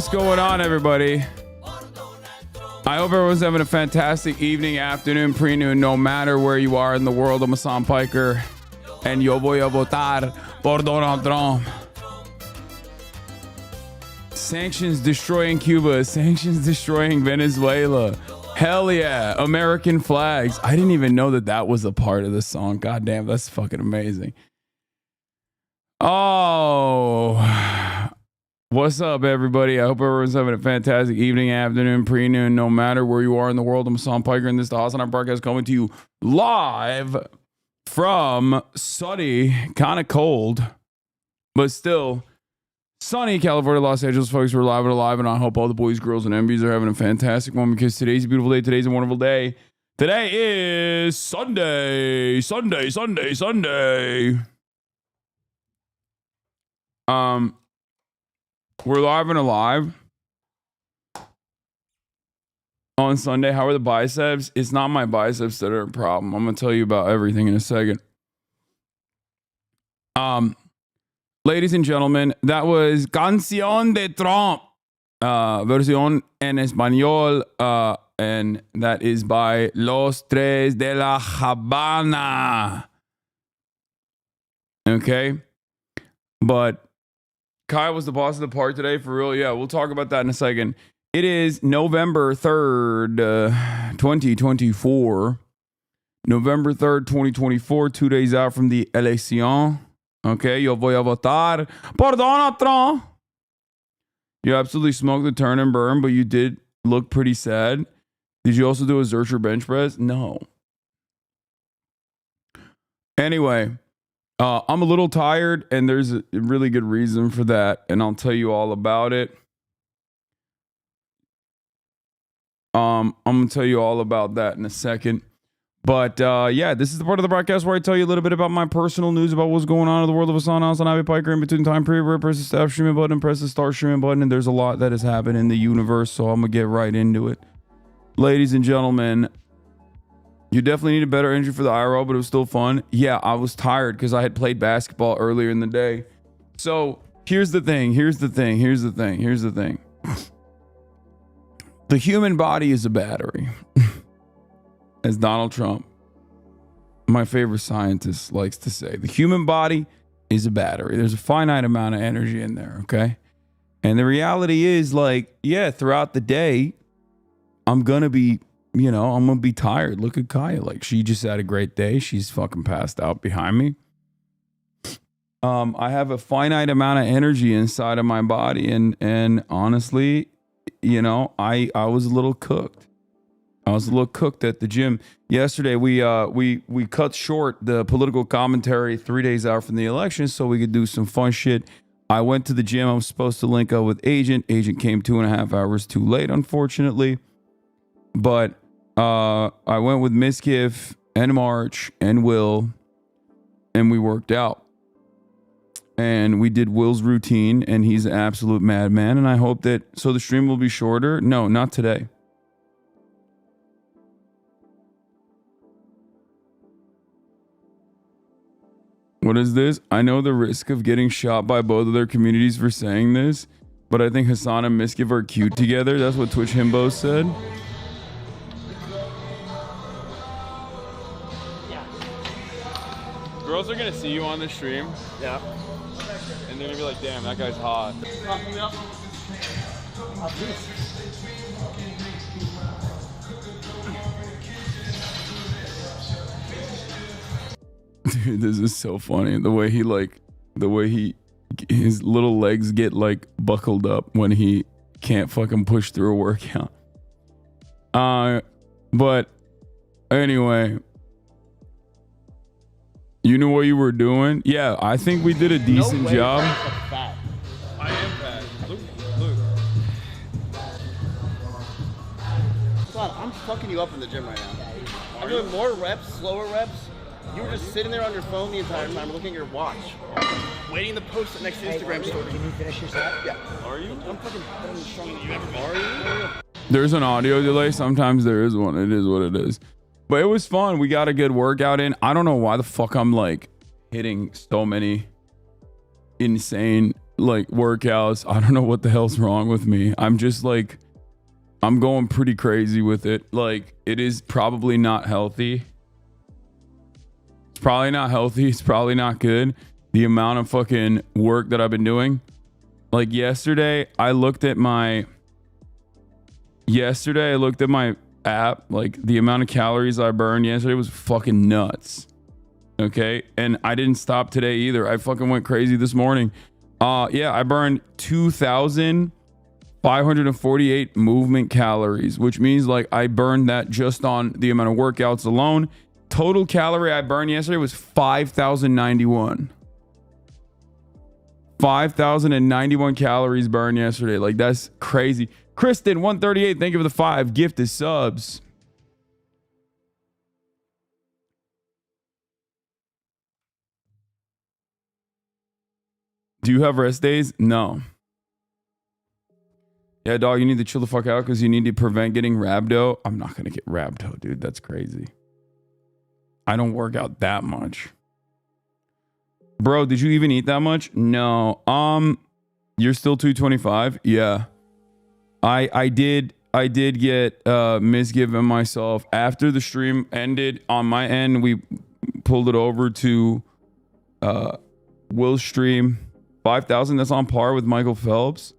What's going on, everybody? I hope everyone's having a fantastic evening, afternoon, pre-noon, no matter where you are in the world. I'm HasanPiker, and yo voy a votar por Donald Trump. Sanctions destroying Cuba, sanctions destroying Venezuela. Hell yeah, American flags. I didn't even know that that was a part of the song. God damn, that's fucking amazing. Oh, what's up, everybody? I hope everyone's having a fantastic evening, afternoon, pre-noon, no matter where you are in the world. I'm HasanPiker, and this is the HasanAbi podcast coming to you live from Saudi. Kind of cold, but still sunny California, Los Angeles, folks. We're live and alive, and I hope all the boys, girls, and MBs are having a fantastic one because today's a beautiful day. Today's a wonderful day. Today is Sunday. We're live and alive on Sunday. How are the biceps? It's not my biceps that are a problem. I'm gonna tell you about everything in a second. Ladies and gentlemen, that was Canción de Trump, versión en español, and that is by Los Tres de la Habana. Okay, but Kai was the boss of the park today, for real. Yeah, we'll talk about that in a second. It is November 3rd, 2024. November 3rd, 2024, 2 days out from the elección. Okay, yo voy a votar por Donald Trump. You absolutely smoked the turn and burn, but you did look pretty sad. Did you also do a Zercher bench press? No. Anyway, I'm a little tired, and there's a really good reason for that, and I'll tell you all about it. I'm going to tell you all about that in a second. But yeah, this is the part of the broadcast where I tell you a little bit about my personal news about what's going on in the world of HasnAbi Piker. In between time period, press the stop streaming button, press the start streaming button, and there's a lot that has happened in the universe, so I'm going to get right into it. Ladies and gentlemen, you definitely need a better entry for the IRL, but it was still fun. Yeah, I was tired because I had played basketball earlier in the day. So here's the thing. The human body is a battery. As Donald Trump, my favorite scientist, likes to say, the human body is a battery. There's a finite amount of energy in there, okay? And the reality is, like, yeah, throughout the day, I'm going to be, I'm going to be tired. Look at Kaya. Like, she just had a great day. She's fucking passed out behind me. I have a finite amount of energy inside of my body. And honestly, I was a little cooked. I was a little cooked at the gym. Yesterday, we cut short the political commentary 3 days out from the election so we could do some fun shit. I went to the gym. I was supposed to link up with Agent. Agent came 2.5 hours too late, unfortunately. But I went with Miskiff and March and Will, and we worked out. And we did Will's routine, and he's an absolute madman. And I hope that... So the stream will be shorter? No, not today. What is this? I know the risk of getting shot by both of their communities for saying this, but I think Hasan and Miskiff are cute together. That's what Twitch Himbo said. Yeah. Girls are gonna see you on the stream. Yeah. And they're gonna be like, damn, that guy's hot. Dude, this is so funny. The way his little legs get like buckled up when he can't fucking push through a workout. But anyway, you know what you were doing? Yeah, I think we did a decent job. I am fat. Look. I'm fucking you up in the gym right now. I'm doing more reps, slower reps. You were just sitting there on your phone the entire time looking at your watch. Waiting to post it next to Instagram story. Can you finish your set? Yeah. Are you? I'm fucking strong. You ever are you? There's an audio delay. Sometimes there is one. It is what it is. But it was fun. We got a good workout in. I don't know why the fuck I'm like hitting so many insane like workouts. I don't know what the hell's wrong with me. I'm just like, I'm going pretty crazy with it. Like, it is probably not healthy. It's probably not healthy. It's probably not good. The amount of fucking work that I've been doing. Like yesterday, I looked at my app. Like the amount of calories I burned yesterday was fucking nuts. Okay. And I didn't stop today either. I fucking went crazy this morning. Yeah, I burned 2,548 movement calories, which means like I burned that just on the amount of workouts alone. Total calorie I burned yesterday was 5,091. 5,091 calories burned yesterday. Like, that's crazy. Kristen, 138, thank you for the 5 gifted subs. Do you have rest days? No. Yeah, dog, you need to chill the fuck out because you need to prevent getting rhabdo. I'm not going to get rhabdo, dude. That's crazy. I don't work out that much. Bro, did you even eat that much? No. You're still 225? Yeah. I did get misgiven myself. After the stream ended on my end, we pulled it over to Will's stream. 5,000, that's on par with Michael Phelps.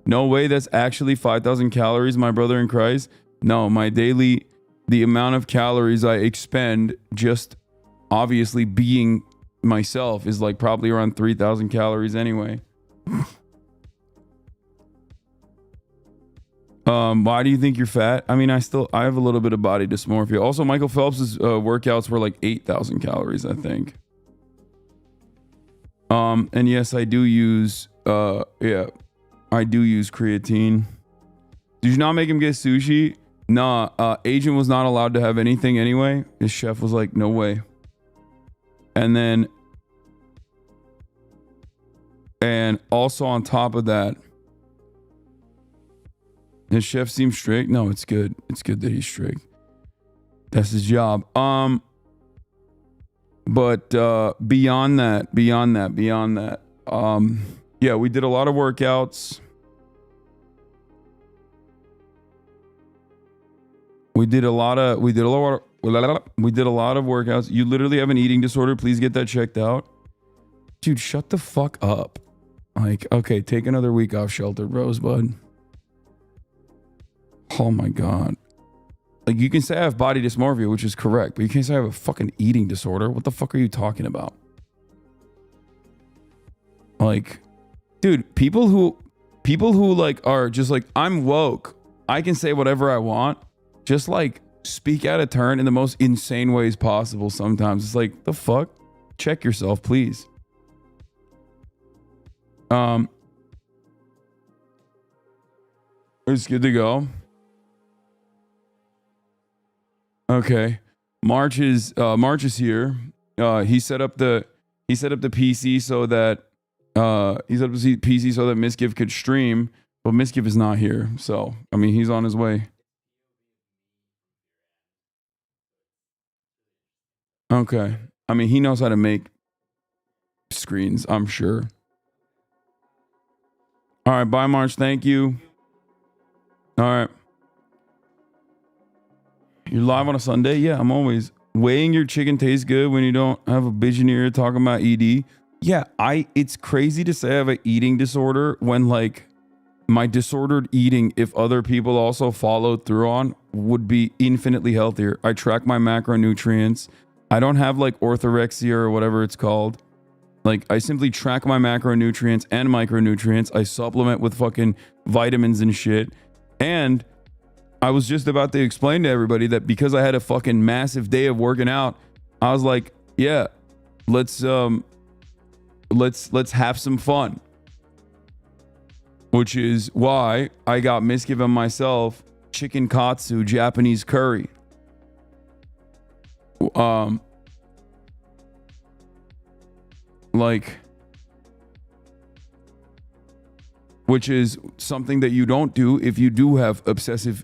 No way, that's actually 5,000 calories, my brother in Christ. No, my daily, the amount of calories I expend just obviously being myself is like probably around 3,000 calories anyway. Why do you think you're fat? I mean, I have a little bit of body dysmorphia. Also, Michael Phelps's workouts were like 8,000 calories, I think. And yes, I do use, I do use creatine. Did you not make him get sushi? Nah, Agent was not allowed to have anything anyway. His chef was like, no way. And also on top of that, his chef seems strict. No, it's good. It's good that he's strict. That's his job. But beyond that, yeah, we did a lot of workouts. We did a lot of workouts. You literally have an eating disorder. Please get that checked out. Dude, shut the fuck up. Like, okay, take another week off sheltered, Rosebud. Oh my God. Like, you can say I have body dysmorphia, which is correct, but you can't say I have a fucking eating disorder. What the fuck are you talking about? Like, dude, people who like are just like, I'm woke. I can say whatever I want. Just like speak out of turn in the most insane ways possible sometimes. It's like, the fuck? Check yourself, please. It's good to go. Okay. March is here. He set up the PC so that Misgive could stream, but Misgive is not here. So, I mean, he's on his way. Okay. I mean, he knows how to make screens, I'm sure. All right, bye, March. Thank you. All right. You're live on a Sunday? Yeah, I'm always. Weighing your chicken tastes good when you don't have a bitch in your ear talking about ED. Yeah, it's crazy to say I have an eating disorder when, like, my disordered eating, if other people also followed through on, would be infinitely healthier. I track my macronutrients. I don't have, like, orthorexia or whatever it's called. Like, I simply track my macronutrients and micronutrients. I supplement with fucking vitamins and shit. And I was just about to explain to everybody that because I had a fucking massive day of working out, I was like, yeah, let's have some fun. Which is why I got misgiven myself chicken katsu Japanese curry. Which is something that you don't do if you do have obsessive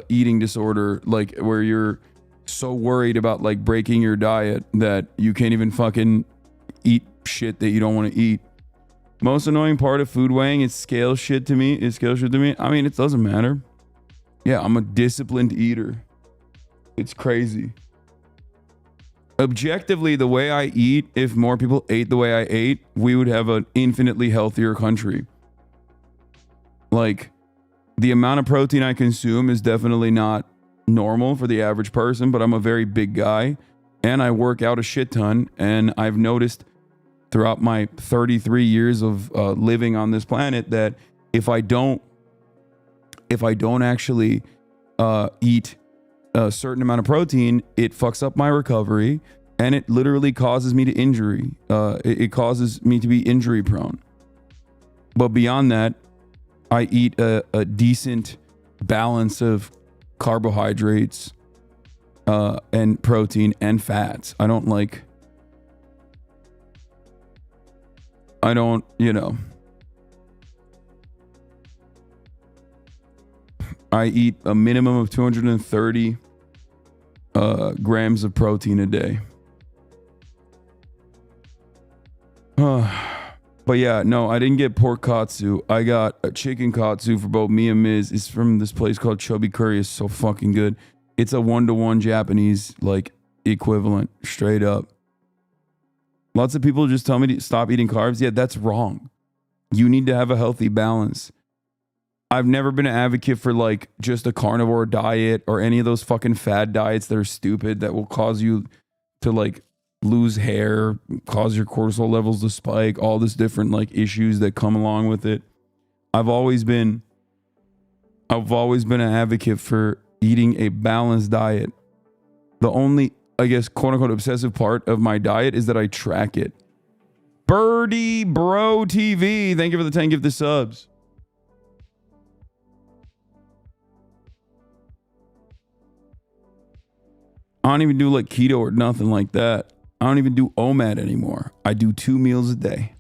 eating disorder, like where you're so worried about like breaking your diet that you can't even fucking eat shit that you don't want to eat. Most annoying part of food weighing is scale shit to me. I mean, it doesn't matter. Yeah, I'm a disciplined eater. It's crazy. Objectively, the way I eat, if more people ate the way I ate, we would have an infinitely healthier country. Like, the amount of protein I consume is definitely not normal for the average person, but I'm a very big guy and I work out a shit ton. And I've noticed throughout my 33 years of living on this planet that if I don't actually eat a certain amount of protein, it fucks up my recovery and it literally causes me to injury. It causes me to be injury prone. But beyond that, I eat a decent balance of carbohydrates and protein and fats. I don't, you know, I eat a minimum of 230 grams of protein a day. But yeah, no, I didn't get pork katsu. I got a chicken katsu for both me and Miz. It's from this place called Chubby Curry. It's so fucking good. It's a 1-to-1 Japanese equivalent, straight up. Lots of people just tell me to stop eating carbs. Yeah, that's wrong. You need to have a healthy balance. I've never been an advocate for just a carnivore diet or any of those fucking fad diets that are stupid that will cause you to lose hair, cause your cortisol levels to spike, all this different issues that come along with it. I've always been an advocate for eating a balanced diet. The only, I guess, quote unquote obsessive part of my diet is that I track it. Birdie Bro TV, thank you for the 10 gifted subs. I don't even do keto or nothing like that. I don't even do OMAD anymore. I do 2 meals a day.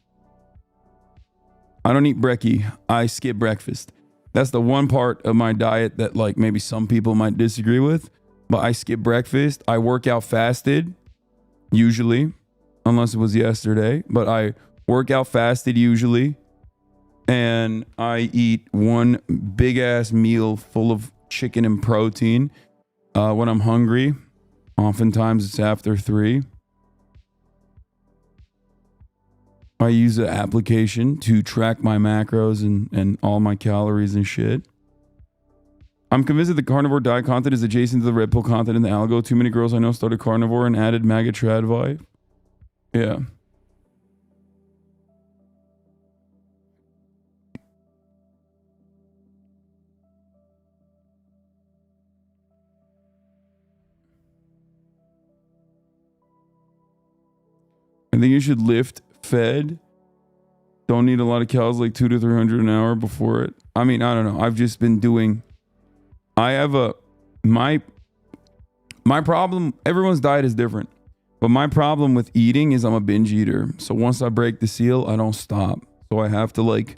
I don't eat brekkie. I skip breakfast. That's the one part of my diet that maybe some people might disagree with, but I skip breakfast. I work out fasted, usually, unless it was yesterday, but I work out fasted usually. And I eat one big ass meal full of chicken and protein when I'm hungry. Oftentimes it's after 3. I use an application to track my macros and all my calories and shit. I'm convinced that the carnivore diet content is adjacent to the red pill content in the algo. Too many girls I know started carnivore and added MAGA trad vibe. Yeah. I think you should lift fed. Don't need a lot of calories, 200 to 300 an hour before it. I mean, I don't know. I've just been doing. I have my problem. Everyone's diet is different, but my problem with eating is I'm a binge eater. So once I break the seal, I don't stop. So I have to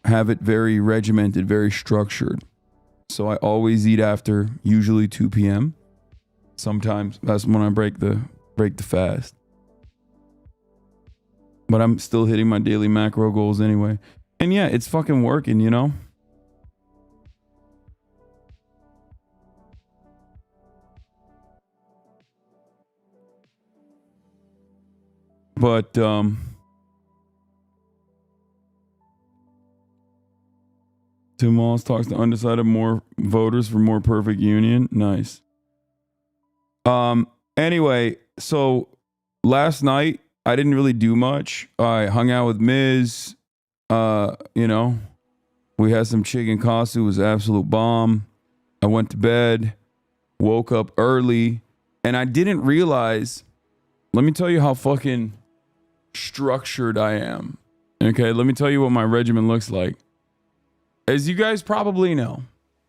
have it very regimented, very structured. So I always eat after usually 2 p.m. Sometimes that's when I break the fast. But I'm still hitting my daily macro goals anyway. And yeah, it's fucking working, you know? But Tim Walls talks to undecided more voters for more perfect union. Nice. Anyway, so last night I didn't really do much. I hung out with Miz. We had some chicken katsu. It was absolute bomb. I went to bed, woke up early, and I didn't realize. Let me tell you how fucking structured I am. Okay, let me tell you what my regimen looks like. As you guys probably know,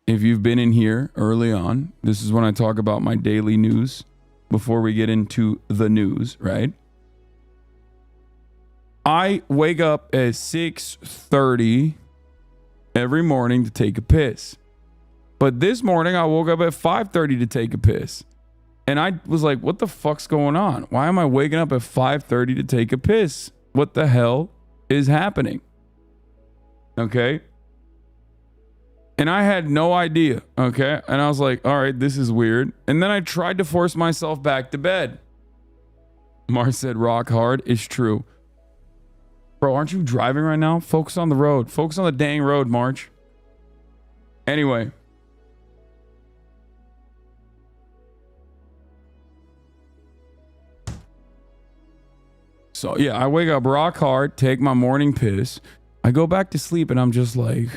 if you've been in here early on, this is when I talk about my daily news before we get into the news, right? I wake up at 6:30 every morning to take a piss. But this morning I woke up at 5:30 to take a piss. And I was like, what the fuck's going on? Why am I waking up at 5:30 to take a piss? What the hell is happening? Okay. And I had no idea. Okay. And I was like, all right, this is weird. And then I tried to force myself back to bed. Mars said, rock hard. It's true. Bro, aren't you driving right now? Focus on the road. Focus on the dang road, March. Anyway. So, yeah, I wake up rock hard, take my morning piss. I go back to sleep and I'm just like,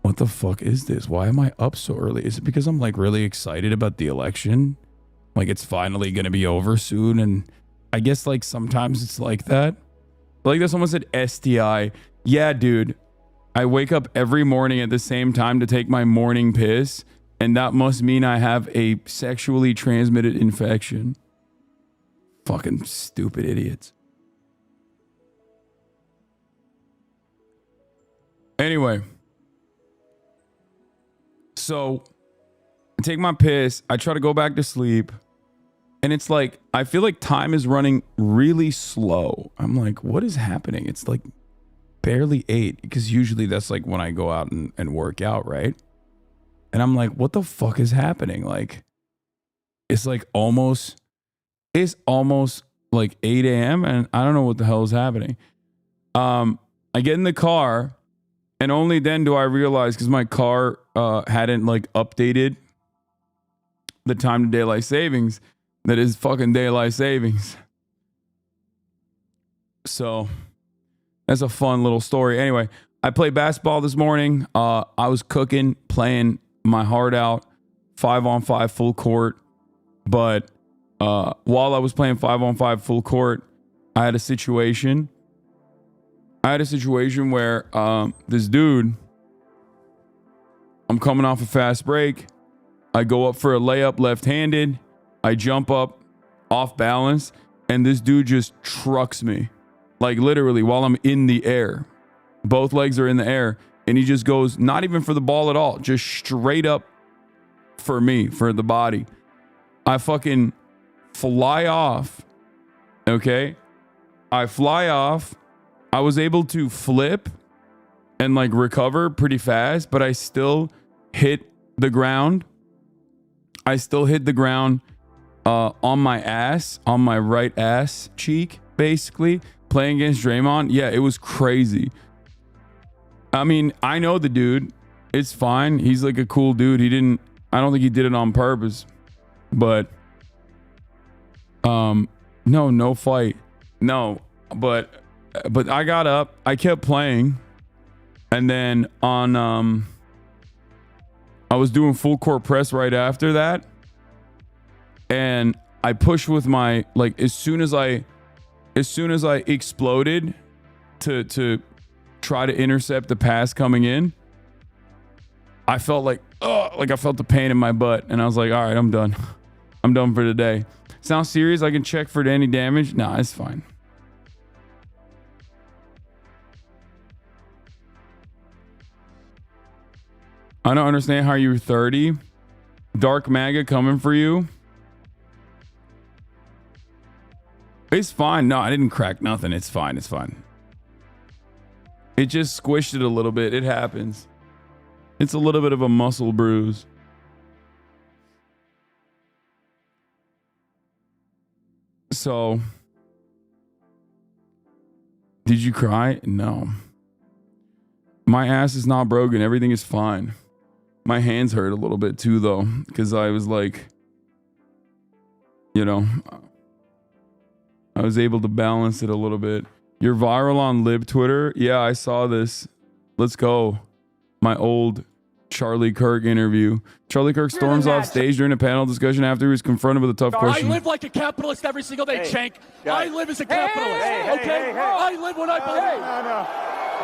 what the fuck is this? Why am I up so early? Is it because I'm really excited about the election? It's finally going to be over soon. And I guess sometimes it's like that. like that someone said STI. Yeah, dude. I wake up every morning at the same time to take my morning piss, and that must mean I have a sexually transmitted infection. Fucking stupid idiots. Anyway, so I take my piss, I try to go back to sleep, and it's like I feel like time is running really slow. I'm like, what is happening? It's like barely 8, because usually that's like when I go out and work out, right? And I'm like, what the fuck is happening? Like, it's almost like 8 a.m. and I don't know what the hell is happening. I get in the car, and only then do I realize, because my car hadn't like updated the time to daylight savings, that is fucking daylight savings. So that's a fun little story. Anyway, I played basketball this morning. I was cooking, playing my heart out, 5-on-5 full court. But while I was playing 5-on-5 full court, I had a situation. Where this dude, I'm coming off a fast break. I go up for a layup left-handed. I jump up off balance, and this dude just trucks me. Like literally while I'm in the air. Both legs are in the air, and he just goes, not even for the ball at all, just straight up for me, for the body. I fucking fly off. Okay? I fly off. I was able to flip and like recover pretty fast, but I still hit the ground. On my ass, on my right ass cheek, basically. Playing against Draymond. Yeah, it was crazy. I mean, I know the dude. It's fine. He's like a cool dude. I don't think he did it on purpose. But no fight. No, but I got up. I kept playing. And then I was doing full court press right after that. And I pushed with my, like, as soon as I exploded to try to intercept the pass coming in, I felt like I felt the pain in my butt, and I was like, all right, I'm done. I'm done for today. Sounds serious? I can check for any damage? Nah, it's fine. I don't understand how you're 30. Dark MAGA coming for you. It's fine. No, I didn't crack nothing. It's fine. It's fine. It just squished it a little bit. It happens. It's a little bit of a muscle bruise. So, did you cry? No. My ass is not broken. Everything is fine. My hands hurt a little bit too, though, because I was like, you know, I was able to balance it a little bit. You're viral on Lib Twitter. Yeah, I saw this. Let's go. My old Charlie Kirk interview. Charlie Kirk storms off stage during a panel discussion after he was confronted with a tough question. I live like a capitalist every single day, Chank. I live as a capitalist, okay? I live what I believe.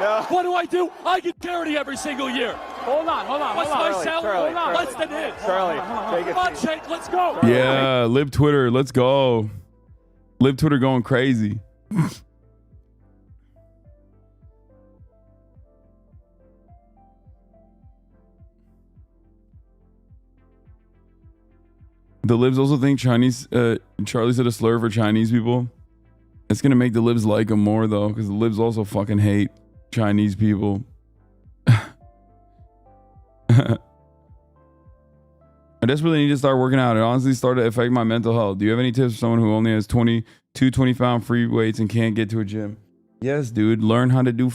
No. What do? I get charity every single year. Hold on. What's my salary? Less than his. Charlie, come on, Chank, let's go. Yeah, Lib Twitter, let's go. Lib Twitter going crazy. The libs also think Chinese, Charlie said a slur for Chinese people. It's going to make the libs like him more, though, because the libs also fucking hate Chinese people. I desperately need to start working out. It honestly started to affect my mental health. Do you have any tips for someone who only has 20-pound free weights and can't get to a gym? Yes, dude. Learn how to do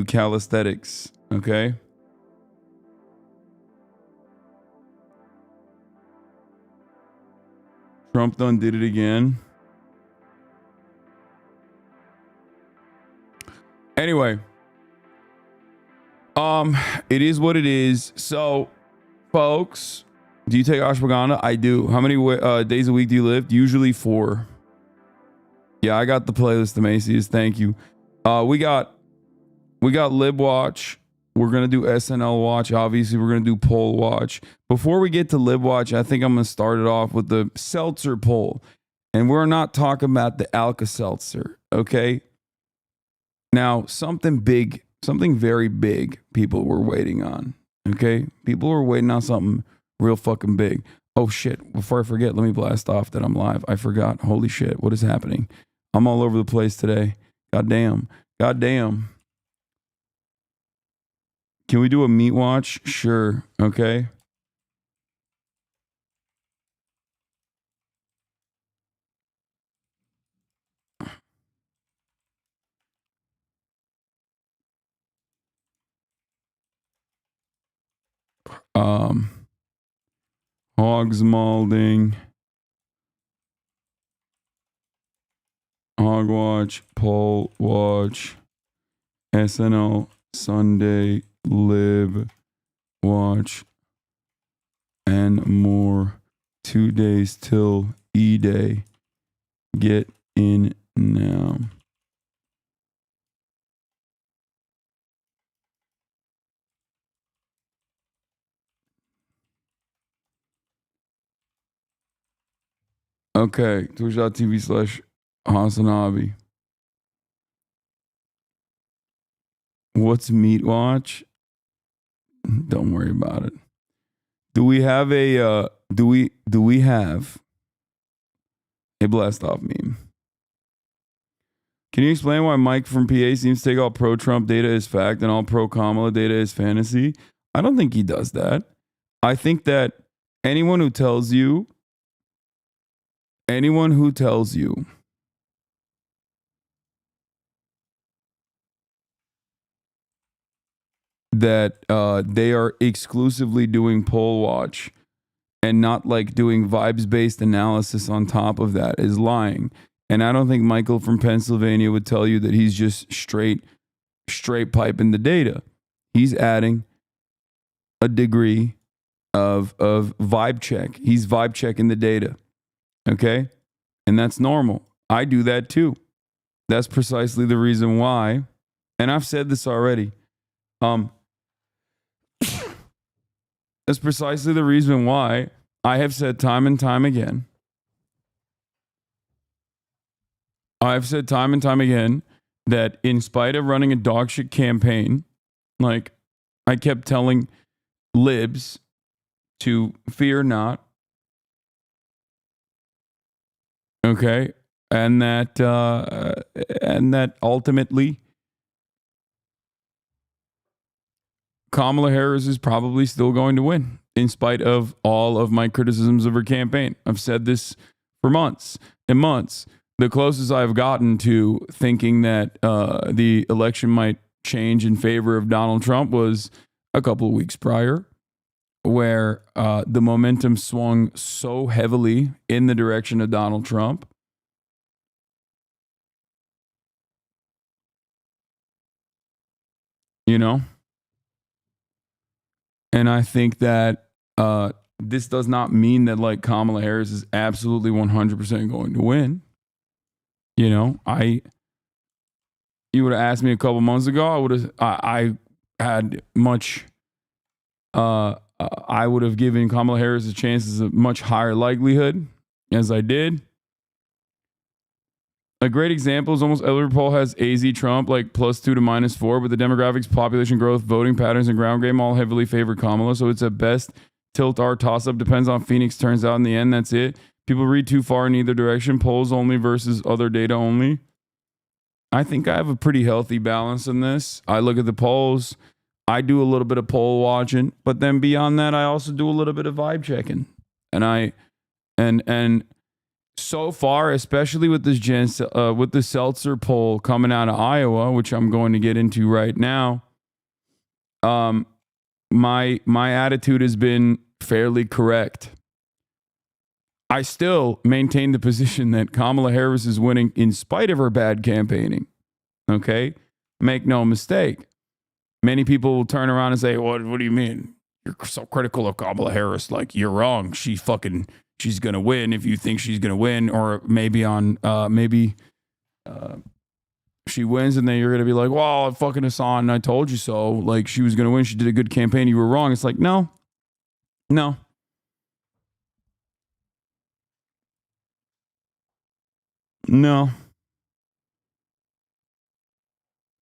calisthenics, okay? Trump done did it again. Anyway, it is what it is. So, folks, do you take ashwagandha? I do. How many days a week do you lift? Usually 4. Yeah, I got the playlist, the Macy's. Thank you. We got Lib Watch. We're gonna do SNL Watch. Obviously, we're gonna do Poll Watch. Before we get to Lib Watch, I think I'm gonna start it off with the Seltzer poll, and we're not talking about the Alka-Seltzer. Okay. Now, something very big. People were waiting on. Okay, people were waiting on something real fucking big. Oh shit! Before I forget, let me blast off that I'm live. I forgot. Holy shit! What is happening? I'm all over the place today. Goddamn. Goddamn. Can we do a meat watch? Sure. Okay. Hogs malding. Hog watch. Poll watch. SNL Sunday. Live watch. And more. 2 days till E-Day. Get in now. Okay, twitch.tv/HasnAbi. What's Meat Watch? Don't worry about it. Do we have a blast off meme? Can you explain why Mike from PA seems to take all pro-Trump data as fact and all pro-Kamala data as fantasy? I don't think he does that. I think that anyone who tells you that they are exclusively doing poll watch and not like doing vibes-based analysis on top of that is lying. And I don't think Michael from Pennsylvania would tell you that he's just straight piping the data. He's adding a degree of vibe check. He's vibe checking the data. Okay? And that's normal. I do that too. That's precisely the reason why, and I've said this already. That's precisely the reason why I have said time and time again. I've said time and time again that in spite of running a dogshit campaign, like I kept telling libs to fear not. Okay. And that ultimately Kamala Harris is probably still going to win in spite of all of my criticisms of her campaign. I've said this for months and months. The closest I've gotten to thinking that the election might change in favor of Donald Trump was a couple of weeks prior, where the momentum swung so heavily in the direction of Donald Trump. You know? And I think that this does not mean that like Kamala Harris is absolutely 100% going to win. You know, you would have asked me a couple months ago, I would have given Kamala Harris a chance as a much higher likelihood as I did. A great example is almost every poll has AZ Trump like +2 to -4, but the demographics, population growth, voting patterns, and ground game all heavily favor Kamala. So it's at best tilt or toss up. Depends on Phoenix turns out in the end. That's it. People read too far in either direction. Polls only versus other data only. I think I have a pretty healthy balance in this. I look at the polls. I do a little bit of poll watching, but then beyond that, I also do a little bit of vibe checking. And so far, especially with this with the Seltzer poll coming out of Iowa, which I'm going to get into right now, my attitude has been fairly correct. I still maintain the position that Kamala Harris is winning in spite of her bad campaigning. Okay? Make no mistake. Many people will turn around and say, what do you mean? You're so critical of Kamala Harris. Like, you're wrong. She's going to win if you think she's going to win. Or maybe she wins, and then you're gonna be like, well, fucking Hasan, I told you so. Like, she was gonna win. She did a good campaign. You were wrong. It's like, no.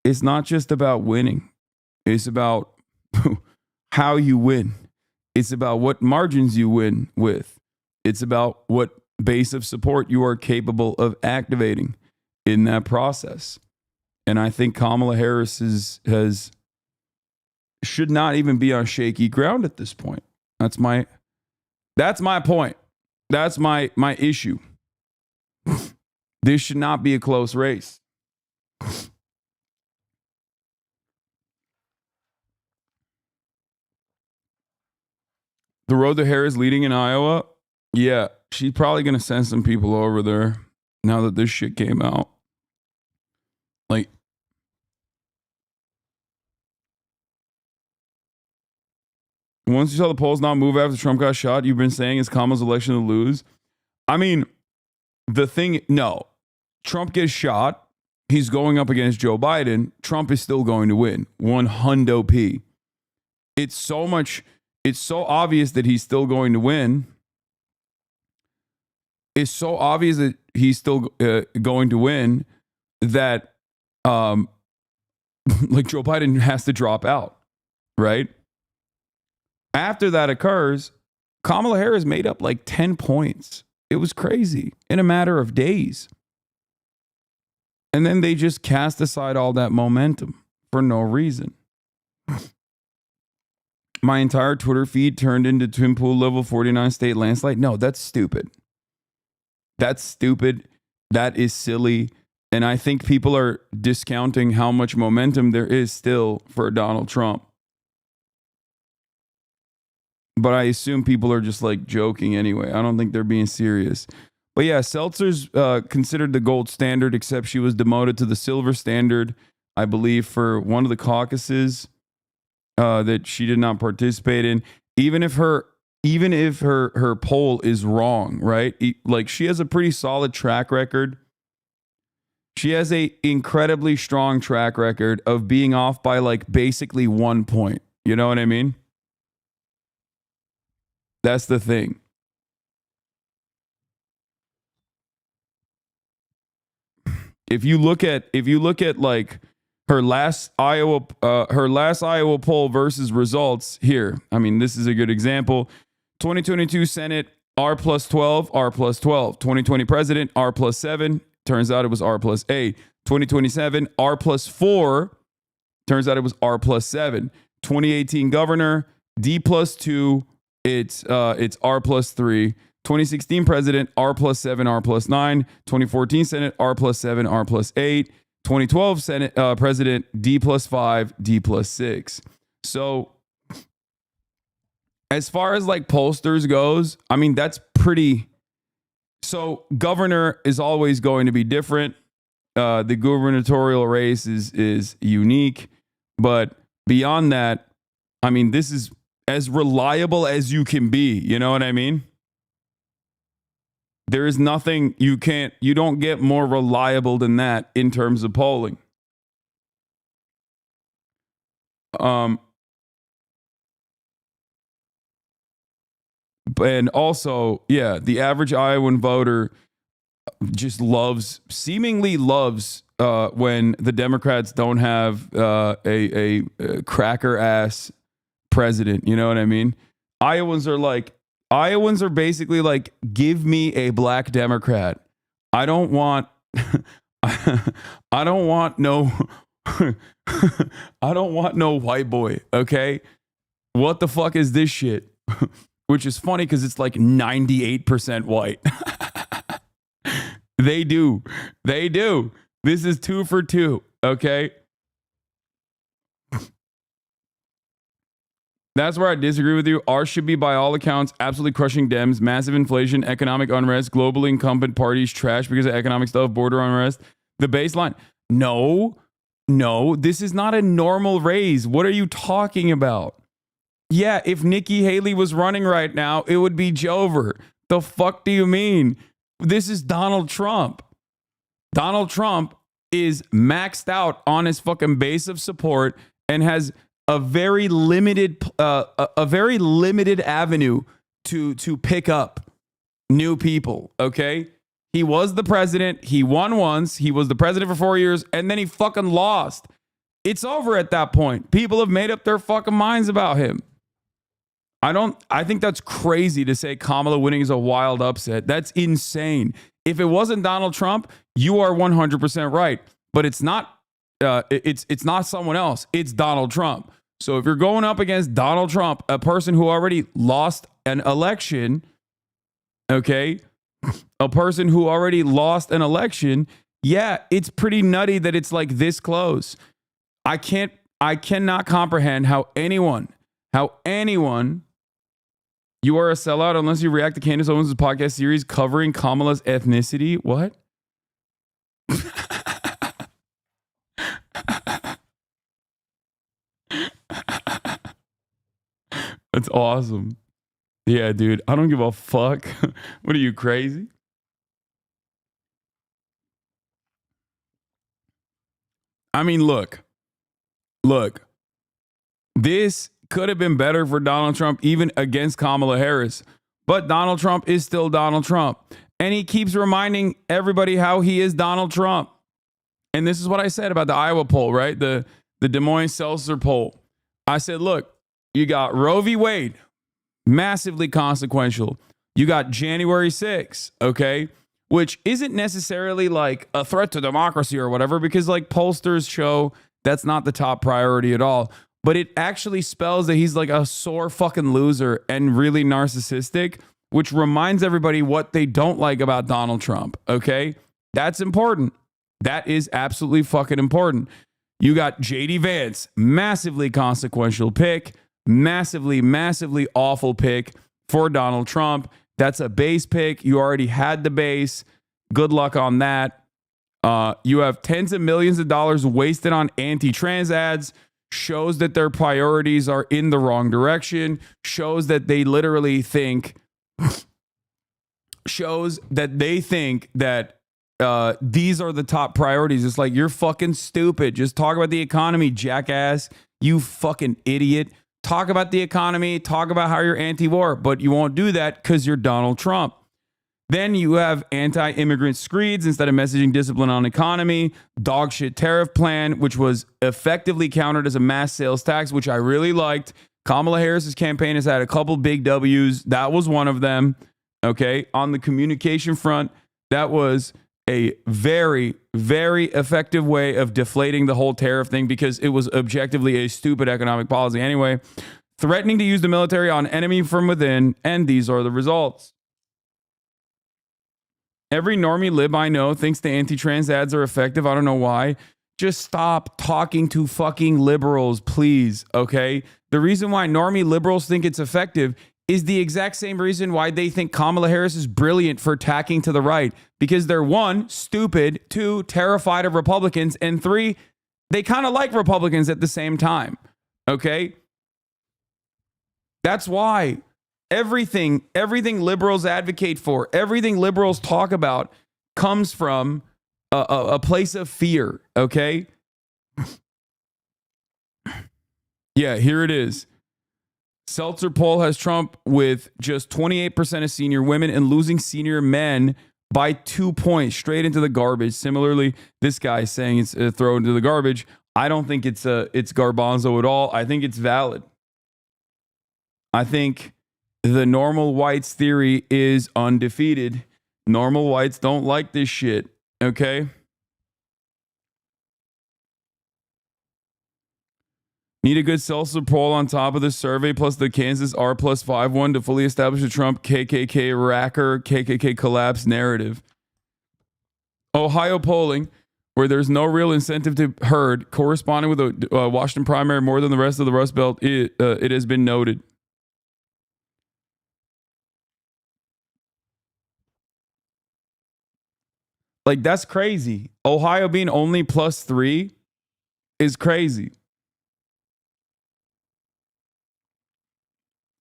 It's not just about winning. It's about how you win. It's about what margins you win with. It's about what base of support you are capable of activating in that process. And I think Kamala Harris should not even be on shaky ground at this point. That's my point. That's my issue. This should not be a close race. The road to Harris leading in Iowa, yeah, she's probably going to send some people over there now that this shit came out. Like, once you saw the polls not move after Trump got shot, you've been saying it's Kamala's election to lose. I mean, no. Trump gets shot. He's going up against Joe Biden. Trump is still going to win. 100p. It's so obvious that he's still going to win. It's so obvious that he's still going to win that like Joe Biden has to drop out, right? After that occurs, Kamala Harris made up like 10 points. It was crazy in a matter of days. And then they just cast aside all that momentum for no reason. My entire Twitter feed turned into Twin Pool level 49 state landslide. No, that's stupid. That's stupid. That is silly. And I think people are discounting how much momentum there is still for Donald Trump. But I assume people are just like joking anyway. I don't think they're being serious. But yeah, Seltzer's considered the gold standard, except she was demoted to the silver standard, I believe, for one of the caucuses that she did not participate in. Even if her poll is wrong, right? Like, she has a pretty solid track record. She has a incredibly strong track record of being off by like basically 1 point. You know what I mean? That's the thing. If you look at like her last Iowa poll versus results here. I mean, this is a good example. 2022 Senate R+12, R+12. 2020 President R+7. Turns out it was R+8. 2027 R+4. Turns out it was R+7. 2018 Governor D+2. It's R+3. 2016 President R+7, R+9. 2014 Senate R+7, R+8. 2012 Senate President D+5, D+6. So as far as like pollsters goes, I mean, that's pretty. So governor is always going to be different. The gubernatorial race is unique, but beyond that, I mean, this is as reliable as you can be. You know what I mean? There is nothing you don't get more reliable than that in terms of polling. And also, yeah, the average Iowan voter just seemingly loves when the Democrats don't have a cracker ass president. You know what I mean? Iowans are basically like, give me a black Democrat. I don't want I don't want no I don't want no white boy, okay? What the fuck is this shit? Which is funny because it's like 98% white. They do. This is 2 for 2, okay? That's where I disagree with you. Ours should be, by all accounts, absolutely crushing Dems. Massive inflation, economic unrest, globally incumbent parties trash because of economic stuff, border unrest. The baseline. No, this is not a normal raise. What are you talking about? Yeah, if Nikki Haley was running right now, it would be Jover. The fuck do you mean? This is Donald Trump. Donald Trump is maxed out on his fucking base of support and has a very limited avenue to pick up new people. Okay, he was the president. He won once. He was the president for 4 years, and then he fucking lost. It's over at that point. People have made up their fucking minds about him. I think that's crazy to say Kamala winning is a wild upset. That's insane. If it wasn't Donald Trump, you are 100% right. But it's not. It's not someone else. It's Donald Trump. So if you're going up against Donald Trump, a person who already lost an election, okay, a person who already lost an election, yeah, it's pretty nutty that it's like this close. I cannot comprehend how anyone, you are a sellout unless you react to Candace Owens' podcast series covering Kamala's ethnicity. What? That's awesome. Yeah, dude. I don't give a fuck. What are you, crazy? I mean, look. This could have been better for Donald Trump, even against Kamala Harris. But Donald Trump is still Donald Trump. And he keeps reminding everybody how he is Donald Trump. And this is what I said about the Iowa poll, right? The Des Moines Seltzer poll. I said, look, you got Roe v. Wade, massively consequential. You got January 6th, okay? Which isn't necessarily like a threat to democracy or whatever, because like pollsters show that's not the top priority at all. But it actually spells that he's like a sore fucking loser and really narcissistic, which reminds everybody what they don't like about Donald Trump, okay? That's important. That is absolutely fucking important. You got JD Vance, massively consequential pick, massively awful pick for Donald Trump. That's a base pick. You already had the base. Good luck on that. You have tens of millions of dollars wasted on anti-trans ads. Shows that their priorities are in the wrong direction. Shows that they literally think. Shows that they think that these are the top priorities. It's like, you're fucking stupid. Just talk about the economy, jackass. You fucking idiot. Talk about the economy. Talk about how you're anti-war. But you won't do that because you're Donald Trump. Then you have anti-immigrant screeds instead of messaging discipline on economy. Dog shit tariff plan, which was effectively countered as a mass sales tax, which I really liked. Kamala Harris's campaign has had a couple big W's. That was one of them. Okay. On the communication front, that was a very effective way of deflating the whole tariff thing because it was objectively a stupid economic policy anyway. Threatening to use the military on enemy from within. And these are the results. Every normie lib I know thinks the anti-trans ads are effective. I don't know why. Just stop talking to fucking liberals, please, okay? The reason why normie liberals think it's effective is the exact same reason why they think Kamala Harris is brilliant for tacking to the right. Because they're 1, stupid, 2, terrified of Republicans, and 3, they kind of like Republicans at the same time, okay? That's why. Everything liberals advocate for, everything liberals talk about comes from a place of fear, okay? Yeah, here it is. Seltzer poll has Trump with just 28% of senior women and losing senior men by 2 points straight into the garbage. Similarly, this guy is saying it's thrown into the garbage. I don't think it's garbanzo at all. I think it's valid. I think the normal whites theory is undefeated. Normal whites don't like this shit, okay? Need a good seltzer poll on top of the survey plus the Kansas R plus 5-1 to fully establish the Trump KKK racker, KKK collapse narrative. Ohio polling, where there's no real incentive to herd, corresponding with the Washington primary more than the rest of the Rust Belt, it has been noted. Like, that's crazy. Ohio being only +3 is crazy.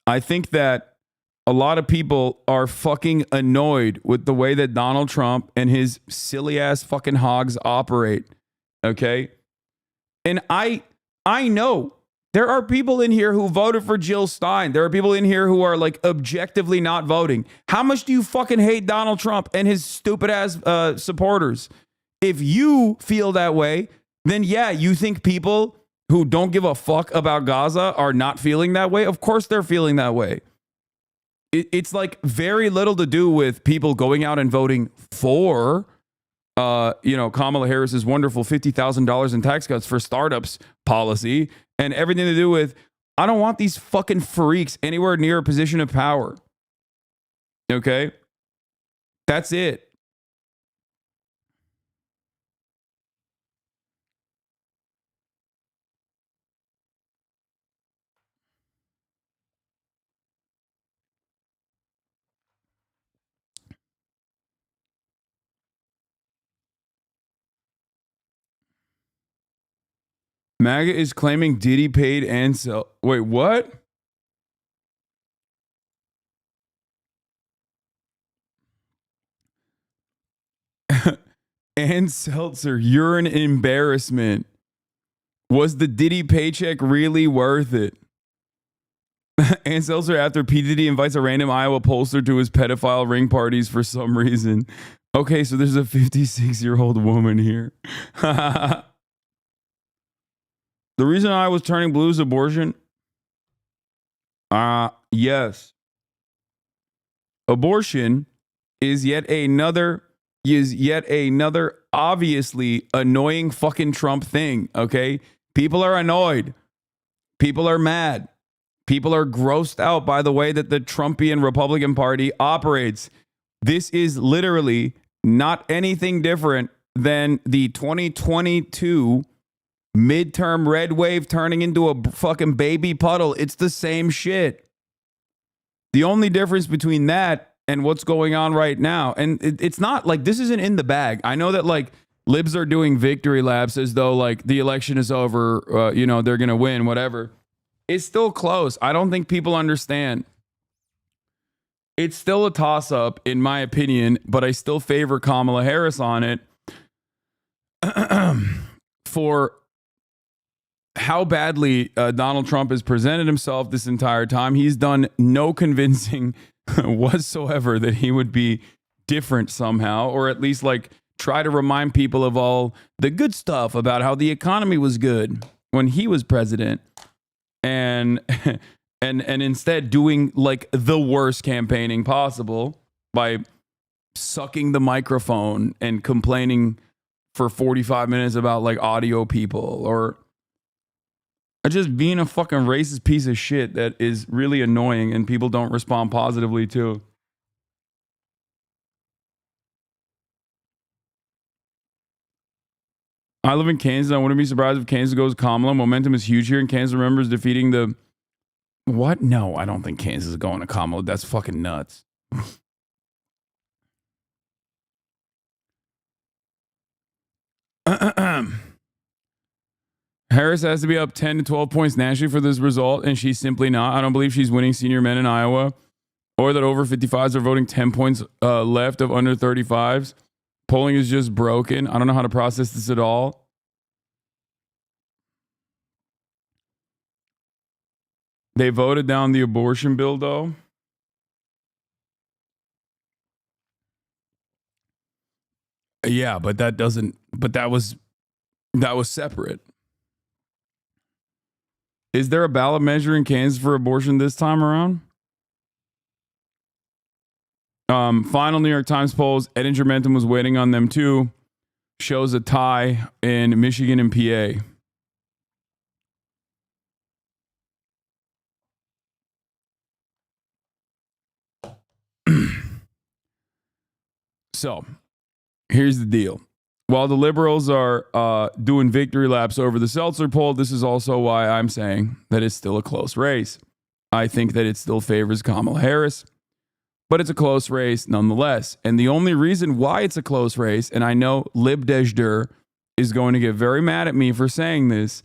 I think that a lot of people are fucking annoyed with the way that Donald Trump and his silly ass fucking hogs operate. Okay? And I know there are people in here who voted for Jill Stein. There are people in here who are like objectively not voting. How much do you fucking hate Donald Trump and his stupid ass supporters? If you feel that way, then yeah, you think people who don't give a fuck about Gaza are not feeling that way? Of course they're feeling that way. It's like very little to do with people going out and voting for, Kamala Harris's wonderful $50,000 in tax cuts for startups policy, and everything to do with, I don't want these fucking freaks anywhere near a position of power. Okay? That's it. MAGA is claiming Diddy paid Ansel. Wait, what? Ann Seltzer, you're an embarrassment. Was the Diddy paycheck really worth it? Ann Seltzer, after P. Diddy invites a random Iowa pollster to his pedophile ring parties for some reason. Okay, so there's a 56-year-old woman here. The reason I was turning blue is abortion. Yes. Abortion is yet another obviously annoying fucking Trump thing, okay? People are annoyed. People are mad. People are grossed out by the way that the Trumpian Republican Party operates. This is literally not anything different than the 2022 midterm red wave turning into a fucking baby puddle. It's the same shit. The only difference between that and what's going on right now, and it's not like this isn't in the bag. I know that like libs are doing victory laps as though like the election is over, they're going to win, whatever. It's still close. I don't think people understand. It's still a toss-up, in my opinion, but I still favor Kamala Harris on it for how badly Donald Trump has presented himself this entire time. He's done no convincing whatsoever that he would be different somehow, or at least like try to remind people of all the good stuff about how the economy was good when he was president. And instead doing like the worst campaigning possible by sucking the microphone and complaining for 45 minutes about like audio people, or just being a fucking racist piece of shit that is really annoying and people don't respond positively to. I live in Kansas. I wouldn't be surprised if Kansas goes Kamala. Momentum is huge here, and Kansas remembers defeating the... What? No, I don't think Kansas is going to Kamala. That's fucking nuts. Harris has to be up 10 to 12 points nationally for this result, and she's simply not. I don't believe she's winning senior men in Iowa, or that over 55s are voting 10 points left of under 35s. Polling is just broken. I don't know how to process this at all. They voted down the abortion bill, though. Yeah, but that doesn't. But that was separate. Is there a ballot measure in Kansas for abortion this time around? Final New York Times polls, Edinger Momentum was waiting on them too, shows a tie in Michigan and PA. So, here's the deal. While the liberals are doing victory laps over the Seltzer poll, this is also why I'm saying that it's still a close race. I think that it still favors Kamala Harris, but it's a close race nonetheless. And the only reason why it's a close race, and I know Lib Dejder is going to get very mad at me for saying this,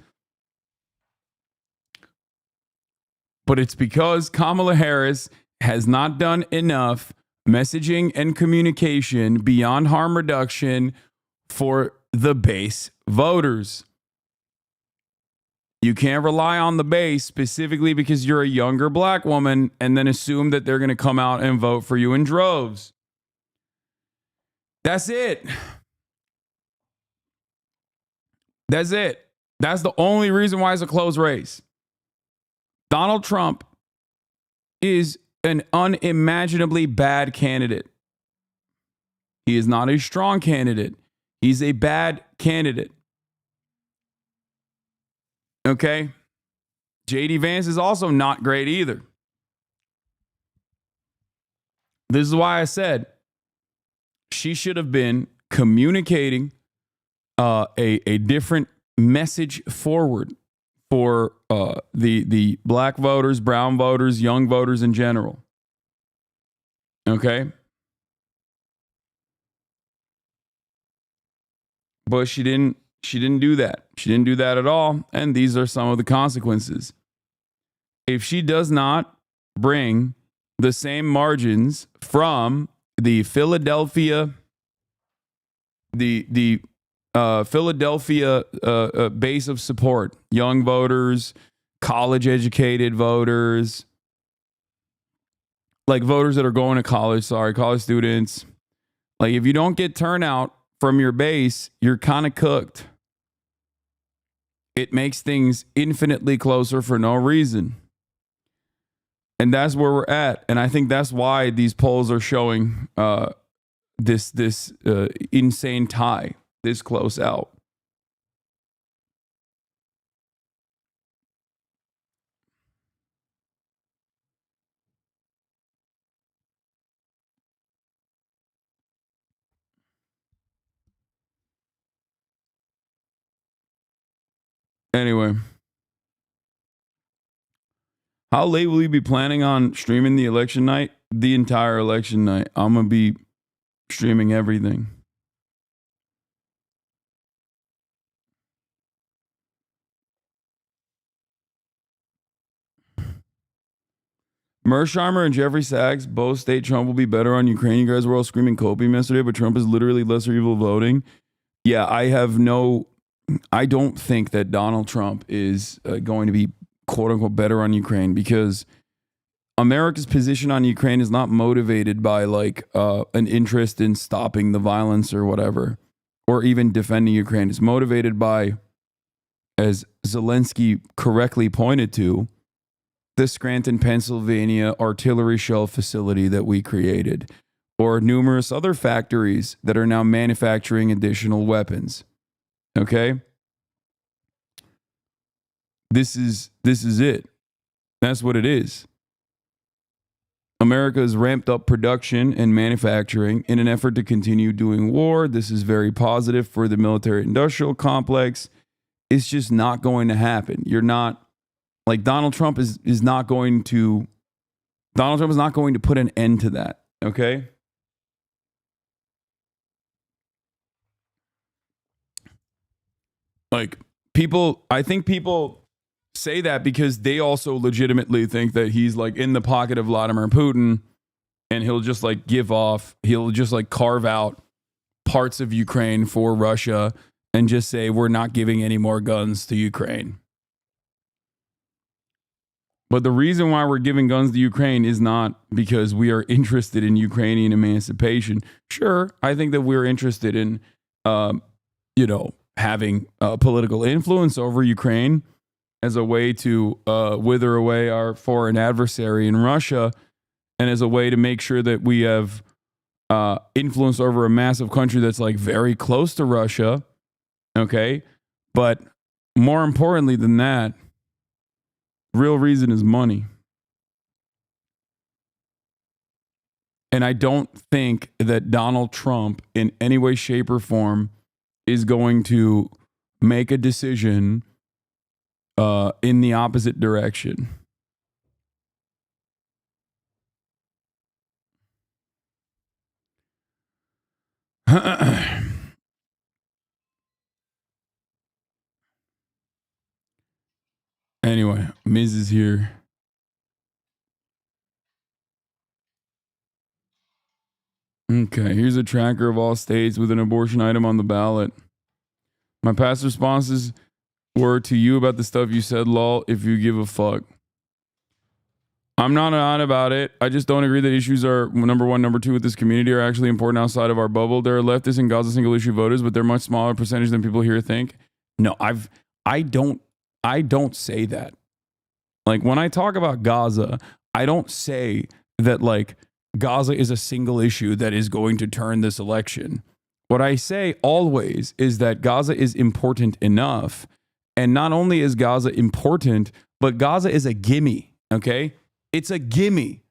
but it's because Kamala Harris has not done enough messaging and communication beyond harm reduction for the base voters. You can't rely on the base specifically because you're a younger black woman and then assume that they're going to come out and vote for you in droves. That's it. That's it. That's the only reason why it's a close race. Donald Trump is an unimaginably bad candidate. He is not a strong candidate. He's a bad candidate. Okay? JD Vance is also not great either. This is why I said she should have been communicating a different message forward for the black voters, brown voters, young voters in general. Okay? But she didn't do that. She didn't do that at all. And these are some of the consequences. If she does not bring the same margins from the Philadelphia Philadelphia base of support, young voters, college educated voters, like voters that are going to college, college students. Like if you don't get turnout from your base, you're kind of cooked. It makes things infinitely closer for no reason. And that's where we're at. And I think that's why these polls are showing this insane tie this close out. Anyway, how late will you be planning on streaming the election night? The entire election night. I'm going to be streaming everything. Mearsheimer and Jeffrey Sachs both state Trump will be better on Ukraine. You guys were all screaming copium yesterday, but Trump is literally lesser evil voting. Yeah, I don't think that Donald Trump is going to be quote unquote better on Ukraine because America's position on Ukraine is not motivated by like an interest in stopping the violence or whatever, or even defending Ukraine. It's motivated by, as Zelensky correctly pointed to, the Scranton, Pennsylvania artillery shell facility that we created, or numerous other factories that are now manufacturing additional weapons. Okay? This is it. That's what it is. America has ramped up production and manufacturing in an effort to continue doing war. This is very positive for the military industrial complex. It's just not going to happen. You're not like Donald Trump is not going to put an end to that. Okay? Like I think people say that because they also legitimately think that he's like in the pocket of Vladimir Putin and he'll just like he'll just like carve out parts of Ukraine for Russia and just say, we're not giving any more guns to Ukraine. But the reason why we're giving guns to Ukraine is not because we are interested in Ukrainian emancipation. Sure, I think that we're interested in, having political influence over Ukraine as a way to wither away our foreign adversary in Russia, and as a way to make sure that we have influence over a massive country that's like very close to Russia. Okay. But more importantly than that, real reason is money. And I don't think that Donald Trump in any way, shape, or form is going to make a decision in the opposite direction. Anyway, Miz is here. Okay, here's a tracker of all states with an abortion item on the ballot. My past responses were to you about the stuff you said, lol, if you give a fuck. I'm not on about it. I just don't agree that issues are number one, number two with this community are actually important outside of our bubble. There are leftists and Gaza single issue voters, but they're much smaller percentage than people here think. No, I don't say that. Like when I talk about Gaza, I don't say that like Gaza is a single issue that is going to turn this election. What I say always is that Gaza is important enough. And not only is Gaza important, but Gaza is a gimme, okay? It's a gimme.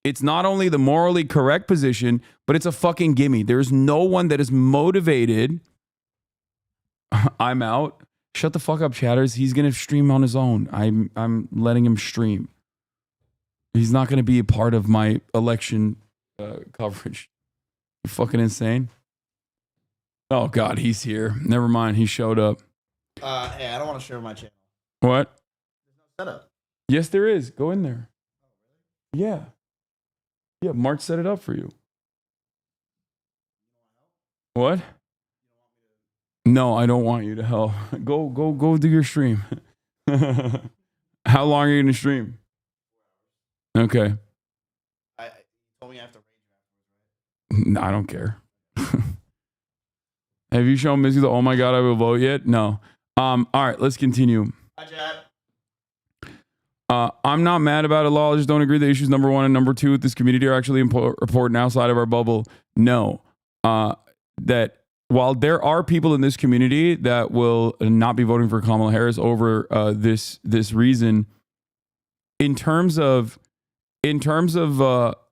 It's not only the morally correct position, but it's a fucking gimme. There's no one that is motivated. I'm out. Shut the fuck up, chatters. He's going to stream on his own. I'm letting him stream. He's not going to be a part of my election coverage. You fucking insane? Oh, God, he's here. Never mind. He showed up. Hey, I don't want to share my channel. What? There's no setup. Yes, there is. Go in there. Yeah. Yeah, Mark set it up for you. What? No, I don't want you to help. Go do your stream. How long are you going to stream? Okay. I told me I have to rage afterwards, right? I don't care. Have you shown Missy the oh my God I will vote yet? No. All right, let's continue. Hi, Chad. I'm not mad about it, lol. I just don't agree that issues number one and number two with this community are actually important outside of our bubble. No. That while there are people in this community that will not be voting for Kamala Harris over this reason, in terms of the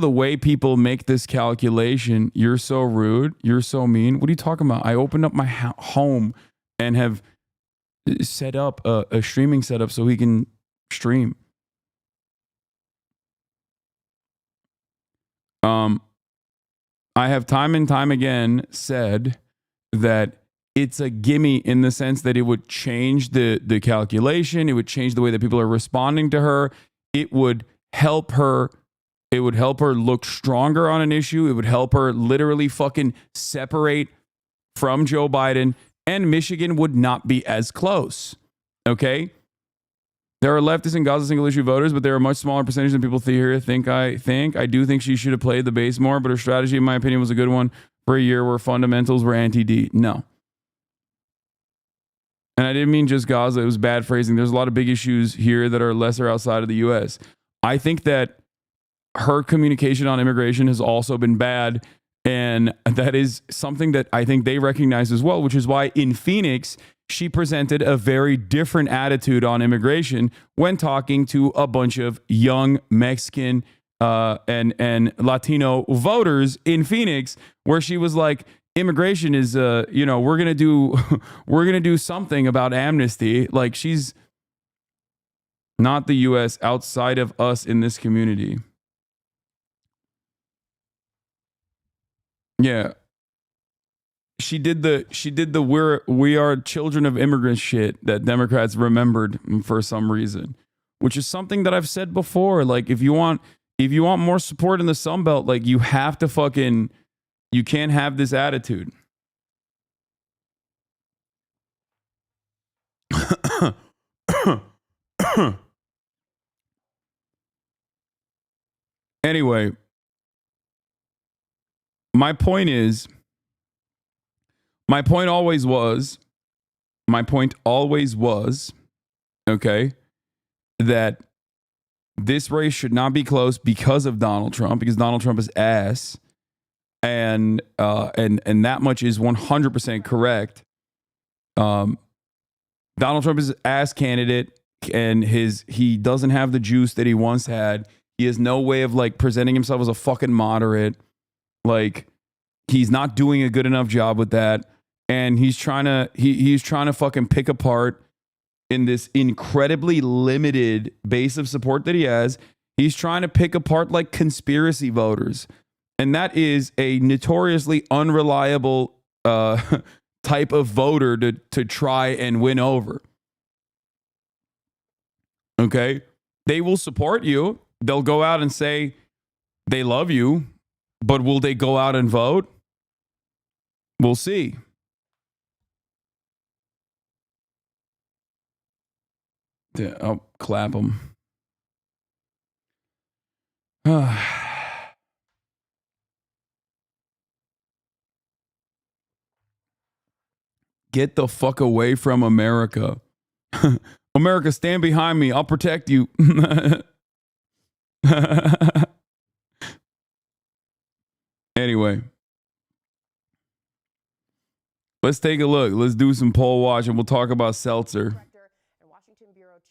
way people make this calculation, you're so rude. You're so mean. What are you talking about? I opened up my home and have set up a streaming setup so he can stream. I have time and time again said that it's a gimme in the sense that it would change the calculation. It would change the way that people are responding to her. It would help her. It would help her look stronger on an issue. It would help her literally fucking separate from Joe Biden, and Michigan would not be as close. Okay? There are leftists and Gaza single issue voters, but there are a much smaller percentage than people here think. I do think she should have played the base more, but her strategy, in my opinion, was a good one for a year where fundamentals were anti-D. No. And I didn't mean just Gaza. It was bad phrasing. There's a lot of big issues here that are lesser outside of the U.S. I think that her communication on immigration has also been bad. And that is something that I think they recognize as well, which is why in Phoenix, she presented a very different attitude on immigration when talking to a bunch of young Mexican and Latino voters in Phoenix, where she was like, immigration is, we're going to do something about amnesty. Like, she's not the U.S. outside of us in this community. Yeah. She did the we are children of immigrants shit that Democrats remembered for some reason, which is something that I've said before. Like, if you want more support in the Sun Belt, like, you have to you can't have this attitude. Anyway, my point always was, okay, that this race should not be close because of Donald Trump, because Donald Trump is ass. And that much is 100% correct. Donald Trump is an ass candidate, and he doesn't have the juice that he once had. He has no way of like presenting himself as a fucking moderate. Like, he's not doing a good enough job with that. And he's trying to fucking pick apart in this incredibly limited base of support that he has. He's trying to pick apart like conspiracy voters. And that is a notoriously unreliable type of voter to try and win over. Okay? They will support you. They'll go out and say, They love you, but will they go out and vote? We'll see. Yeah, I'll clap them. Get the fuck away from America. America, stand behind me. I'll protect you. Anyway, let's take a look. Let's do some poll watch and we'll talk about seltzer.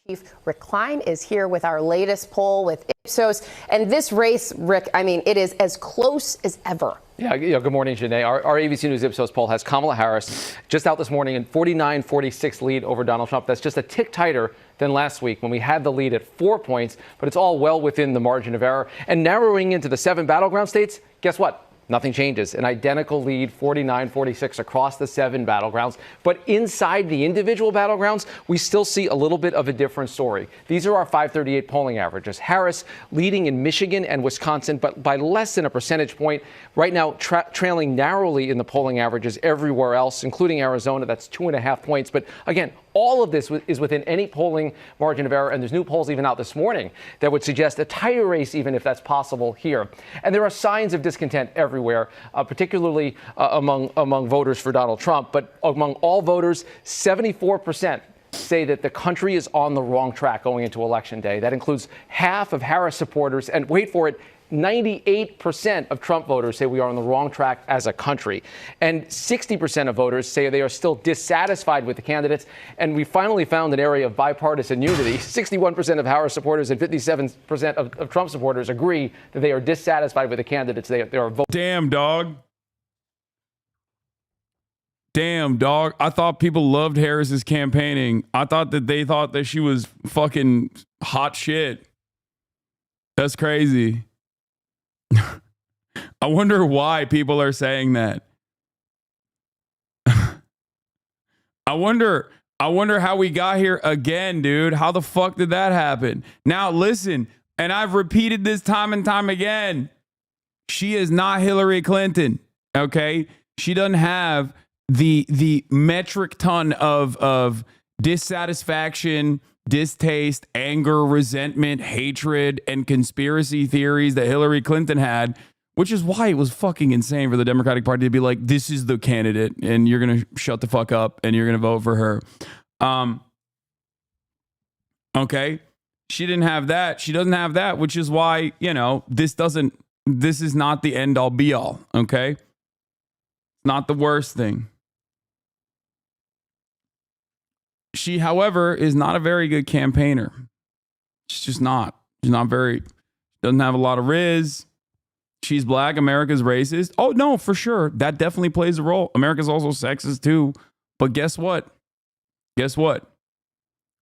Chief Rick Klein is here with our latest poll with Ipsos. And this race, Rick, I mean, it is as close as ever. Yeah, good morning, Janae. Our ABC News Ipsos poll has Kamala Harris just out this morning in 49-46 lead over Donald Trump. That's just a tick tighter than last week when we had the lead at 4 points, but it's all well within the margin of error. And narrowing into the 7 battleground states, guess what? Nothing changes. An identical lead, 49-46 across the 7 battlegrounds. But inside the individual battlegrounds, we still see a little bit of a different story. These are our 538 polling averages. Harris leading in Michigan and Wisconsin, but by less than a percentage point. Right now, trailing narrowly in the polling averages everywhere else, including Arizona. That's 2.5 points. But again, all of this is within any polling margin of error, and there's new polls even out this morning that would suggest a tighter race, even if that's possible here. And there are signs of discontent everywhere, particularly among voters for Donald Trump. But among all voters, 74% say that the country is on the wrong track going into Election Day. That includes half of Harris supporters, and wait for it, 98% of Trump voters say we are on the wrong track as a country. And 60% of voters say they are still dissatisfied with the candidates. And we finally found an area of bipartisan unity. 61% of Harris supporters and 57% of Trump supporters agree that they are dissatisfied with the candidates they are voting. Damn, dog. Damn, dog. I thought people loved Harris's campaigning. I thought that they thought that she was fucking hot shit. That's crazy. I wonder why people are saying that. I wonder how we got here again, dude. How the fuck did that happen? Now, listen, and I've repeated this time and time again. She is not Hillary Clinton, okay? She doesn't have the metric ton of dissatisfaction, distaste, anger, resentment, hatred, and conspiracy theories that Hillary Clinton had, which is why it was fucking insane for the Democratic Party to be like, this is the candidate, and you're going to shut the fuck up, and you're going to vote for her. Okay? She didn't have that. She doesn't have that, which is why, you know, this is not the end all be all, okay? It's not the worst thing. She, however, is not a very good campaigner. She's just not. She's not very, doesn't have a lot of riz. She's black. America's racist. Oh, no, for sure. That definitely plays a role. America's also sexist too. But guess what? Guess what?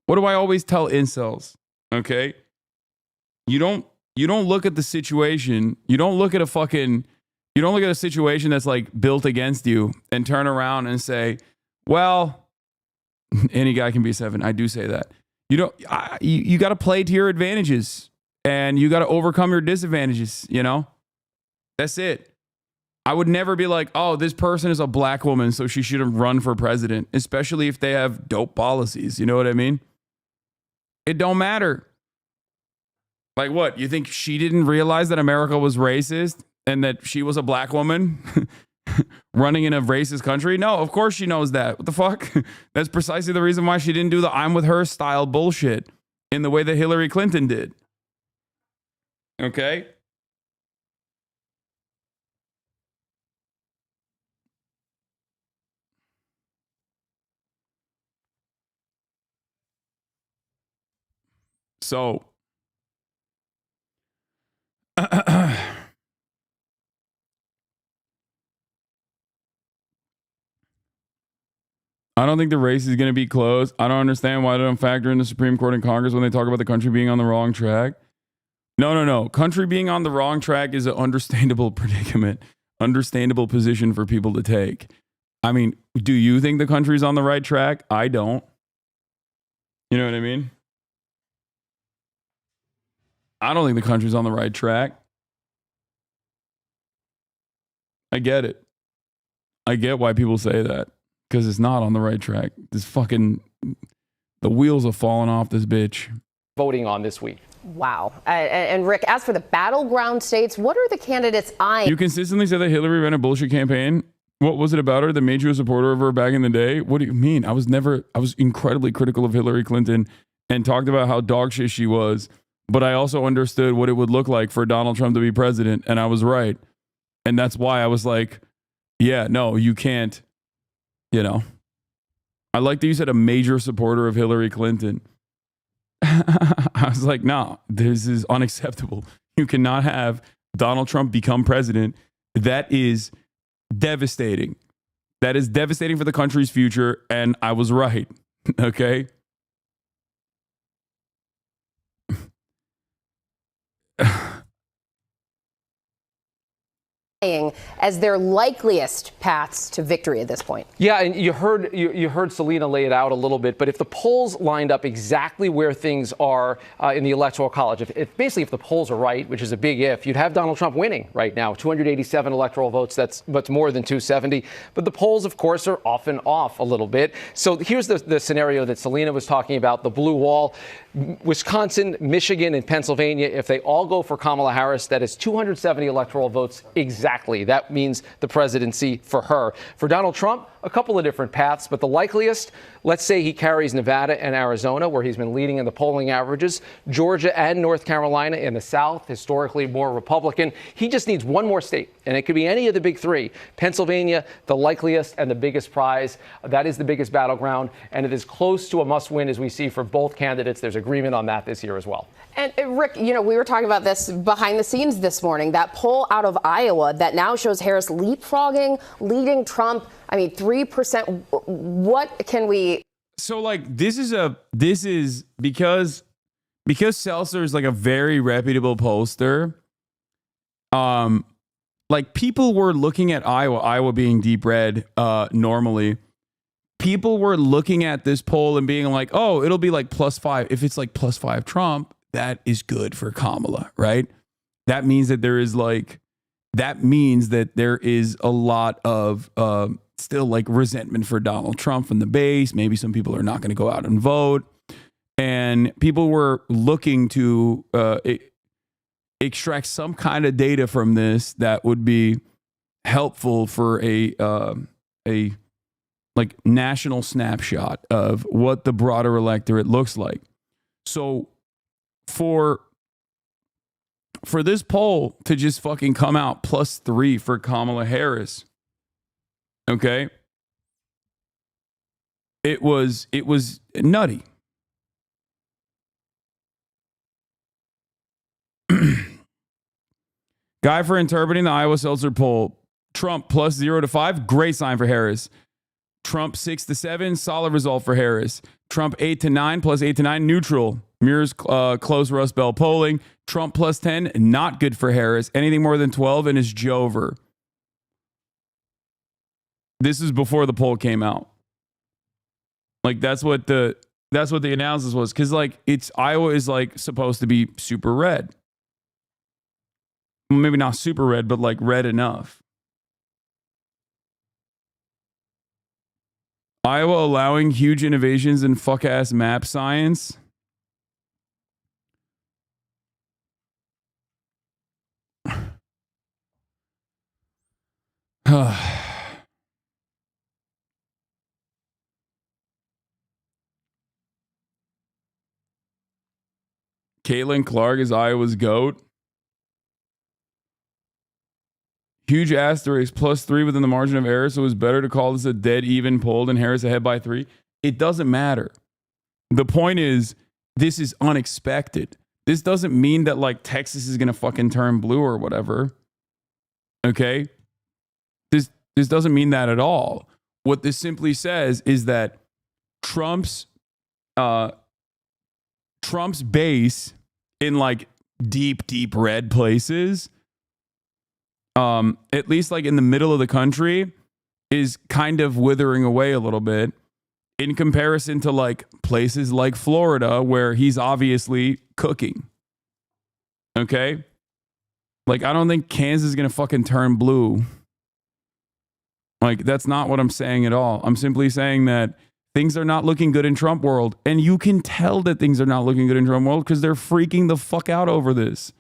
What do I always tell incels? Okay? You don't look at the situation. You don't look at a situation that's like built against you and turn around and say, well, any guy can be 7. I do say that. You got to play to your advantages and you got to overcome your disadvantages, you know? That's it. I would never be like, oh, this person is a black woman, so she shouldn't run for president, especially if they have dope policies. You know what I mean? It don't matter. Like what? You think she didn't realize that America was racist and that she was a black woman running in a racist country? No, of course she knows that. What the fuck? That's precisely the reason why she didn't do the I'm with her style bullshit in the way that Hillary Clinton did. Okay? So, I don't think the race is going to be close. I don't understand why they don't factor in the Supreme Court and Congress when they talk about the country being on the wrong track. No. Country being on the wrong track is an understandable predicament, understandable position for people to take. I mean, do you think the country's on the right track? I don't. You know what I mean? I don't think the country's on the right track. I get it. I get why people say that because it's not on the right track. This fucking, the wheels have fallen off this bitch. Voting on this week. Wow. And Rick, as for the battleground states, what are the candidates eyeing? You consistently said that Hillary ran a bullshit campaign. What was it about her that made you a supporter of her back in the day? What do you mean? I was incredibly critical of Hillary Clinton and talked about how dog shit she was. But I also understood what it would look like for Donald Trump to be president. And I was right. And that's why I was like, yeah, no, you can't, you know. I like that you said a major supporter of Hillary Clinton. I was like, no, this is unacceptable. You cannot have Donald Trump become president. That is devastating. That is devastating for the country's future. And I was right. Okay. As their likeliest paths to victory at this point. Yeah, and you heard Selena lay it out a little bit, but if the polls lined up exactly where things are in the Electoral College, if basically if the polls are right, which is a big if, you'd have Donald Trump winning right now. 287 electoral votes, that's more than 270. But the polls, of course, are often off a little bit. So here's the scenario that Selena was talking about, the blue wall. Wisconsin, Michigan, and Pennsylvania, if they all go for Kamala Harris, that is 270 electoral votes exactly. That means the presidency for her. For Donald Trump, a couple of different paths, but the likeliest, let's say he carries Nevada and Arizona, where he's been leading in the polling averages, Georgia and North Carolina in the South, historically more Republican. He just needs one more state, and it could be any of the big three. Pennsylvania, the likeliest and the biggest prize. That is the biggest battleground, and it is close to a must-win as we see for both candidates. There's agreement on that this year as well. And Rick, you know, we were talking about this behind the scenes this morning, that poll out of Iowa that now shows Harris leapfrogging, leading Trump. I mean, 3%. What can we? So like, this is because Seltzer is like a very reputable pollster. Like people were looking at Iowa being deep red, normally. People were looking at this poll and being like, oh, it'll be like +5. If it's like +5 Trump, that is good for Kamala, right? That means that there is a lot of still like resentment for Donald Trump from the base. Maybe some people are not going to go out and vote. And people were looking to extract some kind of data from this that would be helpful for a like national snapshot of what the broader electorate looks like. So for this poll to just fucking come out +3 for Kamala Harris, okay, it was nutty. Guy for interpreting the Iowa Seltzer poll. Trump +0 to 5, great sign for Harris. Trump 6 to 7, solid result for Harris. Trump 8 to 9, +8 to 9, neutral. Mirrors close Rust Belt polling. Trump +10, not good for Harris. Anything more than 12 and is Jover. This is before the poll came out. Like that's what the analysis was, because like Iowa is like supposed to be super red. Well, maybe not super red, but like red enough. Iowa allowing huge innovations in fuck-ass map science. Caitlin Clark is Iowa's GOAT. Huge asterisk, +3 within the margin of error, so it was better to call this a dead even poll than Harris ahead by 3. It doesn't matter. The point is, this is unexpected. This doesn't mean that like Texas is gonna fucking turn blue or whatever. Okay? This doesn't mean that at all. What this simply says is that Trump's base in like deep red places, at least like in the middle of the country, is kind of withering away a little bit in comparison to like places like Florida where he's obviously cooking. Okay? Like I don't think Kansas is going to fucking turn blue Like, that's not what I'm saying at all. I'm simply saying that things are not looking good in Trump world. And you can tell that things are not looking good in Trump world because they're freaking the fuck out over this.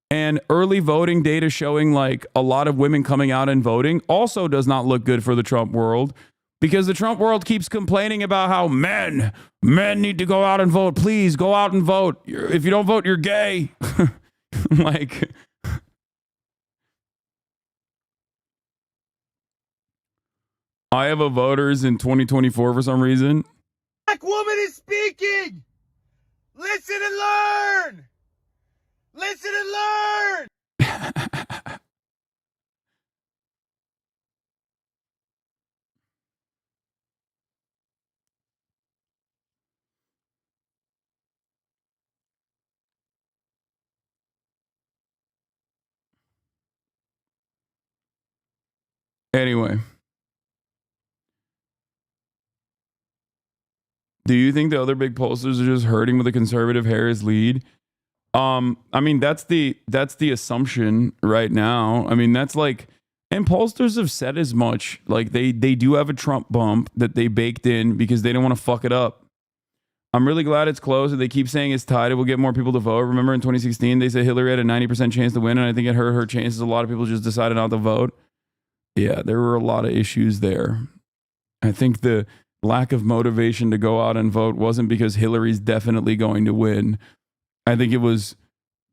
And early voting data showing like a lot of women coming out and voting also does not look good for the Trump world, because the Trump world keeps complaining about how men need to go out and vote. Please go out and vote. If you don't vote, you're gay. Like, Iowa voters in 2024 for some reason. Black woman is speaking. Listen and learn. Listen and learn. Anyway, do you think the other big pollsters are just hurting with the conservative Harris lead? I mean, that's the assumption right now. I mean, that's like, and pollsters have said as much. Like, they do have a Trump bump that they baked in because they don't want to fuck it up. I'm really glad it's close. And they keep saying it's tied. It will get more people to vote. Remember in 2016, they said Hillary had a 90% chance to win, and I think it hurt her chances. A lot of people just decided not to vote. Yeah, there were a lot of issues there. I think the lack of motivation to go out and vote wasn't because Hillary's definitely going to win. I think it was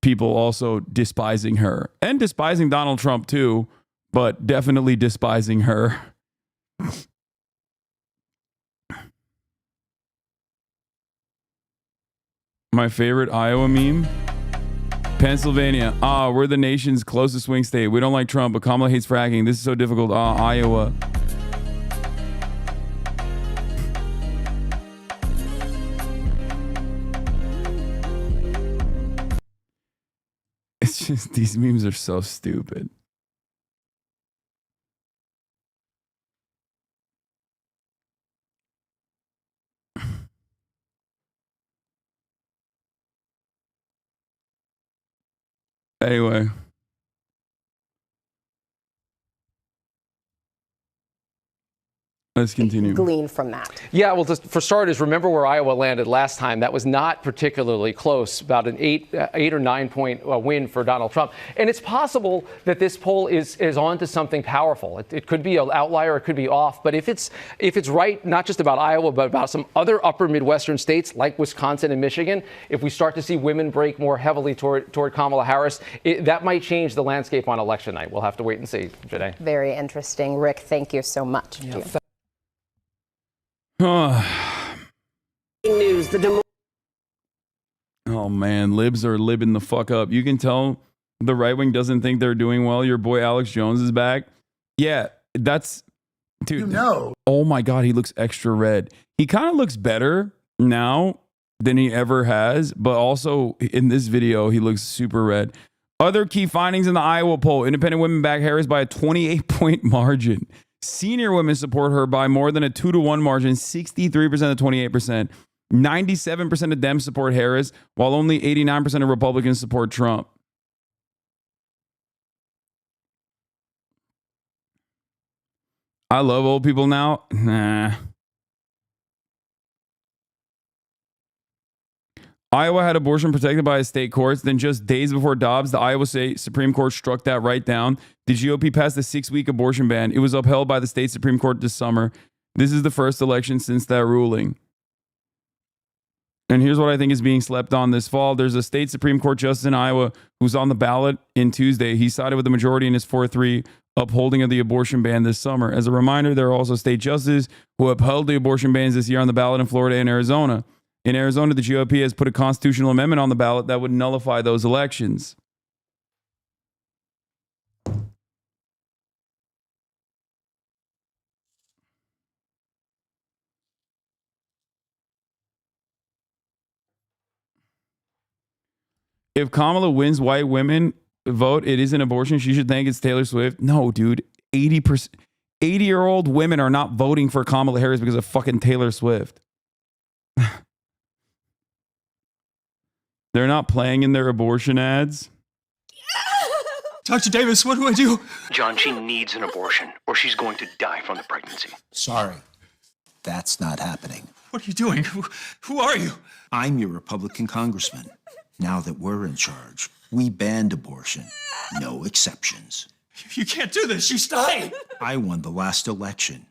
people also despising her and despising Donald Trump too, but definitely despising her. My favorite Iowa meme? Pennsylvania. We're the nation's closest swing state. We don't like Trump, but Kamala hates fracking. This is so difficult. Iowa. It's just, these memes are so stupid. Anyway. Let's continue. Glean from that. Yeah, well, just for starters, remember where Iowa landed last time. That was not particularly close, about an 8 or 9 point win for Donald Trump. And it's possible that this poll is on to something powerful. It could be an outlier, it could be off. But if it's right, not just about Iowa, but about some other upper Midwestern states like Wisconsin and Michigan, if we start to see women break more heavily toward Kamala Harris, that might change the landscape on election night. We'll have to wait and see, Janae. Very interesting. Rick, thank you so much. Yeah. News. Oh man, libs are libbing the fuck up. You can tell the right wing doesn't think they're doing well. Your boy Alex Jones is back. Yeah, that's, dude. You know. Oh my God, he looks extra red. He kind of looks better now than he ever has, but also in this video, he looks super red. Other key findings in the Iowa poll: independent women back Harris by a 28-point margin. Senior women support her by more than a 2-to-1 margin, 63% to 28%. 97% of them support Harris, while only 89% of Republicans support Trump. I love old people now. Nah. Iowa had abortion protected by state courts. Then just days before Dobbs, the Iowa State Supreme Court struck that right down. The GOP passed a 6-week abortion ban. It was upheld by the state Supreme Court this summer. This is the first election since that ruling. And here's what I think is being slept on this fall. There's a state Supreme Court justice in Iowa who's on the ballot in Tuesday. He sided with the majority in his 4-3 upholding of the abortion ban this summer. As a reminder, there are also state justices who upheld the abortion bans this year on the ballot in Florida and Arizona. In Arizona, the GOP has put a constitutional amendment on the ballot that would nullify those elections. If Kamala wins white women vote, it is an abortion. She should think it's Taylor Swift. No, dude. 80-year-old women are not voting for Kamala Harris because of fucking Taylor Swift. They're not playing in their abortion ads. Dr. Davis, what do I do? John, she needs an abortion, or she's going to die from the pregnancy. Sorry, that's not happening. What are you doing? Who are you? I'm your Republican congressman. Now that we're in charge, we banned abortion. No exceptions. You can't do this. She's dying. I won the last election.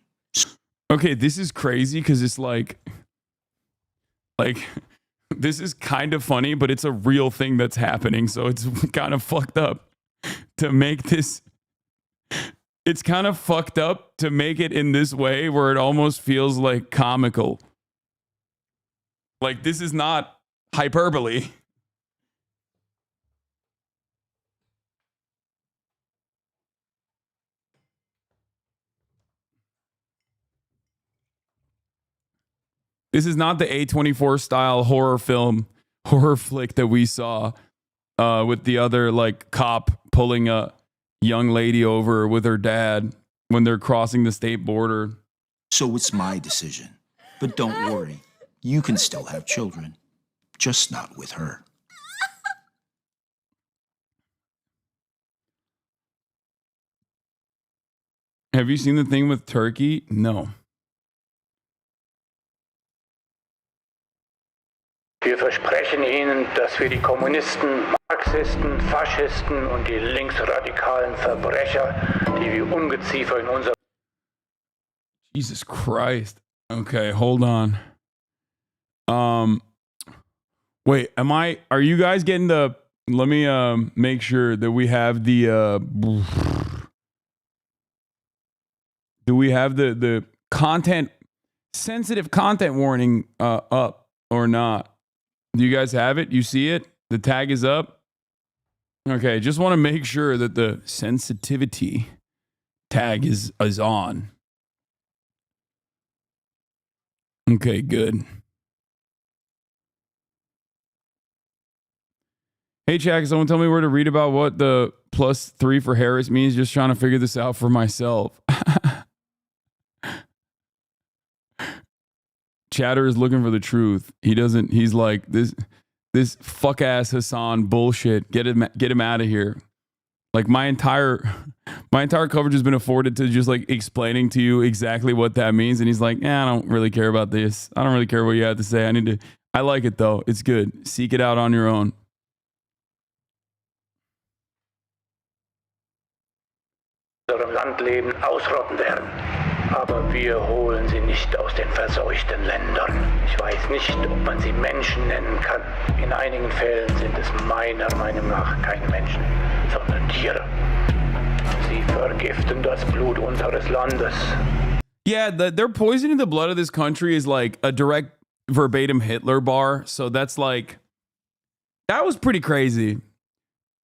Okay, this is crazy because it's like, this is kind of funny, but it's a real thing that's happening. So it's kind of fucked up to make this. It's kind of fucked up to make it in this way where it almost feels like comical. Like, this is not hyperbole. This is not the A24 style horror flick that we saw with the other like cop pulling a young lady over with her dad when they're crossing the state border. So it's my decision. But don't worry, you can still have children, just not with her. Have you seen the thing with Turkey? No. Wir versprechen Ihnen, dass wir die Kommunisten, Marxisten, Faschisten und die linksradikalen Verbrecher, die wie Ungeziefer in unser... Jesus Christ. Okay, hold on. Wait, are you guys getting the, let me make sure that we have the, do we have the content, sensitive content warning up or not? Do you guys have it? You see it? The tag is up? Okay, just want to make sure that the sensitivity tag is on. Okay, good. Hey, Chad, someone tell me where to read about what the +3 for Harris means. Just trying to figure this out for myself. Chatter is looking for the truth. He's like, this fuck ass Hasan bullshit. Get him out of here. Like my entire coverage has been afforded to just like explaining to you exactly what that means. And he's like, I don't really care about this. I don't really care what you have to say. I like it though. It's good. Seek it out on your own. unserem Landleben ausrotten werden. Aber wir holen sie nicht aus den verseuchten Ländern. Ich weiß nicht, ob man sie Menschen nennen kann. In einigen Fällen sind es meiner Meinung nach keine Menschen, sondern Tiere. Sie vergiften das Blut unseres Landes. Yeah, they're poisoning the blood of this country is like a direct verbatim Hitler bar. So that's like, that was pretty crazy.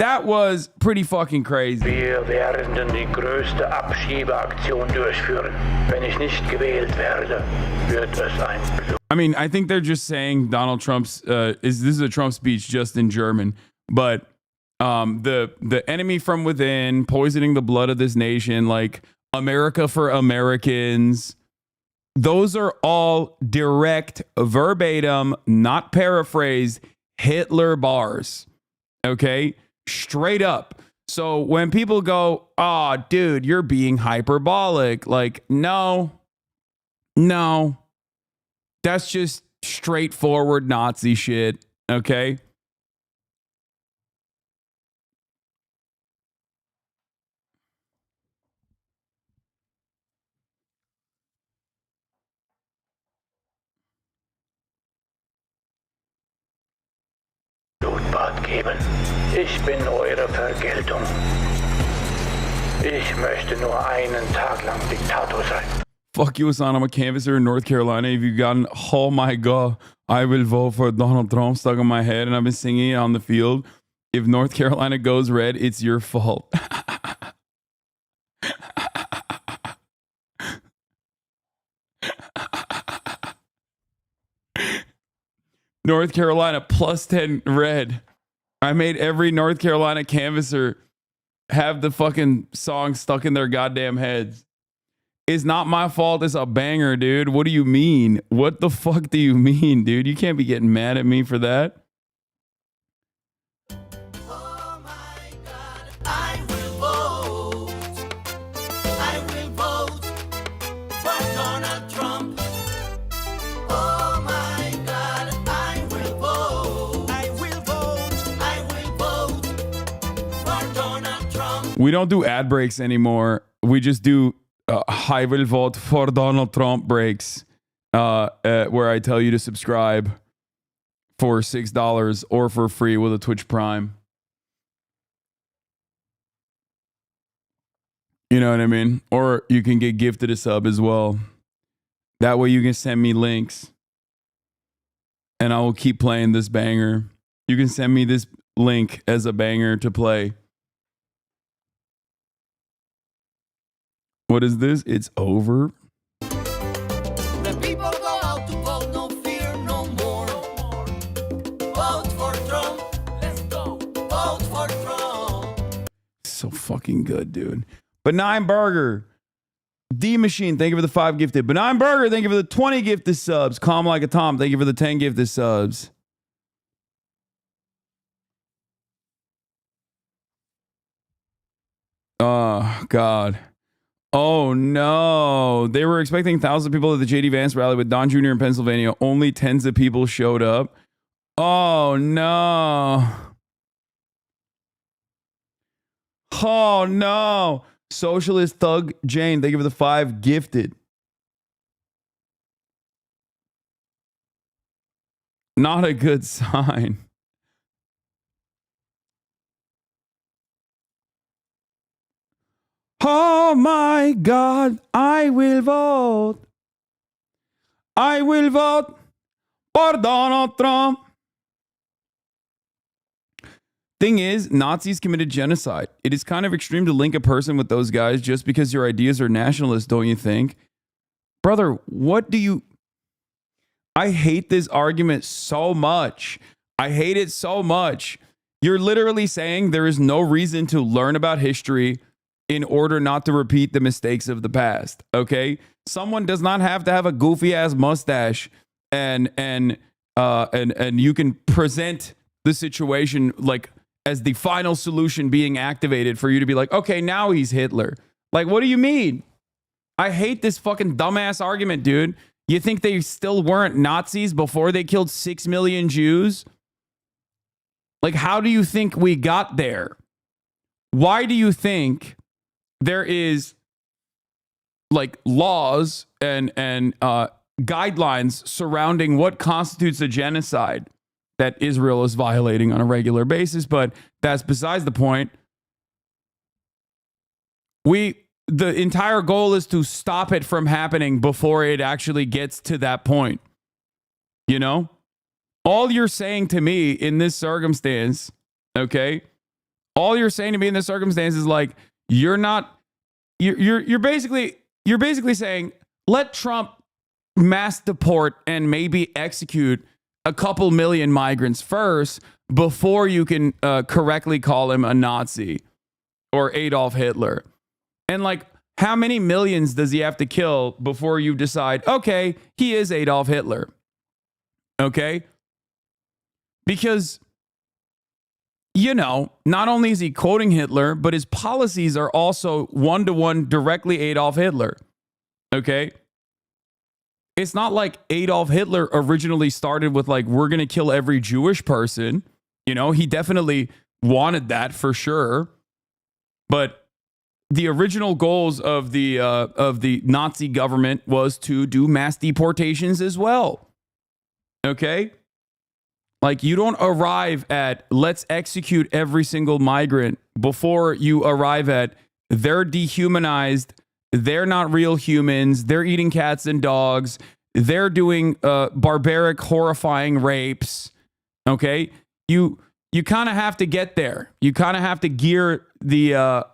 That was pretty fucking crazy. Wir werden die größte Abschiebeaktion durchführen. Wenn ich nicht gewählt werde, wird es ein Blut. I mean, I think they're just saying Donald Trump's this is a Trump speech just in German, but the enemy from within poisoning the blood of this nation, like America for Americans. Those are all direct, verbatim, not paraphrased Hitler bars. Okay? Straight up. So when people go, oh, dude, you're being hyperbolic. Like, no. That's just straightforward Nazi shit. Okay? Blutbad geben. Ich bin eure Vergeltung. Ich möchte nur einen Tag lang Diktator sein. Fuck you, Hasan. I'm a canvasser in North Carolina. If you gotten, oh my God, I will vote for Donald Trump stuck in my head, and I've been singing it on the field. If North Carolina goes red, it's your fault. North Carolina +10 red. I made every North Carolina canvasser have the fucking song stuck in their goddamn heads. It's not my fault. It's a banger, dude. What do you mean? What the fuck do you mean, dude? You can't be getting mad at me for that. Oh my God, I will We don't do ad breaks anymore. We just do I will vote for Donald Trump breaks where I tell you to subscribe for $6 or for free with a Twitch Prime. You know what I mean? Or you can get gifted a sub as well. That way you can send me links and I will keep playing this banger. You can send me this link as a banger to play. What is this? It's over. The people go out to vote, no fear, no more. Vote for Trump. Let's go. Vote for Trump. So fucking good, dude. Benign Burger. D Machine, thank you for the 5 gifted. Benign Burger, thank you for the 20 gifted subs. Calm Like a Tom, thank you for the 10 gifted subs. Oh, God. Oh, no. They were expecting thousands of people at the JD Vance rally with Don Jr. in Pennsylvania. Only tens of people showed up. Oh, no. Oh, no. Socialist Thug Jane, thank you for the 5 gifted. Not a good sign. Oh my God, I will vote. I will vote for Donald Trump. Thing is, Nazis committed genocide. It is kind of extreme to link a person with those guys just because your ideas are nationalist, don't you think? Brother, what do you... I hate this argument so much. I hate it so much. You're literally saying there is no reason to learn about history in order not to repeat the mistakes of the past, okay? Someone does not have to have a goofy-ass mustache and you can present the situation like as the final solution being activated for you to be like, okay, now he's Hitler. Like, what do you mean? I hate this fucking dumbass argument, dude. You think they still weren't Nazis before they killed 6 million Jews? Like, how do you think we got there? Why do you think there is like laws and guidelines surrounding what constitutes a genocide that Israel is violating on a regular basis? But that's besides the point. The entire goal is to stop it from happening before it actually gets to that point. You know? All you're saying to me in this circumstance, okay? All you're saying to me in this circumstance is like, you're basically saying, let Trump mass deport and maybe execute a couple million migrants first before you can correctly call him a Nazi or Adolf Hitler. And like, how many millions does he have to kill before you decide, okay, he is Adolf Hitler? Okay? Because, you know, not only is he quoting Hitler, but his policies are also one-to-one directly Adolf Hitler. Okay? It's not like Adolf Hitler originally started with like, we're going to kill every Jewish person. You know, he definitely wanted that for sure. But the original goals of the Nazi government was to do mass deportations as well. Okay? Like, you don't arrive at let's execute every single migrant before you arrive at they're dehumanized, they're not real humans, they're eating cats and dogs, they're doing barbaric, horrifying rapes. Okay? You kind of have to get there. You kind of have to gear the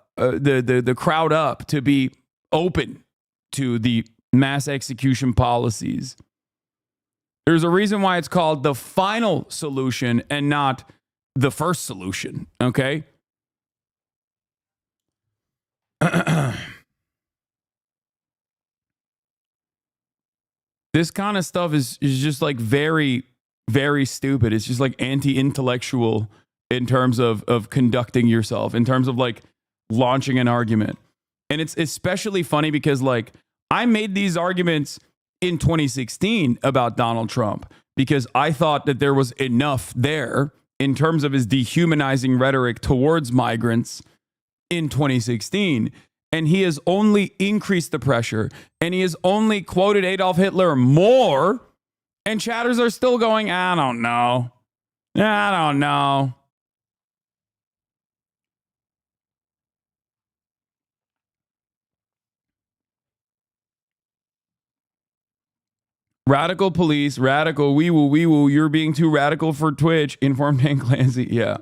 crowd up to be open to the mass execution policies. There's a reason why it's called the final solution and not the first solution, okay? This kind of stuff is just like very, very stupid. It's just like anti-intellectual in terms of conducting yourself, in terms of like launching an argument. And it's especially funny because like I made these arguments in 2016 about Donald Trump because I thought that there was enough there in terms of his dehumanizing rhetoric towards migrants in 2016. And he has only increased the pressure. And he has only quoted Adolf Hitler more. And chatters are still going, I don't know. I don't know. Radical police, radical, wee woo, you're being too radical for Twitch, informed Dan Clancy. Yeah.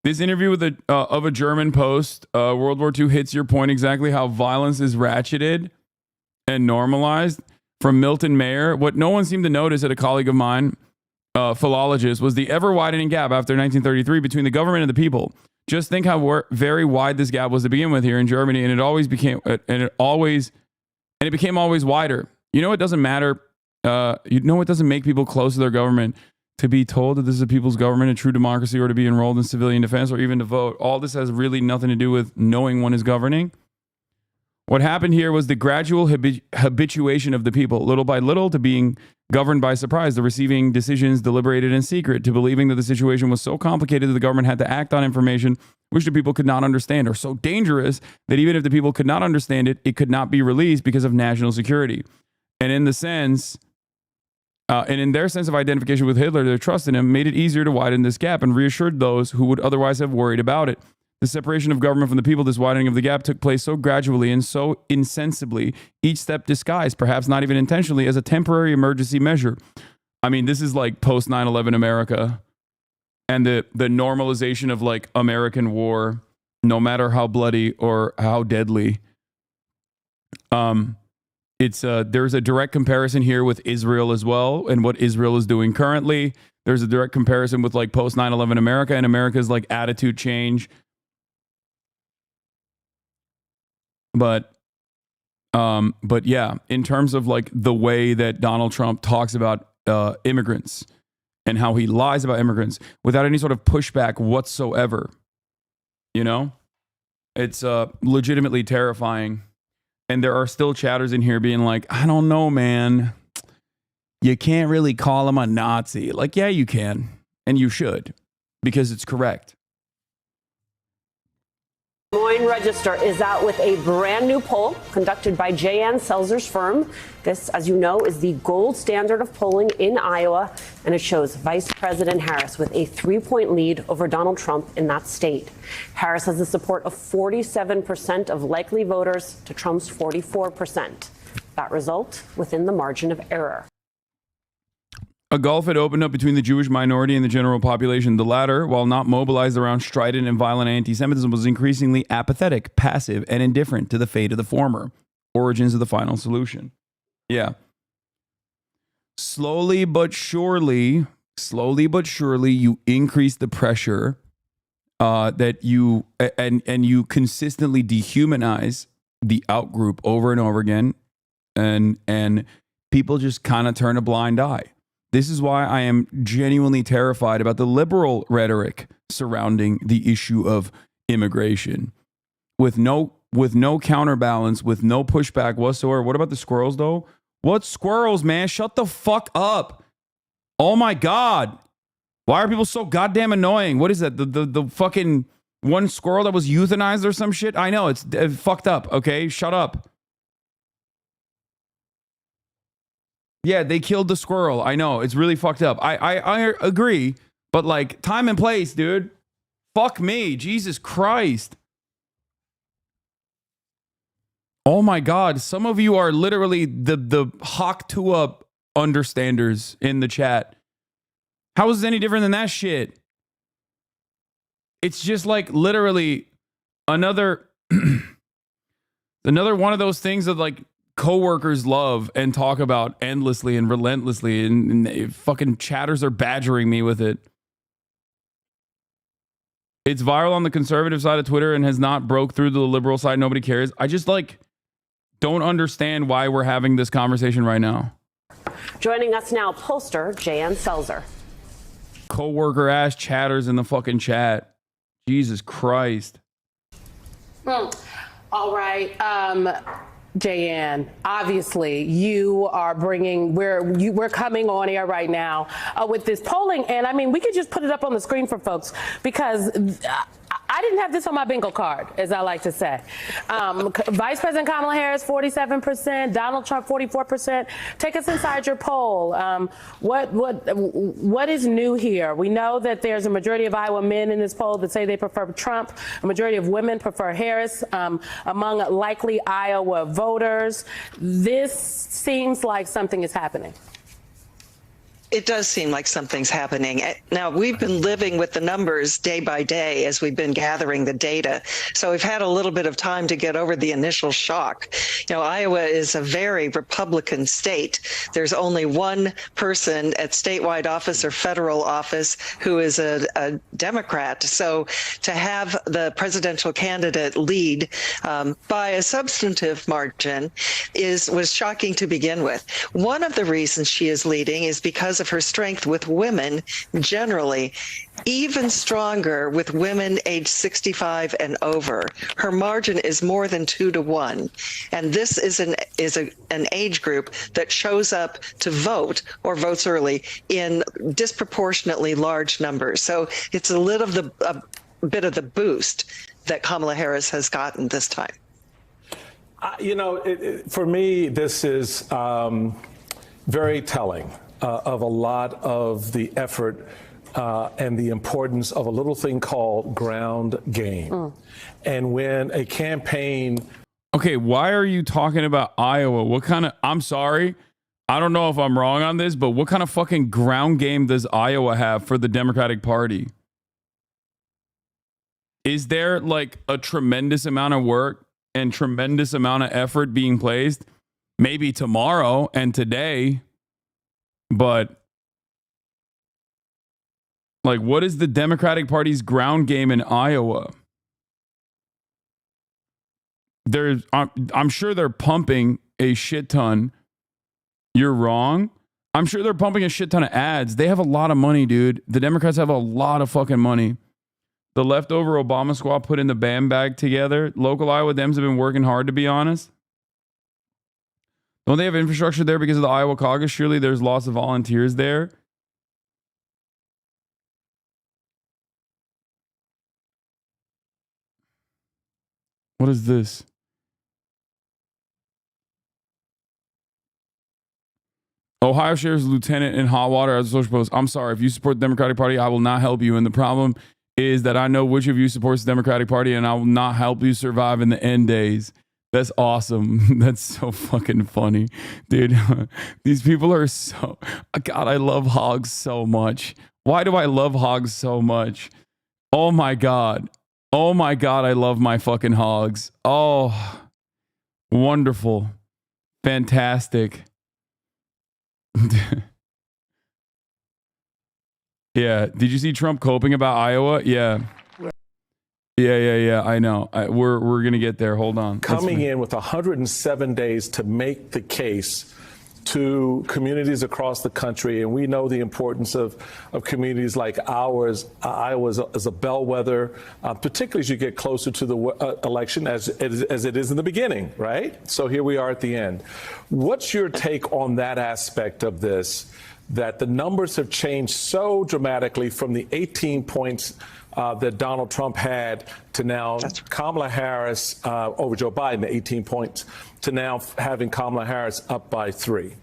This interview with of a German Post, World War II hits your point exactly how violence is ratcheted and normalized. From Milton Mayer, what no one seemed to notice at a colleague of mine, philologist, was the ever-widening gap after 1933 between the government and the people. Just think how very wide this gap was to begin with here in Germany, and it became always wider. You know, it doesn't matter. You know, it doesn't make people close to their government to be told that this is a people's government, a true democracy, or to be enrolled in civilian defense, or even to vote. All this has really nothing to do with knowing one is governing. What happened here was the gradual habituation of the people, little by little, to being governed by surprise, to receiving decisions deliberated in secret, to believing that the situation was so complicated that the government had to act on information which the people could not understand, or so dangerous that even if the people could not understand it, it could not be released because of national security. And in the sense, and in their sense of identification with Hitler, their trust in him made it easier to widen this gap and reassured those who would otherwise have worried about it. The separation of government from the people, this widening of the gap, took place so gradually and so insensibly, each step disguised, perhaps not even intentionally, as a temporary emergency measure. I mean, this is like post 9/11 America and the normalization of like American war, no matter how bloody or how deadly. There's a direct comparison here with Israel as well and what Israel is doing currently. There's a direct comparison with like post 9/11 America and America's like attitude change. But yeah, in terms of like the way that Donald Trump talks about immigrants and how he lies about immigrants without any sort of pushback whatsoever, you know, it's legitimately terrifying. And there are still chatters in here being like, I don't know, man, you can't really call him a Nazi. Like, yeah, you can, and you should, because it's correct. Des Moines Register is out with a brand new poll conducted by Jan Selzer's firm. This, as you know, is the gold standard of polling in Iowa, and it shows Vice President Harris with a 3-point lead over Donald Trump in that state. Harris has the support of 47% of likely voters to Trump's 44%. That result within the margin of error. A gulf had opened up between the Jewish minority and the general population. The latter, while not mobilized around strident and violent anti-Semitism, was increasingly apathetic, passive, and indifferent to the fate of the former. Origins of the final solution. Yeah. Slowly but surely, you increase the pressure that you and you consistently dehumanize the outgroup over and over again, and people just kind of turn a blind eye. This is why I am genuinely terrified about the liberal rhetoric surrounding the issue of immigration. With no counterbalance, with no pushback whatsoever. What about the squirrels, though? What squirrels, man? Shut the fuck up. Oh, my God. Why are people so goddamn annoying? What is that? The fucking one squirrel that was euthanized or some shit? I know, it's fucked up, okay? Shut up. Yeah, they killed the squirrel. I know, it's really fucked up. I agree, but like time and place, dude. Fuck me, Jesus Christ. Oh my God, some of you are literally the Hawk Tua understanders in the chat. How is this any different than that shit? It's just like literally another one of those things that like coworkers love and talk about endlessly and relentlessly, and fucking chatters are badgering me with it. It's viral on the conservative side of Twitter and has not broke through to the liberal side. Nobody cares. I just like don't understand why we're having this conversation right now. Joining us now, pollster Jan Selzer. Coworker ass chatters in the fucking chat. Jesus Christ. All right. Jayanne, obviously you are bringing, we're coming on air right now with this polling, and I mean, we could just put it up on the screen for folks, because I didn't have this on my bingo card, as I like to say. Vice President Kamala Harris, 47%, Donald Trump, 44%. Take us inside your poll. What is new here? We know that there's a majority of Iowa men in this poll that say they prefer Trump. A majority of women prefer Harris. Among likely Iowa voters, this seems like something is happening. It does seem like something's happening. Now, we've been living with the numbers day by day as we've been gathering the data. So we've had a little bit of time to get over the initial shock. You know, Iowa is a very Republican state. There's only one person at statewide office or federal office who is a Democrat. So to have the presidential candidate lead by a substantive margin was shocking to begin with. One of the reasons she is leading is because of her strength with women generally, even stronger with women age 65 and over. Her margin is more than 2 to 1. And this is an age group that shows up to vote or votes early in disproportionately large numbers. So it's a bit of the boost that Kamala Harris has gotten this time. You know, for me, this is very telling of a lot of the effort and the importance of a little thing called ground game. And when a campaign... Okay, why are you talking about Iowa? What kind of... I'm sorry. I don't know if I'm wrong on this, but what kind of fucking ground game does Iowa have for the Democratic Party? Is there like a tremendous amount of work and tremendous amount of effort being placed? Maybe tomorrow and today, but like, what is the Democratic Party's ground game in Iowa? I'm sure they're pumping a shit ton. You're wrong. I'm sure they're pumping a shit ton of ads. They have a lot of money, dude. The Democrats have a lot of fucking money. The leftover Obama squad put in the BAM bag together. Local Iowa Dems have been working hard, to be honest. Don't they have infrastructure there because of the Iowa caucus? Surely there's lots of volunteers there. What is this? Ohio Sheriff's Lieutenant in hot water as a social post. I'm sorry, if you support the Democratic Party, I will not help you. And the problem is that I know which of you supports the Democratic Party, and I will not help you survive in the end days. That's awesome. That's so fucking funny. Dude, these people are so... God, I love hogs so much. Why do I love hogs so much? Oh my God. Oh my God, I love my fucking hogs. Oh, wonderful. Fantastic. Yeah. Did you see Trump coping about Iowa? Yeah. Yeah. I know. We're going to get there. Hold on. Coming in with 107 days to make the case to communities across the country. And we know the importance of communities like ours. Iowa is a bellwether, particularly as you get closer to the election, as it is in the beginning, right? So here we are at the end. What's your take on that aspect of this, that the numbers have changed so dramatically from the 18 points that Donald Trump had to now Kamala Harris over Joe Biden, 18 points, to now having Kamala Harris up by 3?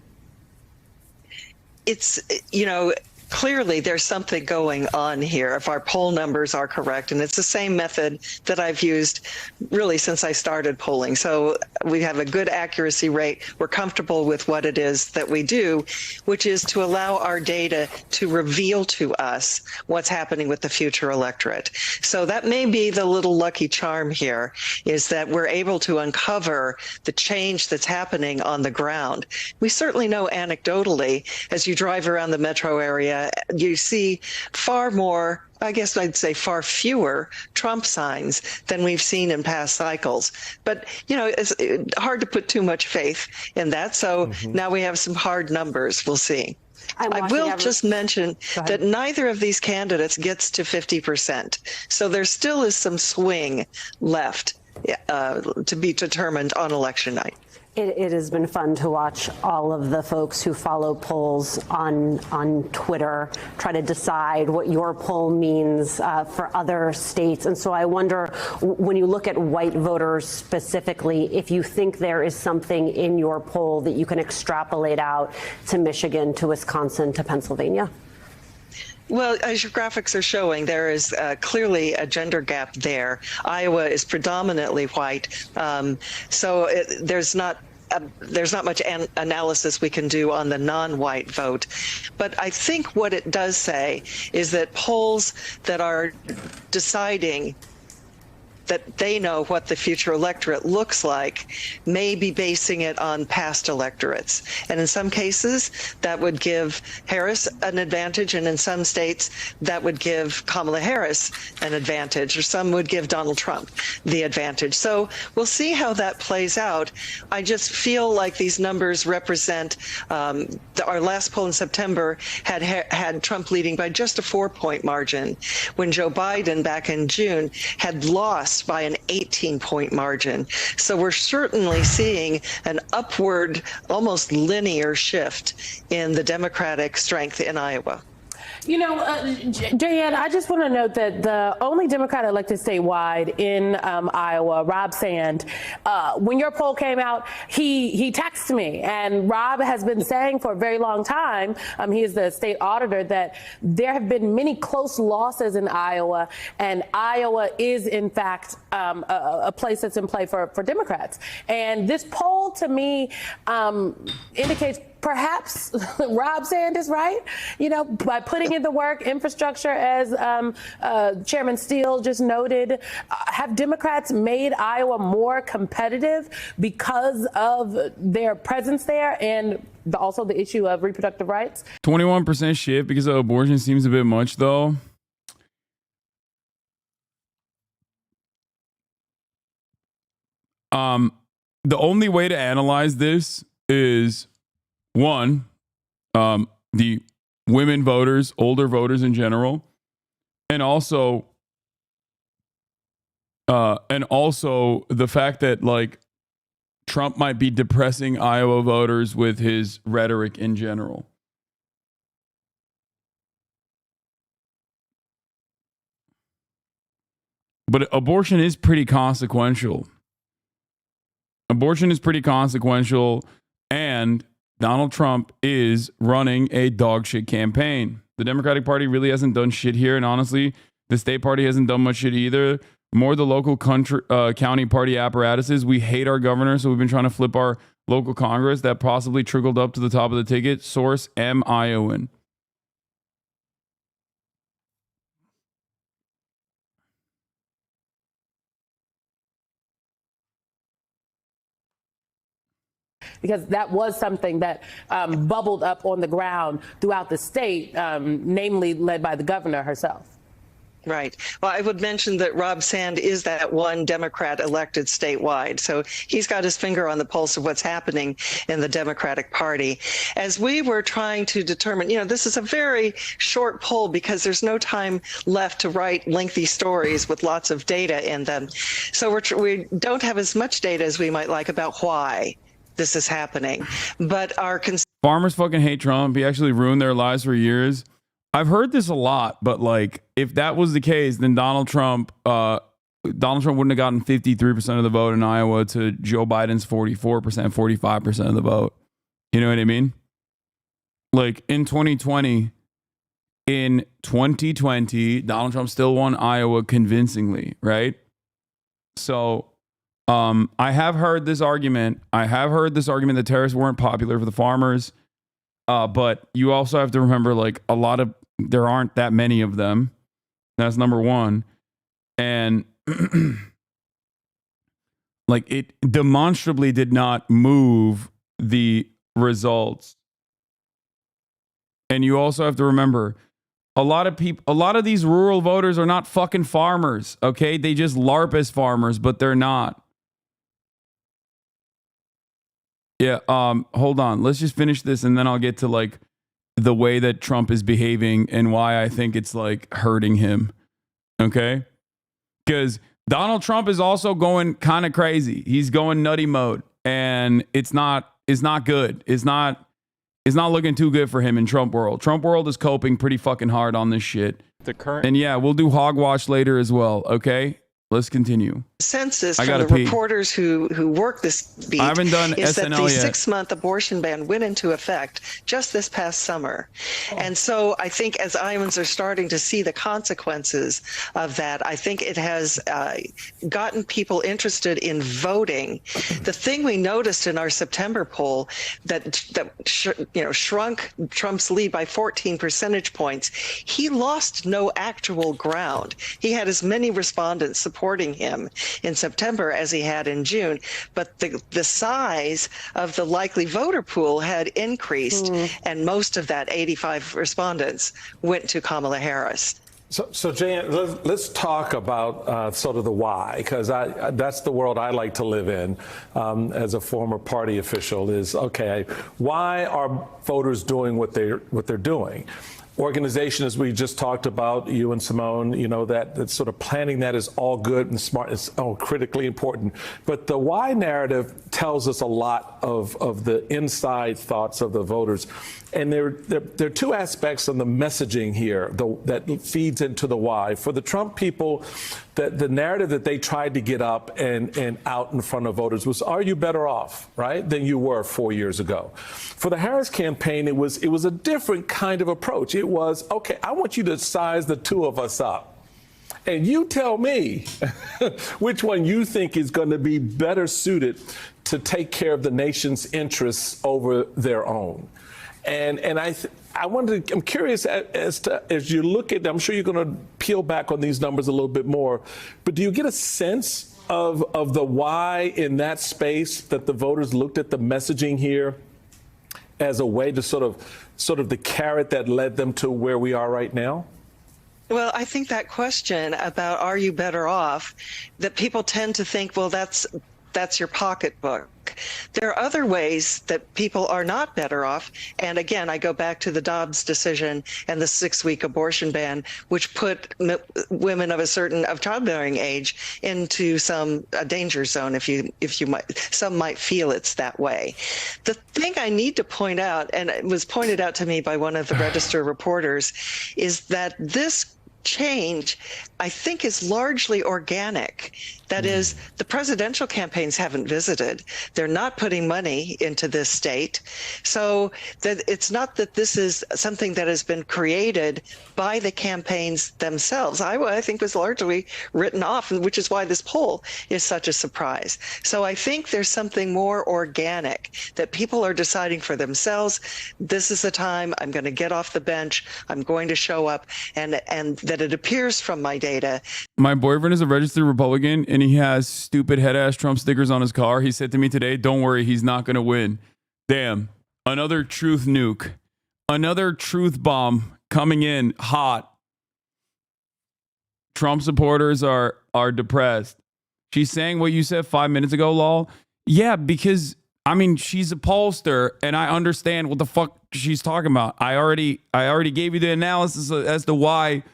It's, you know, clearly there's something going on here if our poll numbers are correct. And it's the same method that I've used really since I started polling. So we have a good accuracy rate. We're comfortable with what it is that we do, which is to allow our data to reveal to us what's happening with the future electorate. So that may be the little lucky charm here, is that we're able to uncover the change that's happening on the ground. We certainly know anecdotally, as you drive around the metro area, you see far more, I guess I'd say far fewer Trump signs than we've seen in past cycles. But, you know, it's hard to put too much faith in that. So now we have some hard numbers. We'll see. I will just mention that neither of these candidates gets to 50%. So there still is some swing left to be determined on election night. It has been fun to watch all of the folks who follow polls on Twitter try to decide what your poll means for other states. And so I wonder, when you look at white voters specifically, if you think there is something in your poll that you can extrapolate out to Michigan, to Wisconsin, to Pennsylvania. Well, as your graphics are showing, there is clearly a gender gap there. Iowa is predominantly white, so there's not much analysis we can do on the non-white vote. But I think what it does say is that polls that are deciding that they know what the future electorate looks like may be basing it on past electorates. And in some cases, that would give Harris an advantage, and in some states, that would give Kamala Harris an advantage, or some would give Donald Trump the advantage. So we'll see how that plays out. I just feel like these numbers represent, our last poll in September had Trump leading by just a 4-point margin, when Joe Biden back in June had lost by an 18-point margin. So we're certainly seeing an upward, almost linear shift in the Democratic strength in Iowa. You know, Jan, I just want to note that the only Democrat elected statewide in Iowa, Rob Sand, when your poll came out, he texted me, and Rob has been saying for a very long time, he is the state auditor, that there have been many close losses in Iowa, and Iowa is in fact a place that's in play for Democrats. And this poll to me indicates perhaps Rob Sand is right, you know, by putting in the work, infrastructure, as Chairman Steele just noted. Have Democrats made Iowa more competitive because of their presence there, and also the issue of reproductive rights? 21% shift because of abortion seems a bit much, though. The only way to analyze this is, one, the women voters, older voters in general, and also the fact that, like, Trump might be depressing Iowa voters with his rhetoric in general. But abortion is pretty consequential. Abortion is pretty consequential, and Donald Trump is running a dog shit campaign. The Democratic Party really hasn't done shit here, and honestly, the state party hasn't done much shit either. More the local county party apparatuses. We hate our governor, so we've been trying to flip our local Congress. That possibly trickled up to the top of the ticket. Source, M. Iowan. Because that was something that bubbled up on the ground throughout the state, namely led by the governor herself. Right. Well, I would mention that Rob Sand is that one Democrat elected statewide. So he's got his finger on the pulse of what's happening in the Democratic Party. As we were trying to determine, you know, this is a very short poll because there's no time left to write lengthy stories with lots of data in them. So we don't have as much data as we might like about why this is happening. But our farmers fucking hate Trump. He actually ruined their lives for years. I've heard this a lot, but like, if that was the case, then Donald Trump wouldn't have gotten 53% of the vote in Iowa to Joe Biden's 44%, 45% of the vote. You know what I mean? Like in 2020, Donald Trump still won Iowa convincingly, right? So I have heard this argument. That tariffs weren't popular for the farmers. But you also have to remember, like, there aren't that many of them. That's number one. And like, it demonstrably did not move the results. And you also have to remember, a lot of these rural voters are not fucking farmers, okay? They just LARP as farmers, but they're not. Yeah, hold on. Let's just finish this and then I'll get to like the way that Trump is behaving and why I think it's like hurting him. Okay? Because Donald Trump is also going kind of crazy. He's going nutty mode. and it's not good. It's not looking too good for him in Trump world. Trump world is coping pretty fucking hard on this shit. And yeah, we'll do hogwash later as well. Okay, let's continue. Census I from gotta the pee. reporters who work this beat I haven't done is that SNL the yet. 6-month abortion ban went into effect just this past summer. And so I think as Iowans are starting to see the consequences of that, I think it has gotten people interested in voting. The thing we noticed in our September poll that shrunk Trump's lead by 14 percentage points, he lost no actual ground. He had as many respondents supporting him in September as he had in June, but the size of the likely voter pool had increased, and most of that 85 respondents went to Kamala Harris. So Jan, let's talk about sort of the why, because that's the world I like to live in as a former party official. Is okay, why are voters doing what they're doing? Organization, as we just talked about, you and Simone, that sort of planning that is all good and smart. It's all critically important. But the why narrative tells us a lot of the inside thoughts of the voters. And there are two aspects of the messaging here that feeds into the why. For the Trump people, the narrative that they tried to get up and out in front of voters was, are you better off, right, than you were 4 years ago? For the Harris campaign, it was a different kind of approach. It was, okay, I want you to size the two of us up. And you tell me which one you think is going to be better suited to take care of the nation's interests over their own. And I'm curious as you look at them, I'm sure you're going to peel back on these numbers a little bit more, but do you get a sense of the why in that space that the voters looked at the messaging here as a way to sort of the carrot that led them to where we are right now? Well, I think that question about are you better off, that people tend to think, well, that's your pocketbook. There are other ways that people are not better off. And again, I go back to the Dobbs decision and the 6-week abortion ban, which put women of childbearing age into a danger zone. Some might feel it's that way. The thing I need to point out, and it was pointed out to me by one of the Register reporters, is that this change, I think, is largely organic. That is, the presidential campaigns haven't visited. They're not putting money into this state. So that it's not that this is something that has been created by the campaigns themselves. I think was largely written off, which is why this poll is such a surprise. So I think there's something more organic that people are deciding for themselves. This is the time I'm going to get off the bench. I'm going to show up, and that it appears from my data. My boyfriend is a registered Republican, and he has stupid head-ass Trump stickers on his car. He said to me today, don't worry, he's not going to win. Damn. Another truth nuke. Another truth bomb coming in hot. Trump supporters are depressed. She's saying what you said 5 minutes ago, lol. Yeah, because, I mean, she's a pollster, and I understand what the fuck she's talking about. I already gave you the analysis as to why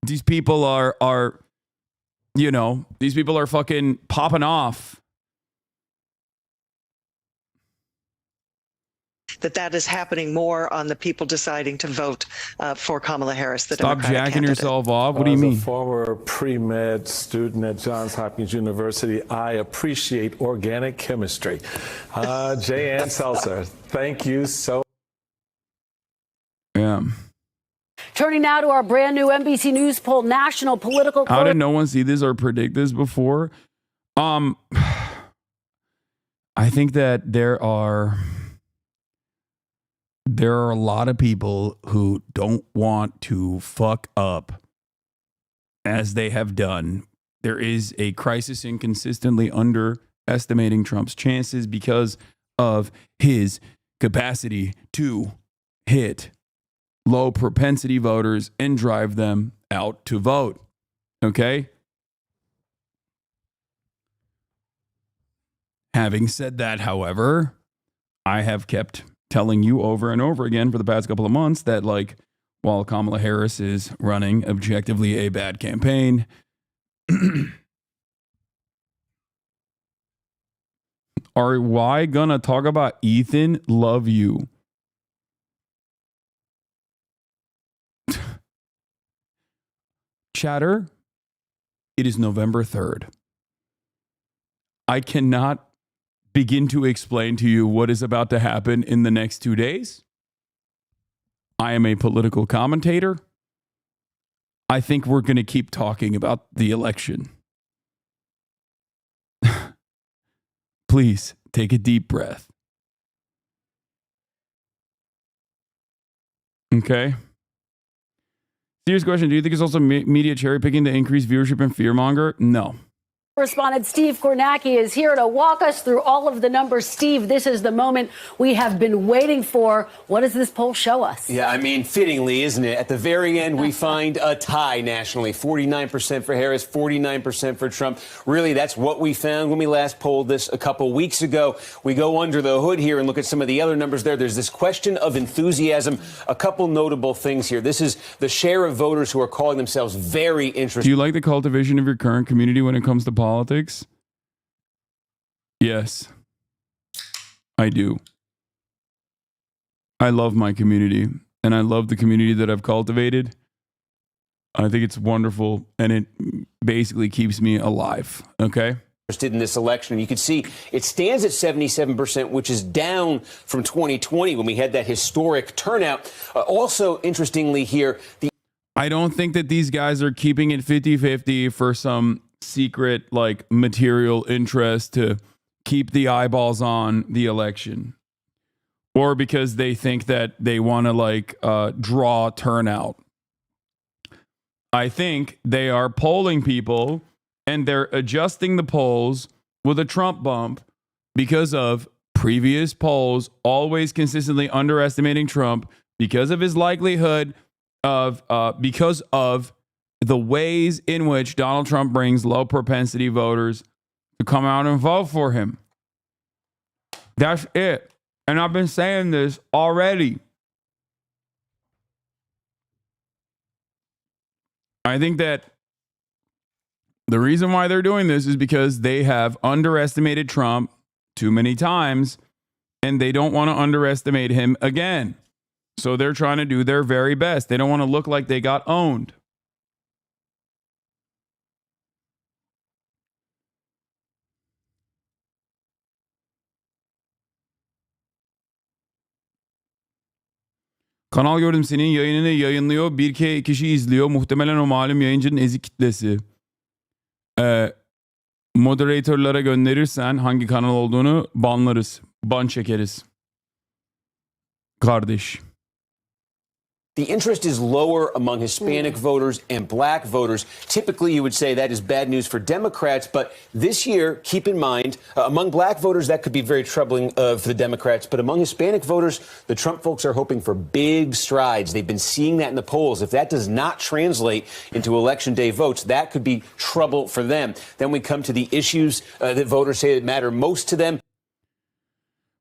these people are these people are fucking popping off. That is happening more on the people deciding to vote for Kamala Harris, the Stop Democratic jacking candidate. yourself off. What do you mean? As a former pre-med student at Johns Hopkins University, I appreciate organic chemistry. Jan Seltzer, thank you so much. Yeah. Turning now to our brand new NBC News poll, national political. How did no one see this or predict this before? I think that there are a lot of people who don't want to fuck up as they have done. There is a crisis in consistently underestimating Trump's chances because of his capacity to hit low propensity voters and drive them out to vote. Okay? Having said that, however, I have kept telling you over and over again for the past couple of months that, like, while Kamala Harris is running objectively a bad campaign, Are why gonna talk about Ethan? Love you. Chatter, it is November 3rd. I cannot begin to explain to you what is about to happen in the next 2 days. I am a political commentator. I think we're going to keep talking about the election. Please take a deep breath. Okay. Serious question. Do you think it's also media cherry picking to increase viewership and fearmonger? No. Correspondent Steve Kornacki is here to walk us through all of the numbers. Steve, this is the moment we have been waiting for. What does this poll show us? Yeah, I mean, fittingly, isn't it? At the very end, we find a tie nationally. 49% for Harris, 49% for Trump. Really, that's what we found when we last polled this a couple weeks ago. We go under the hood here and look at some of the other numbers there. There's this question of enthusiasm. A couple notable things here. This is the share of voters who are calling themselves very interested. Do you like the cultivation of your current community when it comes to politics? Yes, I do. I love my community, and I love the community that I've cultivated. I think it's wonderful, and it basically keeps me alive. Okay? Interested in this election. You can see it stands at 77%, which is down from 2020 when we had that historic turnout. Also, interestingly here, I don't think that these guys are keeping it 50-50 for some secret like material interest to keep the eyeballs on the election, or because they think that they want to like draw turnout. I think they are polling people and they're adjusting the polls with a Trump bump because of previous polls always consistently underestimating Trump because of his likelihood of because of the ways in which Donald Trump brings low propensity voters to come out and vote for him. That's it. And I've been saying this already. I think that the reason why they're doing this is because they have underestimated Trump too many times, and they don't want to underestimate him again. So they're trying to do their very best. They don't want to look like they got owned. Kanal gördüm senin yayınını yayınlıyor. Bir kişi izliyor. Muhtemelen o malum yayıncının ezik kitlesi. Moderatorlara gönderirsen hangi kanal olduğunu banlarız. Ban çekeriz. Kardeş. The interest is lower among Hispanic voters and black voters. Typically, you would say that is bad news for Democrats. But this year, keep in mind, among black voters, that could be very troubling for the Democrats. But among Hispanic voters, the Trump folks are hoping for big strides. They've been seeing that in the polls. If that does not translate into Election Day votes, that could be trouble for them. Then we come to the issues that voters say that matter most to them.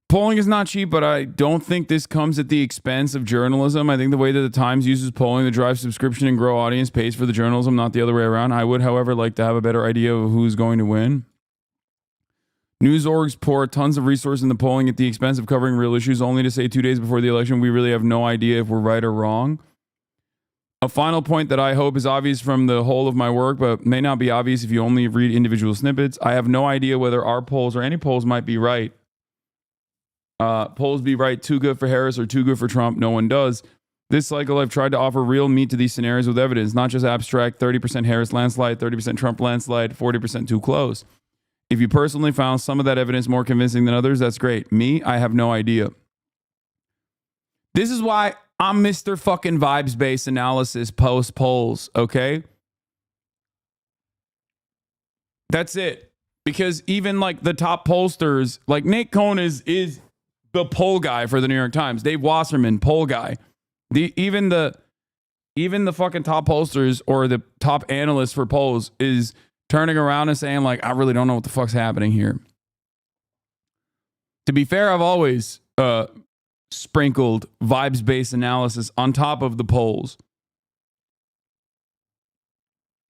Polling is not cheap, but I don't think this comes at the expense of journalism. I think the way that the Times uses polling to drive subscription and grow audience pays for the journalism, not the other way around. I would, however, like to have a better idea of who's going to win. News orgs pour tons of resources into polling at the expense of covering real issues, only to say 2 days before the election, we really have no idea if we're right or wrong. A final point that I hope is obvious from the whole of my work, but may not be obvious if you only read individual snippets. I have no idea whether our polls or any polls might be right. Polls be right, too good for Harris or too good for Trump. No one does. This cycle, I've tried to offer real meat to these scenarios with evidence, not just abstract 30% Harris landslide, 30% Trump landslide, 40% too close. If you personally found some of that evidence more convincing than others, that's great. Me, I have no idea. This is why I'm Mr. fucking vibes-based analysis post polls, okay? That's it. Because even like the top pollsters, like Nate Cohn is the poll guy for the New York Times. Dave Wasserman, poll guy. Even the fucking top pollsters or the top analysts for polls is turning around and saying like, I really don't know what the fuck's happening here. To be fair, I've always sprinkled vibes-based analysis on top of the polls.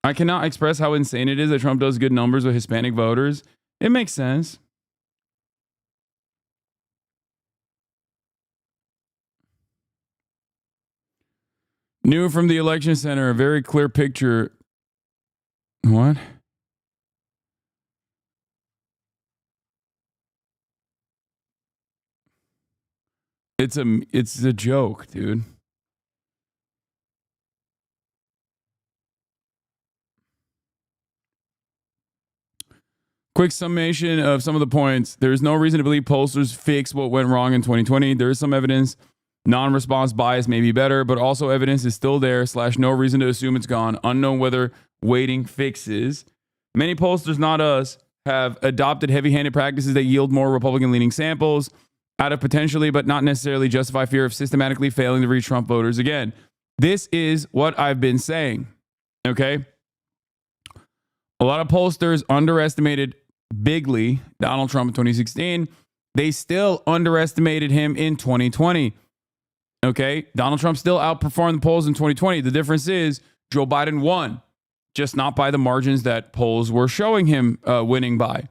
I cannot express how insane it is that Trump does good numbers with Hispanic voters. It makes sense. New from the election center, a very clear picture. What? It's a joke, dude. Quick summation of some of the points. There is no reason to believe pollsters fix what went wrong in 2020. There is some evidence. Non-response bias may be better, but also evidence is still there / no reason to assume it's gone. Unknown whether weighting fixes. Many pollsters, not us, have adopted heavy-handed practices that yield more Republican-leaning samples out of potentially, but not necessarily justify fear of systematically failing to reach Trump voters again. This is what I've been saying, okay? A lot of pollsters underestimated bigly Donald Trump in 2016. They still underestimated him in 2020. Okay, Donald Trump still outperformed the polls in 2020. The difference is Joe Biden won, just not by the margins that polls were showing him winning by.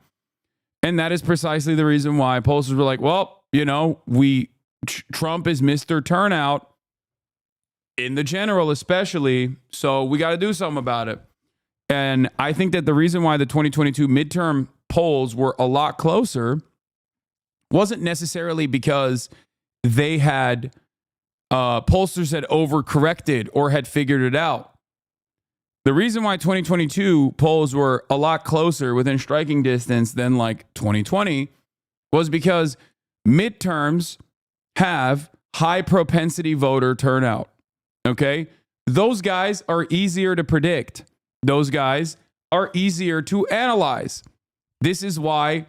And that is precisely the reason why pollsters were like, well, you know, Trump is Mr. Turnout in the general, especially. So we got to do something about it. And I think that the reason why the 2022 midterm polls were a lot closer wasn't necessarily because they had pollsters had overcorrected or had figured it out. The reason why 2022 polls were a lot closer within striking distance than like 2020 was because midterms have high propensity voter turnout. Okay? Those guys are easier to predict. Those guys are easier to analyze. This is why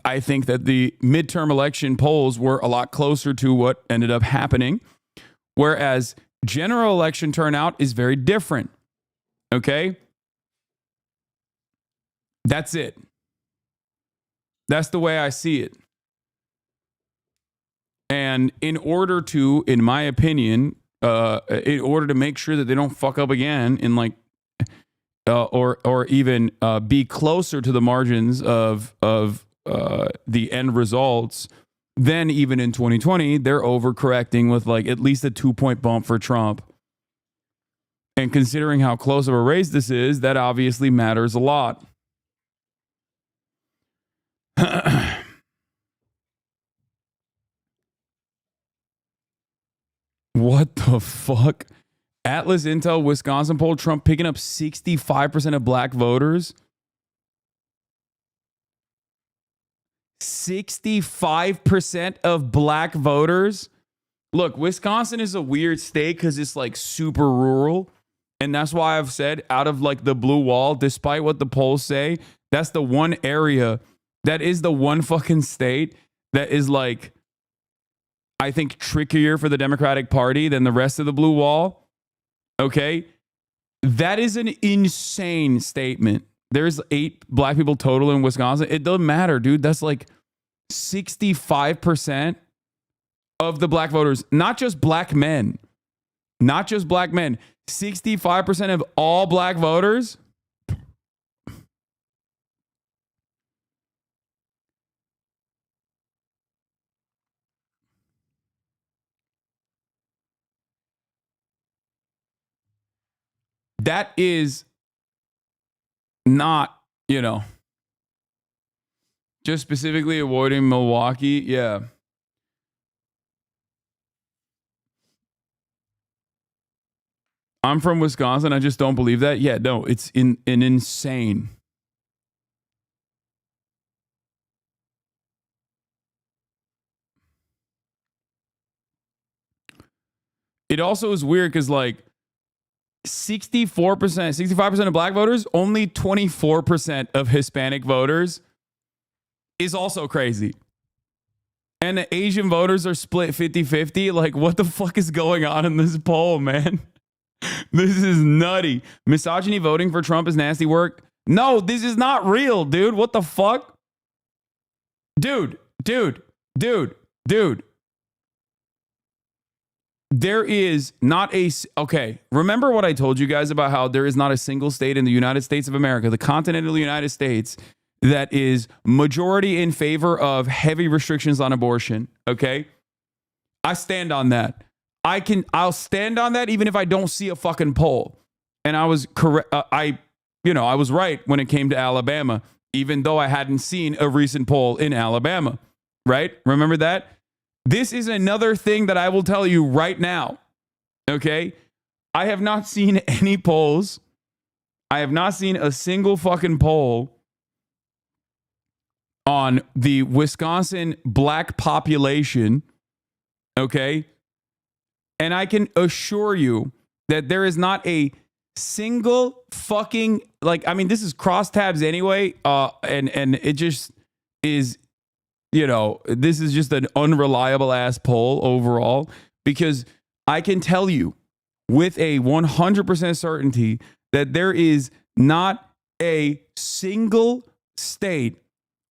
I think that the midterm election polls were a lot closer to what ended up happening, whereas general election turnout is very different. Okay? That's it. That's the way I see it. And in order to, in my opinion, in order to make sure that they don't fuck up again in like or even be closer to the margins of the end results than even in 2020, they're overcorrecting with like at least a 2-point bump for Trump. And considering how close of a race this is, that obviously matters a lot. What the fuck? Atlas Intel Wisconsin poll, Trump picking up 65% of black voters. 65% of black voters. Look, Wisconsin is a weird state because it's like super rural. And that's why I've said out of like the blue wall, despite what the polls say, that's the one area that is the one fucking state that is like, I think, trickier for the Democratic Party than the rest of the blue wall. Okay, that is an insane statement. There's 8 black people total in Wisconsin. It doesn't matter, dude. That's like 65% of the black voters, not just black men, not just black men, 65% of all black voters. That is not, you know, just specifically avoiding Milwaukee. Yeah. I'm from Wisconsin. I just don't believe that. Yeah, no, it's an insane. It also is weird because like 65% of black voters, only 24% of Hispanic voters is also crazy. And the Asian voters are split 50-50. Like, what the fuck is going on in this poll, man? This is nutty. Misogyny voting for Trump is nasty work. No, this is not real, dude. What the fuck? Dude. There is not a... Okay, remember what I told you guys about how there is not a single state in the United States of America, the continental United States, that is majority in favor of heavy restrictions on abortion, okay? I stand on that. I'll stand on that even if I don't see a fucking poll. And I was correct. I was right when it came to Alabama, even though I hadn't seen a recent poll in Alabama, right? Remember that? This is another thing that I will tell you right now. Okay. I have not seen any polls. I have not seen a single fucking poll on the Wisconsin black population. Okay. And I can assure you that there is not a single fucking, like, I mean, this is crosstabs anyway. And it just is, this is just an unreliable ass poll overall, because I can tell you with a 100% certainty that there is not a single state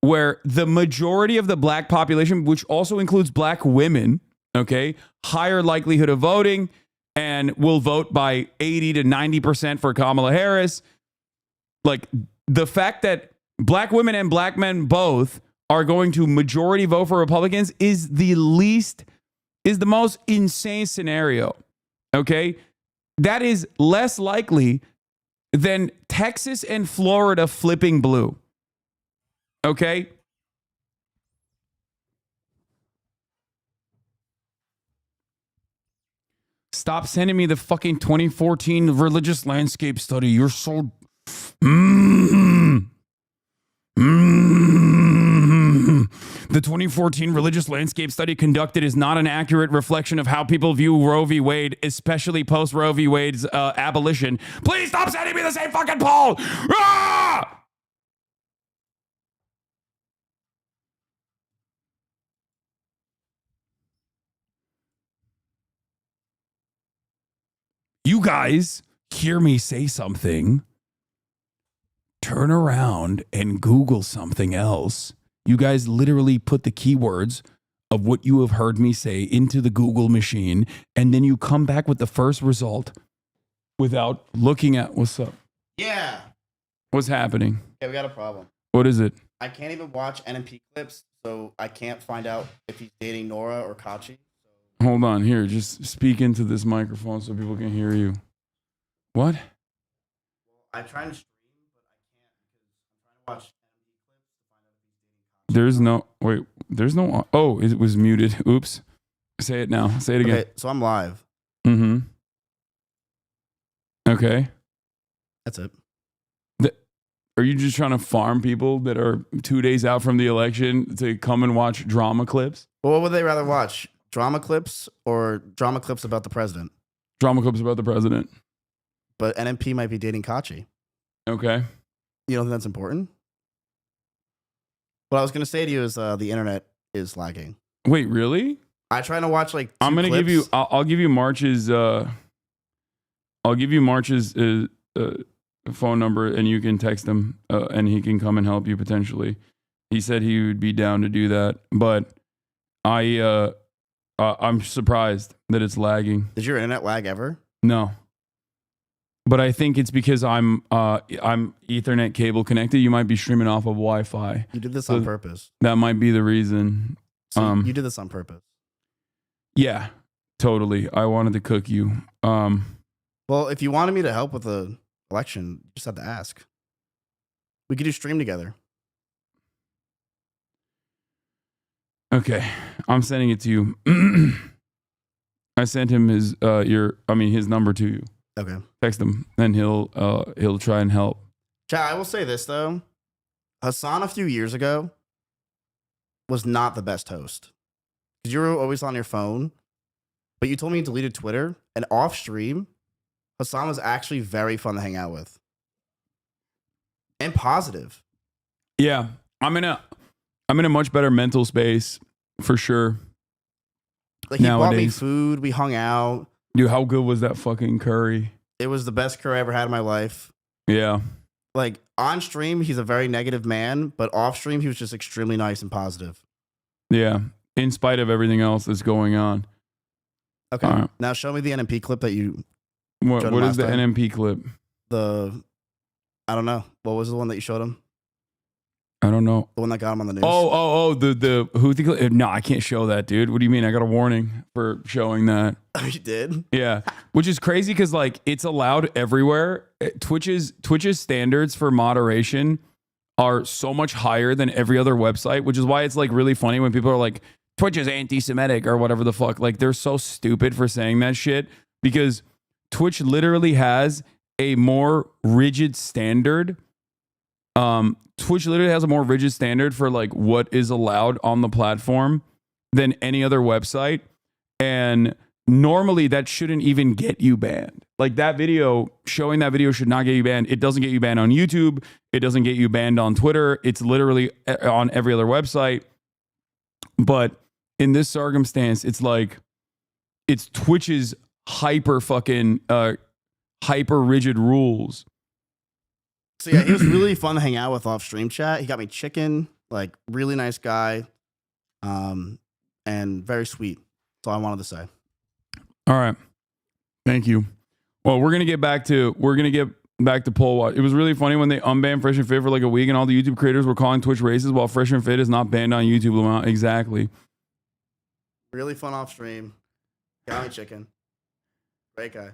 where the majority of the black population, which also includes black women, okay, higher likelihood of voting and will vote by 80 to 90% for Kamala Harris. Like, the fact that black women and black men both are going to majority vote for Republicans is the most insane scenario. Okay. That is less likely than Texas and Florida flipping blue. Okay. Stop sending me the fucking 2014 religious landscape study. You're so... The 2014 religious landscape study conducted is not an accurate reflection of how people view Roe v. Wade, especially post Roe v. Wade's abolition. Please stop sending me the same fucking poll. Ah! You guys hear me say something, turn around and Google something else. You guys literally put the keywords of what you have heard me say into the Google machine, and then you come back with the first result without looking at what's up. Yeah. What's happening? Yeah, we got a problem. What is it? I can't even watch NMP clips, so I can't find out if he's dating Nora or Kachi. Hold on here. Just speak into this microphone so people can hear you. What? I try to stream, but I can't because I'm trying to watch There's no, wait, there's no, oh, it was muted. Oops. Say it now. Say it again. Okay, so I'm live. Mm-hmm. Okay. That's it. Are you just trying to farm people that are 2 days out from the election to come and watch drama clips? Well, what would they rather watch? Drama clips or drama clips about the president? Drama clips about the president. But NMP might be dating Kachi. Okay. You don't think that's important? What I was going to say to you is the internet is lagging. Wait, really? I try to watch like I'm going to give you, I'll give you March's, phone number and you can text him and he can come and help you potentially. He said he would be down to do that, but I'm surprised that it's lagging. Did your internet lag ever? No. But I think it's because I'm Ethernet cable connected. You might be streaming off of Wi-Fi. You did this on purpose. That might be the reason. So you did this on purpose. Yeah, totally. I wanted to cook you. Well, if you wanted me to help with the election, you just had to ask. We could do stream together. Okay, I'm sending it to you. I sent him his number to you. Okay. Text him, and he'll try and help. Chat, I will say this though, Hasan a few years ago was not the best host because you were always on your phone. But you told me you deleted Twitter, and off stream, Hasan was actually very fun to hang out with and positive. Yeah, I'm in a much better mental space for sure. Like he bought me food, we hung out. Dude, how good was that fucking curry? It was the best curry I ever had in my life. Yeah. Like on stream, he's a very negative man, but off stream, he was just extremely nice and positive. Yeah. In spite of everything else that's going on. Okay. Right. Now show me the NMP clip that you. What is the NMP clip? I don't know. What was the one that you showed him? I don't know. The one that got him on the news. The Houthi. No, I can't show that, dude. What do you mean? I got a warning for showing that. Oh, you did? Yeah, which is crazy because like it's allowed everywhere. Twitch's standards for moderation are so much higher than every other website, which is why it's like really funny when people are like, Twitch is anti-Semitic or whatever the fuck. Like they're so stupid for saying that shit because Twitch literally has a more rigid standard. Twitch literally has a more rigid standard for like what is allowed on the platform than any other website. And normally that shouldn't even get you banned. Like that video, showing that video should not get you banned. It doesn't get you banned on YouTube. It doesn't get you banned on Twitter. It's literally on every other website. But in this circumstance, it's like, it's Twitch's hyper rigid rules. So yeah, he was really fun to hang out with off stream chat. He got me chicken, like really nice guy, and very sweet. That's all I wanted to say. All right, thank you. Well, we're gonna get back to poll watch. It was really funny when they unbanned Fresh and Fit for like a week, and all the YouTube creators were calling Twitch racist, while Fresh and Fit is not banned on YouTube. Exactly. Really fun off stream. Got me chicken. Great guy.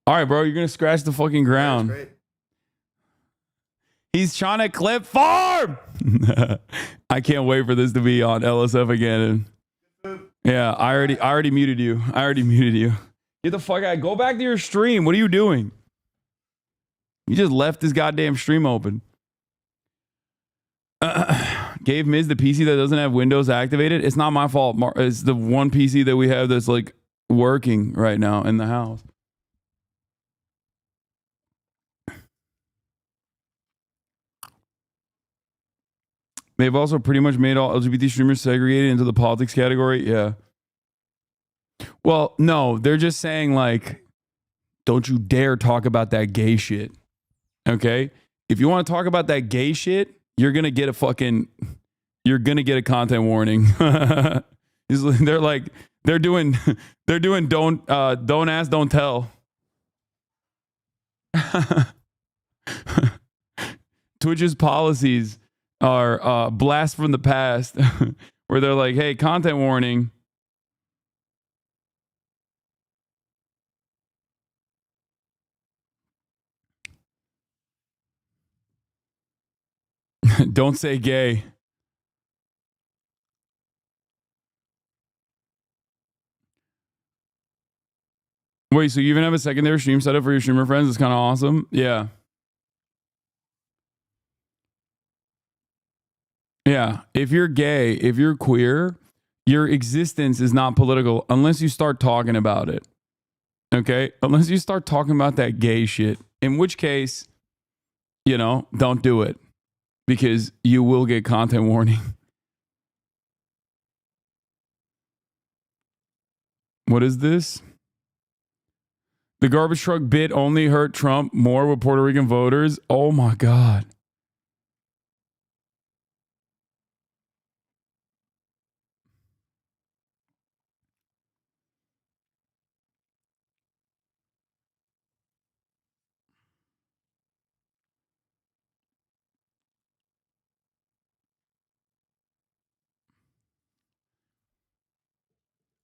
All right, bro, you're gonna scratch the fucking ground. Great. He's trying to clip farm. I can't wait for this to be on LSF again. Yeah, I already muted you. Get the fuck out. Go back to your stream. What are you doing? You just left this goddamn stream open. Gave Miz the PC that doesn't have Windows activated. It's not my fault. It's the one PC that we have that's like working right now in the house. They've also pretty much made all LGBT streamers segregated into the politics category. Yeah. Well, no, they're just saying like, don't you dare talk about that gay shit. Okay? If you want to talk about that gay shit, you're going to get a content warning. They're doing don't ask, don't tell. Twitch's policies are blast from the past where they're like, hey, content warning. Don't say gay. Wait, so you even have a secondary stream set up for your streamer friends? It's kind of awesome. Yeah. Yeah, if you're gay, if you're queer, your existence is not political unless you start talking about it. Okay? Unless you start talking about that gay shit. In which case, don't do it. Because you will get content warning. What is this? The garbage truck bit only hurt Trump more with Puerto Rican voters. Oh my God.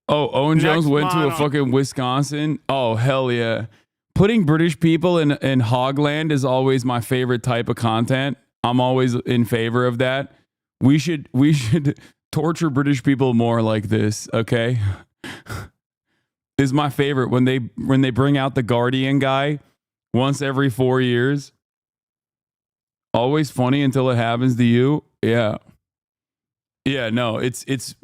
Oh, Owen Jones went to a fucking Wisconsin. Oh, hell yeah. Putting British people in Hogland is always my favorite type of content. I'm always in favor of that. We should torture British people more like this, okay? This is my favorite when they bring out the Guardian guy once every 4 years. Always funny until it happens to you. Yeah. Yeah, no, it's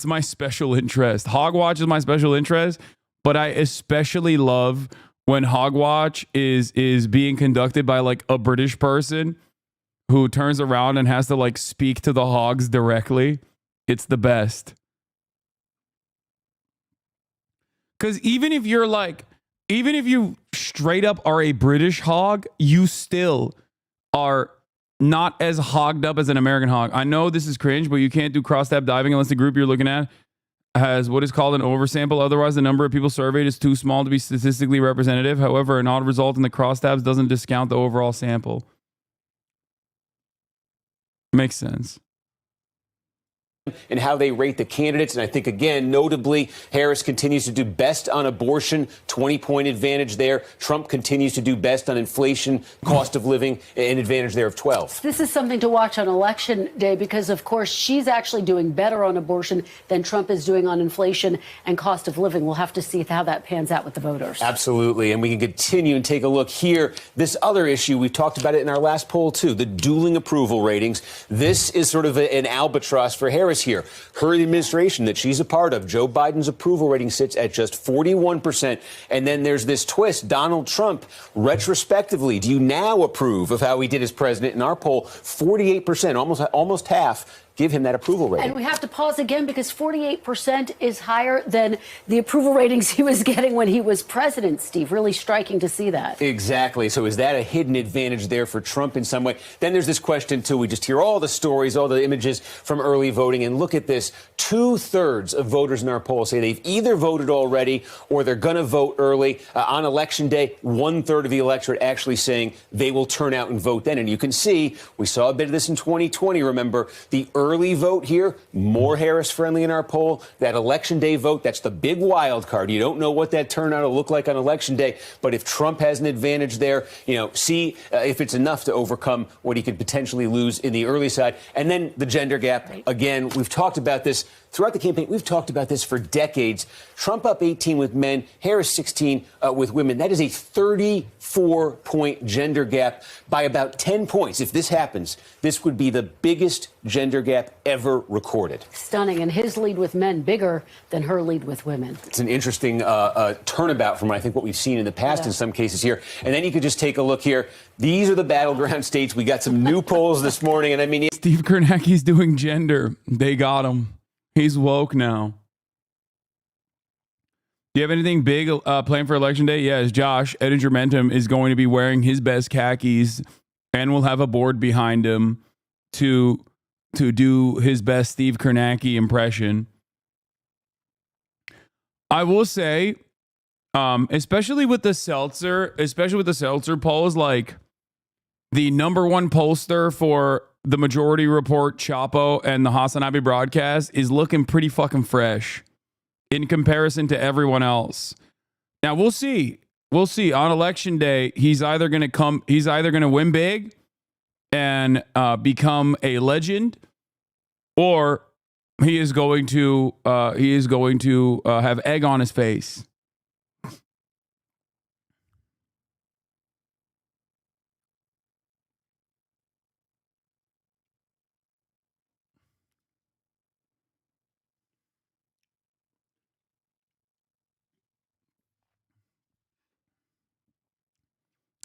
my special interest. Hogwatch is my special interest, but I especially love when Hogwatch is being conducted by like a British person who turns around and has to like speak to the hogs directly. It's the best. Because even if you straight up are a British hog, you still are not as hogged up as an American hog. I know this is cringe, but you can't do cross-tab diving unless the group you're looking at has what is called an oversample. Otherwise, the number of people surveyed is too small to be statistically representative. However, an odd result in the cross-tabs doesn't discount the overall sample. Makes sense. And how they rate the candidates. And I think, again, notably, Harris continues to do best on abortion, 20-point advantage there. Trump continues to do best on inflation, cost of living, an advantage there of 12. This is something to watch on Election Day because, of course, she's actually doing better on abortion than Trump is doing on inflation and cost of living. We'll have to see how that pans out with the voters. Absolutely. And we can continue and take a look here. This other issue, we talked about it in our last poll, too, the dueling approval ratings. This is sort of an albatross for Harris here. Her administration that she's a part of, Joe Biden's approval rating sits at just 41%. And then there's this twist. Donald Trump, retrospectively, do you now approve of how he did as president? In our poll, 48%, almost half, give him that approval rating. And we have to pause again because 48% is higher than the approval ratings he was getting when he was president, Steve. Really striking to see that. Exactly. So is that a hidden advantage there for Trump in some way? Then there's this question, too. We just hear all the stories, all the images from early voting. And look at this. 2/3 of voters in our poll say they've either voted already or they're going to vote early. On Election Day, 1/3 of the electorate actually saying they will turn out and vote then. And you can see, we saw a bit of this in 2020, remember, the early vote here, more Harris friendly in our poll. That Election Day vote, that's the big wild card. You don't know what that turnout will look like on Election Day. But if Trump has an advantage there, see if it's enough to overcome what he could potentially lose in the early side. And then the gender gap. Again, we've talked about this throughout the campaign. We've talked about this for decades. Trump up 18 with men, Harris 16 with women. That is a 34-point gender gap by about 10 points. If this happens, this would be the biggest gender gap ever recorded. Stunning. And his lead with men bigger than her lead with women. It's an interesting turnabout from, I think, what we've seen in the past in some cases here. And then you could just take a look here. These are the battleground states. We got some new polls this morning. And I mean, Steve Kornacki's doing gender. They got him. He's woke now. Do you have anything big planned for Election Day? Yes, Josh, Edigermentum is going to be wearing his best khakis and we'll have a board behind him to do his best Steve Kornacki impression. I will say, especially with the Seltzer polls, like the number one pollster for the Majority Report, Chapo, and the HasnAbi broadcast is looking pretty fucking fresh in comparison to everyone else. Now we'll see. We'll see. On Election Day, he's either going to win big and become a legend, or he is going to have egg on his face.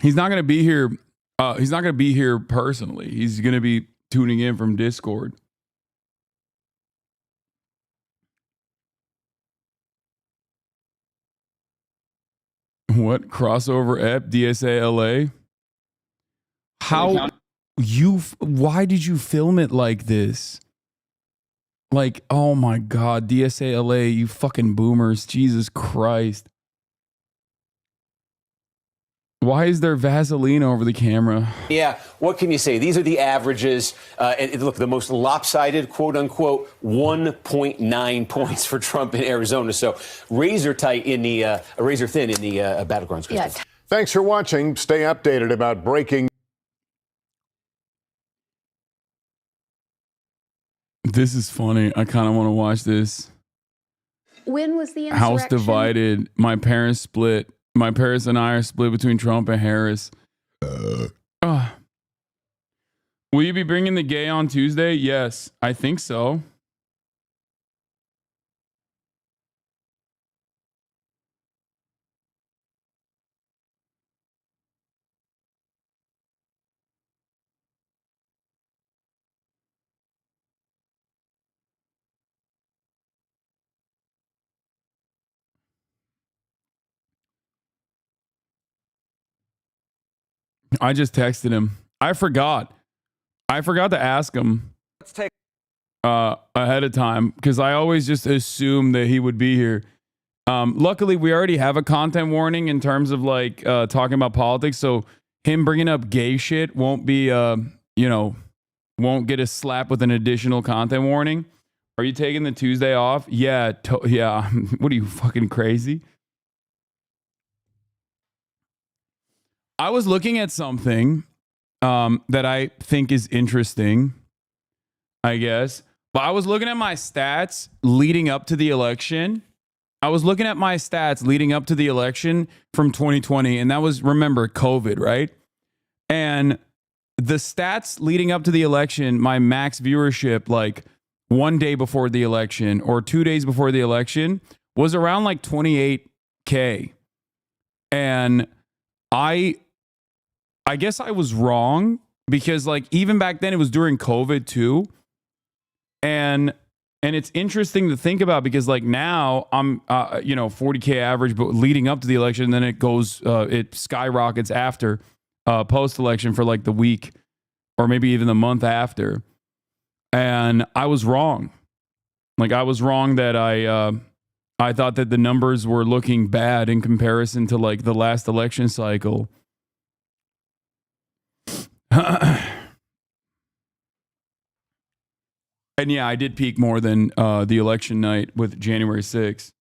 He's not going to be here. He's not going to be here personally. He's going to be tuning in from Discord. What crossover ep DSA LA? Why did you film it like this? Like, oh my God, DSA LA, you fucking boomers. Jesus Christ. Why is there Vaseline over the camera? Yeah, what can you say? These are the averages. And look, the most lopsided, quote unquote, 1.9 points for Trump in Arizona. So razor thin in the battlegrounds. Yeah. Thanks for watching. Stay updated about breaking. This is funny. I kind of want to watch this. When was the insurrection? House divided. My parents split. My parents and I are split between Trump and Harris. Will you be bringing the gay on Tuesday? Yes, I think so. I just texted him. I forgot to ask him ahead of time because I always just assume that he would be here. Luckily, we already have a content warning in terms of like talking about politics, so him bringing up gay shit won't be won't get a slap with an additional content warning. Are you taking the Tuesday off? Yeah, yeah. What are you, fucking crazy? I was looking at something that I think is interesting, I guess. But I was looking at my stats leading up to the election. I was looking at my stats leading up to the election from 2020. And that was, remember, COVID, right? And the stats leading up to the election, my max viewership, like one day before the election or 2 days before the election, was around like 28K. And I guess I was wrong because like even back then it was during COVID too. And it's interesting to think about because like now I'm 40K average, but leading up to the election, then it goes it skyrockets after post election for like the week or maybe even the month after. And I was wrong. Like I was wrong that I thought that the numbers were looking bad in comparison to like the last election cycle. And yeah, I did peak more than the election night with January 6th.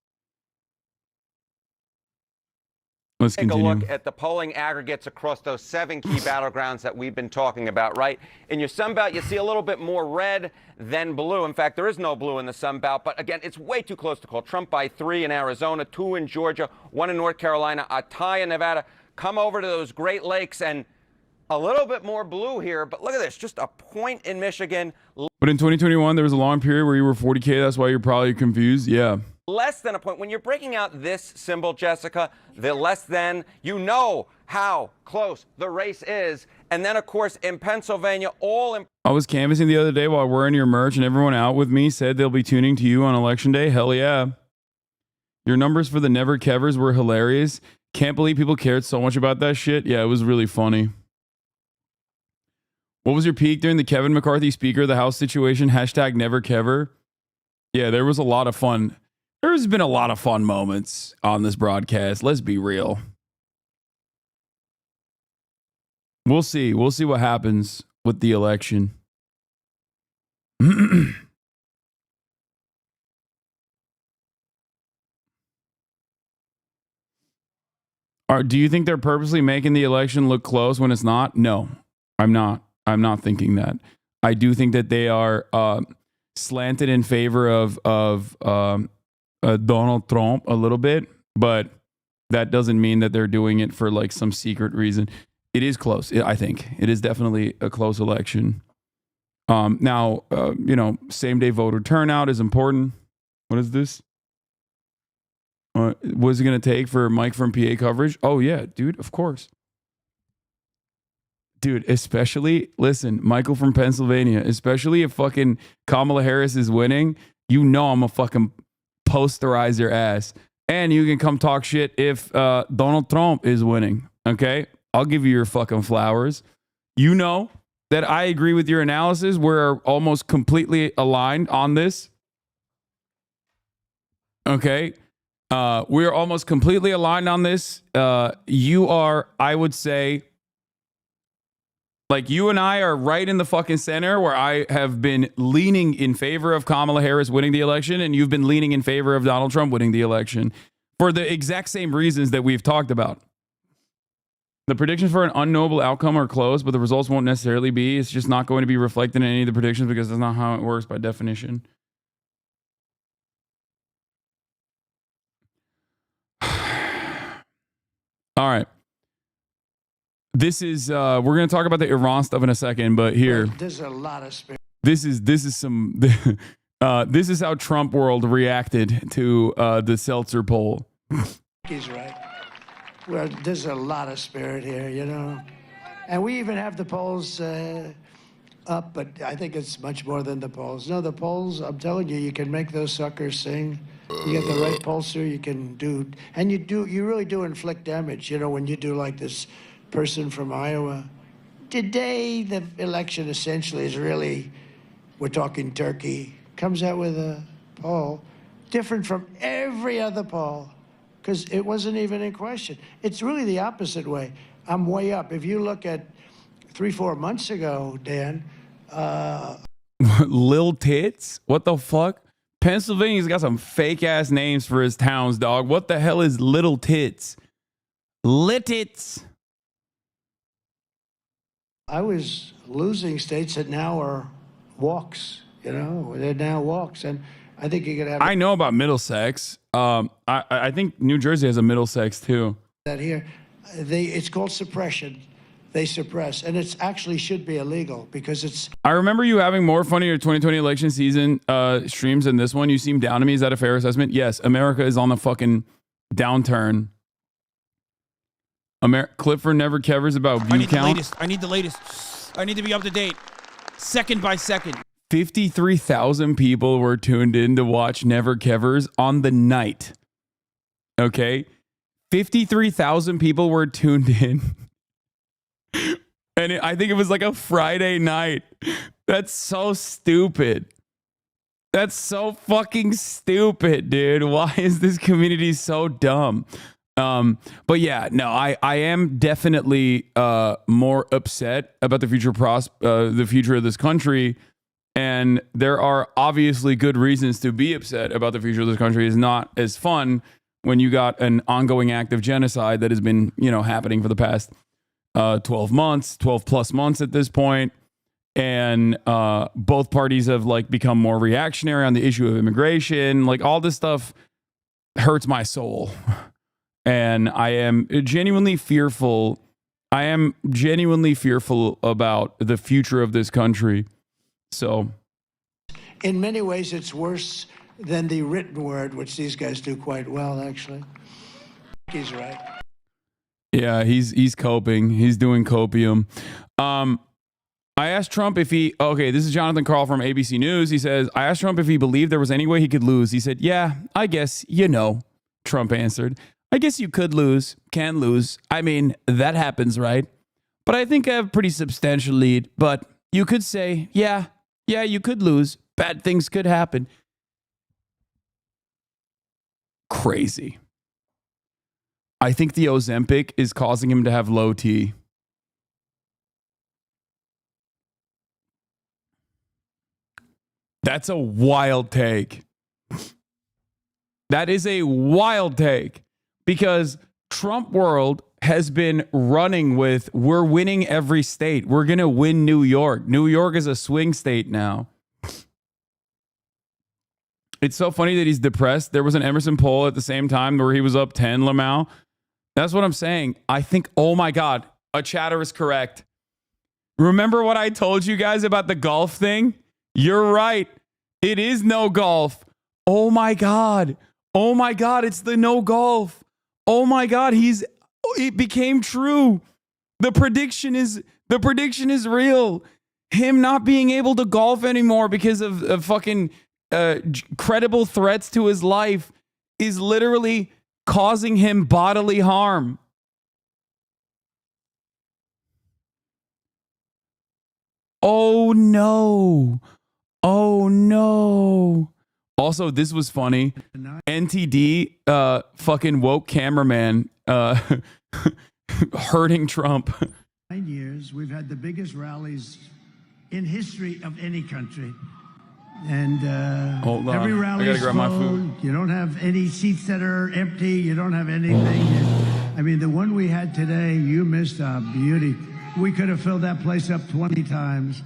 Let's take continue. a look at the polling aggregates across those 7 key battlegrounds that we've been talking about, right? In your Sun Belt, you see a little bit more red than blue. In fact, there is no blue in the Sun Belt. But again, it's way too close to call. Trump by 3 in Arizona, 2 in Georgia, 1 in North Carolina, a tie in Nevada. Come over to those Great Lakes and a little bit more blue here. But look at this, just a point in Michigan. But in 2021, there was a long period where you were 40K. That's why you're probably confused. Yeah. Less than a point. When you're breaking out this symbol, Jessica, the less than, you know how close the race is. And then, of course, in Pennsylvania, I was canvassing the other day while wearing your merch, and everyone out with me said they'll be tuning to you on election day. Hell yeah. Your numbers for the Never Kevers were hilarious. Can't believe people cared so much about that shit. Yeah, it was really funny. What was your peak during the Kevin McCarthy Speaker of the House situation? Hashtag Never Kever. Yeah, there was a lot of fun. There's been a lot of fun moments on this broadcast. Let's be real. We'll see. We'll see what happens with the election. Do you think they're purposely making the election look close when it's not? No, I'm not. I'm not thinking that. I do think that they are slanted in favor of Donald Trump a little bit, but that doesn't mean that they're doing it for like some secret reason. It is close. I think it is definitely a close election. Now, same day voter turnout is important. What is this? What is it going to take for Mike from PA coverage? Oh yeah, dude, of course. Dude, especially, listen, Michael from Pennsylvania, especially if fucking Kamala Harris is winning, I'm a fucking posterize your ass. And you can come talk shit if Donald Trump is winning, okay? I'll give you your fucking flowers. You know that I agree with your analysis. We're almost completely aligned on this. Okay? We're almost completely aligned on this. You are, I would say, like you and I are right in the fucking center where I have been leaning in favor of Kamala Harris winning the election and you've been leaning in favor of Donald Trump winning the election for the exact same reasons that we've talked about. The predictions for an unknowable outcome are close, but the results won't necessarily be. It's just not going to be reflected in any of the predictions because that's not how it works by definition. All right. This is we're going to talk about the Iran stuff in a second, but here there's a lot of spirit. This is some this is how Trump world reacted to the Seltzer poll. He's right. Well, there's a lot of spirit here, and we even have the polls up, but I think it's much more than the polls. No, the polls, I'm telling you, you can make those suckers sing. You get the right pollster, you can do, and you really do inflict damage, when you do like this person from Iowa. Today, the election essentially is really, we're talking Turkey, comes out with a poll different from every other poll because it wasn't even in question. It's really the opposite way. I'm way up. If you look at 3-4 months ago, Dan, Lil Tits? What the fuck? Pennsylvania's got some fake ass names for his towns, dog. What the hell is Little Tits? Littits. I was losing states that now are walks, they're now walks. And I think you could have I know about Middlesex. I think New Jersey has a Middlesex too. that here. It's called suppression. They suppress, and it's actually should be illegal because it's. I remember you having more fun in your 2020 election season streams than this one. You seem down to me. Is that a fair assessment? Yes. America is on the fucking downturn. Clifford never covers about view count. I need the latest. I need to be up to date, second by second. 53,000 people were tuned in to watch Never Kevers on the night. Okay? 53,000 people were tuned in. And I think it was like a Friday night. That's so stupid. That's so fucking stupid, dude. Why is this community so dumb? But yeah, no, I am definitely more upset about the future of this country. And there are obviously good reasons to be upset about the future of this country. It's not as fun when you got an ongoing act of genocide that has been, happening for the past 12 plus months at this point. And both parties have become more reactionary on the issue of immigration. All this stuff hurts my soul. And I am genuinely fearful. about the future of this country. So, In many ways, it's worse than the written word, which these guys do quite well, actually. He's right. Yeah, he's coping. He's doing copium. I asked Trump if he. Okay, this is Jonathan Karl from ABC News. He says, I asked Trump if he believed there was any way he could lose. He said, yeah, I guess, Trump answered. I guess you could lose, can lose. I mean, that happens, right? But I think I have a pretty substantial lead. But you could say, yeah, you could lose. Bad things could happen. Crazy. I think the Ozempic is causing him to have low T. That's a wild take. That is a wild take because Trump world has been running with, we're winning every state. We're going to win New York. New York is a swing state now. It's so funny that he's depressed. There was an Emerson poll at the same time where he was up 10, Lamau. That's what I'm saying. I think, oh my God, a chatter is correct. Remember what I told you guys about the golf thing? You're right. It is no golf. Oh my God. Oh my God. It's the no golf. Oh my God. It became true. The prediction is real. Him not being able to golf anymore because of fucking credible threats to his life is literally causing him bodily harm. Oh no. Oh no. Also, this was funny. NTD fucking woke cameraman hurting Trump. 9 years, we've had the biggest rallies in history of any country. And hold on. every rally is grab my full. food. You don't have any seats that are empty. You don't have anything. I mean, the one we had today, you missed a beauty. We could have filled that place up 20 times.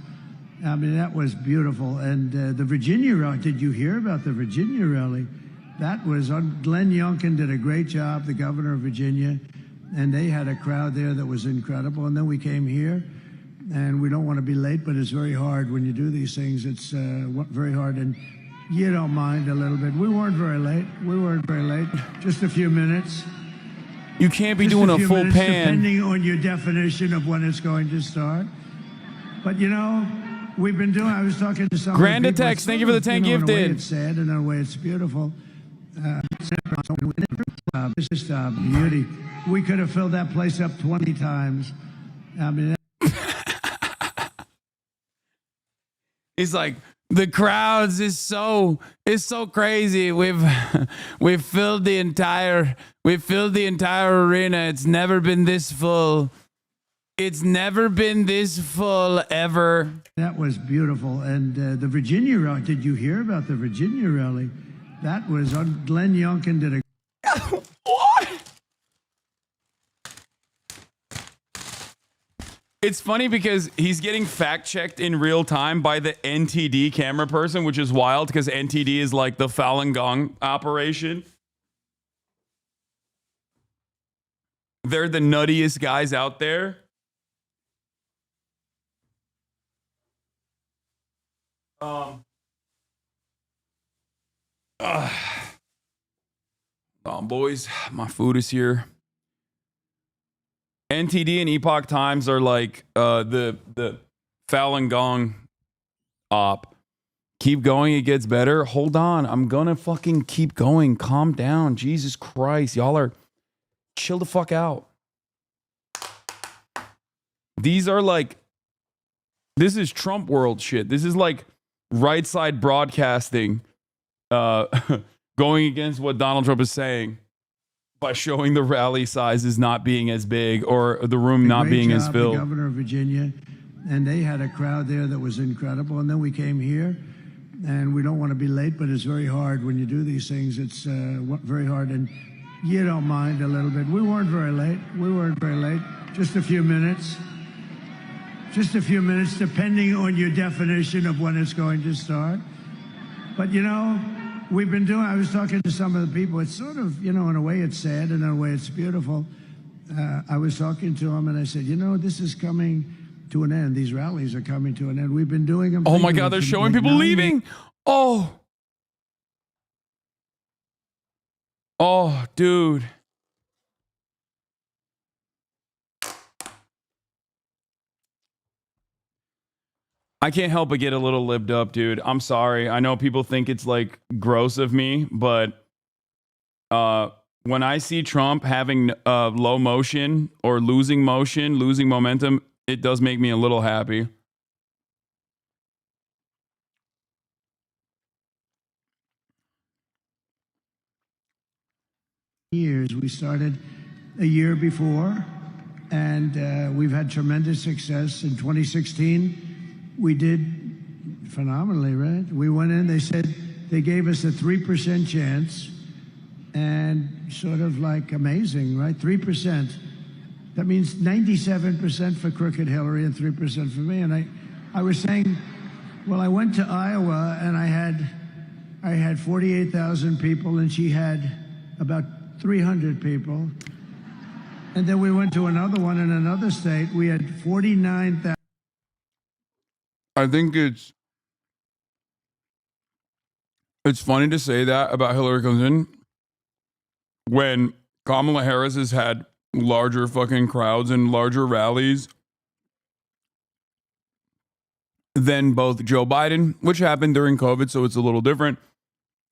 I mean, that was beautiful. And the Virginia rally, did you hear about the Virginia rally? That was on. Glenn Youngkin did a great job, the governor of Virginia. And they had a crowd there that was incredible. And then we came here. And we don't want to be late, but it's very hard when you do these things. It's very hard, and you don't mind a little bit. We weren't very late. Just a few minutes. You can't be doing a full minutes, pan. depending on your definition of when it's going to start. But we've been doing. I was talking to some Grand people. Text, thank you for the 10 In a way gifted. it's sad, and in a way it's beautiful. It's just beauty. We could have filled that place up 20 times. I mean. He's like, the crowds is so crazy. We've filled the entire arena. It's never been this full. It's never been this full ever. That was beautiful. And the Virginia rally, did you hear about the Virginia rally? That was on. Glenn Youngkin did a. What? It's funny because he's getting fact checked in real time by the NTD camera person, which is wild because NTD is like the Falun Gong operation. They're the nuttiest guys out there. Boys, my food is here. NTD and Epoch Times are like the Falun Gong op. Keep going, it gets better. Hold on, I'm gonna fucking keep going. Calm down, Jesus Christ, y'all are chill the fuck out. These are like, this is Trump world shit. This is like right side broadcasting, going against what Donald Trump is saying by showing the rally sizes not being as big or the room not being as filled. The governor of Virginia, and they had a crowd there that was incredible. And then we came here, and we don't want to be late, but it's very hard when you do these things. It's very hard, and you don't mind a little bit. We weren't very late. We weren't very late. Just a few minutes. Just a few minutes, depending on your definition of when it's going to start. But, you know, we've been doing, I was talking to some of the people. It's sort of, you know, in a way it's sad and in a way it's beautiful. I was talking to them and I said, you know, this is coming to an end. These rallies are coming to an end. We've been doing them. Oh my God, they're showing people leaving. Oh. Oh, dude. I can't help but get a little libbed up, dude. I'm sorry. I know people think it's like gross of me, but when I see Trump having low motion or losing motion, losing momentum, it does make me a little happy. Years. We started a year before, and we've had tremendous success. In 2016, we did phenomenally, right? We went in, they said, they gave us a 3% chance, and sort of like amazing, right? 3%. That means 97% for crooked Hillary and 3% for me. And I was saying, well, I went to Iowa and I had 48,000 people and she had about 300 people. And then we went to another one in another state. We had 49,000. I think it's funny to say that about Hillary Clinton when Kamala Harris has had larger fucking crowds and larger rallies than both Joe Biden, which happened during COVID, so it's a little different,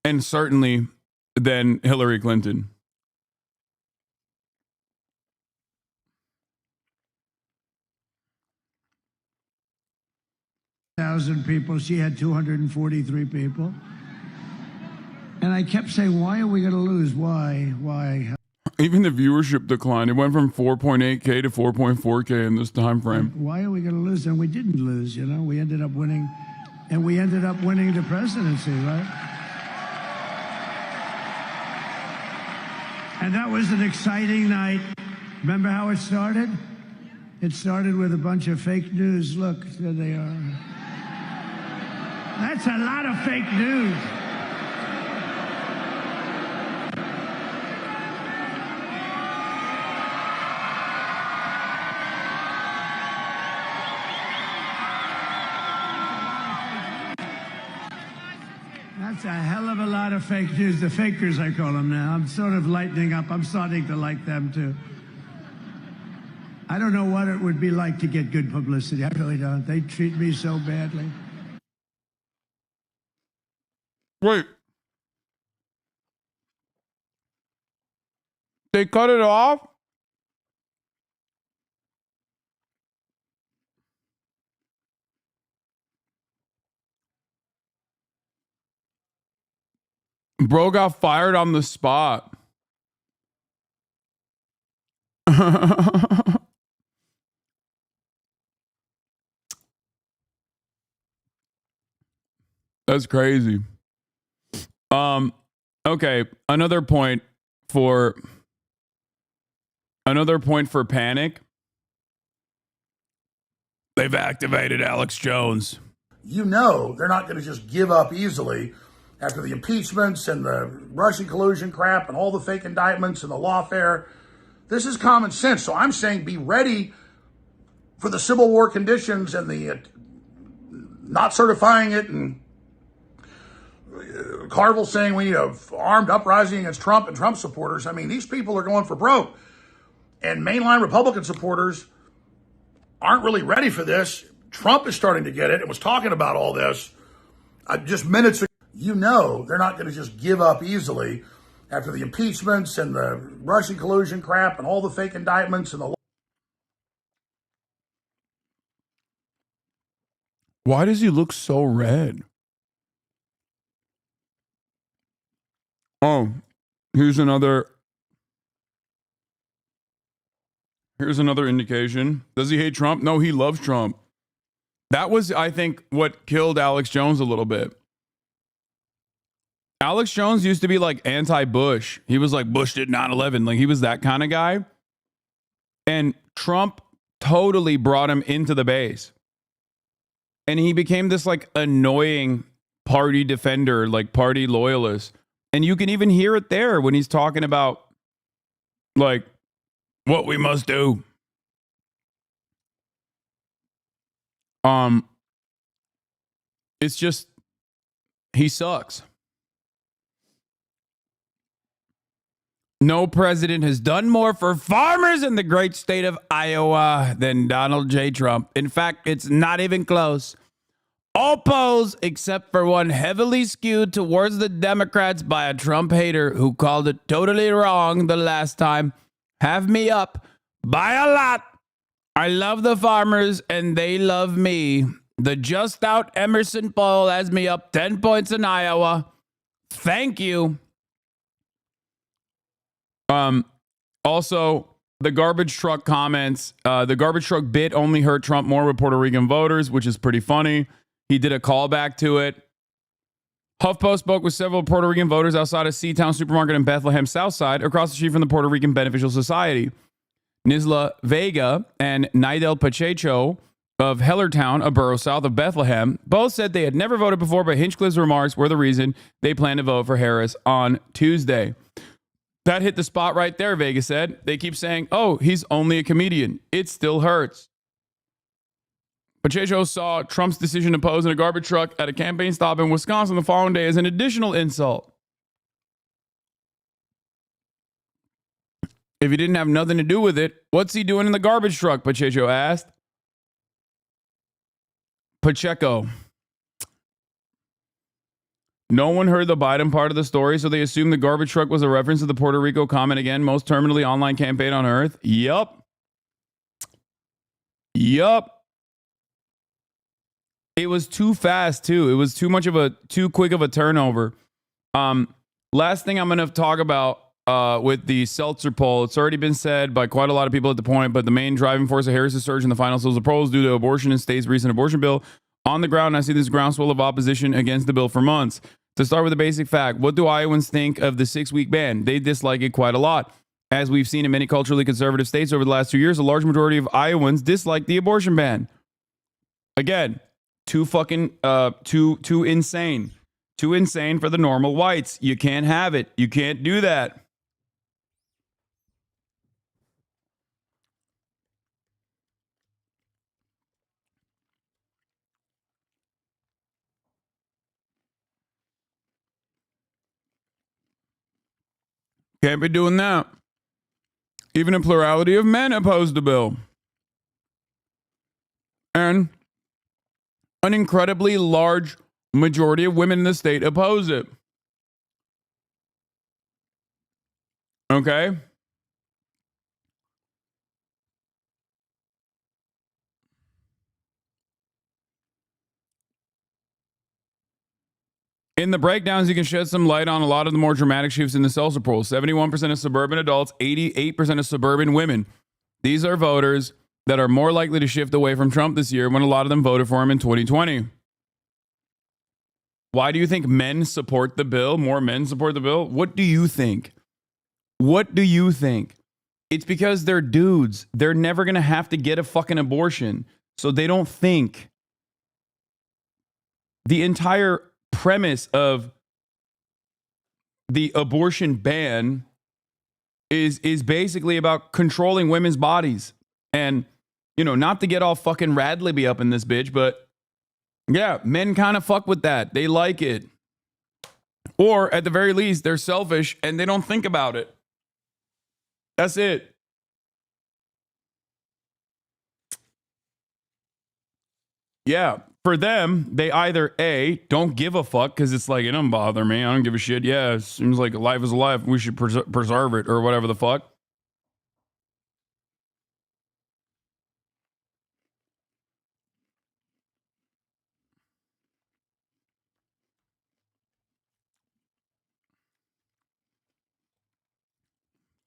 and certainly than Hillary Clinton. Thousand people. She had 243 people. And I kept saying, why are we going to lose? Why? Even the viewership declined. It went from 4.8K to 4.4K in this time frame. Why are we going to lose? And we didn't lose, you know. We ended up winning, and we ended up winning the presidency, right? And that was an exciting night. Remember how it started? It started with a bunch of fake news. Look, there they are. That's a lot of fake news. That's a hell of a lot of fake news. The fakers, I call them now. I'm sort of lightening up. I'm starting to like them, too. I don't know what it would be like to get good publicity. I really don't. They treat me so badly. Wait. They cut it off? Bro got fired on the spot. That's crazy. Okay, another point for panic. They've activated Alex Jones. You know they're not going to just give up easily after the impeachments and the Russian collusion crap and all the fake indictments and the lawfare. This is common sense. So I'm saying be ready for the Civil War conditions and the not certifying it, and Carville saying we need an armed uprising against Trump and Trump supporters. I mean, these people are going for broke. And mainline Republican supporters aren't really ready for this. Trump is starting to get it and was talking about all this just minutes ago. You know they're not going to just give up easily after the impeachments and the Russian collusion crap and all the fake indictments and the... Why does he look so red? Oh, here's another indication. Does he hate Trump? No, he loves Trump. That was, I think, what killed Alex Jones a little bit. Alex Jones used to be like anti-Bush. He was like, Bush did 9/11. Like, he was that kind of guy. And Trump totally brought him into the base. And he became this like annoying party defender, like party loyalist. And you can even hear it there when he's talking about like what we must do. It's just, he sucks. No president has done more for farmers in the great state of Iowa than Donald J. Trump. In fact, it's not even close. All polls, except for one heavily skewed towards the Democrats by a Trump hater who called it totally wrong the last time, have me up by a lot. I love the farmers and they love me. The just out Emerson poll has me up 10 points in Iowa. Thank you. Also, the garbage truck comments, the garbage truck bit only hurt Trump more with Puerto Rican voters, which is pretty funny. He did a callback to it. HuffPost spoke with several Puerto Rican voters outside a Seatown supermarket in Bethlehem Southside, across the street from the Puerto Rican Beneficial Society. Nisla Vega and Nidel Pacheco of Hellertown, a borough south of Bethlehem, both said they had never voted before, but Hinchcliffe's remarks were the reason they plan to vote for Harris on Tuesday. That hit the spot right there, Vega said. They keep saying, oh, he's only a comedian. It still hurts. Pacheco saw Trump's decision to pose in a garbage truck at a campaign stop in Wisconsin the following day as an additional insult. If he didn't have nothing to do with it, what's he doing in the garbage truck? Pacheco asked. Pacheco. No one heard the Biden part of the story, so they assumed the garbage truck was a reference to the Puerto Rico comment again, most terminally online campaign on earth. Yup. It was too fast, too. It was too quick of a turnover. Last thing I'm going to talk about with the Seltzer poll. It's already been said by quite a lot of people at the point, but the main driving force of Harris's surge in the final Seltzer polls due to abortion in state's recent abortion bill. On the ground, I see this groundswell of opposition against the bill for months. To start with a basic fact, what do Iowans think of the 6-week ban? They dislike it quite a lot. As we've seen in many culturally conservative states over the last 2 years, a large majority of Iowans dislike the abortion ban. Again, too insane. Too insane for the normal whites. You can't have it. You can't do that. Can't be doing that. Even a plurality of men opposed the bill. And an incredibly large majority of women in the state oppose it. Okay? In the breakdowns, you can shed some light on a lot of the more dramatic shifts in the Seltzer poll. 71% of suburban adults, 88% of suburban women. These are voters that are more likely to shift away from Trump this year when a lot of them voted for him in 2020. Why do you think men support the bill? More men support the bill? What do you think? What do you think? It's because they're dudes. They're never going to have to get a fucking abortion. So they don't think. The entire premise of the abortion ban is basically about controlling women's bodies. And, you know, not to get all fucking rad-libby up in this bitch, but yeah, men kind of fuck with that. They like it. Or at the very least, they're selfish and they don't think about it. That's it. Yeah. For them, they either A, don't give a fuck because it's like, it don't bother me. I don't give a shit. Yeah, it seems like life is life. We should preserve it or whatever the fuck.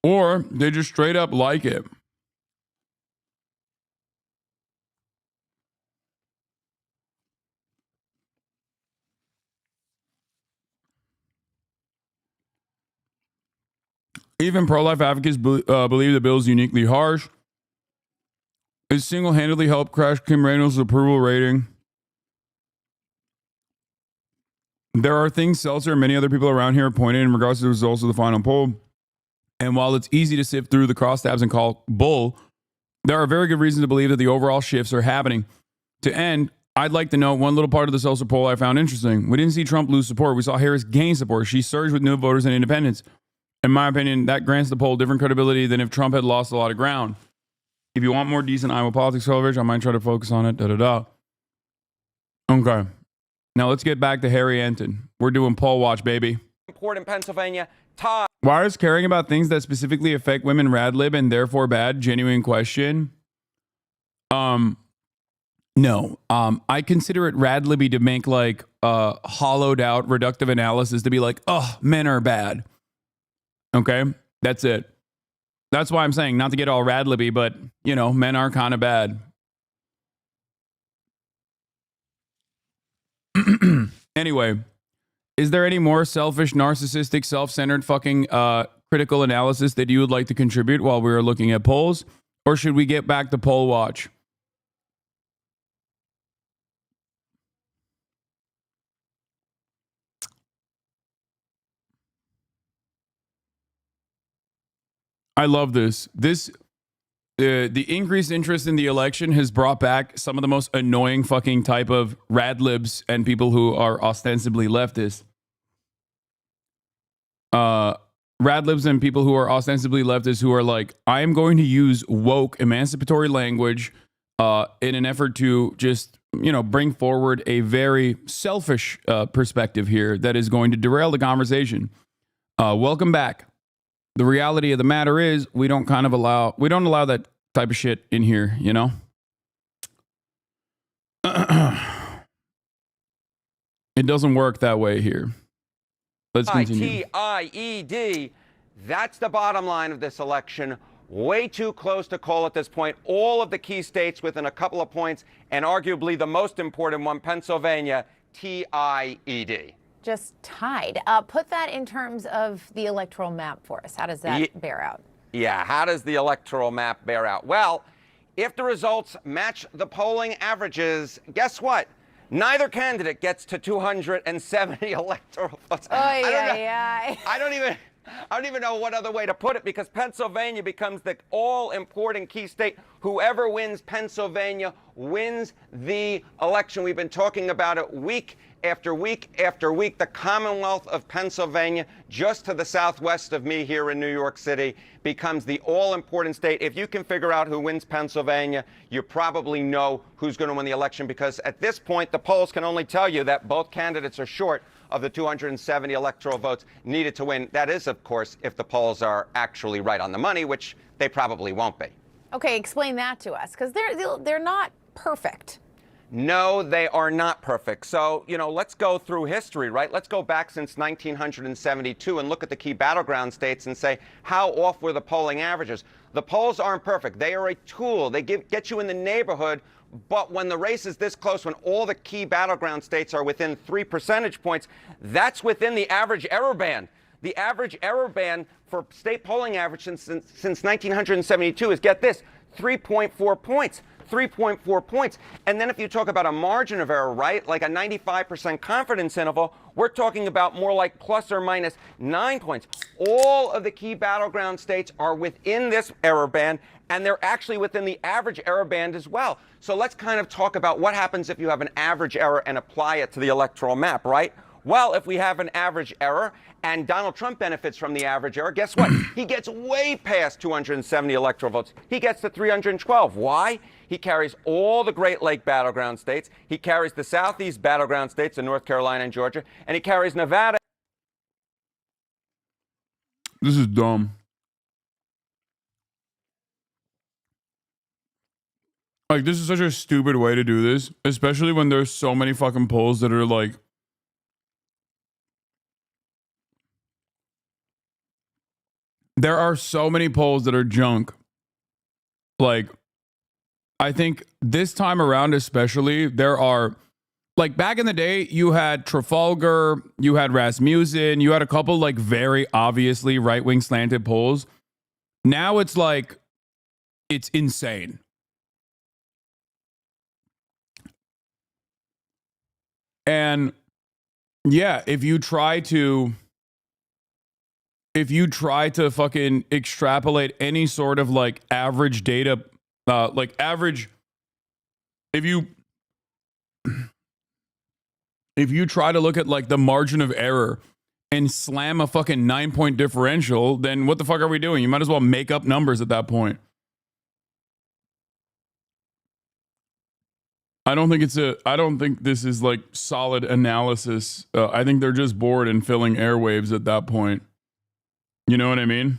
Or they just straight up like it. Even pro-life advocates believe the bill is uniquely harsh. It single-handedly helped crash Kim Reynolds' approval rating. There are things Seltzer and many other people around here pointed in regards to the results of the final poll. And while it's easy to sift through the crosstabs and call bull, there are very good reasons to believe that the overall shifts are happening. To end, I'd like to note one little part of the Seltzer poll I found interesting. We didn't see Trump lose support. We saw Harris gain support. She surged with new voters and independents. In my opinion, that grants the poll different credibility than if Trump had lost a lot of ground. If you want more decent Iowa politics coverage, I might try to focus on it. Okay. Now let's get back to Harry Enton. We're doing poll watch, baby. Important Pennsylvania. Todd. Why is caring about things that specifically affect women rad-lib and therefore bad? Genuine question. No. I consider it rad-libby to make like hollowed out reductive analysis to be like, oh, men are bad. Okay, that's it. That's why I'm saying not to get all rad-libby, but, you know, men are kind of bad. Anyway, is there any more selfish, narcissistic, self-centered fucking critical analysis that you would like to contribute while we are looking at polls? Or should we get back to poll watch? I love this. The increased interest in the election has brought back some of the most annoying fucking type of rad-libs and people who are ostensibly leftist. Rad-libs and people who are ostensibly leftist who are like, I am going to use woke emancipatory language in an effort to just, you know, bring forward a very selfish perspective here that is going to derail the conversation. Welcome back. The reality of the matter is we don't allow that type of shit in here, you know? It doesn't work that way here. Let's continue. ITIED. That's the bottom line of this election. Way too close to call at this point. All of the key states within a couple of points, and arguably the most important one, Pennsylvania, TIED. Just tied. Put that in terms of the electoral map for us. How does that bear out? Yeah, how does the electoral map bear out? Well, if the results match the polling averages, guess what? Neither candidate gets to 270 electoral votes. I don't even know what other way to put it, because Pennsylvania becomes the all-important key state. Whoever wins Pennsylvania wins the election. We've been talking about it week after week after week. The Commonwealth of Pennsylvania, just to the southwest of me here in New York City, becomes the all-important state. If you can figure out who wins Pennsylvania, you probably know who's going to win the election, because at this point, the polls can only tell you that both candidates are short of the 270 electoral votes needed to win. That is, of course, if the polls are actually right on the money, which they probably won't be. Okay, explain that to us, because they're not perfect. No, they are not perfect. So, you know, let's go through history, right? Let's go back since 1972 and look at the key battleground states and say, how off were the polling averages? The polls aren't perfect. They are a tool. They get you in the neighborhood But when the race is this close, when all the key battleground states are within 3 percentage points, that's within the average error band. The average error band for state polling average since 1972 is, get this, 3.4 points. 3.4 points. And then if you talk about a margin of error, right, like a 95% confidence interval, we're talking about more like plus or minus 9 points. All of the key battleground states are within this error band, and they're actually within the average error band as well. So let's kind of talk about what happens if you have an average error and apply it to the electoral map, right? Well, if we have an average error and Donald Trump benefits from the average error, guess what? He gets way past 270 electoral votes. He gets to 312. Why? He carries all the Great Lake battleground states. He carries the Southeast battleground states of North Carolina and Georgia. And he carries Nevada. This is dumb. Like, this is such a stupid way to do this, especially when there's so many fucking polls that are like, there are so many polls that are junk. Like, I think this time around especially, there are, like, back in the day, you had Trafalgar, you had Rasmussen, you had a couple, like, very obviously right-wing slanted polls. Now it's like, it's insane. And yeah, if you try to fucking extrapolate any sort of like average data, like average, if you try to look at like the margin of error and slam a fucking 9-point differential, then what the fuck are we doing? You might as well make up numbers at that point. I don't think this is like solid analysis. I think they're just bored and filling airwaves at that point. You know what I mean?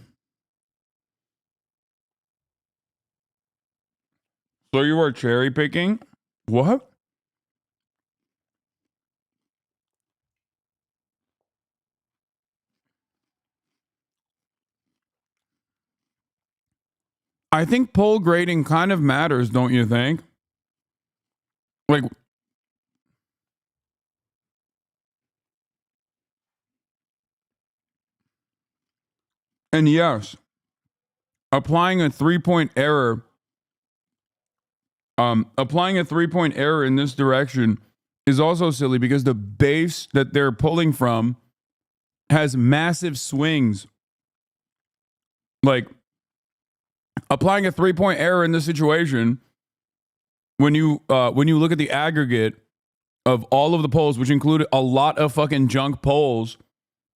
So you are cherry picking? What? I think poll grading kind of matters, don't you think? Like, and yes, applying a 3-point error, in this direction is also silly because the base that they're pulling from has massive swings. Like, applying a 3-point error in this situation, when you look at the aggregate of all of the polls, which include a lot of fucking junk polls,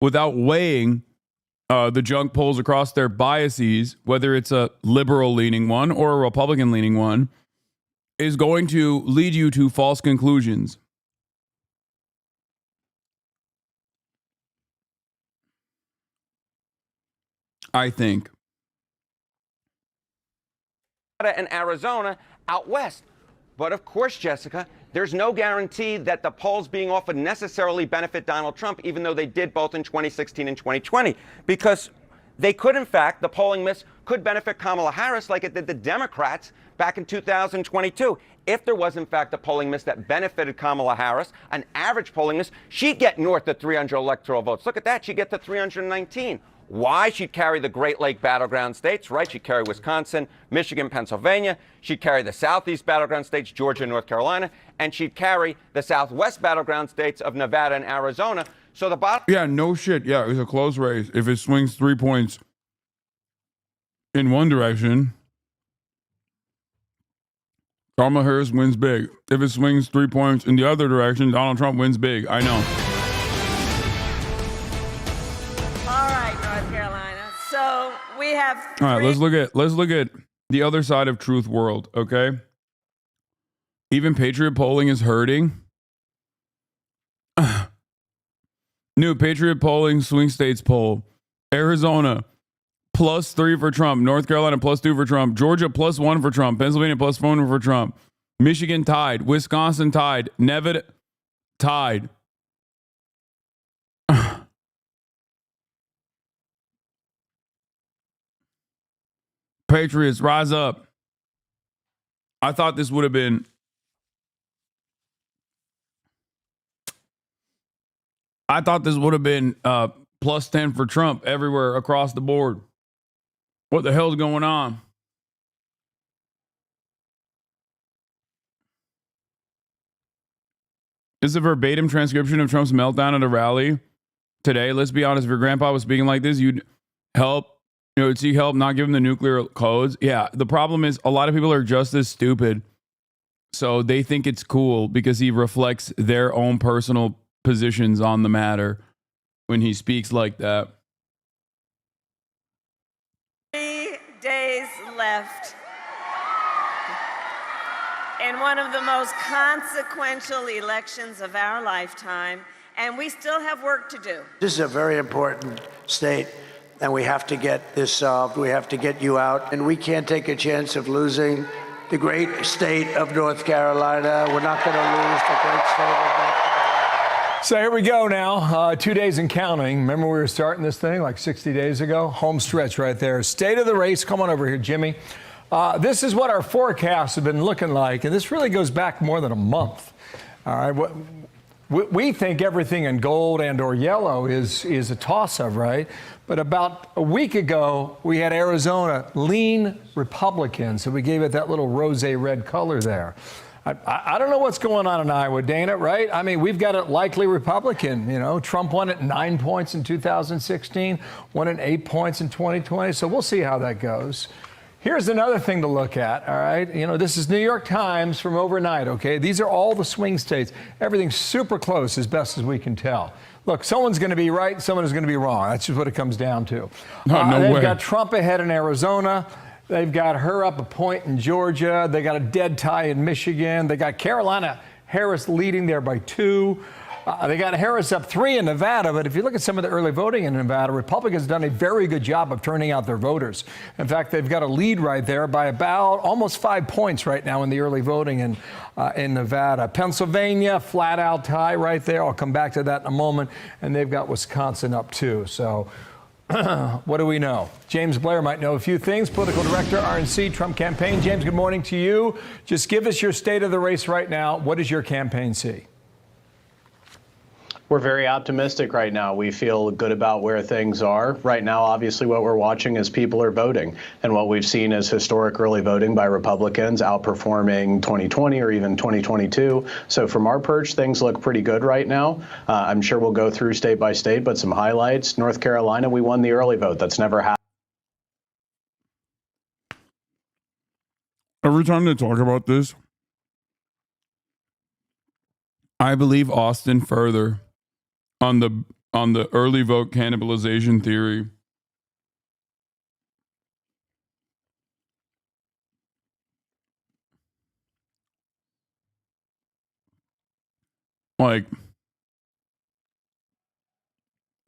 without weighing the junk polls across their biases, whether it's a liberal leaning one or a Republican leaning one, is going to lead you to false conclusions. I think. And Arizona out west. But of course, Jessica, there's no guarantee that the polls being offered necessarily benefit Donald Trump, even though they did both in 2016 and 2020, because they could, in fact, the polling miss could benefit Kamala Harris like it did the Democrats back in 2022. If there was, in fact, a polling miss that benefited Kamala Harris, an average polling miss, she'd get north of 300 electoral votes. Look at that. She'd get to 319. Why? She'd carry the Great Lake battleground states, right? She'd carry Wisconsin, Michigan, Pennsylvania. She'd carry the Southeast battleground states, Georgia, North Carolina. And she'd carry the Southwest battleground states of Nevada and Arizona. So the bottom... Yeah, no shit. Yeah, it was a close race. If it swings 3 points in one direction, Kamala Harris wins big. If it swings 3 points in the other direction, Donald Trump wins big. I know. All right, North Carolina. So we have All right, let's look at the other side of truth world, okay? Even Patriot polling is hurting. New Patriot polling, swing states poll. Arizona, +3 for Trump. North Carolina, +2 for Trump. Georgia, +1 for Trump. Pennsylvania, +1 for Trump. Michigan, tied. Wisconsin, tied. Nevada, tied. Patriots, rise up. I thought this would have been I thought this would have been plus 10 for Trump everywhere across the board. What the hell's going on? This is a verbatim transcription of Trump's meltdown at a rally today. Let's be honest, if your grandpa was speaking like this, you'd help, you'd seek help, not give him the nuclear codes. Yeah, the problem is a lot of people are just as stupid. So they think it's cool because he reflects their own personal positions on the matter when he speaks like that. 3 days left in one of the most consequential elections of our lifetime, and we still have work to do. This is a very important state, and we have to get this solved. We have to get you out, and we can't take a chance of losing the great state of North Carolina. We're not going to lose the great state of North Carolina. So here we go now, 2 days and counting. Remember we were starting this thing like 60 days ago? Home stretch right there. State of the race. Come on over here, Jimmy. This is what our forecasts have been looking like, and this really goes back more than a month. All right. We think everything in gold and or yellow is a toss-up, right? But about a week ago, we had Arizona lean Republican, so we gave it that little rosé red color there. I don't know what's going on in Iowa, Dana, right? I mean, we've got it likely Republican. You know, Trump won at 9 points in 2016, won at 8 points in 2020, so we'll see how that goes. Here's another thing to look at, all right? You know, this is New York Times from overnight, okay? These are all the swing states. Everything's super close as best as we can tell. Look, someone's going to be right, someone is going to be wrong. That's just what it comes down to. They've got Trump ahead in Arizona. They've got her up a point in Georgia. They got a dead tie in Michigan. They got Carolina Harris leading there by 2. They got Harris up 3 in Nevada, but if you look at some of the early voting in Nevada, Republicans have done a very good job of turning out their voters. In fact, they've got a lead right there by about almost 5 points right now in the early voting in Nevada. Pennsylvania, flat out tie right there. I'll come back to that in a moment. And they've got Wisconsin up too. So what do we know? James Blair might know a few things. Political director, RNC, Trump campaign. James, good morning to you. Just give us your state of the race right now. What does your campaign see? We're very optimistic right now. We feel good about where things are. Right now, obviously, what we're watching is people are voting. And what we've seen is historic early voting by Republicans outperforming 2020 or even 2022. So from our perch, things look pretty good right now. I'm sure we'll go through state by state, but some highlights. North Carolina, we won the early vote. That's never happened. Every time they talk about this, I believe Austin further on the early vote cannibalization theory. Like,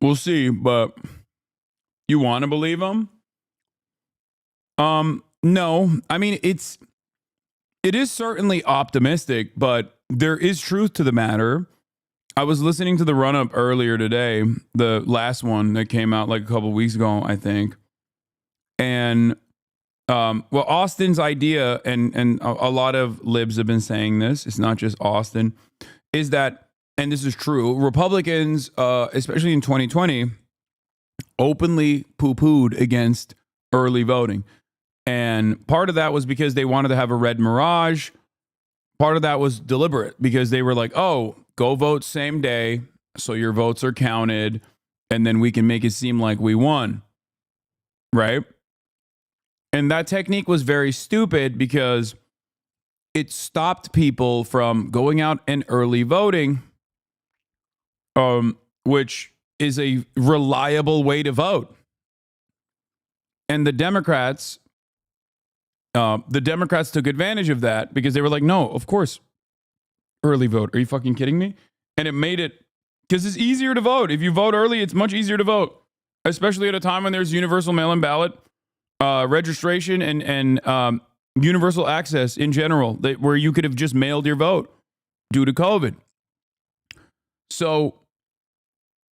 we'll see, but you want to believe them? No. I mean, it is certainly optimistic, but there is truth to the matter. I was listening to the run-up earlier today, the last one that came out like a couple weeks ago, I think. And, well, Austin's idea, and a lot of libs have been saying this, it's not just Austin, is that, and this is true, Republicans, especially in 2020, openly poo-pooed against early voting. And part of that was because they wanted to have a red mirage. Part of that was deliberate because they were like, oh, go vote same day so your votes are counted and then we can make it seem like we won. Right? And that technique was very stupid because it stopped people from going out and early voting, which is a reliable way to vote. And the Democrats took advantage of that because they were like, no, of course, early vote. Are you fucking kidding me? And it made it, because it's easier to vote. If you vote early, it's much easier to vote, especially at a time when there's universal mail-in ballot registration and universal access in general, where you could have just mailed your vote due to COVID. So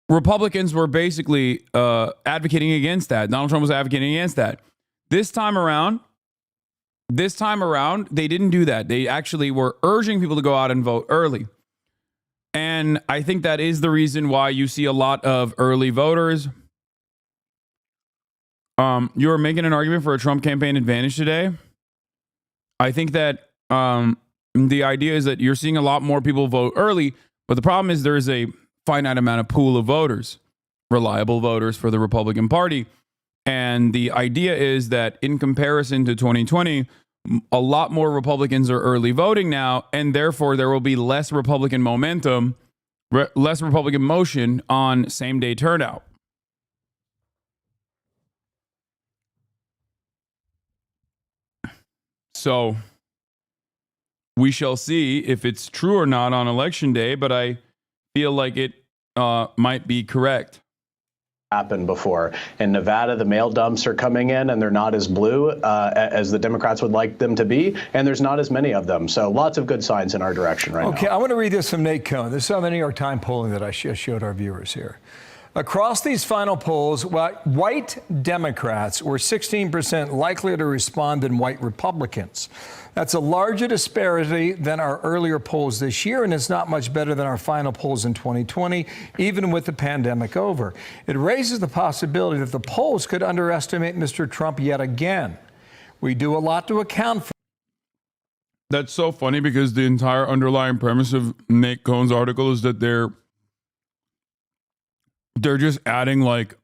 Republicans were basically advocating against that. Donald Trump was advocating against that. This time around, they didn't do that. They actually were urging people to go out and vote early. And I think that is the reason why you see a lot of early voters. You were making an argument for a Trump campaign advantage today. I think that the idea is that you're seeing a lot more people vote early, but the problem is there is a finite amount of pool of voters, reliable voters for the Republican Party. And the idea is that in comparison to 2020, a lot more Republicans are early voting now, and therefore there will be less Republican momentum, less Republican motion on same-day turnout. So we shall see if it's true or not on election day, but I feel like it might be correct. Happened before. In Nevada, the mail dumps are coming in and they're not as blue as the Democrats would like them to be, and there's not as many of them. So lots of good signs in our direction right now. Okay, I want to read this from Nate Cohn. This is on the New York Times polling that I showed our viewers here. Across these final polls, white Democrats were 16% likelier to respond than white Republicans. That's a larger disparity than our earlier polls this year, and it's not much better than our final polls in 2020, even with the pandemic over. It raises the possibility that the polls could underestimate Mr. Trump yet again. We do a lot to account for. That's so funny because the entire underlying premise of Nate Cohn's article is that they're just adding like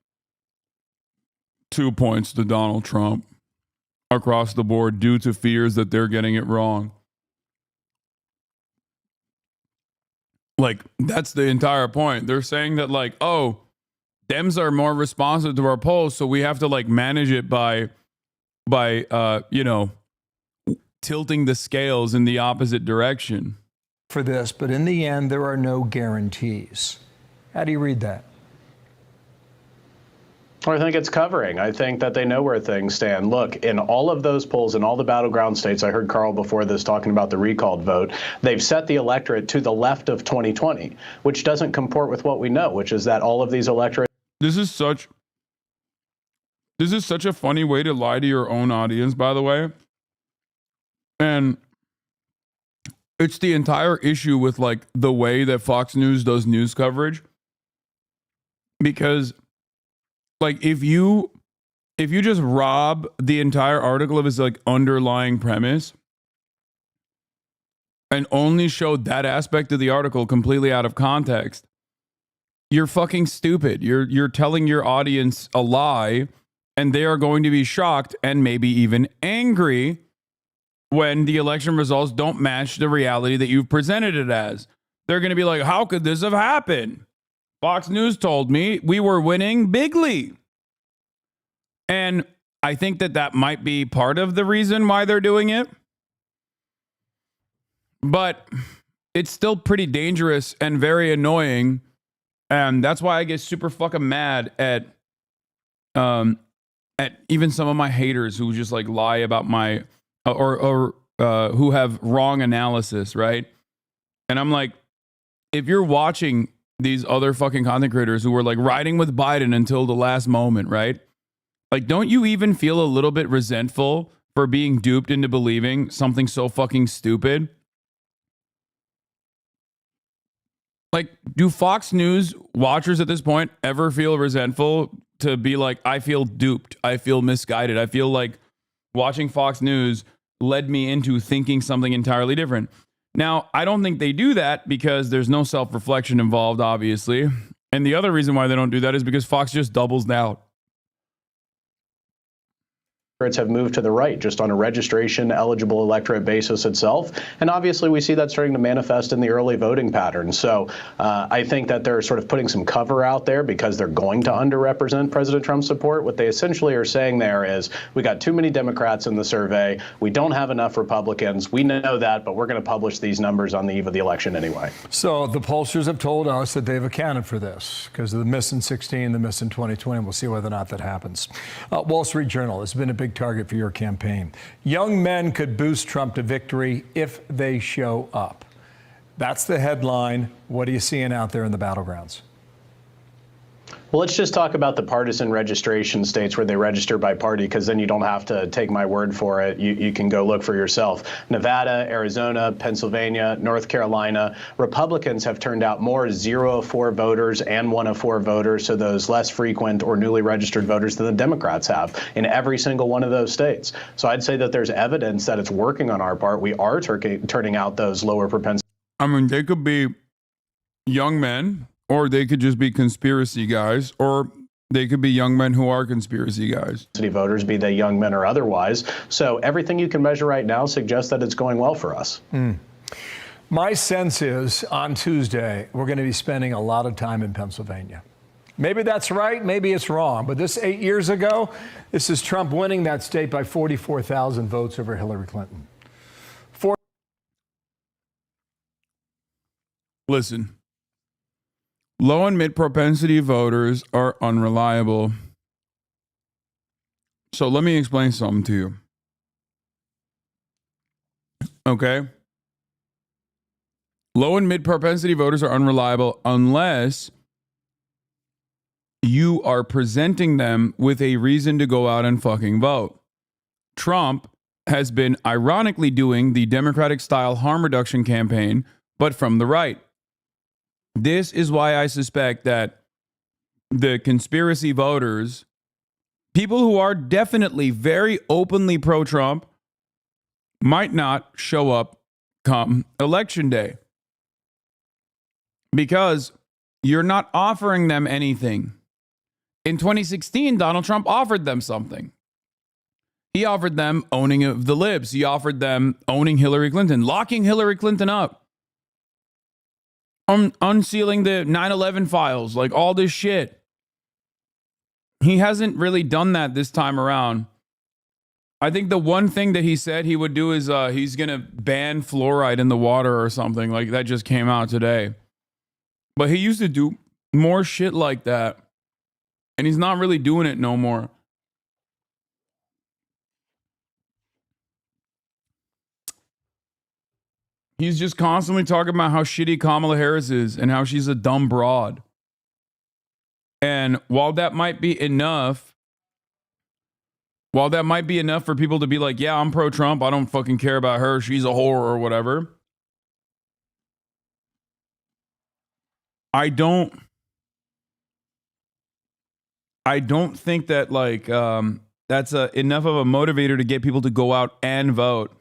2 points to Donald Trump across the board due to fears that they're getting it wrong. Like, that's the entire point. They're saying that, like, oh, Dems are more responsive to our polls, so we have to like manage it by you know, tilting the scales in the opposite direction. For this, but in the end, there are no guarantees. How do you read that? I think it's covering. I think that they know where things stand. Look, in all of those polls, in all the battleground states, I heard Carl before this talking about the recalled vote, they've set the electorate to the left of 2020, which doesn't comport with what we know, which is that all of these electorates. This is such a funny way to lie to your own audience, by the way. And it's the entire issue with like the way that Fox News does news coverage. Because like if you just rob the entire article of its like underlying premise and only show that aspect of the article completely out of context, you're fucking stupid. You're telling your audience a lie, and they are going to be shocked and maybe even angry when the election results don't match the reality that you've presented it as. They're going to be like, how could this have happened? Fox News told me we were winning bigly. And I think that might be part of the reason why they're doing it. But it's still pretty dangerous and very annoying. And that's why I get super fucking mad at even some of my haters who just like lie about my or who have wrong analysis, right? And I'm like, if you're watching these other fucking content creators who were like riding with Biden until the last moment, right? Like, don't you even feel a little bit resentful for being duped into believing something so fucking stupid? Like, do Fox News watchers at this point ever feel resentful to be like, I feel duped, I feel misguided, I feel like watching Fox News led me into thinking something entirely different? Now, I don't think they do that because there's no self-reflection involved, obviously. And the other reason why they don't do that is because Fox just doubles down. Have moved to the right just on a registration eligible electorate basis itself. And obviously we see that starting to manifest in the early voting patterns. So I think that they're sort of putting some cover out there because they're going to underrepresent President Trump's support. What they essentially are saying there is we got too many Democrats in the survey. We don't have enough Republicans. We know that, but we're going to publish these numbers on the eve of the election anyway. So the pollsters have told us that they've accounted for this because of the miss in 16, the miss in 2020. We'll see whether or not that happens. Wall Street Journal has been a big target for your campaign. Young men could boost Trump to victory if they show up. That's the headline. What are you seeing out there in the battlegrounds? Well, let's just talk about the partisan registration states where they register by party, because then you don't have to take my word for it. You can go look for yourself. Nevada, Arizona, Pennsylvania, North Carolina. Republicans have turned out more 0 of 4 voters and 1 of 4 voters, so those less frequent or newly registered voters, than the Democrats have in every single one of those states. So I'd say that there's evidence that it's working on our part. We are turning out those lower propensity. I mean, they could be young men, or they could just be conspiracy guys, or they could be young men who are conspiracy guys. Voters, be they young men or otherwise. So everything you can measure right now suggests that it's going well for us. My sense is on Tuesday, we're going to be spending a lot of time in Pennsylvania. Maybe that's right, maybe it's wrong. But this 8 years ago, this is Trump winning that state by 44,000 votes over Hillary Clinton. Listen. Low and mid propensity voters are unreliable. So let me explain something to you. Okay? Low and mid propensity voters are unreliable unless you are presenting them with a reason to go out and fucking vote. Trump has been ironically doing the Democratic style harm reduction campaign, but from the right. This is why I suspect that the conspiracy voters, people who are definitely very openly pro-Trump, might not show up come election day. Because you're not offering them anything. In 2016, Donald Trump offered them something. He offered them owning of the libs. He offered them owning Hillary Clinton, locking Hillary Clinton up. Unsealing the 9/11 files, like all this shit. He hasn't really done that this time around. I think the one thing that he said he would do is he's going to ban fluoride in the water or something. Like that just came out today. But he used to do more shit like that. And he's not really doing it no more. He's just constantly talking about how shitty Kamala Harris is and how she's a dumb broad. And while that might be enough for people to be like, yeah, I'm pro-Trump, I don't fucking care about her, she's a whore or whatever. I don't think that like that's enough of a motivator to get people to go out and vote.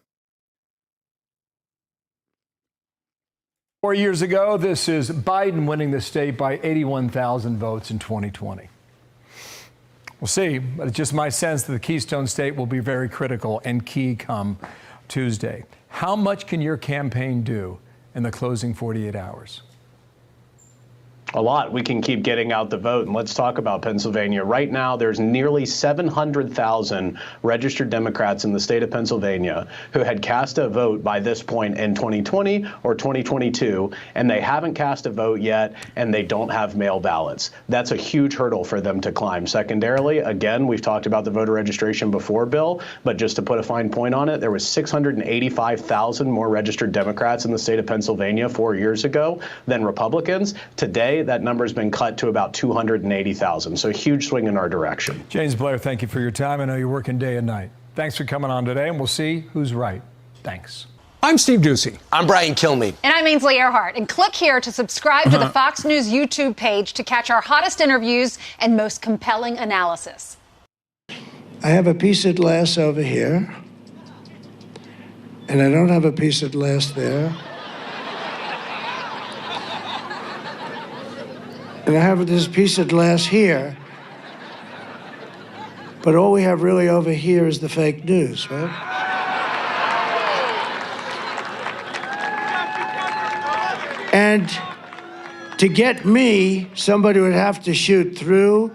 4 years ago, this is Biden winning the state by 81,000 votes in 2020. We'll see, but it's just my sense that the Keystone State will be very critical and key come Tuesday. How much can your campaign do in the closing 48 hours? A lot. We can keep getting out the vote. And let's talk about Pennsylvania. Right now, there's nearly 700,000 registered Democrats in the state of Pennsylvania who had cast a vote by this point in 2020 or 2022, and they haven't cast a vote yet, and they don't have mail ballots. That's a huge hurdle for them to climb. Secondarily, again, we've talked about the voter registration before, Bill, but just to put a fine point on it, there was 685,000 more registered Democrats in the state of Pennsylvania 4 years ago than Republicans. Today, that number has been cut to about 280,000. So a huge swing in our direction. James Blair, thank you for your time. I know you're working day and night. Thanks for coming on today, and we'll see who's right. Thanks. I'm Steve Ducey. I'm Brian Kilmeade. And I'm Ainsley Earhart. And click here to subscribe to the Fox News YouTube page to catch our hottest interviews and most compelling analysis. I have a piece of glass over here, and I don't have a piece of glass there. And I have this piece of glass here. But all we have really over here is the fake news, right? And to get me, somebody would have to shoot through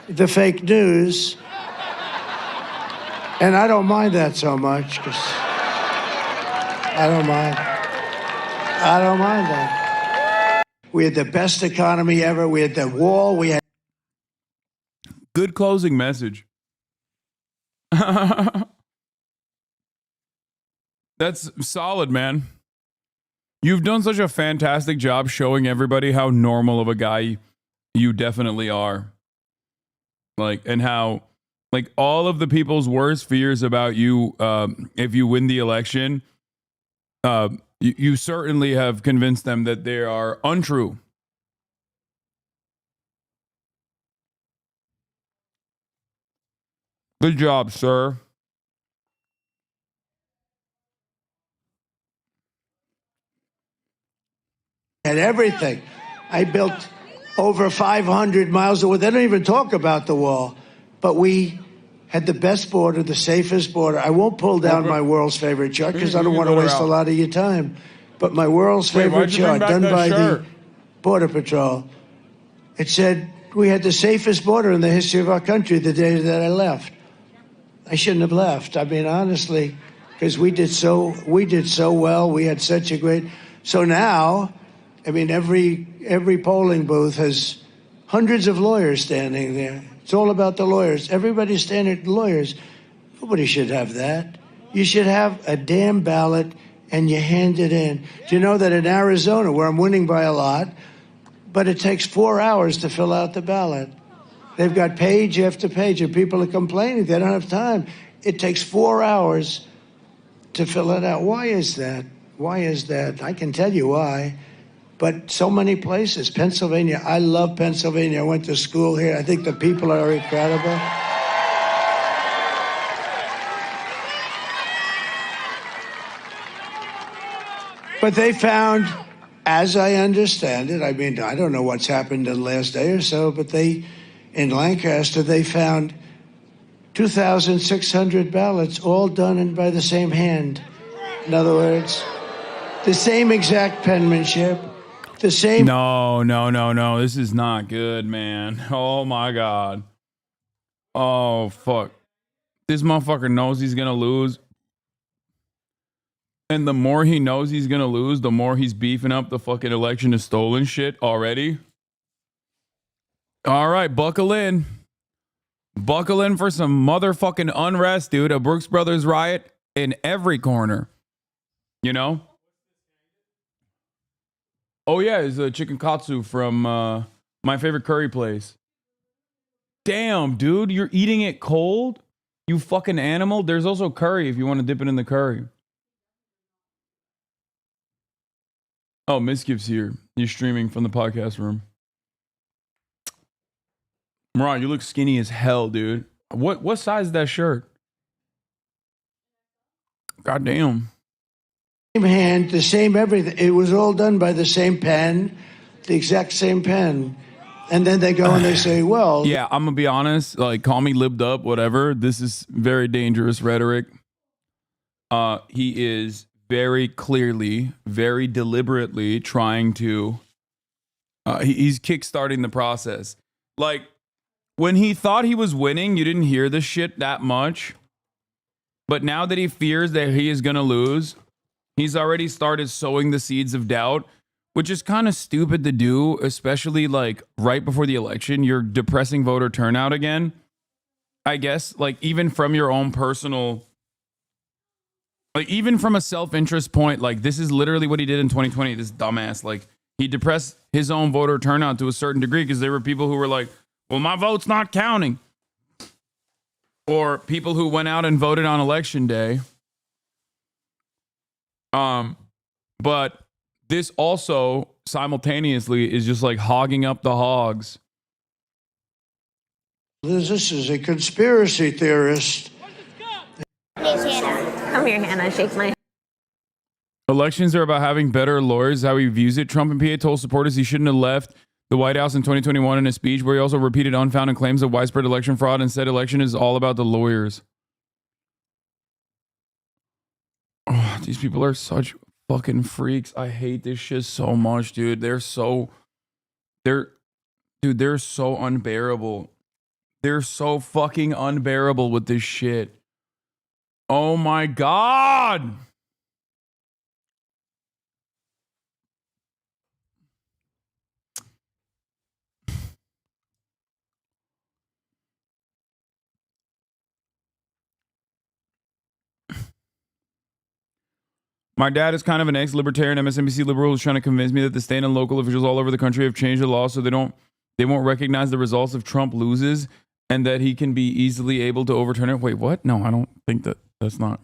the fake news. And I don't mind that so much, because I don't mind that. We had the best economy ever. We had the wall. We had. Good closing message. That's solid, man. You've done such a fantastic job showing everybody how normal of a guy You definitely are. Like, and how, like, all of the people's worst fears about you, if you win the election, you certainly have convinced them that they are untrue. Good job, sir. Had everything. I built over 500 miles of wall. They don't even talk about the wall, but we had the best border, the safest border. I won't pull down my world's favorite chart because I don't want to waste a lot of your time. But my world's favorite chart done by the Border Patrol, it said we had the safest border in the history of our country the day that I left. I shouldn't have left. I mean, honestly, because we did so well. We had such a great. So now, I mean, every polling booth has hundreds of lawyers standing there. It's all about the lawyers. Everybody's standing lawyers. Nobody should have that. You should have a damn ballot and you hand it in. Do you know that in Arizona, where I'm winning by a lot, but it takes 4 hours to fill out the ballot. They've got page after page, and people are complaining they don't have time. It takes 4 hours to fill it out. Why is that? Why is that? I can tell you why. But so many places. Pennsylvania, I love Pennsylvania. I went to school here. I think the people are incredible. But they found, as I understand it, I mean, I don't know what's happened in the last day or so, but in Lancaster, they found 2,600 ballots, all done by the same hand. In other words, the same exact penmanship, the same. No. This is not good, man. Oh, my God. Oh, fuck. This motherfucker knows he's going to lose. And the more he knows he's going to lose, the more he's beefing up the fucking election is stolen shit already. All right, buckle in. Buckle in for some motherfucking unrest, dude. A Brooks Brothers riot in every corner. You know? Oh, yeah, it's a chicken katsu from my favorite curry place. Damn, dude, you're eating it cold? You fucking animal. There's also curry if you want to dip it in the curry. Oh, Miskip's here. He's streaming from the podcast room. Maran, you look skinny as hell, dude. What size is that shirt? God damn. Same hand, the same everything. It was all done by the same pen, the exact same pen. And then they go and they say, well. Yeah, I'm going to be honest. Like, call me libbed up, whatever. This is very dangerous rhetoric. He is very clearly, very deliberately trying to. He's kickstarting the process. Like, when he thought he was winning, you didn't hear this shit that much. But now that he fears that he is going to lose, he's already started sowing the seeds of doubt, which is kind of stupid to do, especially like right before the election. You're depressing voter turnout again. I guess, like, even from your own personal, like, even from a self-interest point, like, this is literally what he did in 2020. This dumbass, like, he depressed his own voter turnout to a certain degree because there were people who were like, well, my vote's not counting. Or people who went out and voted on election day. But this also simultaneously is just like hogging up the hogs. This is a conspiracy theorist. Hey, Hannah. Come here, Hannah. Shake my hand. Elections are about having better lawyers, how he views it. Trump and PA told supporters he shouldn't have left the White House in 2021 in a speech where he also repeated unfounded claims of widespread election fraud and said election is all about the lawyers. Oh, these people are such fucking freaks. I hate this shit so much, dude. They're so unbearable. They're so fucking unbearable with this shit. Oh my God. My dad is kind of an ex-libertarian MSNBC liberal who's trying to convince me that the state and local officials all over the country have changed the law so they don't They won't recognize the results if Trump loses and that he can be easily able to overturn it. Wait, what? No, I don't think that's not.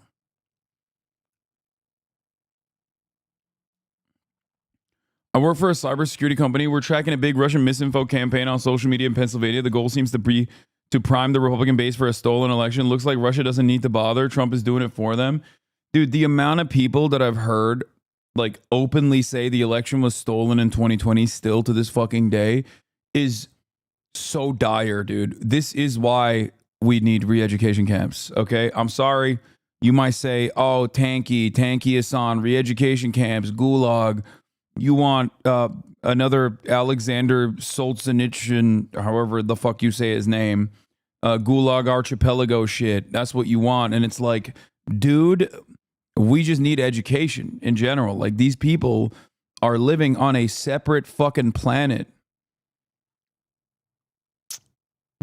I work for a cybersecurity company. We're tracking a big Russian misinfo campaign on social media in Pennsylvania. The goal seems to be to prime the Republican base for a stolen election. Looks like Russia doesn't need to bother. Trump is doing it for them. Dude, the amount of people that I've heard like openly say the election was stolen in 2020 still to this fucking day is so dire, dude. This is why we need re-education camps, okay? I'm sorry. You might say, oh, tanky Hasan, re-education camps, gulag. You want another Alexander Solzhenitsyn, however the fuck you say his name, Gulag Archipelago shit. That's what you want. And it's like, dude, we just need education in general. Like, these people are living on a separate fucking planet.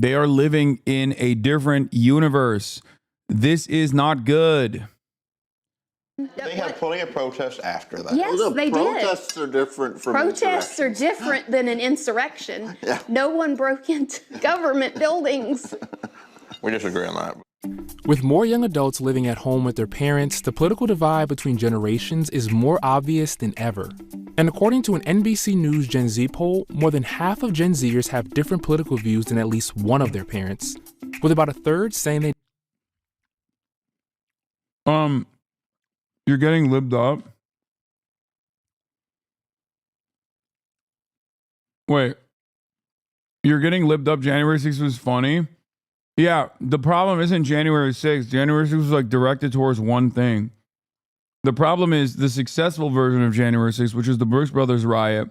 They are living in a different universe. This is not good. They had plenty of protests after that. Yes, they did. Protests are different from Protests are different than an insurrection. Yeah. No one broke into government buildings. We disagree on that. With more young adults living at home with their parents, the political divide between generations is more obvious than ever. And according to an NBC News Gen Z poll, more than half of Gen Zers have different political views than at least one of their parents, with about a third saying they... You're getting libbed up. Wait. You're getting libbed up. January 6th was funny. Yeah, the problem isn't January 6th. January 6th was like directed towards one thing. The problem is the successful version of January 6th, which is the Brooks Brothers riot,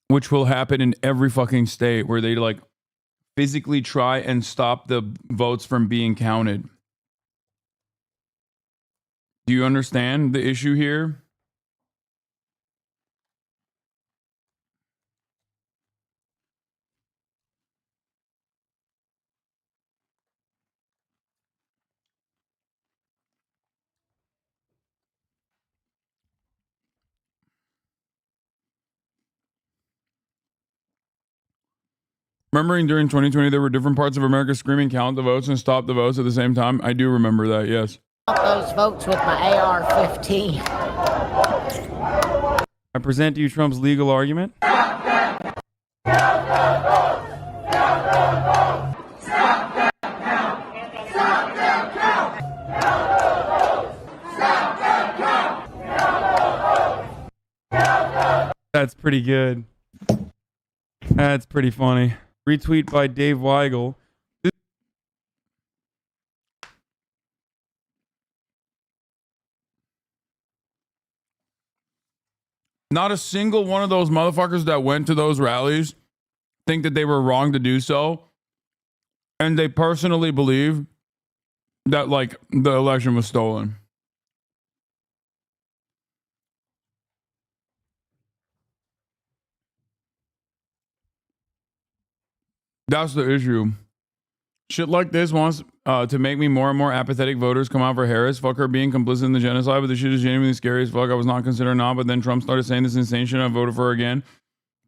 which will happen in every fucking state where they like physically try and stop the votes from being counted. Do you understand the issue here? Remembering during 2020, there were different parts of America screaming, count the votes and stop the votes at the same time. I do remember that, yes. Those votes with my AR-15. I present to you Trump's legal argument. That's pretty good. That's pretty funny. Retweet by Dave Weigel. Not a single one of those motherfuckers that went to those rallies think that they were wrong to do so. And they personally believe that, like, the election was stolen. That's the issue. Shit like this wants to make me more and more apathetic voters come out for Harris. Fuck her being complicit in the genocide, but the shit is genuinely scary as fuck. I was not considered not, but then Trump started saying this insane shit and I voted for her again.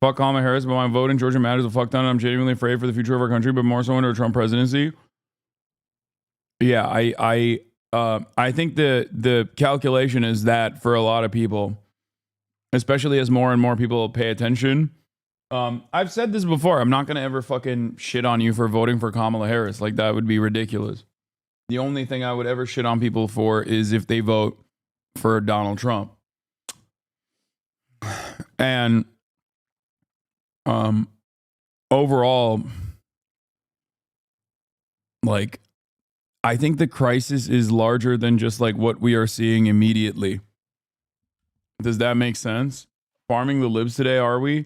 Fuck Kamala Harris, but my vote in Georgia matters a fuck ton and I'm genuinely afraid for the future of our country, but more so under a Trump presidency. Yeah, I think the calculation is that for a lot of people, especially as more and more people pay attention. I've said this before. I'm not going to ever fucking shit on you for voting for Kamala Harris. Like, that would be ridiculous. The only thing I would ever shit on people for is if they vote for Donald Trump. And overall, like, I think the crisis is larger than just like what we are seeing immediately. Does that make sense? Farming the libs today, are we?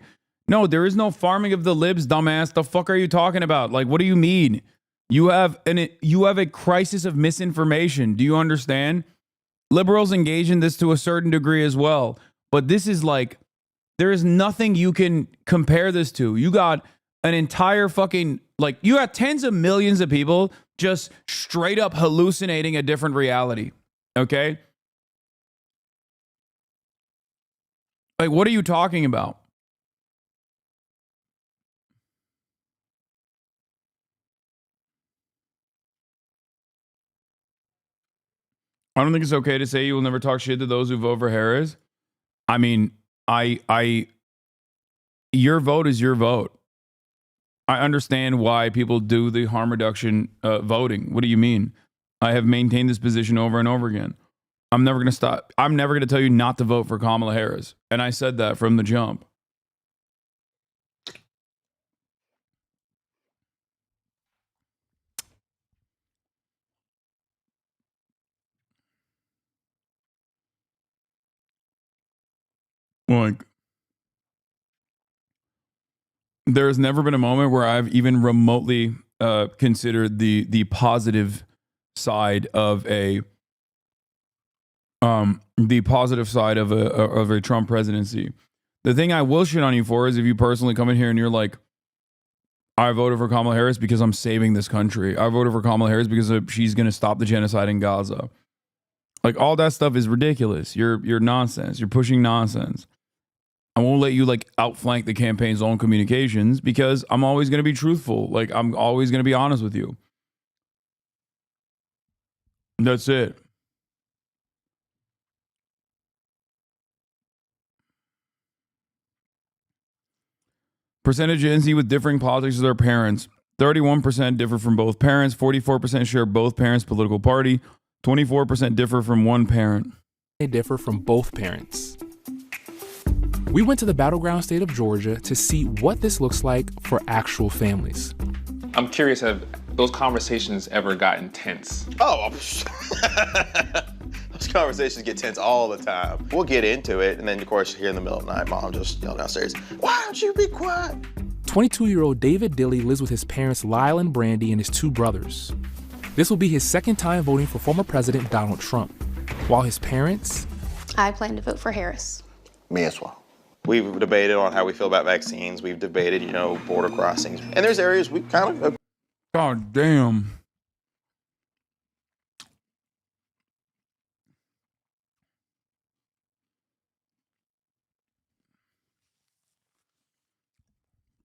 No, there is no farming of the libs, dumbass. The fuck are you talking about? Like, what do you mean? You have a crisis of misinformation. Do you understand? Liberals engage in this to a certain degree as well. But this is like, there is nothing you can compare this to. You got an entire fucking, like, you got tens of millions of people just straight up hallucinating a different reality. Okay? Like, what are you talking about? I don't think it's okay to say you will never talk shit to those who vote for Harris. I mean, your vote is your vote. I understand why people do the harm reduction voting. What do you mean? I have maintained this position over and over again. I'm never going to stop. I'm never going to tell you not to vote for Kamala Harris. And I said that from the jump. Like, there's never been a moment where I've even remotely considered the positive side of a Trump presidency. The thing I will shit on you for is if you personally come in here and you're like, I voted for Kamala Harris because I'm saving this country. I voted for Kamala Harris because she's going to stop the genocide in Gaza. Like, all that stuff is ridiculous. You're nonsense. You're pushing nonsense. I won't let you like outflank the campaign's own communications because I'm always going to be truthful. Like, I'm always going to be honest with you. That's it. Percentage of Gen Z with differing politics as their parents. 31% differ from both parents. 44% share both parents' political party. 24% differ from one parent. They differ from both parents. We went to the battleground state of Georgia to see what this looks like for actual families. I'm curious, have those conversations ever gotten tense? Oh, those conversations get tense all the time. We'll get into it, and then, of course, here in the middle of the night, mom just yelling downstairs, "Why don't you be quiet?" 22-year-old David Dilley lives with his parents Lyle and Brandy and his two brothers. This will be his second time voting for former President Donald Trump, while his parents... I plan to vote for Harris. Me as well. We've debated on how we feel about vaccines. We've debated, border crossings. And there's areas we kind of... God damn.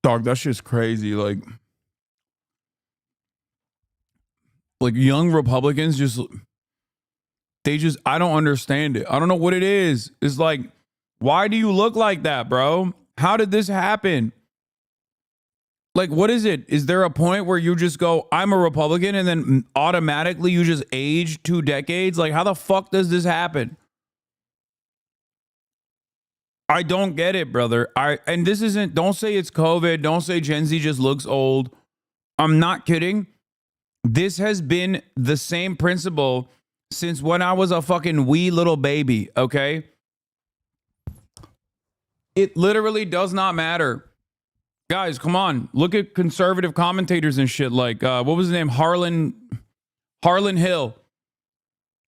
Dog, that shit's crazy. Like young Republicans I don't understand it. I don't know what it is. It's like, why do you look like that, bro? How did this happen? Like, what is it? Is there a point where you just go, I'm a Republican, and then automatically you just age 2 decades? Like, how the fuck does this happen? I don't get it, brother. And this isn't, don't say it's COVID. Don't say Gen Z just looks old. I'm not kidding. This has been the same principle since when I was a fucking wee little baby, okay? It literally does not matter. Guys, come on. Look at conservative commentators and shit like, what was his name? Harlan Hill.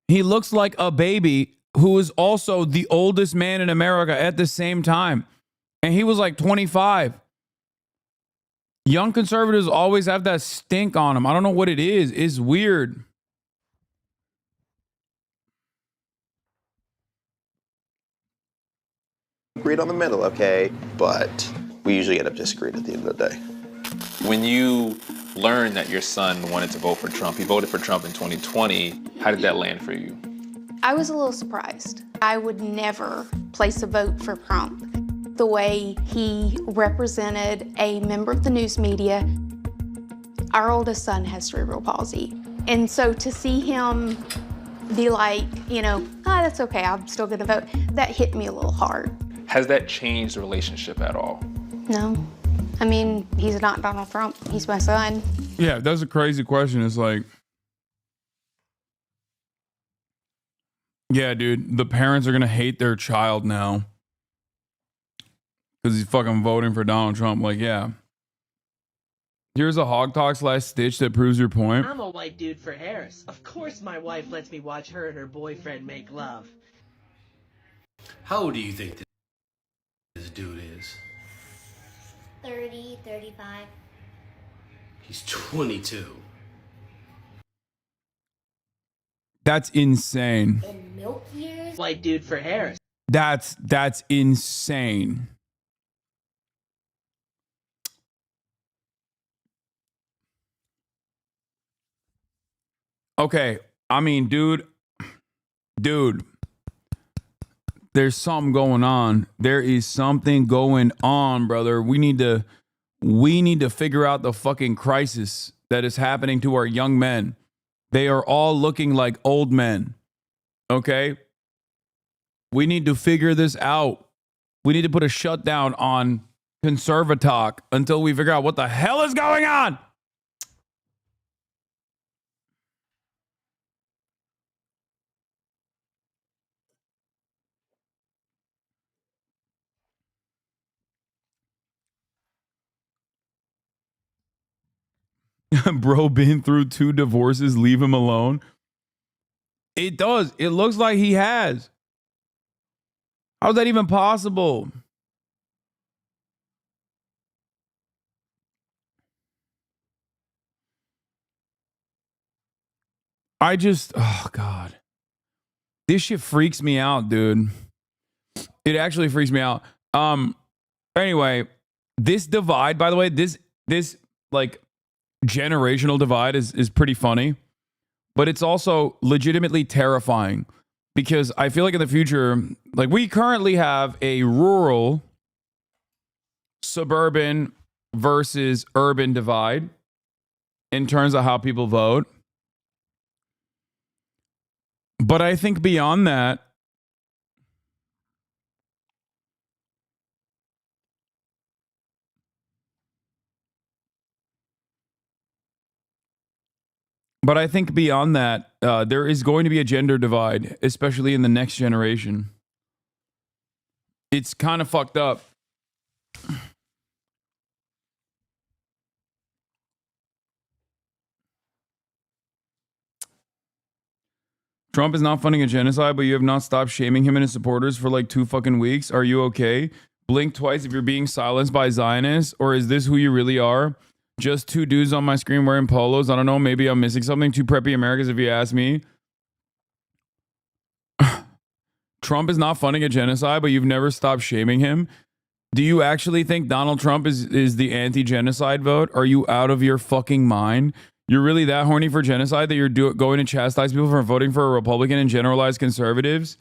He looks like a baby who is also the oldest man in America at the same time. And he was like 25. Young conservatives always have that stink on them. I don't know what it is. It's weird. Agreed on the middle, okay? But we usually end up disagreeing at the end of the day. When you learned that your son wanted to vote for Trump, he voted for Trump in 2020, how did that land for you? I was a little surprised. I would never place a vote for Trump. The way he represented a member of the news media. Our oldest son has cerebral palsy. And so to see him be like, that's okay, I'm still gonna vote, that hit me a little hard. Has that changed the relationship at all? No. I mean, he's not Donald Trump, he's my son. Yeah, that's a crazy question. It's like, yeah, dude, the parents are going to hate their child now because he's fucking voting for Donald Trump. Like, yeah. Here's a Hog Talks last stitch that proves your point. I'm a white dude for Harris. Of course my wife lets me watch her and her boyfriend make love. How old do you think this dude is? 30, 35. He's 22. That's insane. In milk years? White dude for Harris. That's insane. Okay, I mean, dude, Dude, there's something going on. There is something going on, brother. We need to figure out the fucking crisis that is happening to our young men. They are all looking like old men. Okay? We need to figure this out. We need to put a shutdown on Conservatalk until we figure out what the hell is going on. Bro, been through 2 divorces. Leave him alone. It does. It looks like he has. How's that even possible? Oh God. This shit freaks me out, dude. It actually freaks me out. Anyway, this divide, by the way, this like generational divide is pretty funny, but it's also legitimately terrifying because I feel like in the future, like we currently have a rural, suburban versus urban divide in terms of how people vote. But I think beyond that, there is going to be a gender divide, especially in the next generation. It's kind of fucked up. Trump is not funding a genocide, but you have not stopped shaming him and his supporters for like 2 fucking weeks. Are you okay? Blink twice if you're being silenced by Zionists, or is this who you really are? Just 2 dudes on my screen wearing polos. I don't know. Maybe I'm missing something. 2 preppy Americans, if you ask me. Trump is not funding a genocide, but you've never stopped shaming him. Do you actually think Donald Trump is the anti-genocide vote? Are you out of your fucking mind? You're really that horny for genocide that you're going to chastise people for voting for a Republican and generalized conservatives?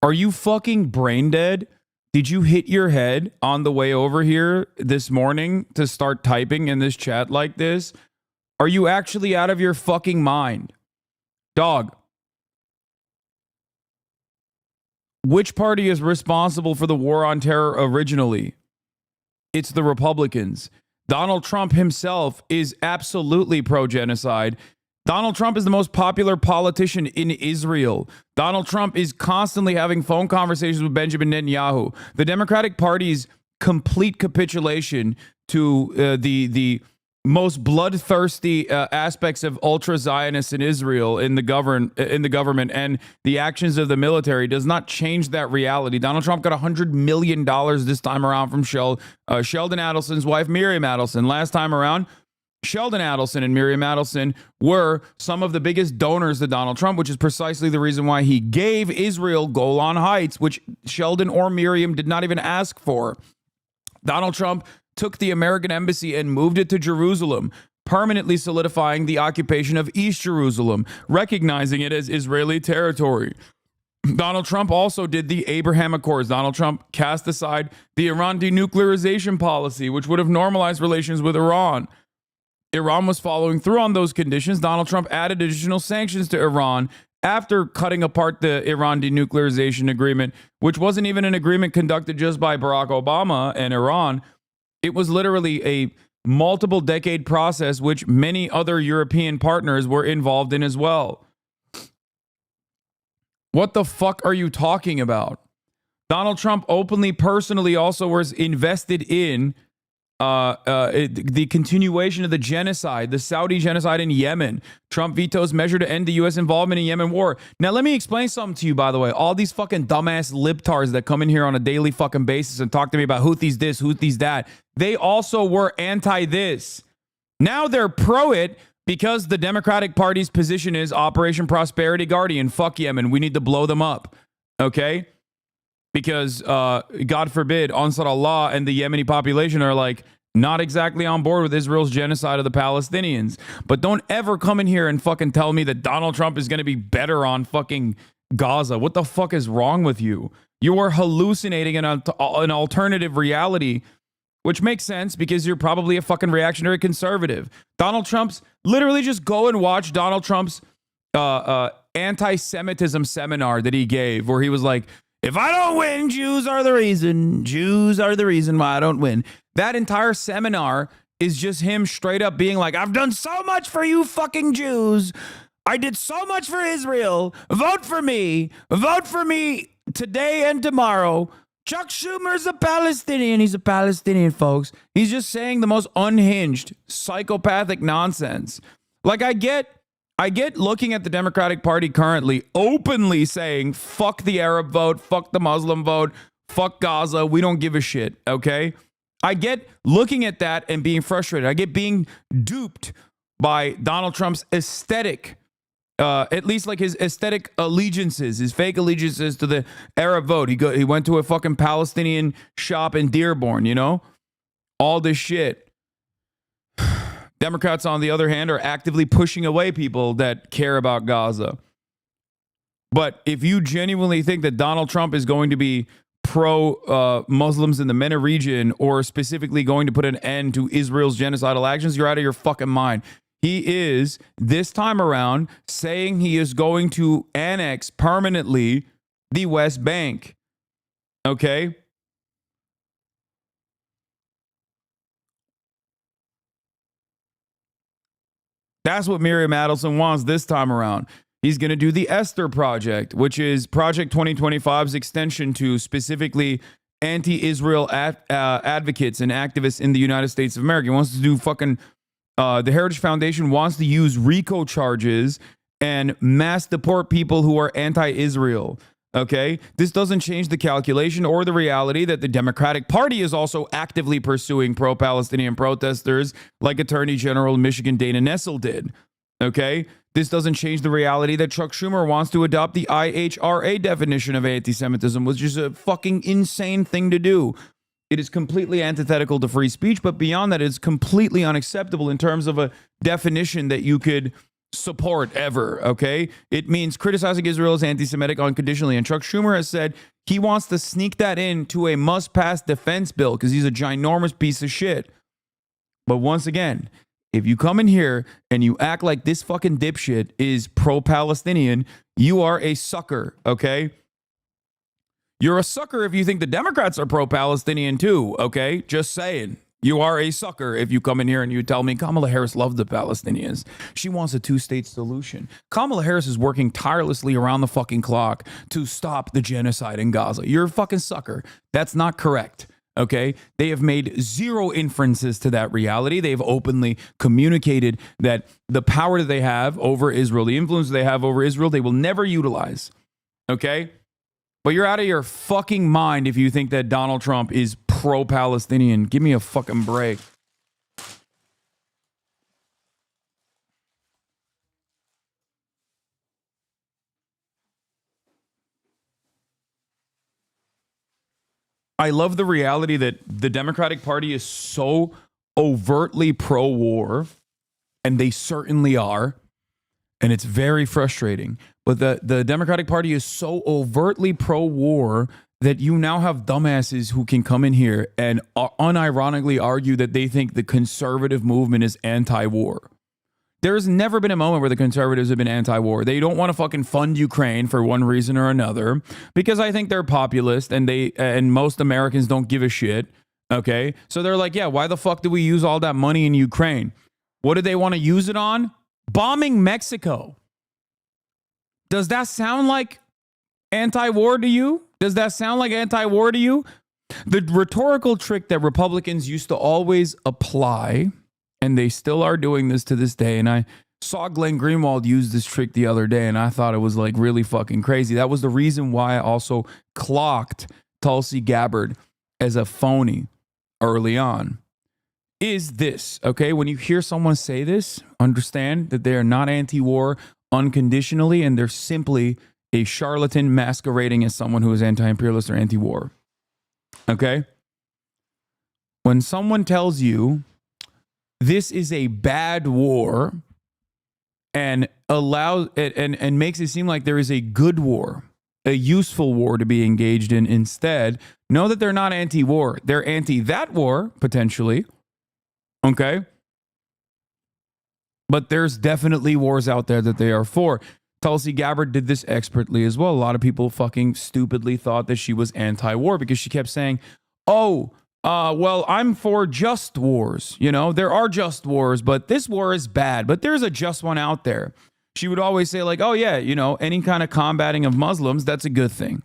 Are you fucking brain dead? Did you hit your head on the way over here this morning to start typing in this chat like this? Are you actually out of your fucking mind? Dog. Which party is responsible for the war on terror originally? It's the Republicans. Donald Trump himself is absolutely pro-genocide. Donald Trump is the most popular politician in Israel. Donald Trump is constantly having phone conversations with Benjamin Netanyahu. The Democratic Party's complete capitulation to the most bloodthirsty aspects of ultra-Zionists in Israel in the government and the actions of the military does not change that reality. Donald Trump got $100 million this time around from Sheldon Adelson's wife, Miriam Adelson. Last time around, Sheldon Adelson and Miriam Adelson were some of the biggest donors to Donald Trump, which is precisely the reason why he gave Israel Golan Heights, which Sheldon or Miriam did not even ask for. Donald Trump took the American embassy and moved it to Jerusalem, permanently solidifying the occupation of East Jerusalem, recognizing it as Israeli territory. Donald Trump also did the Abraham Accords. Donald Trump cast aside the Iran denuclearization policy, which would have normalized relations with Iran. Iran was following through on those conditions. Donald Trump added additional sanctions to Iran after cutting apart the Iran denuclearization agreement, which wasn't even an agreement conducted just by Barack Obama and Iran. It was literally a multiple decade process, which many other European partners were involved in as well. What the fuck are you talking about? Donald Trump openly, personally also was invested in the continuation of the genocide, the Saudi genocide in Yemen. Trump vetoes measure to end the U.S. involvement in Yemen war. Now, let me explain something to you, by the way. All these fucking dumbass libtards that come in here on a daily fucking basis and talk to me about Houthis this, Houthis that, they also were anti this. Now they're pro it because the Democratic Party's position is Operation Prosperity Guardian. Fuck Yemen. We need to blow them up. Okay? Because, God forbid, Ansar Allah and the Yemeni population are like, not exactly on board with Israel's genocide of the Palestinians. But don't ever come in here and fucking tell me that Donald Trump is going to be better on fucking Gaza. What the fuck is wrong with you? You are hallucinating an alternative reality, which makes sense because you're probably a fucking reactionary conservative. Donald Trump's, literally just go and watch Donald Trump's anti-Semitism seminar that he gave, where he was like, if I don't win, Jews are the reason. Jews are the reason why I don't win. That entire seminar is just him straight up being like, I've done so much for you fucking Jews. I did so much for Israel. Vote for me. Vote for me today and tomorrow. Chuck Schumer's a Palestinian. He's a Palestinian, folks. He's just saying the most unhinged, psychopathic nonsense. Like, I get looking at the Democratic Party currently openly saying, fuck the Arab vote, fuck the Muslim vote, fuck Gaza, we don't give a shit, okay? I get looking at that and being frustrated. I get being duped by Donald Trump's aesthetic, at least like his aesthetic allegiances, his fake allegiances to the Arab vote. He went to a fucking Palestinian shop in Dearborn, you know? All this shit. Democrats, on the other hand, are actively pushing away people that care about Gaza. But if you genuinely think that Donald Trump is going to be pro-Muslims in the MENA region, or specifically going to put an end to Israel's genocidal actions, you're out of your fucking mind. He is, this time around, saying he is going to annex permanently the West Bank. Okay? That's what Miriam Adelson wants this time around. He's going to do the Esther Project, which is Project 2025's extension to specifically anti-Israel advocates and activists in the United States of America. He wants to do fucking... the Heritage Foundation wants to use RICO charges and mass deport people who are anti-Israel. Okay? This doesn't change the calculation or the reality that the Democratic Party is also actively pursuing pro-Palestinian protesters like Attorney General of Michigan Dana Nessel did. Okay? This doesn't change the reality that Chuck Schumer wants to adopt the IHRA definition of anti-Semitism, which is a fucking insane thing to do. It is completely antithetical to free speech, but beyond that, it's completely unacceptable in terms of a definition that you could support ever, okay? It means criticizing Israel as anti-Semitic unconditionally. And Chuck Schumer has said he wants to sneak that into a must-pass defense bill because he's a ginormous piece of shit. But once again, if you come in here and you act like this fucking dipshit is pro-Palestinian, you are a sucker, okay? You're a sucker if you think the Democrats are pro-Palestinian too, okay? Just saying. You are a sucker if you come in here and you tell me Kamala Harris loved the Palestinians. She wants a two-state solution. Kamala Harris is working tirelessly around the fucking clock to stop the genocide in Gaza. You're a fucking sucker. That's not correct, okay? They have made zero inferences to that reality. They've openly communicated that the power that they have over Israel, the influence they have over Israel, they will never utilize, okay? But you're out of your fucking mind if you think that Donald Trump is pro-Palestinian. Give me a fucking break. I love the reality that the Democratic Party is so overtly pro-war, and they certainly are, and it's very frustrating. But the Democratic Party is so overtly pro-war that you now have dumbasses who can come in here and unironically argue that they think the conservative movement is anti-war. There's never been a moment where the conservatives have been anti-war. They don't want to fucking fund Ukraine for one reason or another because I think they're populist and most Americans don't give a shit. Okay, so they're like, yeah, why the fuck do we use all that money in Ukraine? What do they want to use it on? Bombing Mexico. Does that sound like anti-war to you? Does that sound like anti-war to you? The rhetorical trick that Republicans used to always apply, and they still are doing this to this day, and I saw Glenn Greenwald use this trick the other day, and I thought it was like really fucking crazy. That was the reason why I also clocked Tulsi Gabbard as a phony early on. Is this, okay? When you hear someone say this, understand that they are not anti-war unconditionally, and they're simply a charlatan masquerading as someone who is anti-imperialist or anti-war. Okay? when someone tells you this is a bad war and allows it and makes it seem like there is a good war, a useful war to be engaged in instead, know that they're not anti-war. They're anti that war, potentially. Okay? But there's definitely wars out there that they are for. Tulsi Gabbard did this expertly as well. A lot of people fucking stupidly thought that she was anti-war because she kept saying, oh, well, I'm for just wars. You know, there are just wars, but this war is bad. But there's a just one out there. She would always say like, oh, yeah, you know, any kind of combating of Muslims, that's a good thing.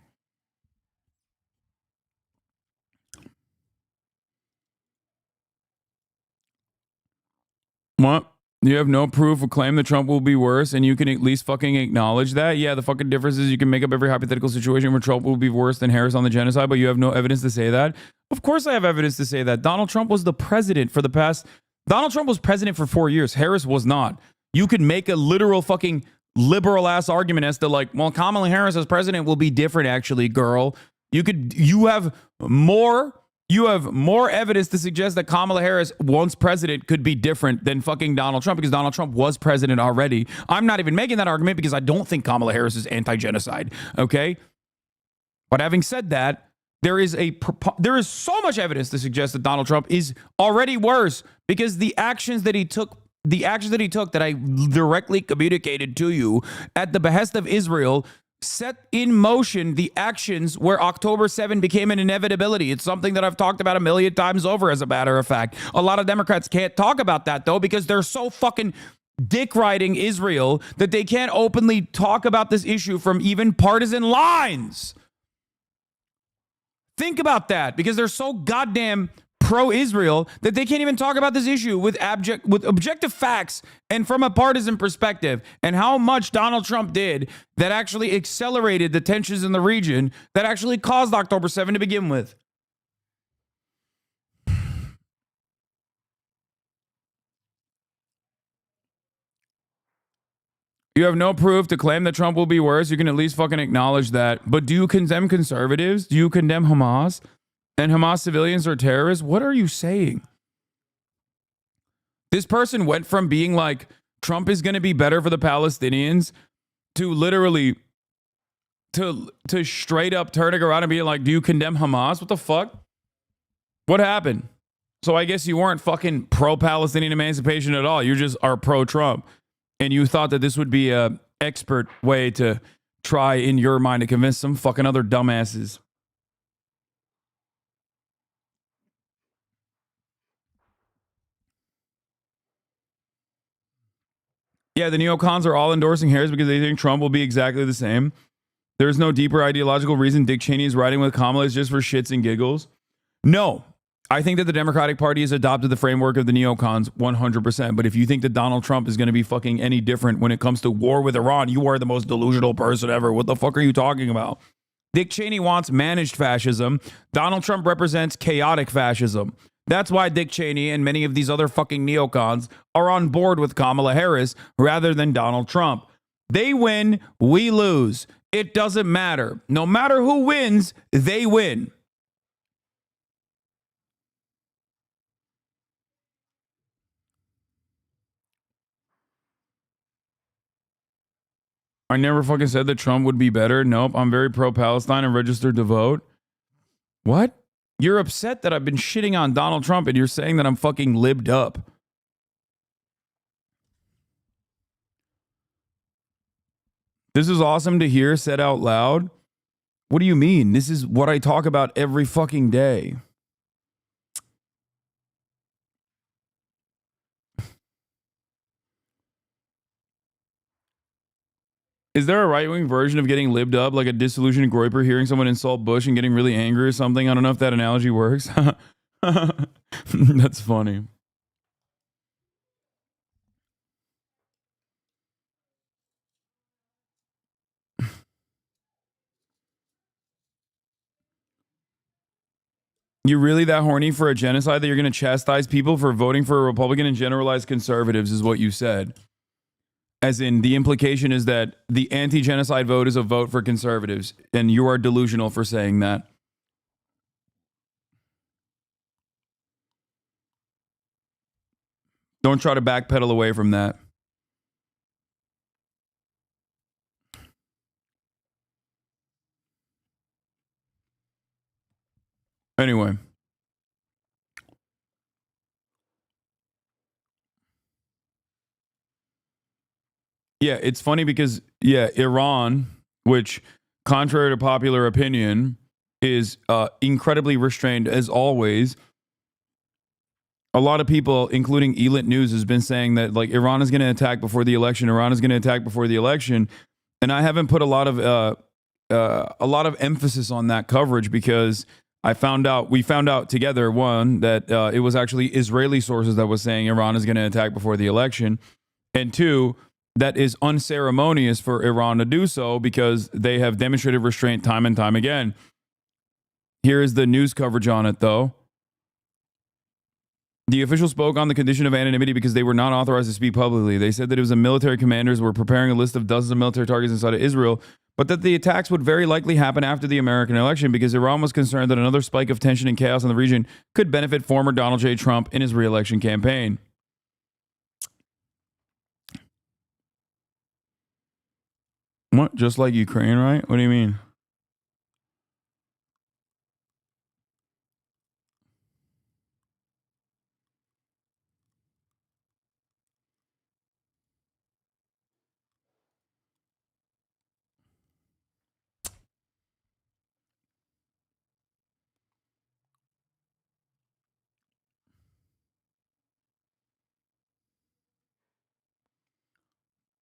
What? You have no proof or claim that Trump will be worse, and you can at least fucking acknowledge that? Yeah, the fucking difference is you can make up every hypothetical situation where Trump will be worse than Harris on the genocide, but you have no evidence to say that? Of course I have evidence to say that. Donald Trump was the president for the past... Donald Trump was president for 4 years. Harris was not. You could make a literal fucking liberal-ass argument as to like, well, Kamala Harris as president will be different, actually, girl. You have more evidence to suggest that Kamala Harris, once president, could be different than fucking Donald Trump because Donald Trump was president already. I'm not even making that argument because I don't think Kamala Harris is anti-genocide, okay? But having said that, there is so much evidence to suggest that Donald Trump is already worse because the actions that he took that I directly communicated to you at the behest of Israel set in motion the actions where October 7 became an inevitability. It's something that I've talked about a million times over, as a matter of fact. A lot of Democrats can't talk about that, though, because they're so fucking dick-riding Israel that they can't openly talk about this issue from even partisan lines. Think about that, because they're so goddamn pro-Israel that they can't even talk about this issue with objective facts and from a partisan perspective, and how much Donald Trump did that actually accelerated the tensions in the region that actually caused October 7 to begin with. You have no proof to claim that Trump will be worse. You can at least fucking acknowledge that. But do you condemn conservatives? Do you condemn Hamas? And Hamas civilians are terrorists? What are you saying? This person went from being like, Trump is going to be better for the Palestinians, to literally, to straight up turning around and being like, do you condemn Hamas? What the fuck? What happened? So I guess you weren't fucking pro-Palestinian emancipation at all. You just are pro-Trump. And you thought that this would be a expert way to try, in your mind, to convince some fucking other dumbasses. Yeah, the neocons are all endorsing Harris because they think Trump will be exactly the same. There's no deeper ideological reason Dick Cheney is riding with Kamala is just for shits and giggles. No, I think that the Democratic Party has adopted the framework of the neocons 100%. But if you think that Donald Trump is going to be fucking any different when it comes to war with Iran, you are the most delusional person ever. What the fuck are you talking about? Dick Cheney wants managed fascism. Donald Trump represents chaotic fascism. That's why Dick Cheney and many of these other fucking neocons are on board with Kamala Harris rather than Donald Trump. They win, we lose. It doesn't matter. No matter who wins, they win. I never fucking said that Trump would be better. Nope, I'm very pro-Palestine and registered to vote. What? You're upset that I've been shitting on Donald Trump and you're saying that I'm fucking libbed up. This is awesome to hear said out loud. What do you mean? This is what I talk about every fucking day. Is there a right-wing version of getting libbed up, like a disillusioned groiper hearing someone insult Bush and getting really angry or something? I don't know if that analogy works. That's funny. You're really that horny for a genocide that you're going to chastise people for voting for a Republican and generalize conservatives is what you said. As in, the implication is that the anti-genocide vote is a vote for conservatives, and you are delusional for saying that. Don't try to backpedal away from that. Anyway. Yeah, it's funny because, yeah, Iran, which, contrary to popular opinion, is incredibly restrained as always. A lot of people, including Elite News, has been saying that like Iran is going to attack before the election. Iran is going to attack before the election, and I haven't put a lot of emphasis on that coverage because we found out together, one, that it was actually Israeli sources that was saying Iran is going to attack before the election, and two, that is unceremonious for Iran to do so because they have demonstrated restraint time and time again. Here is the news coverage on it, though. The official spoke on the condition of anonymity because they were not authorized to speak publicly. They said that it was the military commanders were preparing a list of dozens of military targets inside of Israel, but that the attacks would very likely happen after the American election because Iran was concerned that another spike of tension and chaos in the region could benefit former Donald J. Trump in his re-election campaign. What? Just like Ukraine, right? What do you mean?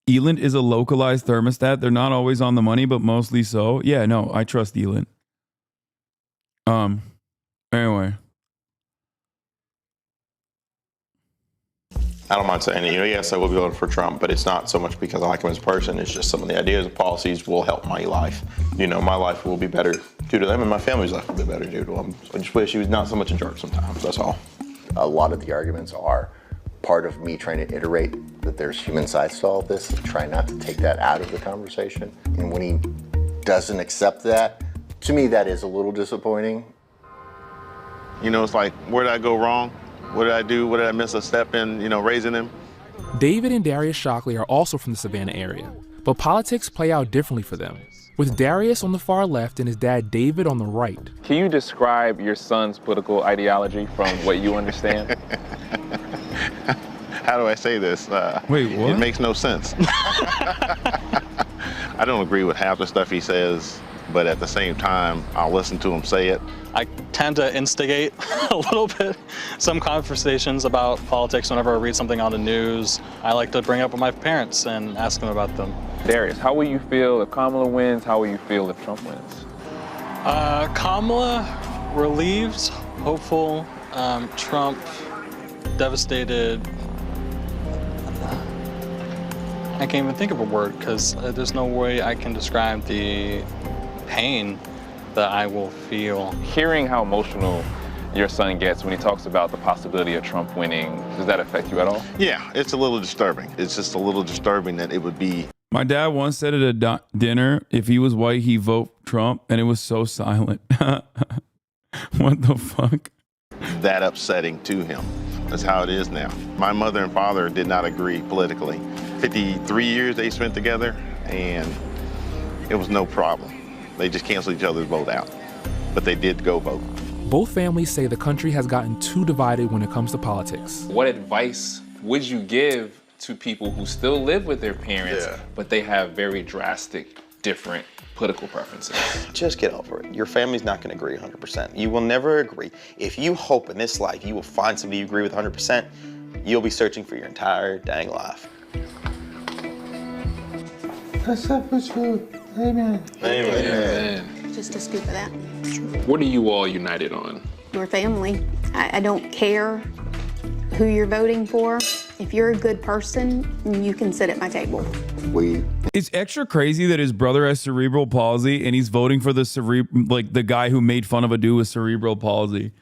Elint is a localized thermostat. They're not always on the money, but mostly so. Yeah, no, I trust Elint. Anyway. I don't mind saying it. Yes, I will be voting for Trump, but it's not so much because I like him as a person. It's just some of the ideas and policies will help my life. My life will be better due to them, and my family's life will be better due to them. I just wish he was not so much a jerk sometimes. That's all. A lot of the arguments are part of me trying to iterate that there's human sides to all of this, try not to take that out of the conversation. And when he doesn't accept that, to me, that is a little disappointing. It's like, where did I go wrong? What did I do? What did I miss a step in, raising him? David and Darius Shockley are also from the Savannah area, but politics play out differently for them, with Darius on the far left and his dad David on the right. Can you describe your son's political ideology from what you understand? How do I say this? Wait, what? It makes no sense. I don't agree with half the stuff he says, but at the same time, I'll listen to him say it. I tend to instigate a little bit some conversations about politics whenever I read something on the news. I like to bring it up with my parents and ask them about them. Darius, how will you feel if Kamala wins? How will you feel if Trump wins? Kamala relieved, hopeful. Trump devastated. I can't even think of a word because there's no way I can describe the pain that I will feel. Hearing how emotional your son gets when he talks about the possibility of Trump winning, does that affect you at all? Yeah, it's a little disturbing. It's just a little disturbing that it would be. My dad once said at a dinner, if he was white, he'd vote Trump, and it was so silent. What the fuck? That upsetting to him. That's how it is now. My mother and father did not agree politically. 53 years they spent together, and it was no problem. They just canceled each other's vote out, but they did go vote. Both families say the country has gotten too divided when it comes to politics. What advice would you give to people who still live with their parents, but they have very drastic, different political preferences? Just get over it. Your family's not going to agree 100%. You will never agree. If you hope in this life you will find somebody you agree with 100%, you'll be searching for your entire dang life. What's up with you? Amen. Amen. Just a scoop of that. What are you all united on? We're family. I don't care who you're voting for. If you're a good person, you can sit at my table. It's extra crazy that his brother has cerebral palsy and he's voting for the guy who made fun of a dude with cerebral palsy.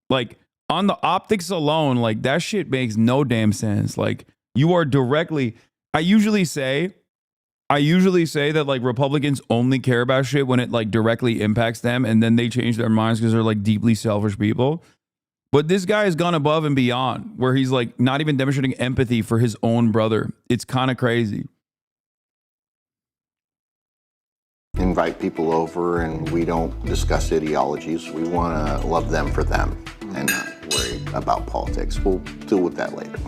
Like, on the optics alone, like, that shit makes no damn sense. Like, you are directly... I usually say that like Republicans only care about shit when it like directly impacts them, and then they change their minds because they're like deeply selfish people. But this guy has gone above and beyond where he's like not even demonstrating empathy for his own brother. It's kind of crazy. Invite people over and we don't discuss ideologies. We want to love them for them and not worry about politics. We'll deal with that later.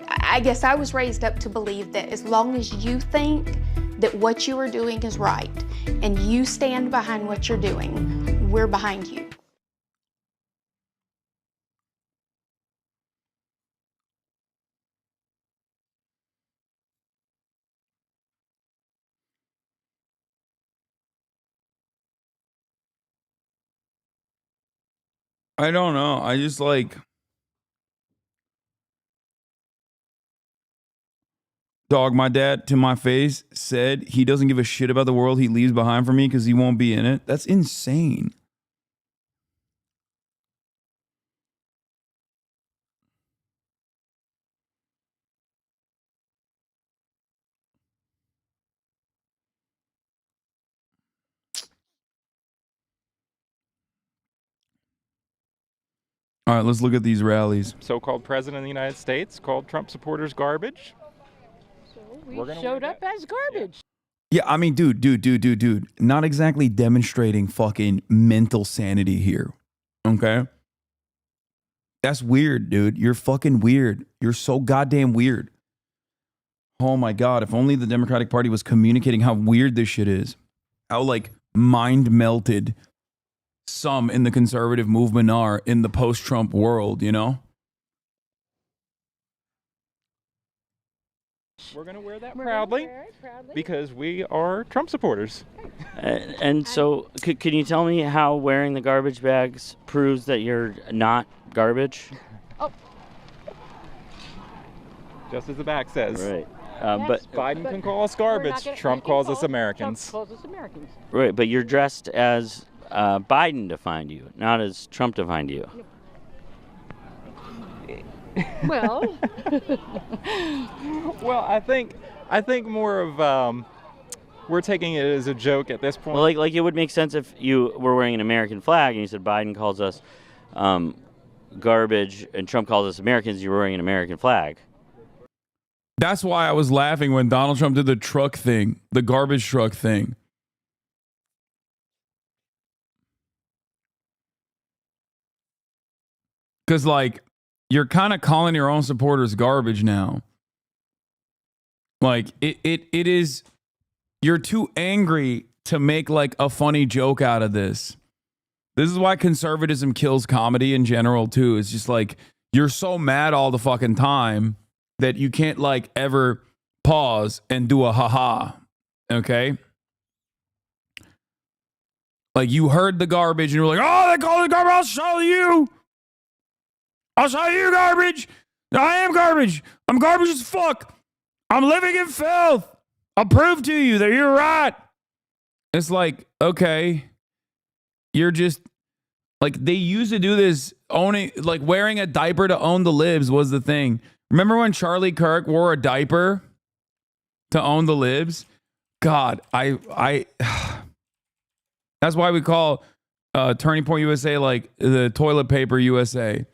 I guess I was raised up to believe that as long as you think that what you are doing is right and you stand behind what you're doing, we're behind you. I don't know. I just like, dog, my dad to my face said he doesn't give a shit about the world he leaves behind for me because he won't be in it. That's insane. All right, let's look at these rallies. So-called president of the United States called Trump supporters garbage. So we showed up as garbage. Yeah, I mean, dude. Not exactly demonstrating fucking mental sanity here. Okay? That's weird, dude. You're fucking weird. You're so goddamn weird. Oh my God, if only the Democratic Party was communicating how weird this shit is. How like mind melted some in the conservative movement are in the post-Trump world, you know? We're going to wear that proudly because we are Trump supporters. And so, can you tell me how wearing the garbage bags proves that you're not garbage? Oh. Just as the back says. Right. But Biden can call us garbage. Trump calls us Americans. Trump calls us Americans. Right, but you're dressed as Biden defined you, not as Trump defined you. Well, well, I think more of we're taking it as a joke at this point. Well, like it would make sense if you were wearing an American flag and you said Biden calls us garbage and Trump calls us Americans. You were wearing an American flag. That's why I was laughing when Donald Trump did the truck thing, the garbage truck thing. Because, like, you're kind of calling your own supporters garbage now. Like, it is, you're too angry to make, like, a funny joke out of this. This is why conservatism kills comedy in general, too. It's just like, you're so mad all the fucking time that you can't, like, ever pause and do a ha-ha. Okay? Like, you heard the garbage and you're like, oh, they call it garbage, I'll show you. I'll show you garbage. I am garbage. I'm garbage as fuck. I'm living in filth. I'll prove to you that you're right. It's like, okay, you're just, like, they used to do this, owning, like, wearing a diaper to own the libs was the thing. Remember when Charlie Kirk wore a diaper to own the libs? God, I that's why we call Turning Point USA like the toilet paper USA.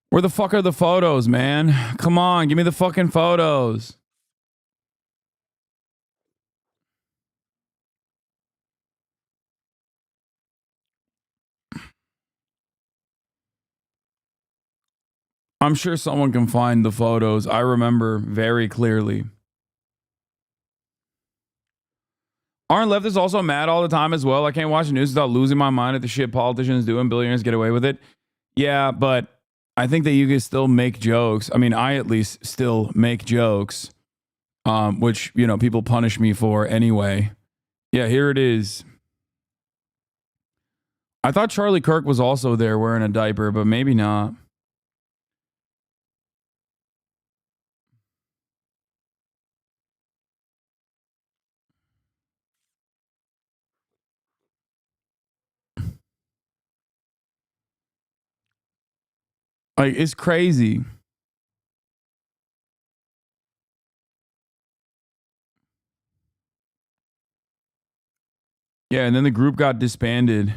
Where the fuck are the photos, man? Come on, give me the fucking photos. I'm sure someone can find the photos. I remember very clearly. Aren't leftists also mad all the time as well? I can't watch the news without losing my mind at the shit politicians do and billionaires get away with it. Yeah, but I think that you can still make jokes. I mean, I at least still make jokes, which, you know, people punish me for anyway. Yeah, here it is. I thought Charlie Kirk was also there wearing a diaper, but maybe not. Like, it's crazy. Yeah, and then the group got disbanded.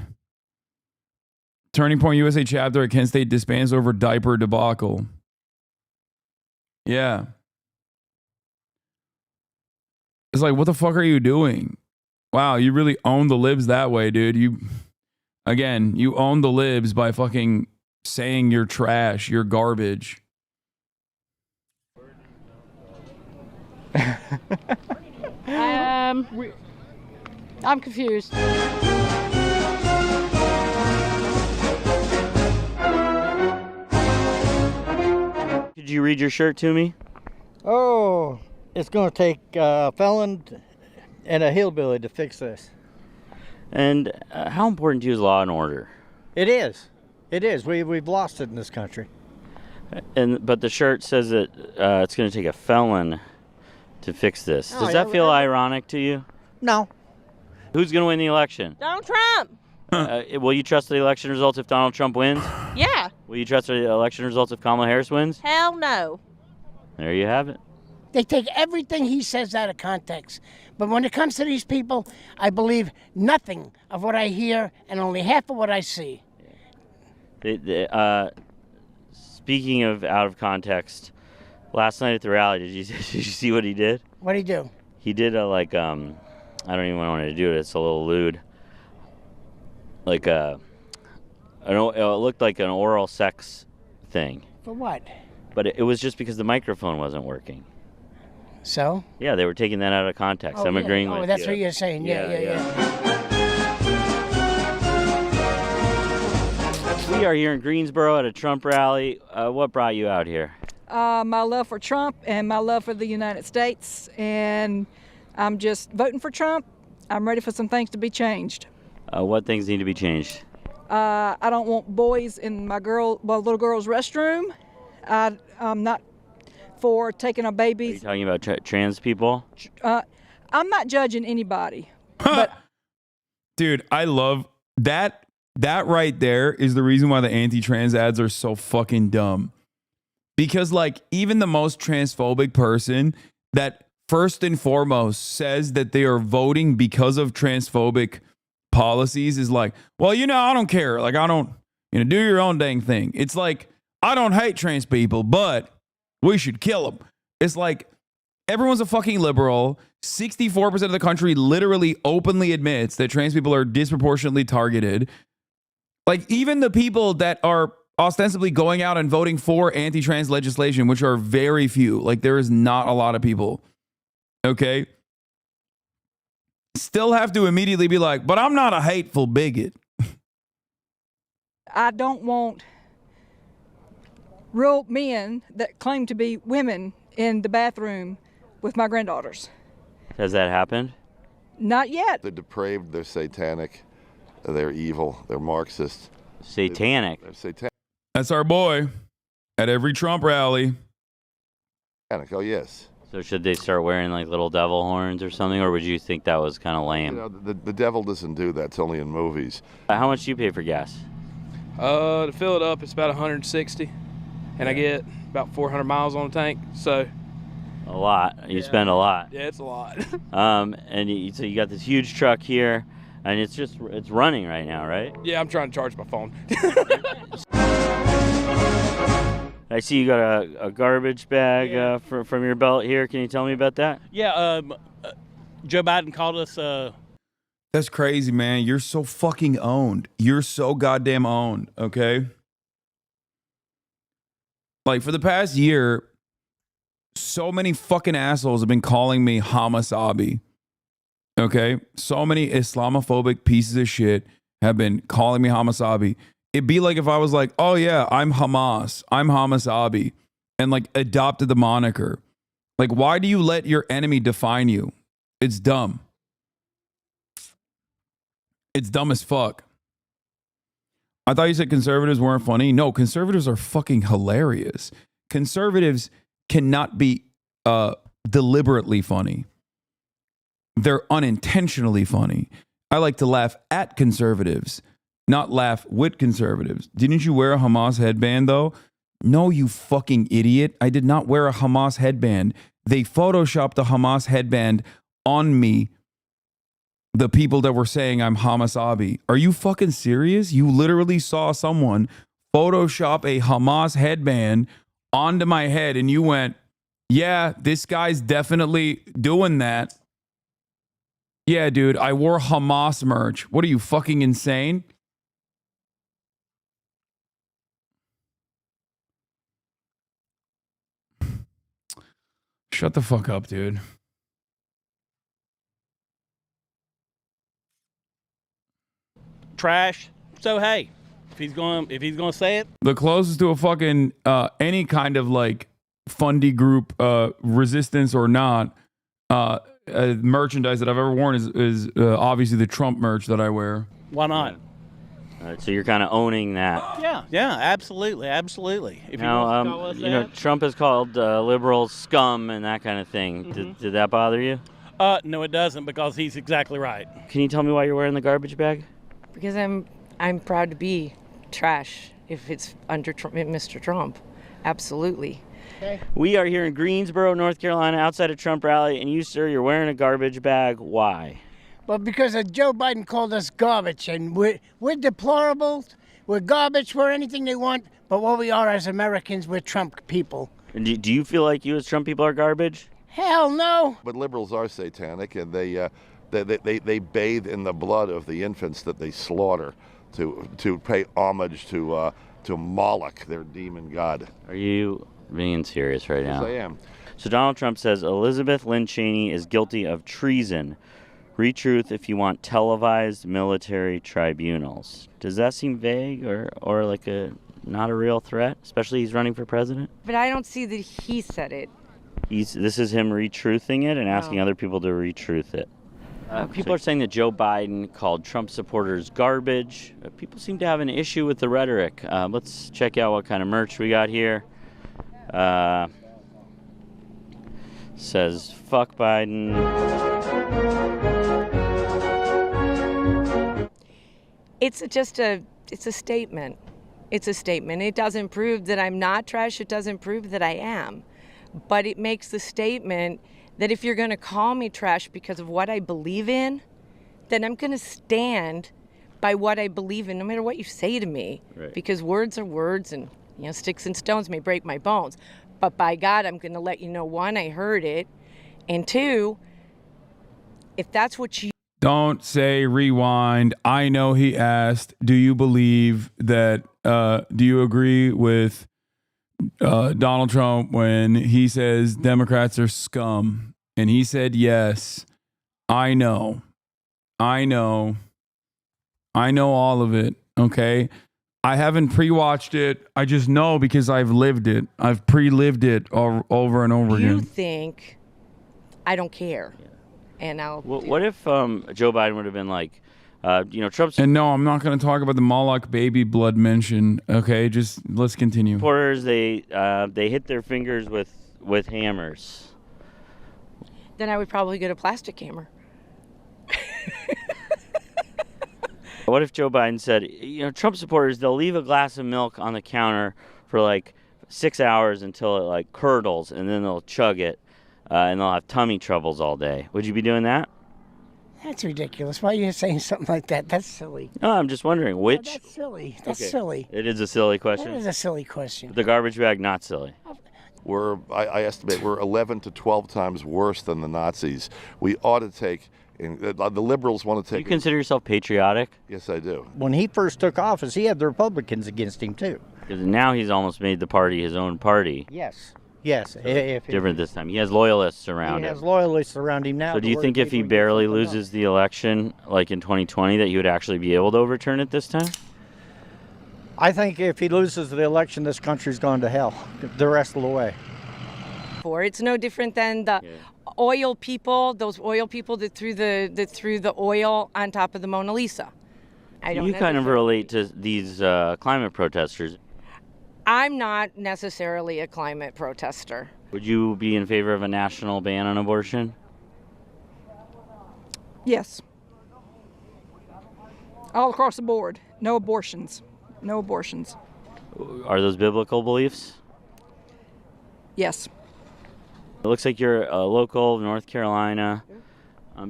Turning Point USA chapter at Kent State disbands over diaper debacle. Yeah. It's like, what the fuck are you doing? Wow, you really own the libs that way, dude. You own the libs by fucking saying you're trash, you're garbage. I'm confused. Could you read your shirt to me? Oh, it's going to take a felon and a hillbilly to fix this. And how important to you is law and order? It is. It is. We've lost it in this country. But the shirt says that it's going to take a felon to fix this. Oh, Does that feel ironic to you? No. Who's going to win the election? Donald Trump. Will you trust the election results if Donald Trump wins? Yeah. Will you trust the election results if Kamala Harris wins? Hell no. There you have it. They take everything he says out of context. But when it comes to these people, I believe nothing of what I hear and only half of what I see. Speaking of out of context, last night at the rally, did you see what he did? What did he do? He did I don't even want to do it. It's a little lewd. Like it looked like an oral sex thing. For what? But it was just because the microphone wasn't working. So? Yeah, they were taking that out of context. I'm agreeing with you. Oh, that's what you're saying. Yeah. We are here in Greensboro at a Trump rally. What brought you out here? My love for Trump and my love for the United States. And I'm just voting for Trump. I'm ready for some things to be changed. What things need to be changed? I don't want boys in my little girl's restroom. I'm not for taking a baby. Are you talking about trans people? I'm not judging anybody. Dude, I love that. That right there is the reason why the anti-trans ads are so fucking dumb. Because like even the most transphobic person that first and foremost says that they are voting because of transphobic policies is like, well, I don't care. Like, I don't, do your own dang thing. It's like, I don't hate trans people, but we should kill them. It's like, everyone's a fucking liberal. 64% of the country literally openly admits that trans people are disproportionately targeted. Like, even the people that are ostensibly going out and voting for anti-trans legislation, which are very few, like, there is not a lot of people, okay, still have to immediately be like, but I'm not a hateful bigot. I don't want real men that claim to be women in the bathroom with my granddaughters. Has that happened? Not yet. They're depraved, they're satanic, they're evil, they're Marxist. Satanic? They're satanic. That's our boy at every Trump rally. Oh, yes. So should they start wearing like little devil horns or something, or would you think that was kind of lame? The devil doesn't do that. It's only in movies. How much do you pay for gas? To fill it up, it's about 160, and I get about 400 miles on the tank. So a lot. You spend a lot. Yeah, it's a lot. So you got this huge truck here, and it's running right now, right? Yeah, I'm trying to charge my phone. I see you got a garbage bag from your belt here. Can you tell me about that? Yeah, Joe Biden called us. That's crazy, man. You're so fucking owned. You're so goddamn owned, okay? Like, for the past year, so many fucking assholes have been calling me HasnAbi, okay? So many Islamophobic pieces of shit have been calling me HasnAbi. It'd be like if I was like, oh yeah, I'm Hamas, I'm HasnAbi, and like adopted the moniker. Like, why do you let your enemy define you? It's dumb. It's dumb as fuck. I thought you said conservatives weren't funny. No, conservatives are fucking hilarious. Conservatives cannot be deliberately funny. They're unintentionally funny. I like to laugh at conservatives, not laugh with conservatives. Didn't you wear a Hamas headband though? No, you fucking idiot. I did not wear a Hamas headband. They photoshopped the Hamas headband on me. The people that were saying I'm HasnAbi. Are you fucking serious? You literally saw someone Photoshop a Hamas headband onto my head and you went, yeah, this guy's definitely doing that. Yeah, dude, I wore Hamas merch. What are you, fucking insane? Shut the fuck up, dude. Trash. So hey, if he's going to say it, The closest to a fucking any kind of like fundy group resistance or not merchandise that I've ever worn is obviously the Trump merch that I wear. why not? All right, so you're kind of owning that. Yeah, absolutely. If he Now, wants to call us you know, that. Trump has called liberals scum and that kind of thing. Did that bother you? No, it doesn't, because he's exactly right. Can you tell me why you're wearing the garbage bag? Because I'm proud to be trash if it's under Mr. Trump. Absolutely. Okay. We are here in Greensboro, North Carolina, outside a Trump rally, and you, sir, you're wearing a garbage bag. Why? Well, because Joe Biden called us garbage, and we're deplorable. We're garbage. We're anything they want. But what we are as Americans, we're Trump people. And do you feel like you as Trump people are garbage? Hell no. But liberals are satanic, and they bathe in the blood of the infants that they slaughter to pay homage to Moloch, their demon god. Are you being serious right now? Yes, I am. So Donald Trump says Elizabeth Lynn Cheney is guilty of treason. Retruth if you want televised military tribunals. Does that seem vague or like not a real threat? Especially he's running for president? But I don't see that he said it. This is him retruthing it and asking other people to retruth it. People are saying that Joe Biden called Trump supporters garbage. People seem to have an issue with the rhetoric. Let's check out what kind of merch we got here. Says, fuck Biden. It's a statement. It's a statement. It doesn't prove that I'm not trash. It doesn't prove that I am. But it makes the statement that if you're going to call me trash because of what I believe in, then I'm going to stand by what I believe in, no matter what you say to me. Right. Because words are words, and sticks and stones may break my bones. But by God, I'm going to let you know, one, I heard it, and two, if that's what you... Don't say rewind. I know he asked, do you believe that, do you agree with Donald Trump when he says Democrats are scum? And he said, yes, I know all of it. Okay. I haven't pre-watched it. I just know because I've lived it. I've pre-lived it over and over again. You think I don't care. And I'll... What if Joe Biden would have been like, Trump's... And no, I'm not going to talk about the Moloch baby blood mention. Okay, just let's continue. Supporters, they hit their fingers with hammers. Then I would probably get a plastic hammer. What if Joe Biden said, Trump supporters, they'll leave a glass of milk on the counter for like 6 hours until it like curdles, and then they'll chug it, and they'll have tummy troubles all day. Would you be doing that? That's ridiculous. Why are you saying something like that? That's silly. No, I'm just wondering which. Oh, that's silly. That's Okay. silly. It is a silly question. That is a silly question. The garbage bag, not silly. I estimate we're 11 to 12 times worse than the Nazis. We ought to take, the liberals want to take... You consider yourself patriotic? Yes, I do. When he first took office, he had the Republicans against him, too. Because now he's almost made the party his own party. Yes. Yes. Different this time. He has loyalists around He him. has loyalists around him now. So do you think if he barely loses the election, like in 2020, that he would actually be able to overturn it this time? I think if he loses the election, this country's gone to hell the rest of the way. It's no different than the oil people, those oil people that threw the oil on top of the Mona Lisa. You kind of relate to these climate protesters. I'm not necessarily a climate protester. Would you be in favor of a national ban on abortion? Yes. All across the board. No abortions. No abortions. Are those biblical beliefs? Yes. It looks like you're a local of North Carolina.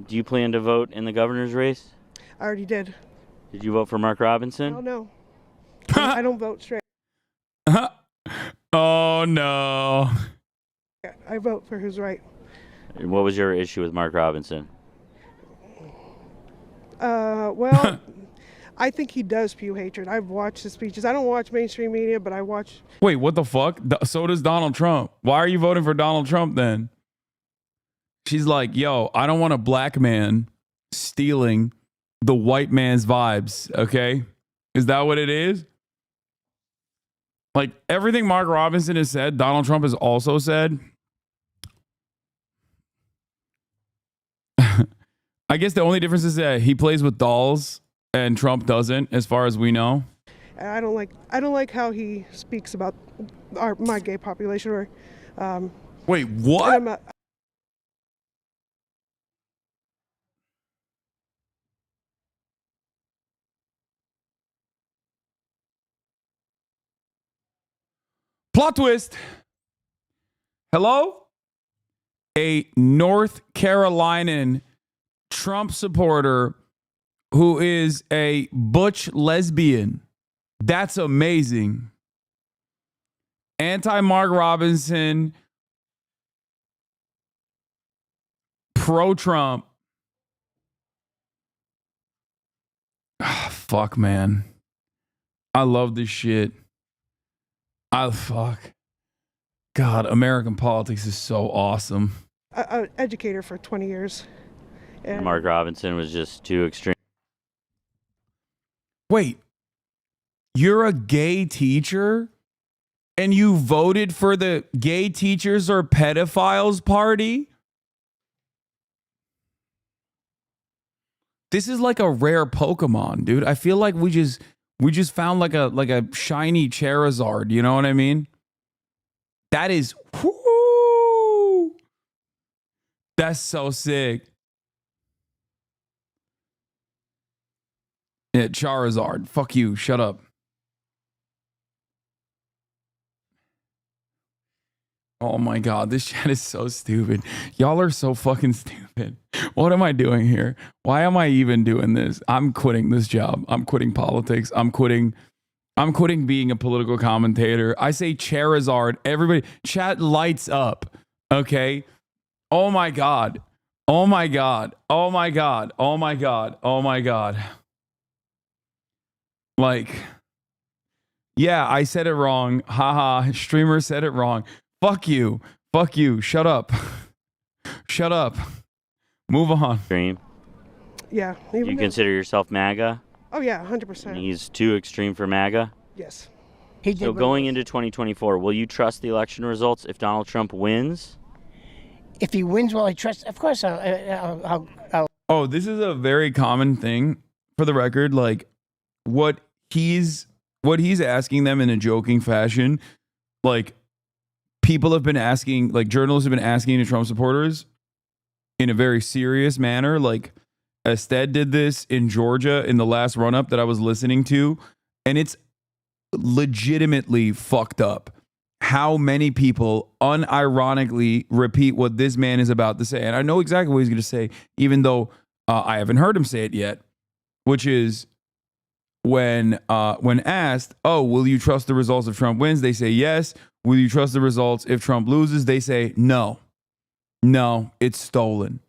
Do you plan to vote in the governor's race? I already did. Did you vote for Mark Robinson? Oh, no. I don't vote straight. Oh, no. I vote for who's right. And what was your issue with Mark Robinson? Well, I think he does spew hatred. I've watched his speeches. I don't watch mainstream media, but I watch. Wait, what the fuck? So does Donald Trump. Why are you voting for Donald Trump then? She's like, yo, I don't want a black man stealing the white man's vibes, okay? Is that what it is? Like, everything Mark Robinson has said, Donald Trump has also said. I guess the only difference is that he plays with dolls and Trump doesn't, as far as we know. And I don't like how he speaks about my gay population. Or wait, what? Plot twist. Hello? A North Carolinian Trump supporter who is a butch lesbian. That's amazing. Anti-Mark Robinson, pro-Trump. Fuck, man. I love this shit. Fuck. God, American politics is so awesome. An educator for 20 years. And Mark Robinson was just too extreme. Wait, you're a gay teacher and you voted for the gay teachers or pedophiles party? This is like a rare Pokemon, dude. I feel like we just found like a shiny Charizard, you know what I mean? That is whoo, that's so sick. Yeah, Charizard. Fuck you. Shut up. Oh my God, this chat is so stupid. Y'all are so fucking stupid. What am I doing here? Why am I even doing this? I'm quitting this job. I'm quitting politics. I'm quitting being a political commentator. I say Charizard. Everybody, chat lights up. Okay. Oh my God. Oh my God. Oh my God. Oh my God. Oh my God. Like, yeah, I said it wrong. Haha. Streamer said it wrong. Fuck you. Fuck you. Shut up. Shut up. Move on. Extreme. yeah. You consider yourself MAGA? Oh yeah, 100%. He's too extreme for MAGA? Yes. So going into 2024, will you trust the election results if Donald Trump wins? If he wins, will I trust? Of course, I'll. Oh, this is a very common thing for the record. Like what he's asking them in a joking fashion, like people have been asking, like journalists have been asking to Trump supporters in a very serious manner. Like Ested did this in Georgia in the last run up that I was listening to, and it's legitimately fucked up how many people unironically repeat what this man is about to say. And I know exactly what he's going to say, even though I haven't heard him say it yet, which is when asked, oh, will you trust the results if Trump wins? They say yes. Will you trust the results if Trump loses? They say no. No, it's stolen.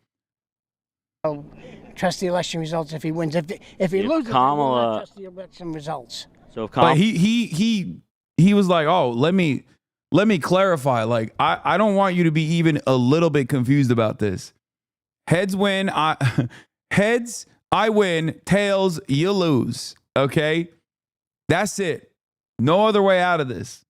I'll trust the election results if he wins. If he loses, Kamala, I will not trust the election results. So if But he was like, oh, let me clarify. Like, I don't want you to be even a little bit confused about this. Heads win, heads, I win. Tails, you lose. Okay? That's it. No other way out of this.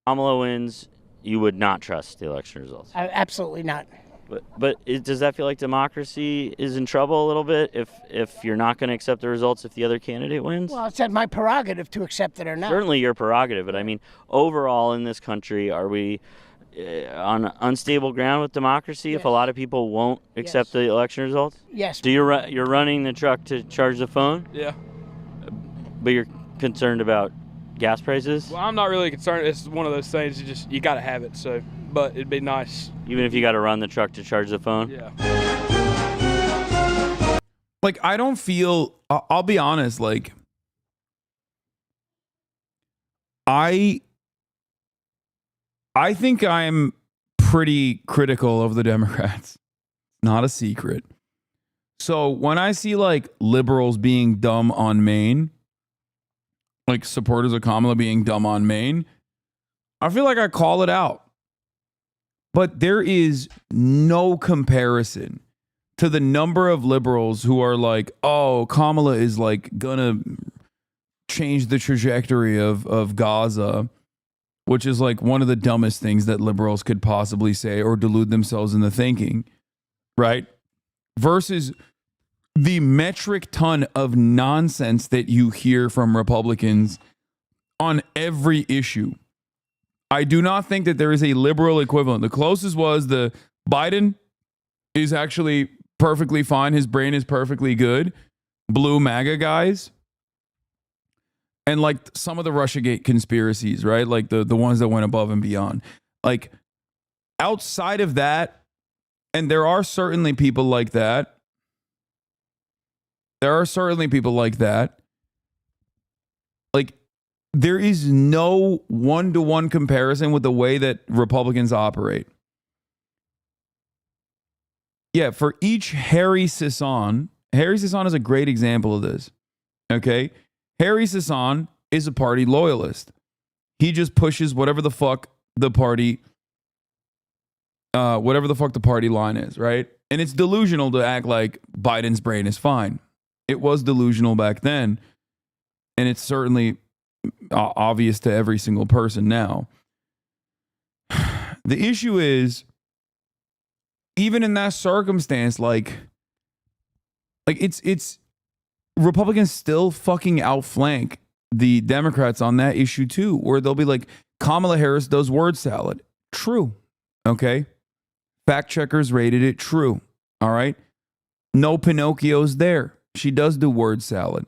Kamala wins, you would not trust the election results. Absolutely not. But does that feel like democracy is in trouble a little bit if you're not going to accept the results if the other candidate wins? Well, it's at my prerogative to accept it or not. Certainly your prerogative, but I mean, overall in this country, are we on unstable ground with democracy if a lot of people won't accept the election results? Yes. So you're running the truck to charge the phone? Yeah. But you're concerned about gas prices? Well, I'm not really concerned. It's one of those things you got to have it. So, but it'd be nice. Even if you got to run the truck to charge the phone? Yeah. Like, I don't feel, I'll be honest, like, I think I'm pretty critical of the Democrats. Not a secret. So when I see like liberals being dumb on Maine, like supporters of Kamala being dumb on Maine, I feel like I call it out. But there is no comparison to the number of liberals who are like, oh, Kamala is like gonna change the trajectory of Gaza, which is like one of the dumbest things that liberals could possibly say or delude themselves into thinking, right? Versus the metric ton of nonsense that you hear from Republicans on every issue. I do not think that there is a liberal equivalent. The closest was the Biden is actually perfectly fine. His brain is perfectly good. Blue MAGA guys. And like some of the Russiagate conspiracies, right? Like the ones that went above and beyond. Like outside of that, and there are certainly people like that. Like there is no one-to-one comparison with the way that Republicans operate. Yeah, for each Harry Hasan is a great example of this. Okay? Harry Hasan is a party loyalist. He just pushes whatever the fuck the party line is, right? And it's delusional to act like Biden's brain is fine. It was delusional back then, and it's certainly obvious to every single person now. The issue is, even in that circumstance, like it's Republicans still fucking outflank the Democrats on that issue too, where they'll be like, Kamala Harris does word salad. True. Okay. Fact checkers rated it true. All right. No Pinocchio's there. She does do word salad.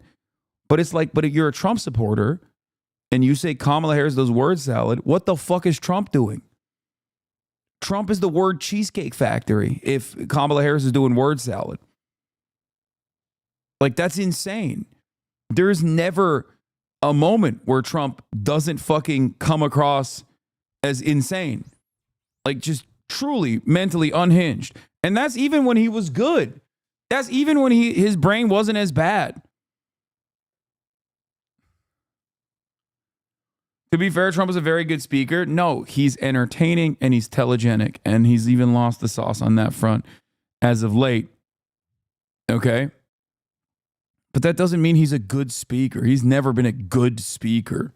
But it's like, but if you're a Trump supporter and you say Kamala Harris does word salad, what the fuck is Trump doing? Trump is the word cheesecake factory if Kamala Harris is doing word salad. Like, that's insane. There's never a moment where Trump doesn't fucking come across as insane. Like, just truly mentally unhinged. And that's even when he was good. That's even when his brain wasn't as bad. To be fair, Trump is a very good speaker. No, he's entertaining and he's telegenic. And he's even lost the sauce on that front as of late. Okay? But that doesn't mean he's a good speaker. He's never been a good speaker.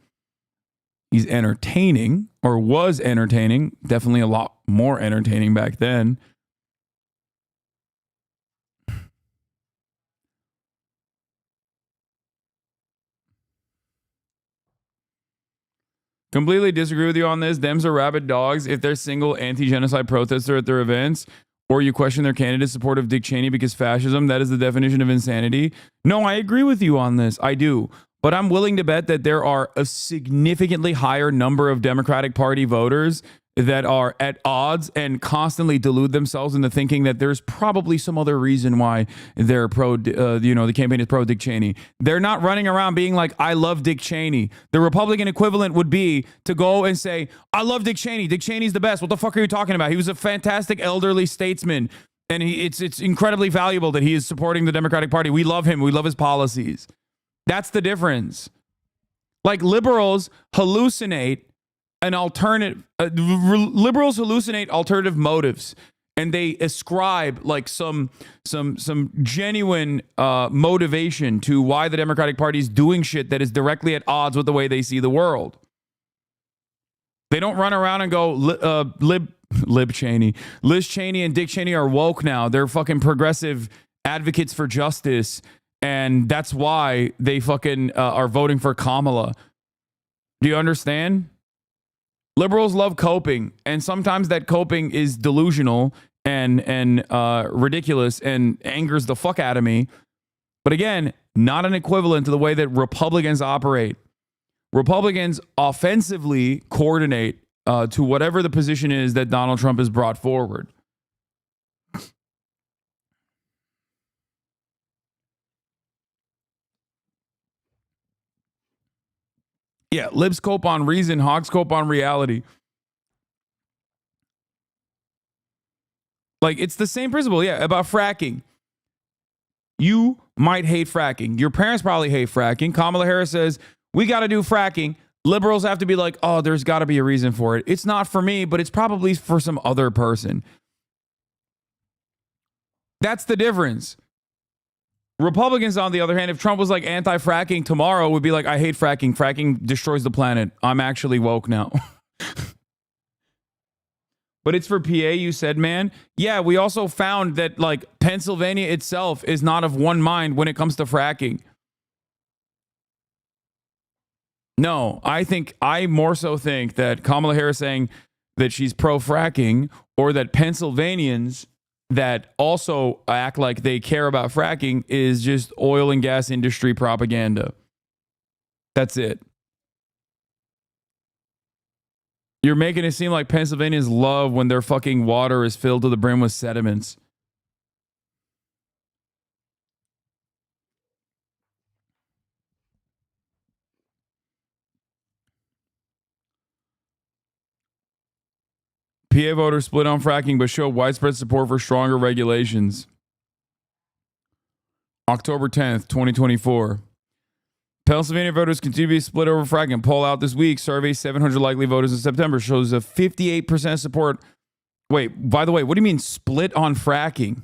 He's entertaining, or was entertaining. Definitely a lot more entertaining back then. Completely disagree with you on this. Dems are rabid dogs. If they're single anti-genocide protester at their events, or you question their candidate's support of Dick Cheney because fascism, that is the definition of insanity. No, I agree with you on this. I do. But I'm willing to bet that there are a significantly higher number of Democratic Party voters that are at odds and constantly delude themselves into thinking that there's probably some other reason why they're the campaign is pro Dick Cheney. They're not running around being like, I love Dick Cheney. The Republican equivalent would be to go and say, I love Dick Cheney. Dick Cheney's the best. What the fuck are you talking about? He was a fantastic elderly statesman. And it's incredibly valuable that he is supporting the Democratic Party. We love him. We love his policies. That's the difference. Like, liberals hallucinate liberals hallucinate alternative motives, and they ascribe like some genuine motivation to why the Democratic Party is doing shit that is directly at odds with the way they see the world. They don't run around and go, Liz Cheney and Dick Cheney are woke now. They're fucking progressive advocates for justice, and that's why they fucking are voting for Kamala. Do you understand? Liberals love coping, and sometimes that coping is delusional and ridiculous and angers the fuck out of me. But again, not an equivalent to the way that Republicans operate. Republicans offensively coordinate to whatever the position is that Donald Trump has brought forward. Yeah, libs cope on reason, hogs cope on reality. Like, it's the same principle, yeah, about fracking. You might hate fracking. Your parents probably hate fracking. Kamala Harris says, we got to do fracking. Liberals have to be like, oh, there's got to be a reason for it. It's not for me, but it's probably for some other person. That's the difference. Republicans, on the other hand, if Trump was like anti-fracking tomorrow, would be like, I hate fracking. Fracking destroys the planet. I'm actually woke now. But it's for PA, you said, man. Yeah, we also found that like Pennsylvania itself is not of one mind when it comes to fracking. No, I more so think that Kamala Harris saying that she's pro-fracking, or that Pennsylvanians that also act like they care about fracking, is just oil and gas industry propaganda. That's it. You're making it seem like Pennsylvanians love when their fucking water is filled to the brim with sediments. PA voters split on fracking but show widespread support for stronger regulations. October 10th, 2024. Pennsylvania voters continue to be split over fracking. Poll out this week. Survey 700 likely voters in September shows a 58% support. Wait, by the way, what do you mean split on fracking?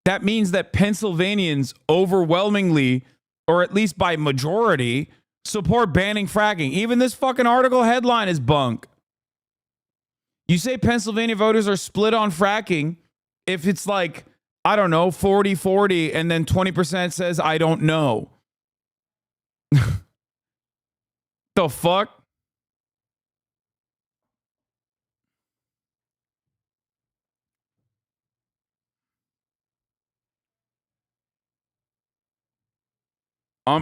That means that Pennsylvanians overwhelmingly, or at least by majority, support banning fracking. Even this fucking article headline is bunk. You say Pennsylvania voters are split on fracking if it's like, I don't know, 40-40, and then 20% says, I don't know. The fuck?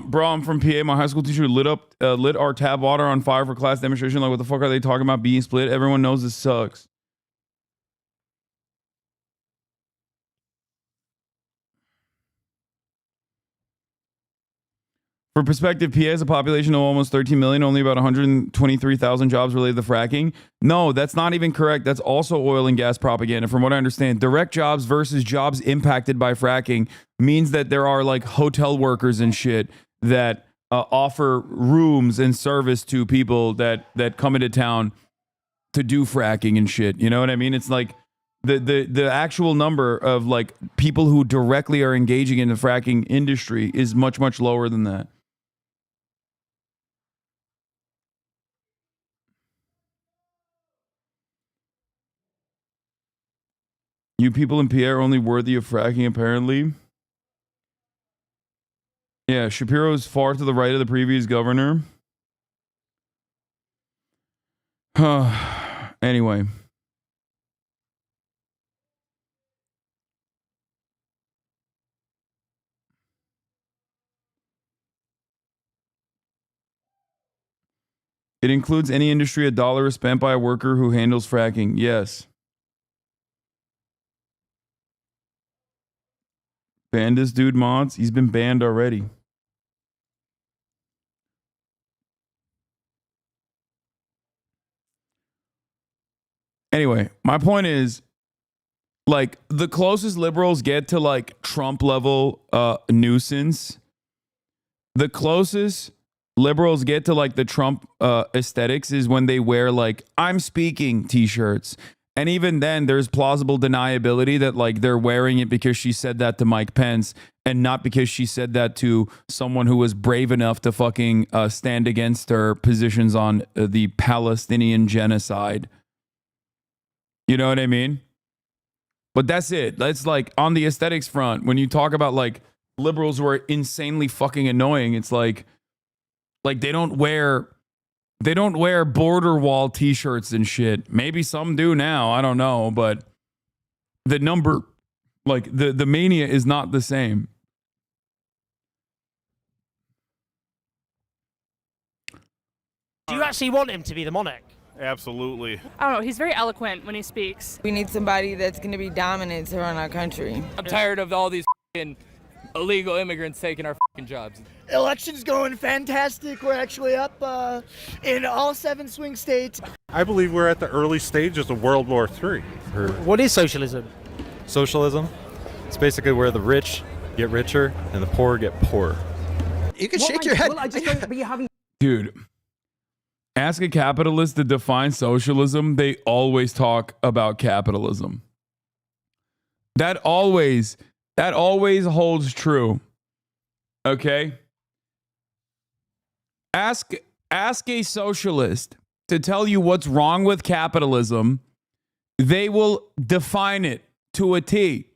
Bro, I'm from PA. My high school teacher lit our tap water on fire for class demonstration. Like, what the fuck are they talking about being split? Everyone knows this sucks. For perspective, PA has a population of almost 13 million, only about 123,000 jobs related to fracking. No, that's not even correct. That's also oil and gas propaganda. From what I understand, direct jobs versus jobs impacted by fracking means that there are like hotel workers and shit that offer rooms and service to people that come into town to do fracking and shit. You know what I mean? It's like the actual number of like people who directly are engaging in the fracking industry is much, much lower than that. You people in PA are only worthy of fracking, apparently. Yeah, Shapiro is far to the right of the previous governor. Anyway. It includes any industry $1 is spent by a worker who handles fracking. Yes. Ban this dude, mods. He's been banned already. Anyway, my point is, like, the closest liberals get to like Trump level nuisance, the closest liberals get to like the Trump aesthetics is when they wear like I'm speaking t-shirts. And even then there's plausible deniability that like they're wearing it because she said that to Mike Pence and not because she said that to someone who was brave enough to fucking stand against her positions on the Palestinian genocide. You know what I mean? But that's it. That's like on the aesthetics front. When you talk about like liberals who are insanely fucking annoying, it's like they don't wear They don't wear border wall t-shirts and shit. Maybe some do now. I don't know. But the number, like the mania is not the same. Do you actually want him to be the monarch? Absolutely. I don't know. He's very eloquent when he speaks. We need somebody that's going to be dominant to run our country. I'm tired of all these illegal immigrants taking our jobs. Election's going fantastic. We're actually up in all 7 swing states. I believe we're at the early stages of World War III. What is socialism? Socialism? It's basically where the rich get richer and the poor get poorer. You can shake your head. Well, I just don't, but you haven't. Dude, ask a capitalist to define socialism. They always talk about capitalism. That always holds true. Okay? Ask a socialist to tell you what's wrong with capitalism. They will define it to a T.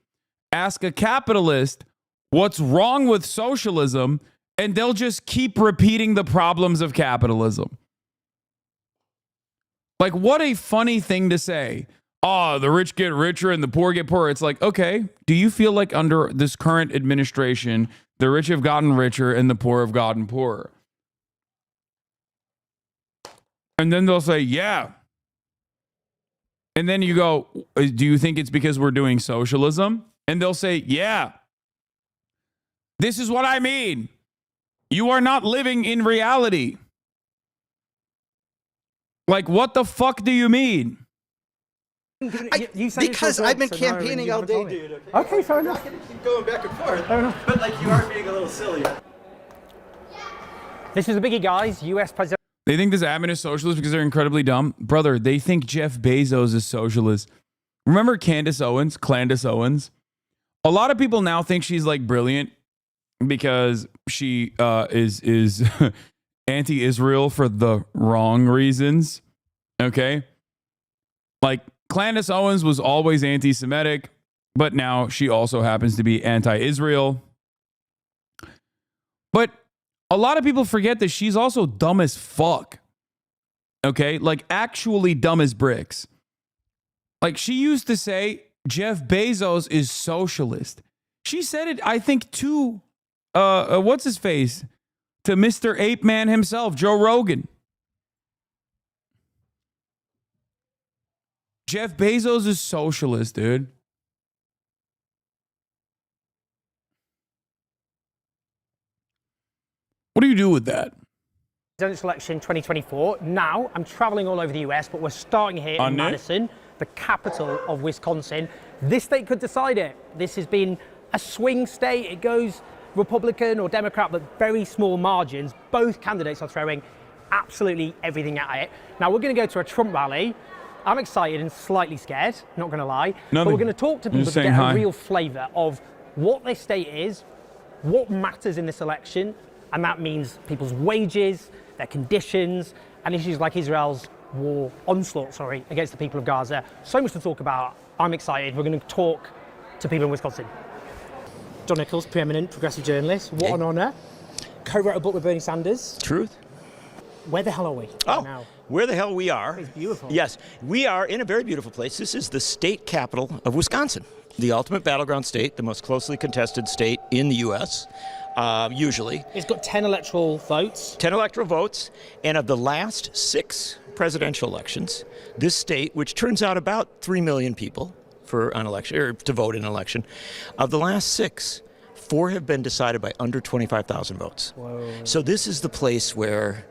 Ask a capitalist what's wrong with socialism, and they'll just keep repeating the problems of capitalism. Like, what a funny thing to say. Oh, the rich get richer and the poor get poorer. It's like, okay, do you feel like under this current administration, the rich have gotten richer and the poor have gotten poorer? And then they'll say, yeah. And then you go, do you think it's because we're doing socialism? And they'll say, yeah. This is what I mean. You are not living in reality. Like, what the fuck do you mean? Because I've been campaigning all day, dude. Okay, fair enough. Keep going back and forth. But like, you are being a little silly. This is a biggie, guys. U.S. president. They think this admin is socialist because they're incredibly dumb. Brother, they think Jeff Bezos is socialist. Remember Candace Owens? A lot of people now think she's like brilliant because she is anti-Israel for the wrong reasons. Okay? Like, Candace Owens was always anti-Semitic, but now she also happens to be anti-Israel. But a lot of people forget that she's also dumb as fuck. Okay? Like, actually dumb as bricks. Like, she used to say Jeff Bezos is socialist. She said it, I think, to, what's his face? To Mr. Ape Man himself, Joe Rogan. Jeff Bezos is socialist, dude. What do you do with that? Presidential election 2024. Now, I'm traveling all over the US, but we're starting here in Madison, the capital of Wisconsin. This state could decide it. This has been a swing state. It goes Republican or Democrat, but very small margins. Both candidates are throwing absolutely everything at it. Now, we're going to go to a Trump rally. I'm excited and slightly scared, not going to lie. But we're going to talk to people to get a real flavour of what this state is, what matters in this election, and that means people's wages, their conditions, and issues like Israel's onslaught against the people of Gaza. So much to talk about. I'm excited. We're going to talk to people in Wisconsin. John Nichols, preeminent progressive journalist. What an honour. Co-wrote a book with Bernie Sanders. Truth. Where the hell are we right now? Where the hell we are. It's beautiful. Yes, we are in a very beautiful place. This is the state capital of Wisconsin, the ultimate battleground state, the most closely contested state in the U.S., usually. It's got 10 electoral votes. 10 electoral votes, and of the last 6 presidential elections, this state, which turns out about 3 million people for an election, or to vote in an election, of the last 6, 4 have been decided by under 25,000 votes. Whoa. So this is the place where,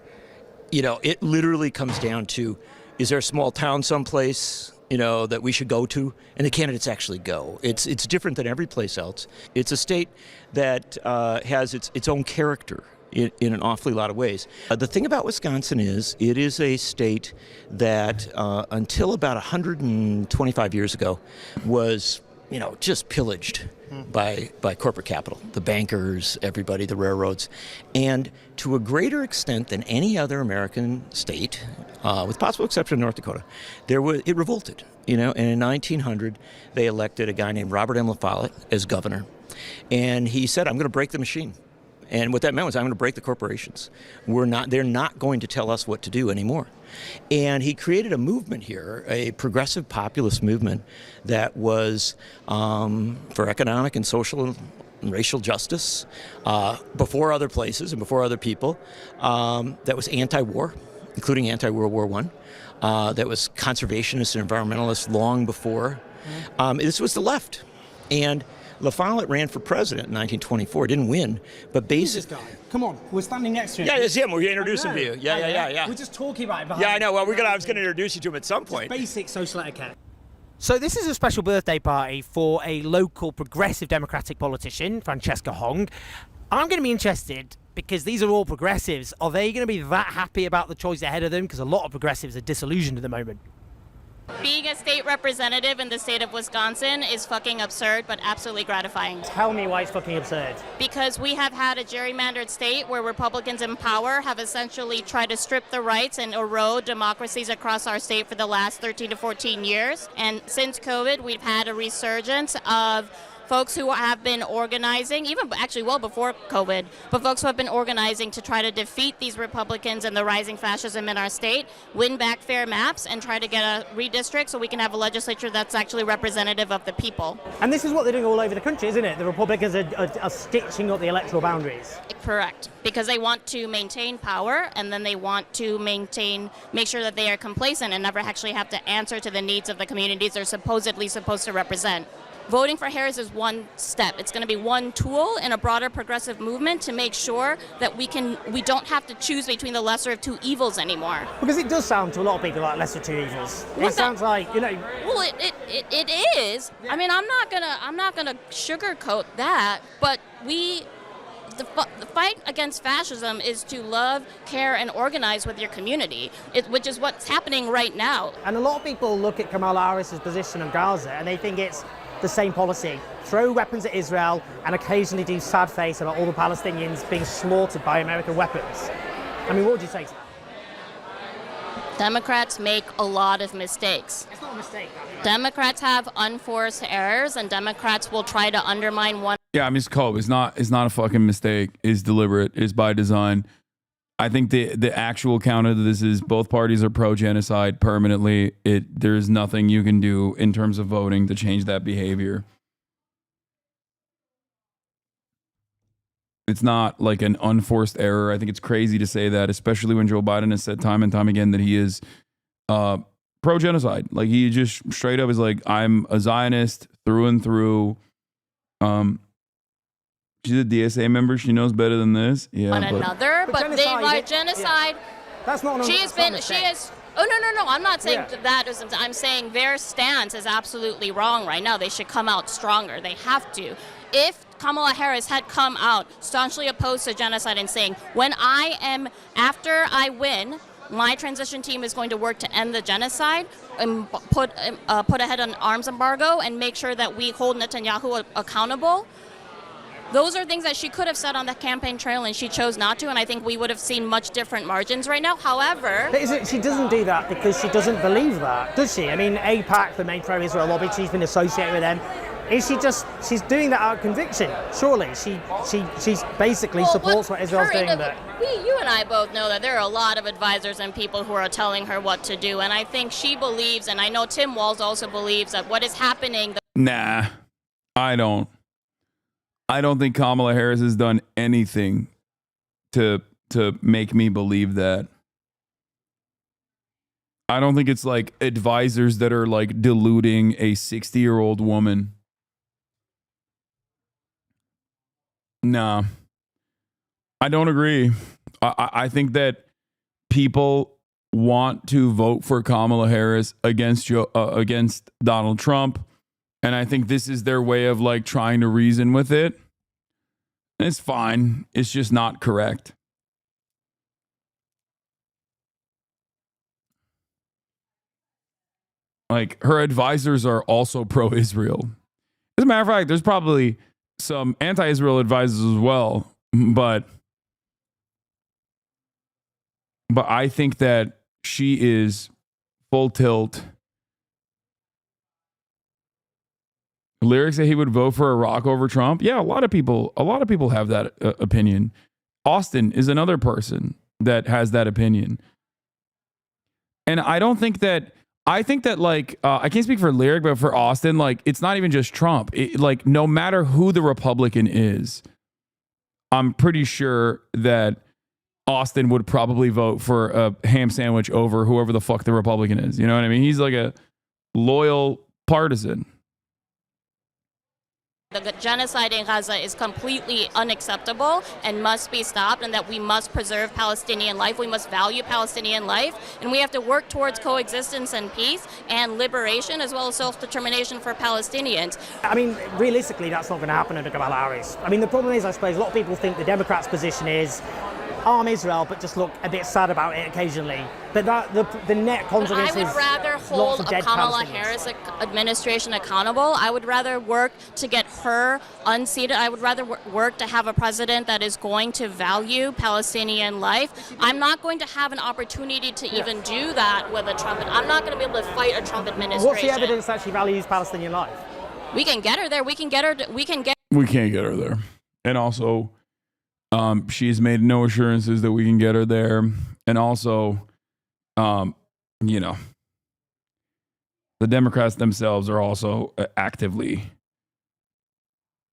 you know, it literally comes down to, is there a small town someplace, you know, that we should go to? And the candidates actually go. It's different than every place else. It's a state that has its own character in an awfully lot of ways. The thing about Wisconsin is it is a state that until about 125 years ago was, you know, just pillaged by corporate capital, the bankers, everybody, the railroads, and to a greater extent than any other American state, with possible exception of North Dakota, it revolted. You know, and in 1900 they elected a guy named Robert M. La Follette as governor, and he said, "I'm going to break the machine." And what that meant was, I'm going to break the corporations. They're not going to tell us what to do anymore. And he created a movement here, a progressive populist movement that was for economic and social and racial justice before other places and before other people, that was anti-war, including anti-World War I, that was conservationist and environmentalist long before. This was the left. And La Follette ran for president in 1924, didn't win, but basically... Come on, we're standing next to him. Yeah, it's him. We're introducing to you. Yeah. We're just talking about it behind Yeah, I know. Well, I was going to introduce you to him at some point. Just basic social etiquette. So this is a special birthday party for a local progressive Democratic politician, Francesca Hong. I'm going to be interested because these are all progressives. Are they going to be that happy about the choice ahead of them? Because a lot of progressives are disillusioned at the moment. Being a state representative in the state of Wisconsin is fucking absurd, but absolutely gratifying. Tell me why it's fucking absurd. Because we have had a gerrymandered state where Republicans in power have essentially tried to strip the rights and erode democracies across our state for the last 13 to 14 years. And since COVID, we've had a resurgence of folks who have been organizing, even actually well before COVID, but folks who have been organizing to try to defeat these Republicans and the rising fascism in our state, win back fair maps, and try to get a redistrict so we can have a legislature that's actually representative of the people. And this is what they're doing all over the country, isn't it? The Republicans are stitching up the electoral boundaries. Correct, because they want to maintain power, and then they want to make sure that they are complacent and never actually have to answer to the needs of the communities they're supposedly supposed to represent. Voting for Harris is one step. It's going to be one tool in a broader progressive movement to make sure that we don't have to choose between the lesser of two evils anymore. Because it does sound to a lot of people like lesser of two evils. It sounds like, you know. Well, it is. I mean, I'm not gonna sugarcoat that, but the fight against fascism is to love, care, and organize with your community, which is what's happening right now. And a lot of people look at Kamala Harris's position on Gaza and they think it's the same policy. Throw weapons at Israel and occasionally do sad face about all the Palestinians being slaughtered by American weapons. I mean, what would you say to that? Democrats make a lot of mistakes. It's not a mistake. Democrats have unforced errors, and Democrats will try to undermine one. Yeah, I mean, it's not a fucking mistake. It's deliberate. It's by design. I think the actual counter to this is both parties are pro-genocide permanently. There's nothing you can do in terms of voting to change that behavior. It's not like an unforced error. I think it's crazy to say that, especially when Joe Biden has said time and time again that he is pro-genocide. Like, he just straight up is like, I'm a Zionist through and through. She's a DSA member. She knows better than this. Yeah, on another, but they like genocide. Yeah. That's not. She has. Oh no! I'm not saying that isn't. I'm saying their stance is absolutely wrong right now. They should come out stronger. They have to. If Kamala Harris had come out staunchly opposed to genocide and saying, after I win, my transition team is going to work to end the genocide and put ahead an arms embargo and make sure that we hold Netanyahu accountable. Those are things that she could have said on the campaign trail, and she chose not to, and I think we would have seen much different margins right now. However... But she doesn't do that because she doesn't believe that, does she? I mean, AIPAC, the main pro-Israel lobby, she's been associated with them. She's doing that out of conviction, surely. She basically supports what Israel's doing. You and I both know that there are a lot of advisors and people who are telling her what to do, and I think she believes, and I know Tim Walz also believes, that what is happening... Nah, I don't. I don't think Kamala Harris has done anything to make me believe that. I don't think it's like advisors that are like deluding a 60-year-old woman. Nah, I don't agree. I think that people want to vote for Kamala Harris against Donald Trump. And I think this is their way of like trying to reason with it. It's fine. It's just not correct. Like, her advisors are also pro-Israel. As a matter of fact, there's probably some anti-Israel advisors as well. But I think that she is full tilt Lyric said he would vote for Iraq over Trump. Yeah, a lot of people have that opinion. Austin is another person that has that opinion. And I don't think that, I think that like, I can't speak for Lyric, but for Austin, like, it's not even just Trump. Like, no matter who the Republican is, I'm pretty sure that Austin would probably vote for a ham sandwich over whoever the fuck the Republican is. You know what I mean? He's like a loyal partisan. The genocide in Gaza is completely unacceptable and must be stopped, and that we must preserve Palestinian life. We must value Palestinian life, and we have to work towards coexistence and peace and liberation, as well as self-determination for Palestinians. I mean, realistically, that's not going to happen under Kamala Harris. I mean, the problem is, I suppose, a lot of people think the Democrats' position is arm Israel, but just look a bit sad about it occasionally. But the net consequences. I would rather hold a Kamala Harris administration accountable. I would rather work to get her unseated. I would rather work to have a president that is going to value Palestinian life. I'm not going to have an opportunity to even do that with a Trump. I'm not going to be able to fight a Trump administration. What's the evidence that she values Palestinian life? We can get her there. We can get her. We can't get her there. And also, she's made no assurances that we can get her there. And also, you know, the Democrats themselves are also actively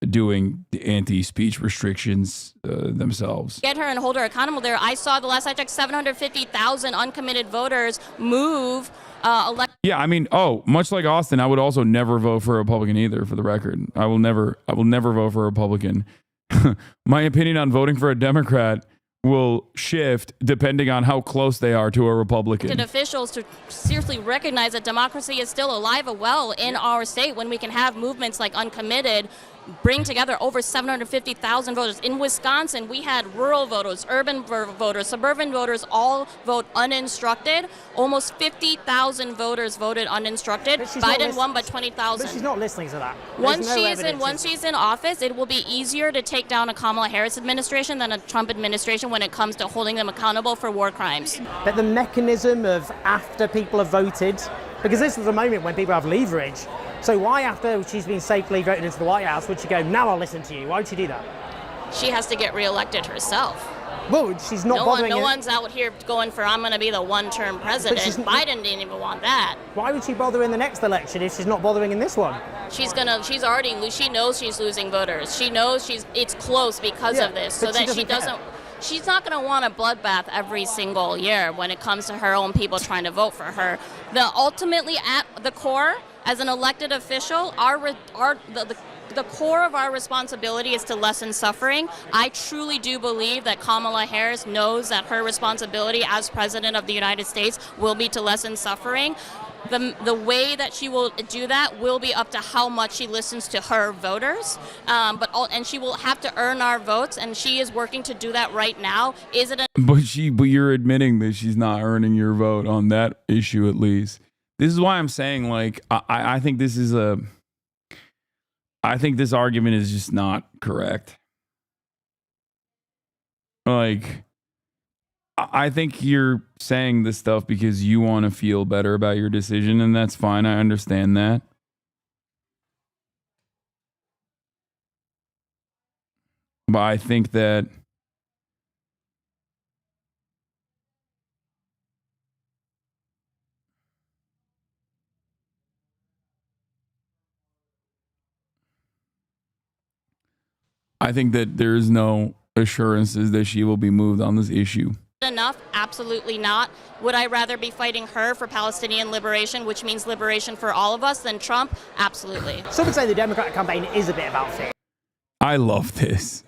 doing the anti-speech restrictions themselves. Get her and hold her accountable there. I saw the last I checked, 750,000 uncommitted voters move. Yeah, I mean, much like Austin, I would also never vote for a Republican either, for the record. I will never vote for a Republican. My opinion on voting for a Democrat will shift depending on how close they are to a Republican. Officials to seriously recognize that democracy is still alive and well in our state when we can have movements like Uncommitted bring together over 750,000 voters. In Wisconsin, we had rural voters, urban voters, suburban voters all vote uninstructed. Almost 50,000 voters voted uninstructed. Biden won by 20,000. But she's not listening to that. Once she's in office, it will be easier to take down a Kamala Harris administration than a Trump administration when it comes to holding them accountable for war crimes. But the mechanism of after people have voted, because this was a moment when people have leverage. So why, after she's been safely voted into the White House, would she go, now I'll listen to you? Why would she do that? She has to get reelected herself. Well, she's not bothering. No one's out here going for, I'm going to be the one-term president. Biden didn't even want that. Why would she bother in the next election if she's not bothering in this one? She knows she's losing voters. She knows it's close because of this. So that she doesn't. She's not going to want a bloodbath every single year when it comes to her own people trying to vote for her. Ultimately, at the core, as an elected official, the core of our responsibility is to lessen suffering. I truly do believe that Kamala Harris knows that her responsibility as president of the United States will be to lessen suffering. The way that she will do that will be up to how much she listens to her voters, and she will have to earn our votes, and she is working to do that right now. But you're admitting that she's not earning your vote on that issue, at least. This is why I'm saying, like, I think this argument is just not correct. Like, I think you're saying this stuff because you want to feel better about your decision, and that's fine. I understand that. But I think that there is no assurances that she will be moved on this issue. Enough? Absolutely not. Would I rather be fighting her for Palestinian liberation, which means liberation for all of us, than Trump? Absolutely. Some would say the Democratic campaign is a bit about fear. I love this.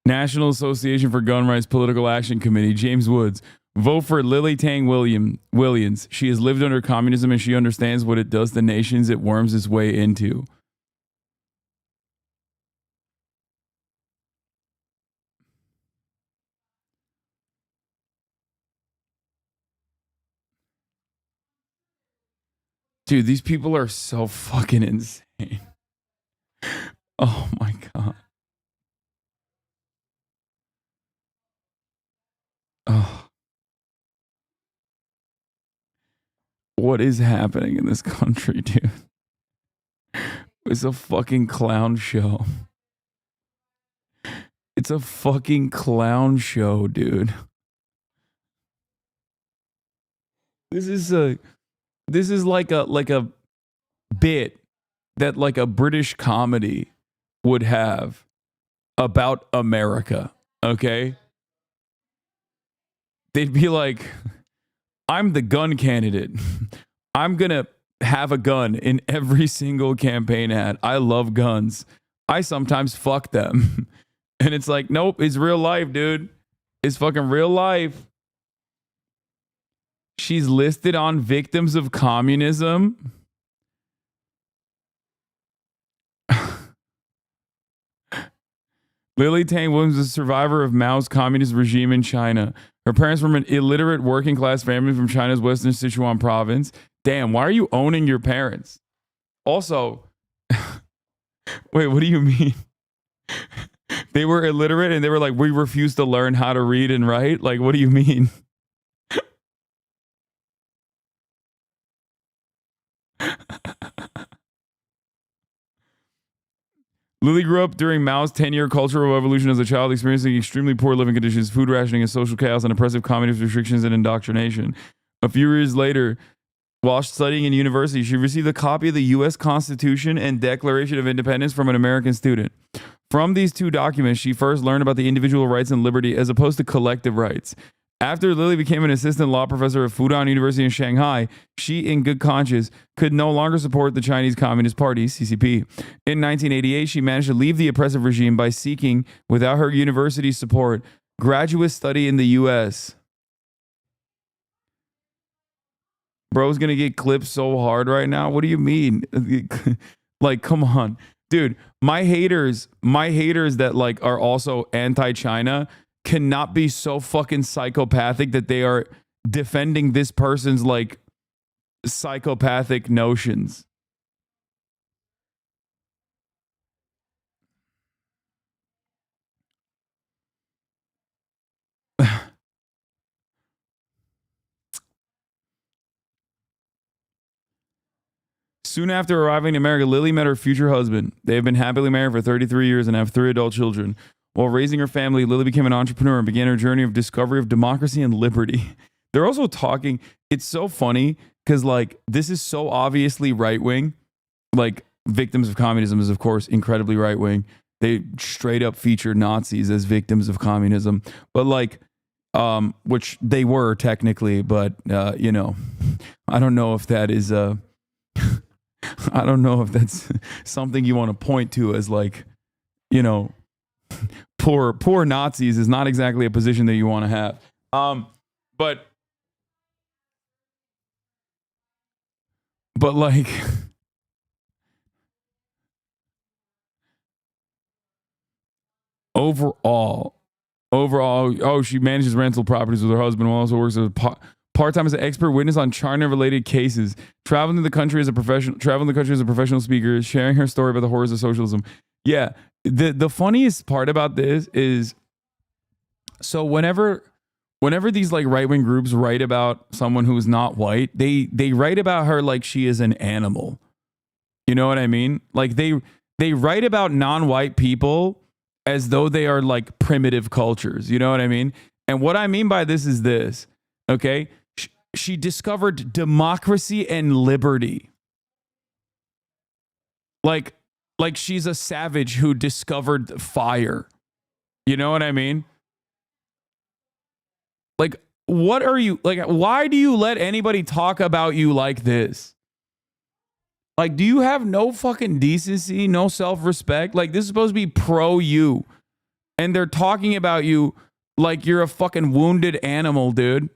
National Association for Gun Rights Political Action Committee, James Woods. Vote for Lily Tang Williams. She has lived under communism and she understands what it does to nations it worms its way into. Dude, these people are so fucking insane. Oh my God. Oh. What is happening in this country, dude? It's a fucking clown show. It's a fucking clown show, dude. This is like a bit that like a British comedy would have about America, okay? They'd be like, I'm the gun candidate. I'm going to have a gun in every single campaign ad. I love guns. I sometimes fuck them. And it's like, nope, it's real life, dude. It's fucking real life. She's listed on victims of communism. Lily Tang Williams is a survivor of Mao's communist regime in China. Her parents were from an illiterate working class family from China's western Sichuan province. Damn, why are you owning your parents? Also, wait, what do you mean? They were illiterate and they were like, we refuse to learn how to read and write? Like, what do you mean? Lily grew up during Mao's 10-year cultural revolution as a child, experiencing extremely poor living conditions, food rationing, and social chaos, and oppressive communist restrictions and indoctrination. A few years later, while studying in university, she received a copy of the U.S. Constitution and Declaration of Independence from an American student. From these two documents, she first learned about the individual rights and liberty as opposed to collective rights. After Lily became an assistant law professor at Fudan University in Shanghai, she, in good conscience, could no longer support the Chinese Communist Party, CCP. In 1988, she managed to leave the oppressive regime by seeking, without her university's support, graduate study in the U.S. Bro's gonna get clipped so hard right now. What do you mean? Like, come on. Dude, my haters that like are also anti-China cannot be so fucking psychopathic that they are defending this person's like psychopathic notions. Soon after arriving in America, Lily met her future husband. They have been happily married for 33 years and have 3 adult children. While raising her family, Lily became an entrepreneur and began her journey of discovery of democracy and liberty. They're also talking, it's so funny because like this is so obviously right-wing. Like victims of communism is of course incredibly right-wing. They straight up feature Nazis as victims of communism. But like, which they were technically, but you know, I don't know if that is I don't know if that's something you want to point to as like, you know, poor Nazis is not exactly a position that you want to have. But like overall, oh, she manages rental properties with her husband while also works as a part-time as an expert witness on China-related cases, traveling the country as a professional speaker, sharing her story about the horrors of socialism. Yeah, the funniest part about this is, so whenever these like right-wing groups write about someone who is not white, they write about her like she is an animal. You know what I mean? Like they write about non-white people as though they are like primitive cultures. You know what I mean? And what I mean by this is this, okay? She discovered democracy and liberty. Like she's a savage who discovered fire. You know what I mean? Like, what are you, like, why do you let anybody talk about you like this? Like, do you have no fucking decency, no self-respect? Like, this is supposed to be pro you. And they're talking about you like you're a fucking wounded animal, dude.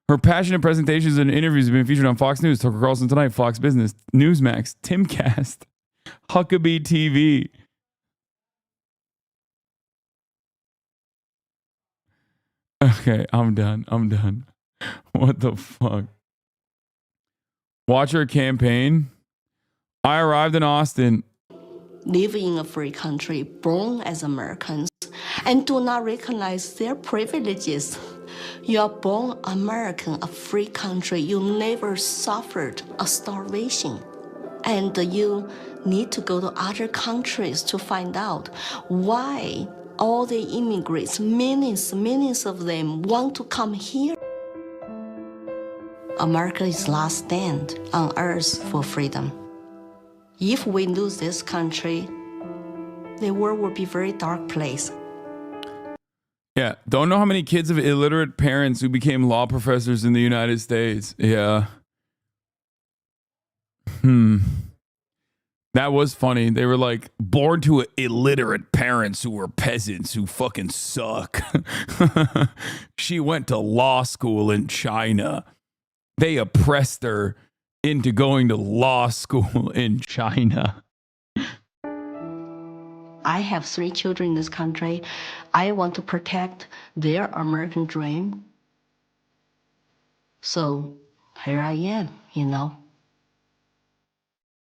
Her passionate presentations and interviews have been featured on Fox News, Tucker Carlson Tonight, Fox Business, Newsmax, Timcast, HasnAbi TV. Okay, I'm done. What the fuck? Watch her campaign. I arrived in Austin. Live in a free country, born as Americans, and do not recognize their privileges. You are born American, a free country. You never suffered a starvation. And you need to go to other countries to find out why all the immigrants, millions of them, want to come here. America is last stand on earth for freedom. If we lose this country, the world will be a very dark place. Yeah, don't know how many kids of illiterate parents who became law professors in the United States. Yeah. That was funny. They were like born to illiterate parents who were peasants who fucking suck. She went to law school in China. They oppressed her into going to law school in China. I have 3 children in this country. I want to protect their American dream. So here I am, you know.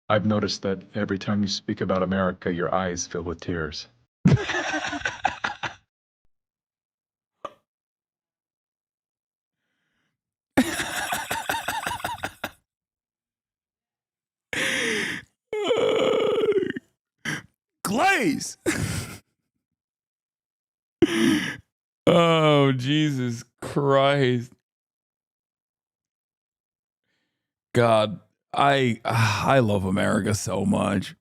I've noticed that every time you speak about America, your eyes fill with tears. Glaze! Oh, Jesus Christ. God, I love America so much.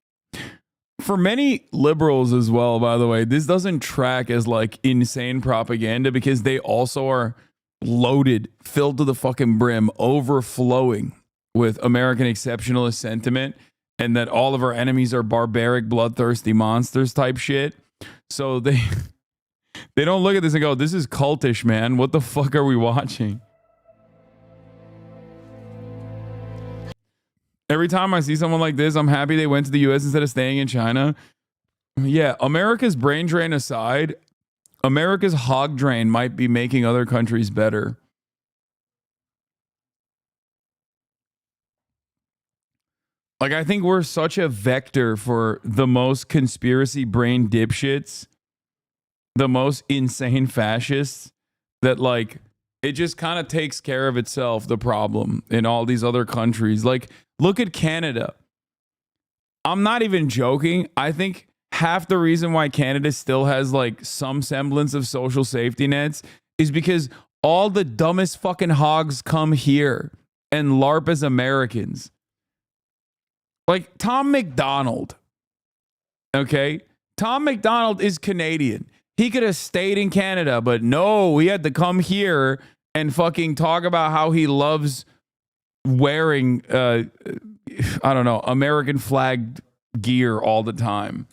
For many liberals as well, by the way, this doesn't track as like insane propaganda because they also are loaded, filled to the fucking brim, overflowing with American exceptionalist sentiment and that all of our enemies are barbaric, bloodthirsty monsters type shit. So they don't look at this and go, this is cultish, man. What the fuck are we watching? Every time I see someone like this, I'm happy they went to the US instead of staying in China. Yeah, America's brain drain aside, America's hog drain might be making other countries better. Like, I think we're such a vector for the most conspiracy brain dipshits, the most insane fascists, that like it just kind of takes care of itself, the problem in all these other countries. Like, look at Canada. I'm not even joking. I think half the reason why Canada still has like some semblance of social safety nets is because all the dumbest fucking hogs come here and LARP as Americans. Like Tom McDonald. Okay? Tom McDonald is Canadian. He could have stayed in Canada, but no, he had to come here and fucking talk about how he loves wearing, I don't know, American flagged gear all the time.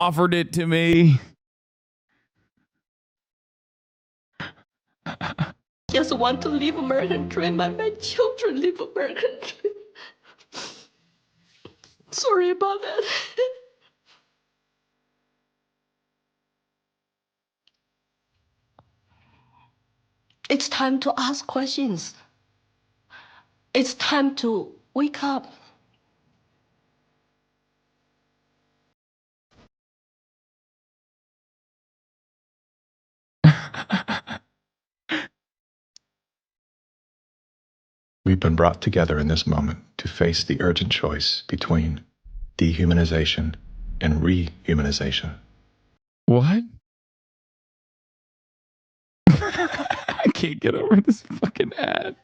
offered it to me. Just want to live American dream, and my children live American dream. Sorry about that. It's time to ask questions. It's time to wake up. We've been brought together in this moment to face the urgent choice between dehumanization and rehumanization. What? I can't get over this fucking ad.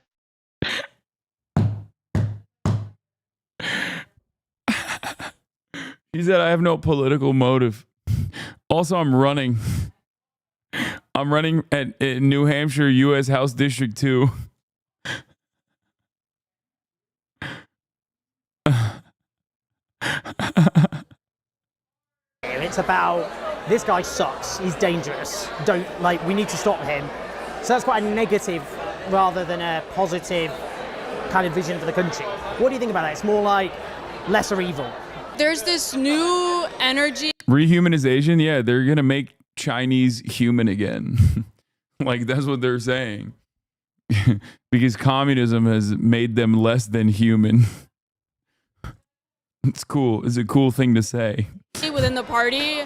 He said, I have no political motive. Also, I'm running. I'm running at New Hampshire, U.S. House District 2. It's about this guy sucks, he's dangerous, we need to stop him. So that's quite a negative rather than a positive kind of vision for the country. What do you think about that? It's more like lesser evil. There's this new energy. Rehumanization? Yeah, they're going to make Chinese human again. Like, that's what they're saying. Because communism has made them less than human. It's cool. It's a cool thing to say. Within the party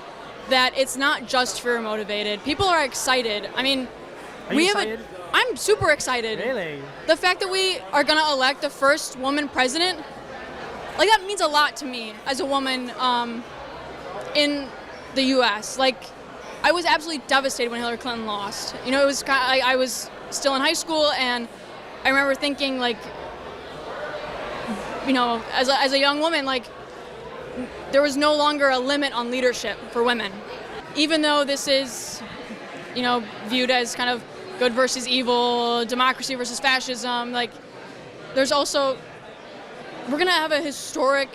that it's not just fear motivated. People are excited. I mean, I'm super excited. Really? The fact that we are going to elect the first woman president, like, that means a lot to me as a woman in the U.S. Like, I was absolutely devastated when Hillary Clinton lost. You know, it was I was still in high school, and I remember thinking, like, you know, as a young woman, like, there was no longer a limit on leadership for women. Even though this is, you know, viewed as kind of good versus evil, democracy versus fascism, like, there's also, we're gonna have a historic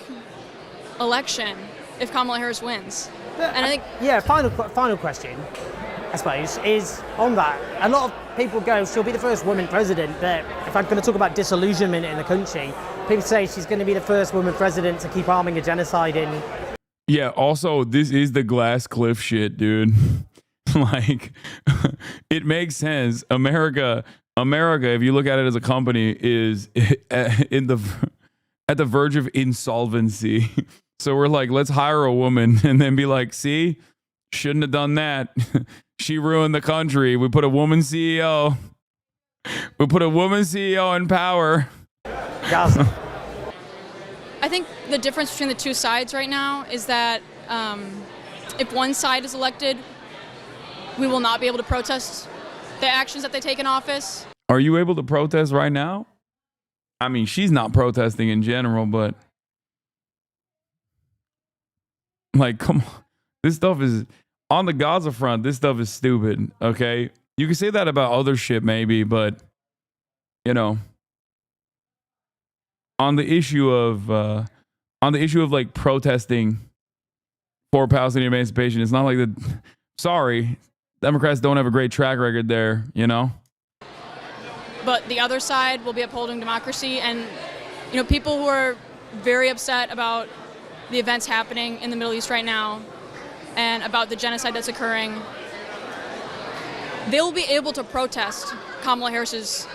election if Kamala Harris wins. And I think... Yeah, final question, I suppose, is on that. A lot of people go, she'll be the first woman president, but if I'm gonna talk about disillusionment in the country, people say she's gonna be the first woman president to keep arming a genocide in... Yeah, also, this is the glass cliff shit, dude. Like, it makes sense. America, if you look at it as a company, is at the verge of insolvency. So we're like, let's hire a woman and then be like, see, shouldn't have done that. She ruined the country. We put a woman CEO. We put a woman CEO in power. I think the difference between the two sides right now is that if one side is elected, we will not be able to protest the actions that they take in office. Are you able to protest right now? I mean, she's not protesting in general, but like, come on. This stuff is, on the Gaza front, this stuff is stupid, okay? You can say that about other shit maybe, but, you know, on the issue of like protesting for Palestinian emancipation, it's not like the, sorry, Democrats don't have a great track record there, you know? But the other side will be upholding democracy, and, you know, people who are very upset about the events happening in the Middle East right now and about the genocide that's occurring, they'll be able to protest Kamala Harris's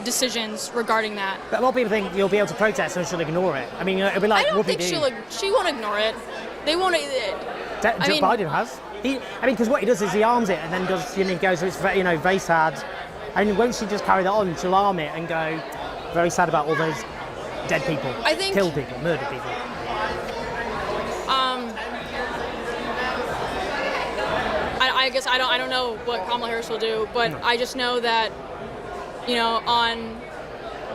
decisions regarding that. But a lot of people think you'll be able to protest and she'll ignore it. I mean, it'll be like, I don't think she won't ignore it. They won't. Joe Biden has. Because what he does is he arms it and then does, you know, he goes, it's very, you know, very sad. And won't she just carry that on? She'll arm it and go, very sad about all those dead people, killed people, murdered people. I guess I don't know what Kamala Harris will do, but I just know that, you know, on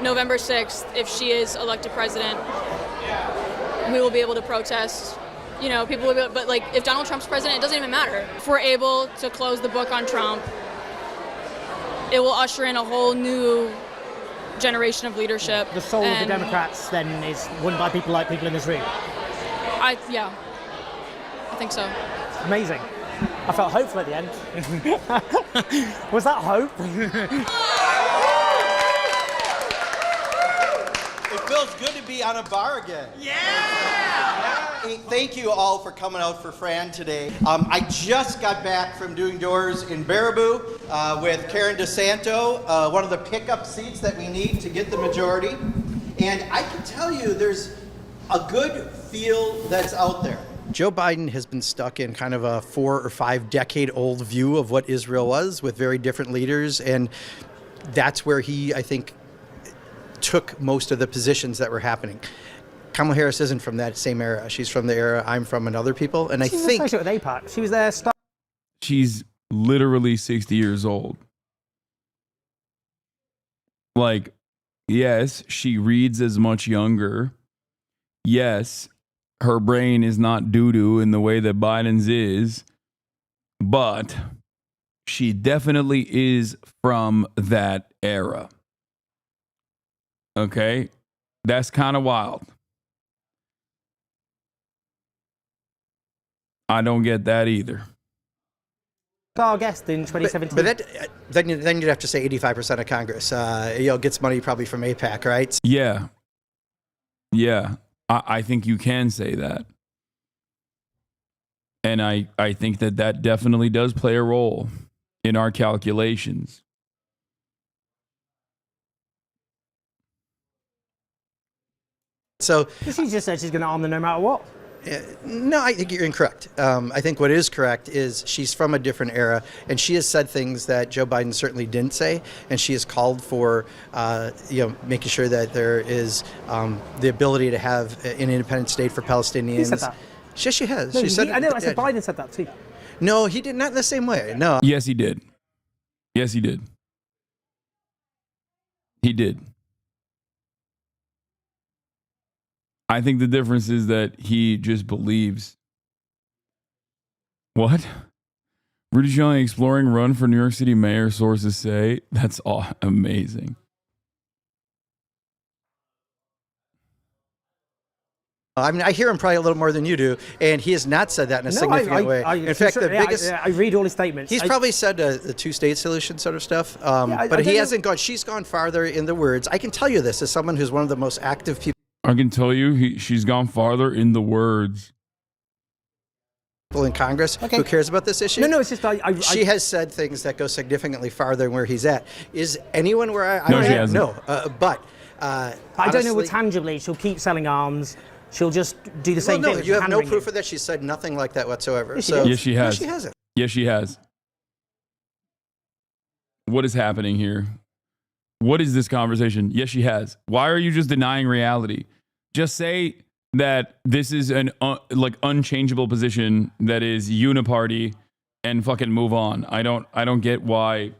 November 6th, if she is elected president, we will be able to protest. You know, people will be able, but like, if Donald Trump's president, it doesn't even matter. If we're able to close the book on Trump, it will usher in a whole new generation of leadership. The soul of the Democrats then is won by people like people in this room. Yeah, I think so. Amazing. I felt hopeful at the end. Was that hope? It feels good to be on a bar again. Hey, thank you all for coming out for Fran today. I just got back from doing doors in Baraboo with Karen DeSanto, one of the pickup seats that we need to get the majority. And I can tell you there's a good feel that's out there. Joe Biden has been stuck in kind of a 4 or 5 decade old view of what Israel was with very different leaders. And that's where he, I think, took most of the positions that were happening. Kamala Harris isn't from that same era. She's from the era I'm from and other people. And I think with AIPAC. She was there. She's literally 60 years old. Like, yes, she reads as much younger. Yes, her brain is not doo-doo in the way that Biden's is, but she definitely is from that era. Okay? That's kind of wild. I don't get that either. Star guest in 2017. But then you'd have to say 85% of Congress gets money probably from AIPAC, right? Yeah. Yeah. I think you can say that. And I think that definitely does play a role in our calculations. So she just said she's going to arm them no matter what. No, I think you're incorrect. I think what is correct is she's from a different era, and she has said things that Joe Biden certainly didn't say, and she has called for, making sure that there is the ability to have an independent state for Palestinians. He said that. Yes, she has. No, she said. I know. I said Biden said that too. No, he did not in the same way. No. Yes, he did. Yes, he did. He did. I think the difference is that he just believes. What? Rudy Giuliani exploring run for New York City mayor, sources say. That's amazing. I mean, I hear him probably a little more than you do, and he has not said that in a significant way. In fact, the biggest... I read all his statements. He's probably said the two-state solution sort of stuff, but he hasn't gone... She's gone farther in the words. I can tell you this as someone who's one of the most active people... I can tell you she's gone farther in the words. In Congress who cares about this issue? No, it's just she has said things that go significantly farther than where he's at. Is anyone where I no, she hasn't. No, but I don't know. Tangibly, she'll keep selling arms. She'll just do the same thing. No, you have no proof of that. She said nothing like that whatsoever. Yes, she has. No, she hasn't. Yes, she has. What is happening here? What is this conversation? Yes, she has. Why are you just denying reality? Just say that this is an unchangeable position that is uniparty and fucking move on. I don't get why.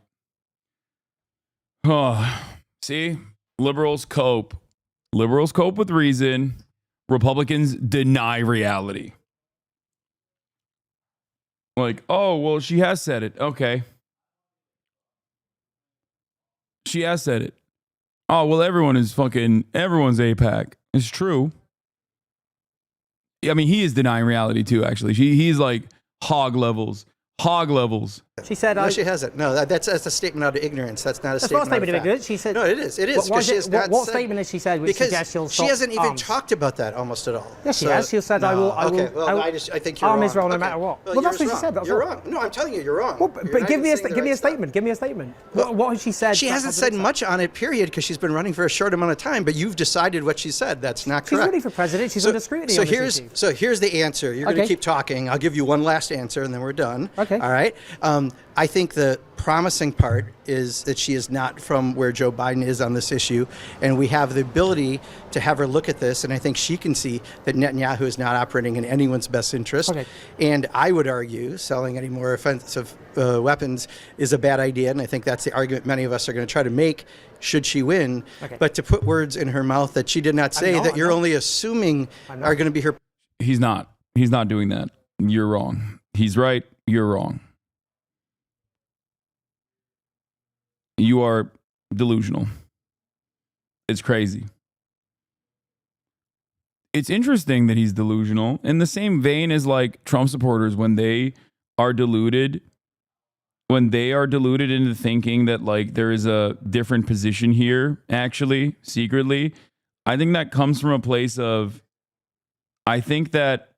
Oh, see, liberals cope with reason. Republicans deny reality. Like, oh, well, she has said it. Okay. She has said it. Oh, well, everyone's AIPAC. It's true. I mean, he is denying reality too, actually. He's like hog levels. She said... No, she hasn't. No, that's a statement out of ignorance. That's not a statement of ignorance. She said... No, it is. It is. What statement has she said which suggests she'll stop she hasn't even arms? Talked about that almost at all. Yes, she has. She said, I will... I think you're arm wrong. Israel no matter what. Well, that's what she said. You're wrong. No, I'm telling you, you're wrong. Well, but give me a statement. Give me a statement. What has she said? She hasn't said much on it, period, because she's been running for a short amount of time, but you've decided what she said. That's not correct. She's running for president. She's under scrutiny on this issue. So here's the answer. You're going to keep talking. I'll give you one last answer, and then we're done. Okay. All right? I think the promising part is that she is not from where Joe Biden is on this issue, and we have the ability to have her look at this, and I think she can see that Netanyahu is not operating in anyone's best interest. Okay. And I would argue selling any more offensive weapons is a bad idea, and I think that's the argument many of us are going to try to make should she win. Okay. But to put words in her mouth that she did not say, that you're only assuming are going to be her... He's not doing that. You're wrong. He's right. You're wrong. You are delusional. It's crazy. it's interesting that he's delusional in the same vein as like Trump supporters when they are deluded into thinking that like there is a different position here, actually, secretly. I think that comes from a place of, I think that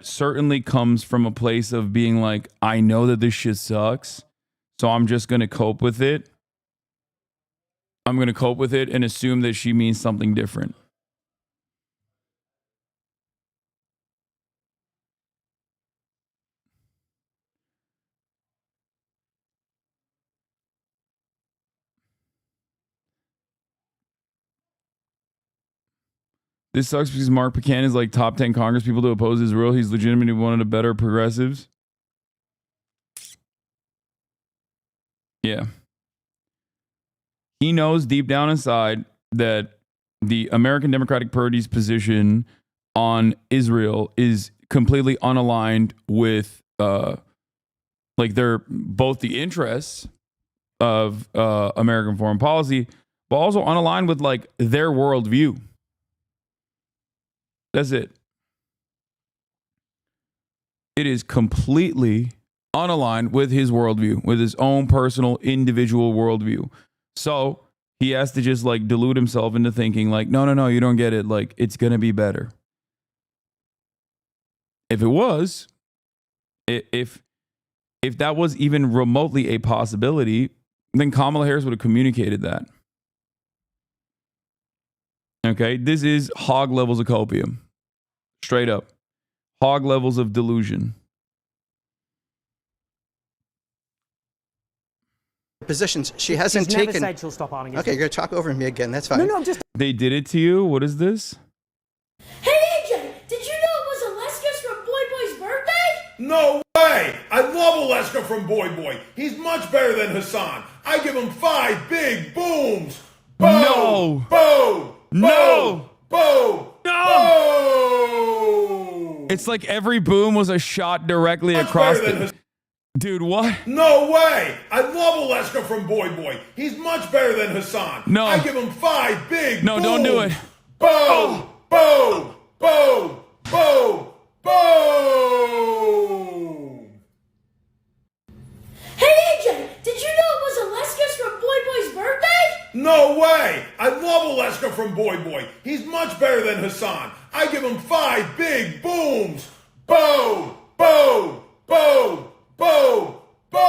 certainly comes from a place of being like, I know that this shit sucks, so I'm just going to cope with it. I'm going to cope with it and assume that she means something different. This sucks because Mark Buchanan is like top 10 Congress people to oppose Israel. He's legitimately one of the better progressives. Yeah. He knows deep down inside that the American Democratic Party's position on Israel is completely unaligned with like they're both the interests of American foreign policy, but also unaligned with like their worldview. That's it. It is completely unaligned with his worldview, with his own personal individual worldview. So he has to just like delude himself into thinking like, no, you don't get it. Like, it's going to be better. If it was, if that was even remotely a possibility, then Kamala Harris would have communicated that. Okay, this is hog levels of copium. Straight up. Hog levels of delusion. Positions she hasn't She's taken. never said she'll stop arguing. Okay, you're going to talk over me again. That's fine. No, I'm just. They did it to you? What is this? Hey AJ, did you know it was Alaska's from Boy Boy's birthday? No way! I love Alaska from Boy Boy. He's much better than Hasan. I give him 5 big booms. Boom! No! Boom! No! Boom! No! Boom! It's like every boom was a shot directly across the... Dude, what? No way! I love Alaska from Boy Boy. He's much better than Hasan. No. I give him 5 big No, booms. don't do it. Boom! Boom! Boom! Boom! Boom! Hey AJ, did you know it was Alaska's from Boy Boy's birthday? No way! I love Alaska from Boy Boy. He's much better than Hasan. I give him 5 big booms. Boom! Boom! Boom! Boom! Boom!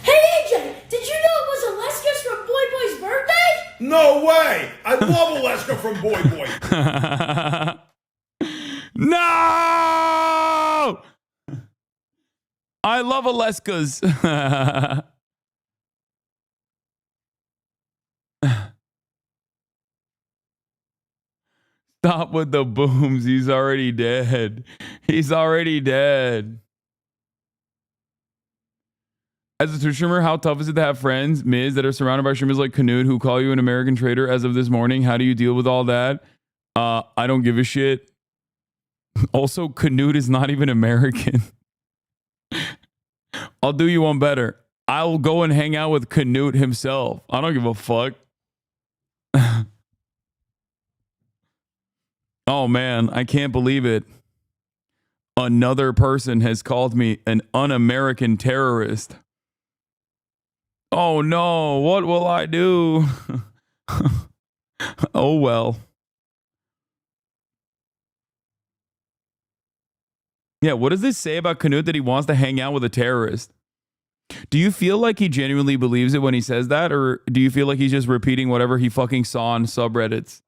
Hey AJ, did you know it was Alaska's from Boy Boy's birthday? No way! I love Alaska from Boy Boy. No! I love Alaska's. Stop with the booms. He's already dead. He's already dead. As a streamer, how tough is it to have friends, Miz, that are surrounded by streamers like Canute who call you an American traitor as of this morning? How do you deal with all that? I don't give a shit. Also, Canute is not even American. I'll do you one better. I'll go and hang out with Canute himself. I don't give a fuck. Oh man, I can't believe it. Another person has called me an un-American terrorist. Oh no, what will I do? Oh well. Yeah, what does this say about Canute that he wants to hang out with a terrorist? Do you feel like he genuinely believes it when he says that? Or do you feel like he's just repeating whatever he fucking saw on subreddits?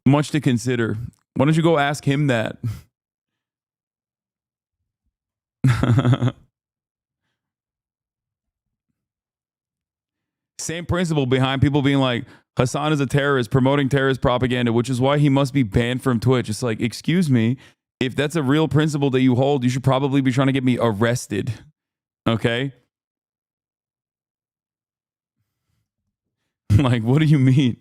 Much to consider. Why don't you go ask him that? Same principle behind people being like, Hasan is a terrorist, promoting terrorist propaganda, which is why he must be banned from Twitch. It's like, excuse me, if that's a real principle that you hold, you should probably be trying to get me arrested. Okay? Like, what do you mean?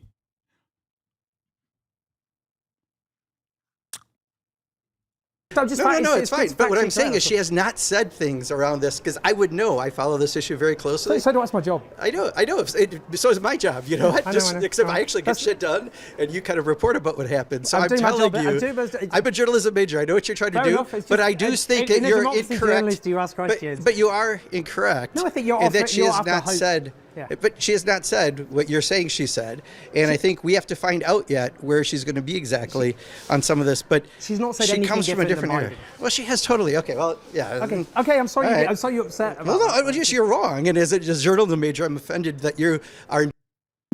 No, it's fine. But what I'm saying is she has not said things around this, because I would know. I follow this issue very closely. So that's my job. I know. So is my job, you know. Except I actually get shit done, and you kind of report about what happens. So I'm telling you, I'm a journalism major. I know what you're trying to do, but I do think that you're incorrect. You ask questions. But you are incorrect. No, I think you're and that she has not said. Yeah. But she has not said what you're saying she said, and I think we have to find out yet where she's going to be exactly on some of this. But she's not said she anything comes from a different area. Well, she has totally. Okay, well, yeah. Okay. I'm sorry. Right. I'm sorry you're upset. About no, just you're wrong. And as a journalism major, I'm offended that you are.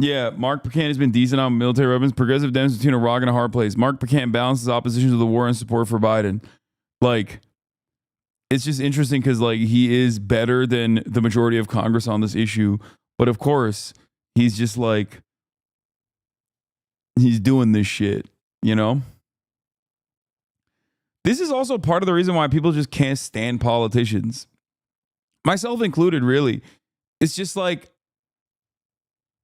Yeah, Mark Buchanan has been decent on military weapons. Progressive Dems between a rock and a hard place. Mark Buchanan balances opposition to the war and support for Biden. Like, it's just interesting because like he is better than the majority of Congress on this issue. But of course, he's just like, he's doing this shit, you know? This is also part of the reason why people just can't stand politicians. Myself included, really. It's just like,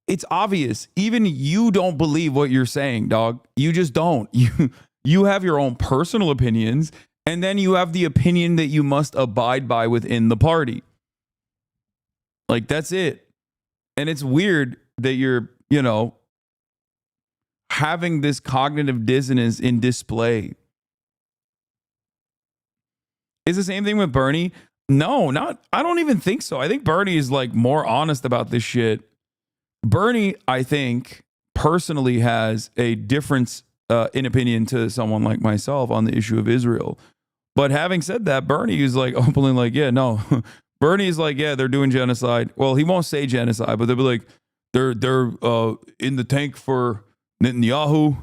it's obvious. Even you don't believe what you're saying, dog. You just don't. You have your own personal opinions, and then you have the opinion that you must abide by within the party. Like, that's it. And it's weird that you're, you know, having this cognitive dissonance in display. Is the same thing with Bernie? No, I don't even think so. I think Bernie is like more honest about this shit. Bernie, I think, personally has a difference in opinion to someone like myself on the issue of Israel. But having said that, Bernie is like openly like, yeah, no. Bernie's like, yeah, they're doing genocide. Well, he won't say genocide, but they'll be like, they're in the tank for Netanyahu,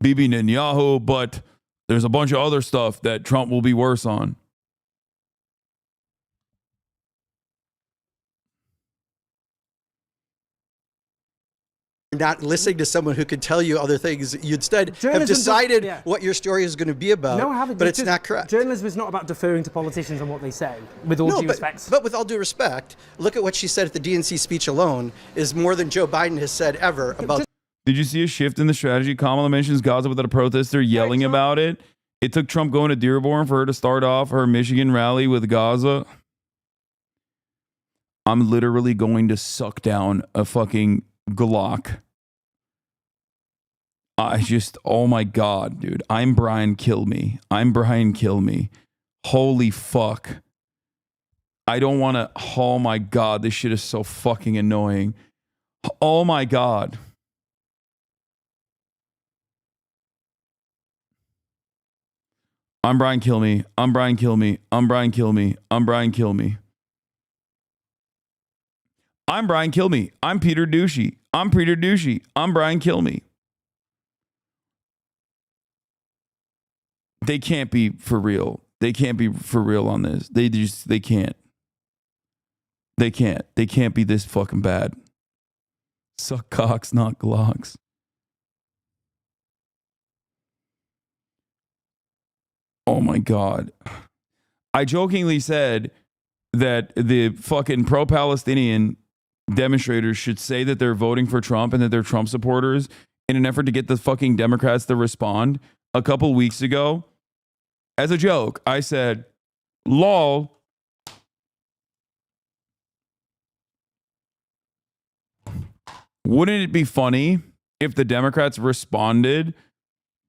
Bibi Netanyahu, but there's a bunch of other stuff that Trump will be worse on. Not listening to someone who can tell you other things. You instead have decided what your story is going to be about. No, I haven't. But it's not correct. Journalism is not about deferring to politicians and what they say, with all due respect. But with all due respect, look at what she said at the DNC speech alone is more than Joe Biden has said ever about. Did you see a shift in the strategy? Kamala mentions Gaza without a protester yelling about it. It took Trump going to Dearborn for her to start off her Michigan rally with Gaza. I'm literally going to suck down a fucking Glock. Oh my God, dude. I'm Brian Kill Me. Holy fuck. I don't want to. Oh my God, this shit is so fucking annoying. Oh my God. I'm Brian Kill Me. I'm Brian Kill Me. I'm Brian Kill Me. I'm Brian Kill Me. I'm Brian Kill Me. I'm Peter Douchey. I'm Peter Douchey. I'm Brian Kill Me. They can't be for real. They can't be for real on this. They can't. They can't be this fucking bad. Suck cocks, not Glocks. Oh my God. I jokingly said that the fucking pro-Palestinian demonstrators should say that they're voting for Trump and that they're Trump supporters in an effort to get the fucking Democrats to respond. A couple weeks ago, as a joke, I said, lol. Wouldn't it be funny if the Democrats responded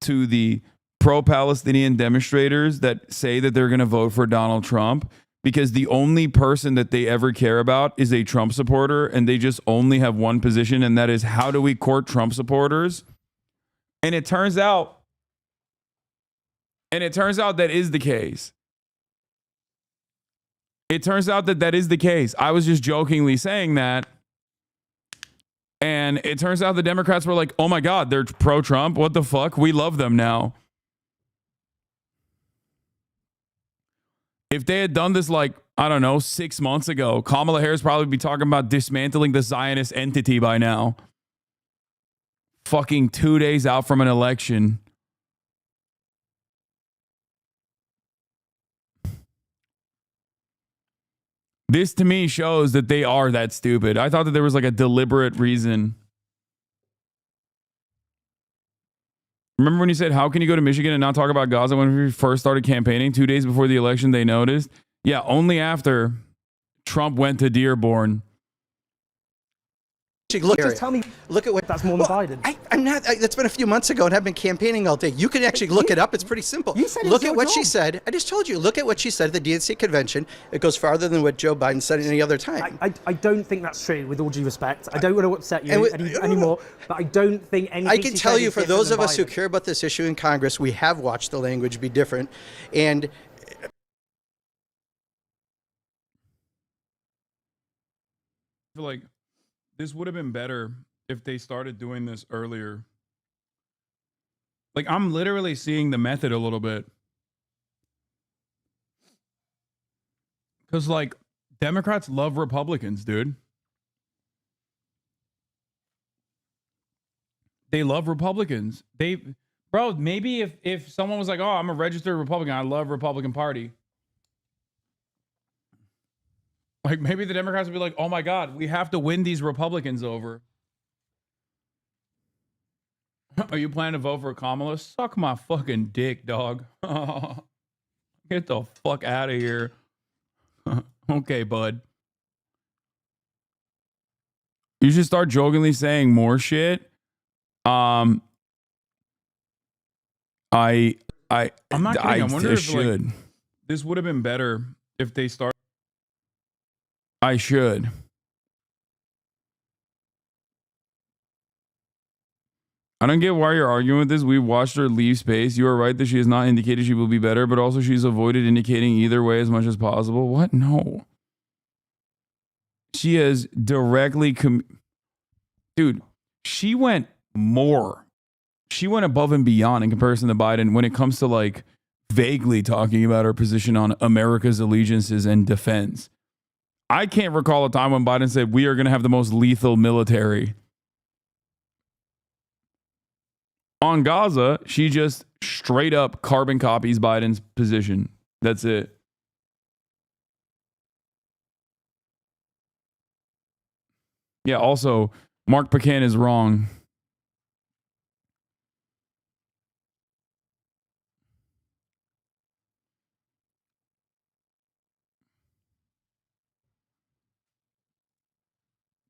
to the pro-Palestinian demonstrators that say that they're going to vote for Donald Trump? Because the only person that they ever care about is a Trump supporter, and they just only have one position, and that is, how do we court Trump supporters? And it turns out that is the case. It turns out that is the case. I was just jokingly saying that. And it turns out the Democrats were like, oh my God, they're pro-Trump. What the fuck? We love them now. If they had done this like, I don't know, 6 months ago, Kamala Harris probably be talking about dismantling the Zionist entity by now. Fucking 2 days out from an election. This to me shows that they are that stupid. I thought that there was like a deliberate reason. Remember when you said, how can you go to Michigan and not talk about Gaza when we first started campaigning? 2 days before the election, they noticed. Yeah, only after Trump went to Dearborn. Look, Just tell me, look at what that's more than Biden. I'm not. That's been a few months ago, and I've been campaigning all day. You can actually look it up. It's pretty simple. You said look at what she said. I just told you. Look at what she said at the DNC convention. It goes farther than what Joe Biden said any other time. I don't think that's true. With all due respect, I don't want to upset you anymore, but I don't think anything. I can tell you, for those of us who care about this issue in Congress, we have watched the language be different, and I feel like this would have been better if they started doing this earlier. Like, I'm literally seeing the method a little bit. Because, like, Democrats love Republicans, dude. They love Republicans. Bro, maybe if someone was like, oh, I'm a registered Republican, I love Republican Party. Like, maybe the Democrats would be like, oh my God, we have to win these Republicans over. Are you planning to vote for Kamala? Suck my fucking dick, dog. Get the fuck out of here. Okay, bud. You should start jokingly saying more shit. I'm not kidding. I wonder if like, this would have been better if they started. I should. I don't get why you're arguing with this. We watched her leave space. You are right that she has not indicated she will be better, but also she's avoided indicating either way as much as possible. What? No. She has directly... Dude, she went more. She went above and beyond in comparison to Biden when it comes to, like, vaguely talking about her position on America's allegiances and defense. I can't recall a time when Biden said, we are going to have the most lethal military. On Gaza, she just straight up carbon copies Biden's position. That's it. Yeah, also, Mark Piker is wrong.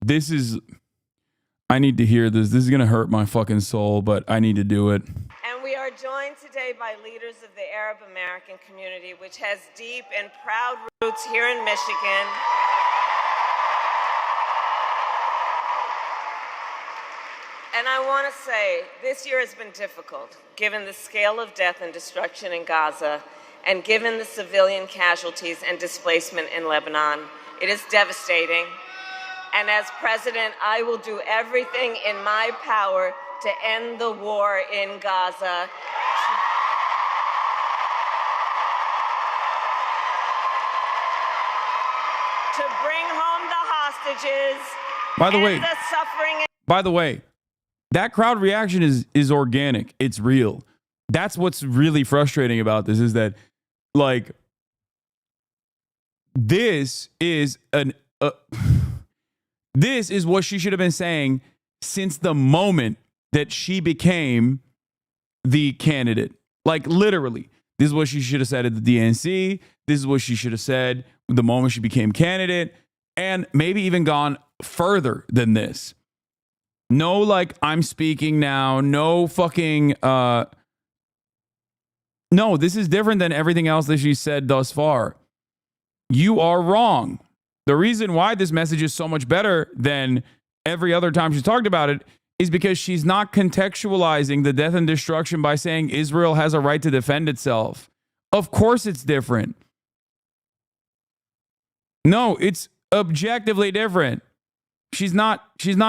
This is... I need to hear this. This is going to hurt my fucking soul, but I need to do it. And we are joined today by leaders of the Arab American community, which has deep and proud roots here in Michigan. And I want to say, this year has been difficult, given the scale of death and destruction in Gaza, and given the civilian casualties and displacement in Lebanon. It is devastating. And as president, I will do everything in my power to end the war in Gaza. To bring home the hostages. By the way, the suffering. By the way, that crowd reaction is organic. It's real. That's what's really frustrating about this, is that, like, this is this is what she should have been saying since the moment that she became the candidate. Like, literally, this is what she should have said at the DNC. This is what she should have said the moment she became candidate, and maybe even gone further than this. No, like, I'm speaking now. No fucking, no, this is different than everything else that she said thus far. You are wrong. The reason why this message is so much better than every other time she's talked about it is because she's not contextualizing the death and destruction by saying Israel has a right to defend itself. Of course it's different. No, it's objectively different. She's not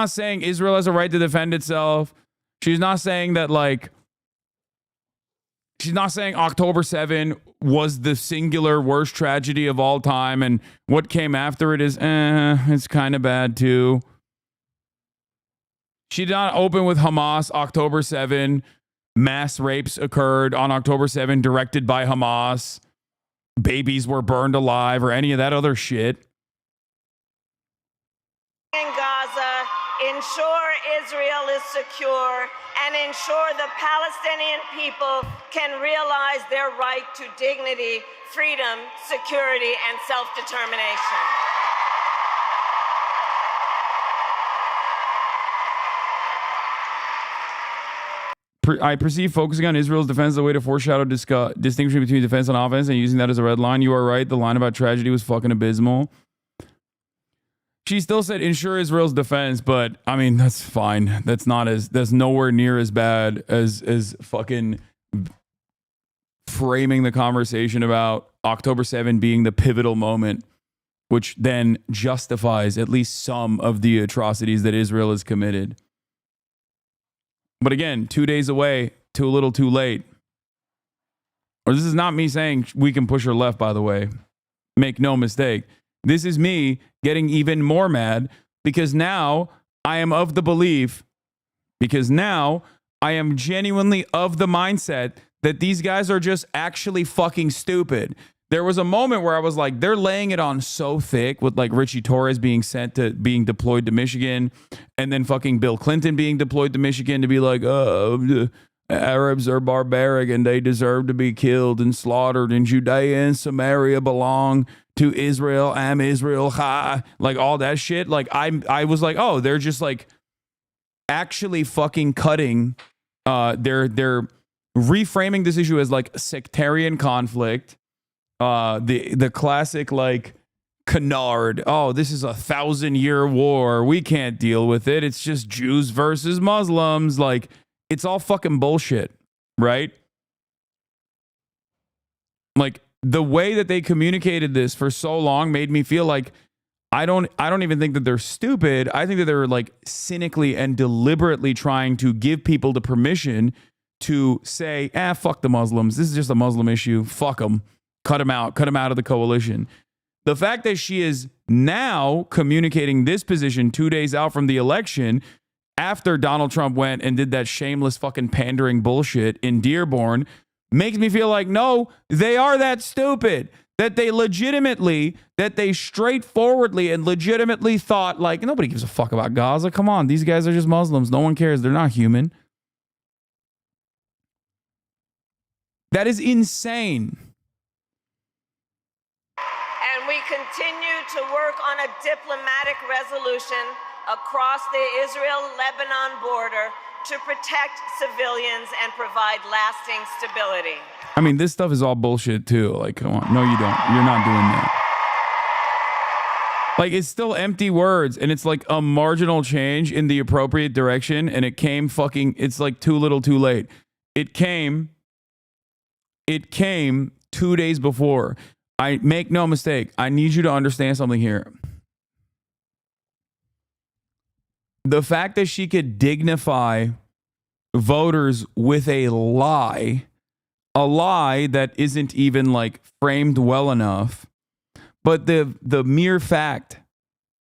saying Israel has a right to defend itself. She's not saying that, like, she's not saying October 7 was the singular worst tragedy of all time and what came after it is, it's kind of bad too. She did not open with Hamas October 7. Mass rapes occurred on October 7 directed by Hamas. Babies were burned alive or any of that other shit. In Gaza in ensure Israel is secure and ensure the Palestinian people can realize their right to dignity, freedom, security, and self-determination. I perceive focusing on Israel's defense as a way to foreshadow distinction between defense and offense and using that as a red line. You are right. The line about tragedy was fucking abysmal. She still said ensure Israel's defense, but I mean, that's fine. That's nowhere near as bad as fucking framing the conversation about October 7 being the pivotal moment, which then justifies at least some of the atrocities that Israel has committed. But again, 2 days away, too little, too late. Or this is not me saying we can push her left, by the way. Make no mistake. This is me getting even more mad because now I am of the belief, because now I am genuinely of the mindset that these guys are just actually fucking stupid. There was a moment where I was like, they're laying it on so thick with like Richie Torres being deployed to Michigan, and then fucking Bill Clinton being deployed to Michigan to be like, the Arabs are barbaric and they deserve to be killed and slaughtered, and Judea and Samaria belong to Israel. Am Israel, ha, like all that shit. Like I was like, oh, they're just like actually fucking cutting. They're reframing this issue as like sectarian conflict. The classic like canard. Oh, this is a 1,000-year war. We can't deal with it. It's just Jews versus Muslims. Like, it's all fucking bullshit, right? Like, the way that they communicated this for so long made me feel like I don't even think that they're stupid. I think that they're like cynically and deliberately trying to give people the permission to say, fuck the Muslims. This is just a Muslim issue. Fuck them. Cut them out of the coalition. The fact that she is now communicating this position 2 days out from the election, after Donald Trump went and did that shameless fucking pandering bullshit in Dearborn, makes me feel like, no, they are that stupid. That they straightforwardly and legitimately thought, like, nobody gives a fuck about Gaza. Come on, these guys are just Muslims. No one cares. They're not human. That is insane. And we continue to work on a diplomatic resolution across the Israel-Lebanon border to protect civilians and provide lasting stability. I mean, this stuff is all bullshit too. Like, come on. No, you don't. You're not doing that. Like, it's still empty words, and it's like a marginal change in the appropriate direction, and it came it's like too little too late. It came 2 days before. I make no mistake. I need you to understand something here. The fact that she could dignify voters with a lie that isn't even like framed well enough, but the mere fact,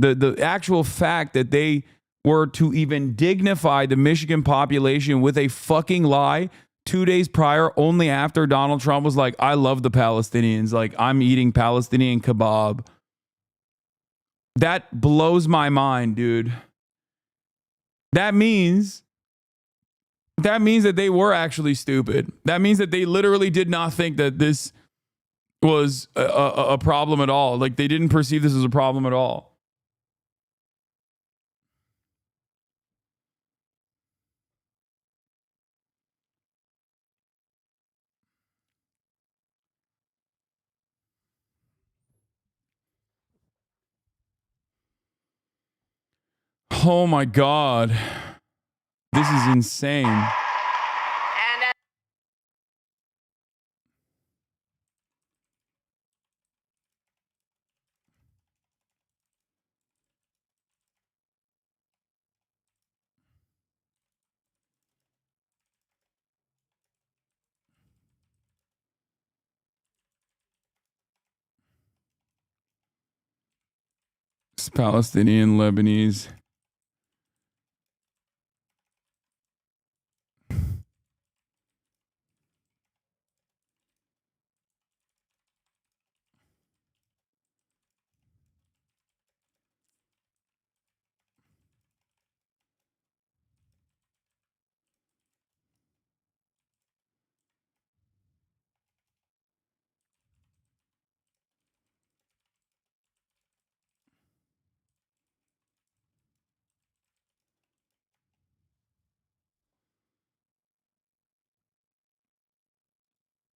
the actual fact that they were to even dignify the Michigan population with a fucking lie 2 days prior, only after Donald Trump was like, I love the Palestinians. Like, I'm eating Palestinian kebab. That blows my mind, dude. That means that they were actually stupid. That means that they literally did not think that this was a problem at all. Like, they didn't perceive this as a problem at all. Oh my God. This is insane. It's Palestinian, Lebanese.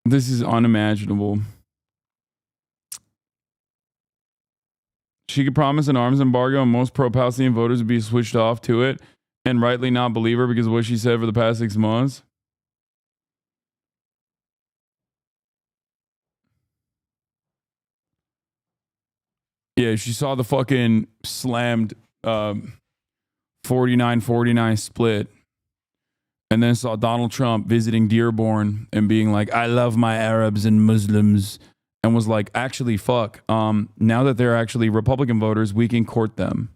This is unimaginable. She could promise an arms embargo and most pro-Palestinian voters would be switched off to it and rightly not believe her because of what she said for the past 6 months. Yeah, she saw the fucking slammed 49-49 split and then saw Donald Trump visiting Dearborn and being like, I love my Arabs and Muslims, and was like, actually, fuck. Now that they're actually Republican voters, we can court them.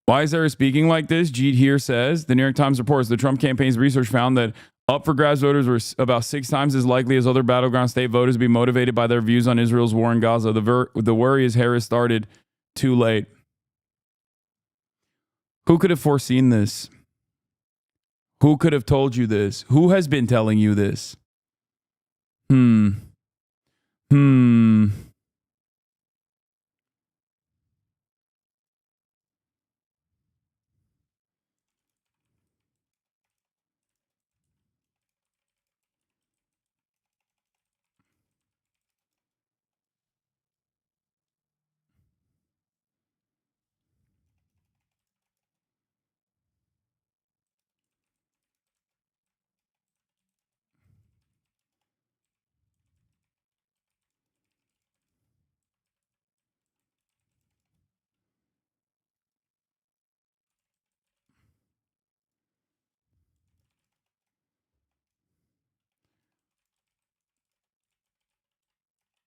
Why is Sarah speaking like this? Jeet here says, the New York Times reports the Trump campaign's research found that up for grabs voters were about 6 times as likely as other battleground state voters to be motivated by their views on Israel's war in Gaza. The worry is Harris started too late. Who could have foreseen this? Who could have told you this? Who has been telling you this?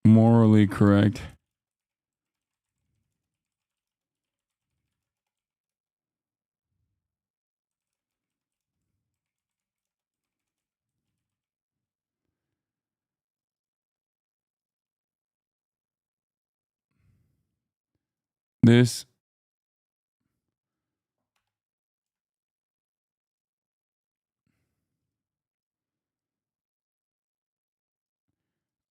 Morally correct. This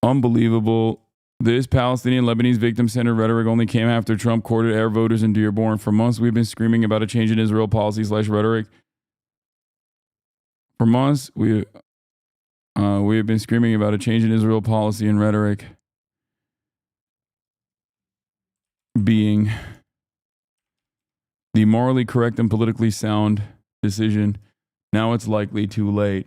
unbelievable. This Palestinian Lebanese victim-centered rhetoric only came after Trump courted Arab voters in Dearborn. For months, we've been screaming about a change in Israel policy / rhetoric. For months, we have been screaming about a change in Israel policy and rhetoric being the morally correct and politically sound decision. Now it's likely too late.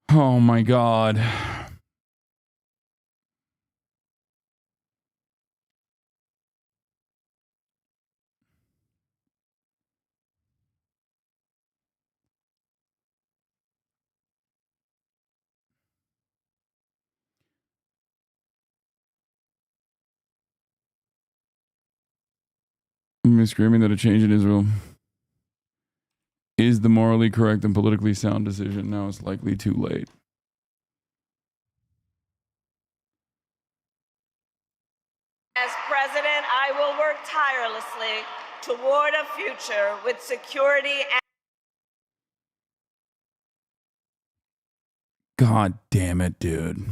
Oh my God. I'm screaming that a change in Israel is the morally correct and politically sound decision. Now it's likely too late. As president, I will work tirelessly toward a future with security and God damn it, dude.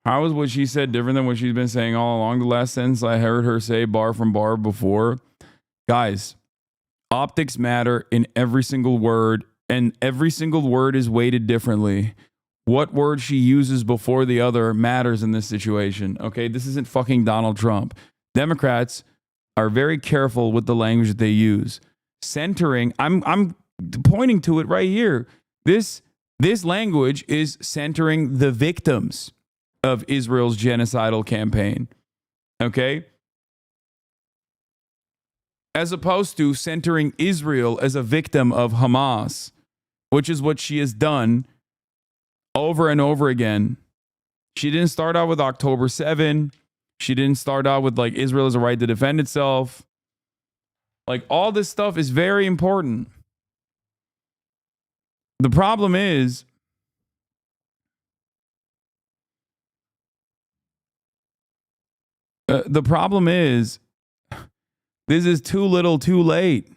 How is what she said different than what she's been saying all along? The last sentence I heard her say bar from bar before. Guys, optics matter in every single word, and every single word is weighted differently. What word she uses before the other matters in this situation. Okay, this isn't fucking Donald Trump. Democrats are very careful with the language that they use. Centering, I'm pointing to it right here. This language is centering the victims of Israel's genocidal campaign. Okay? As opposed to centering Israel as a victim of Hamas, which is what she has done over and over again. She didn't start out with October 7. She didn't start out with like Israel has a right to defend itself. Like all this stuff is very important. The problem is this is too little too late.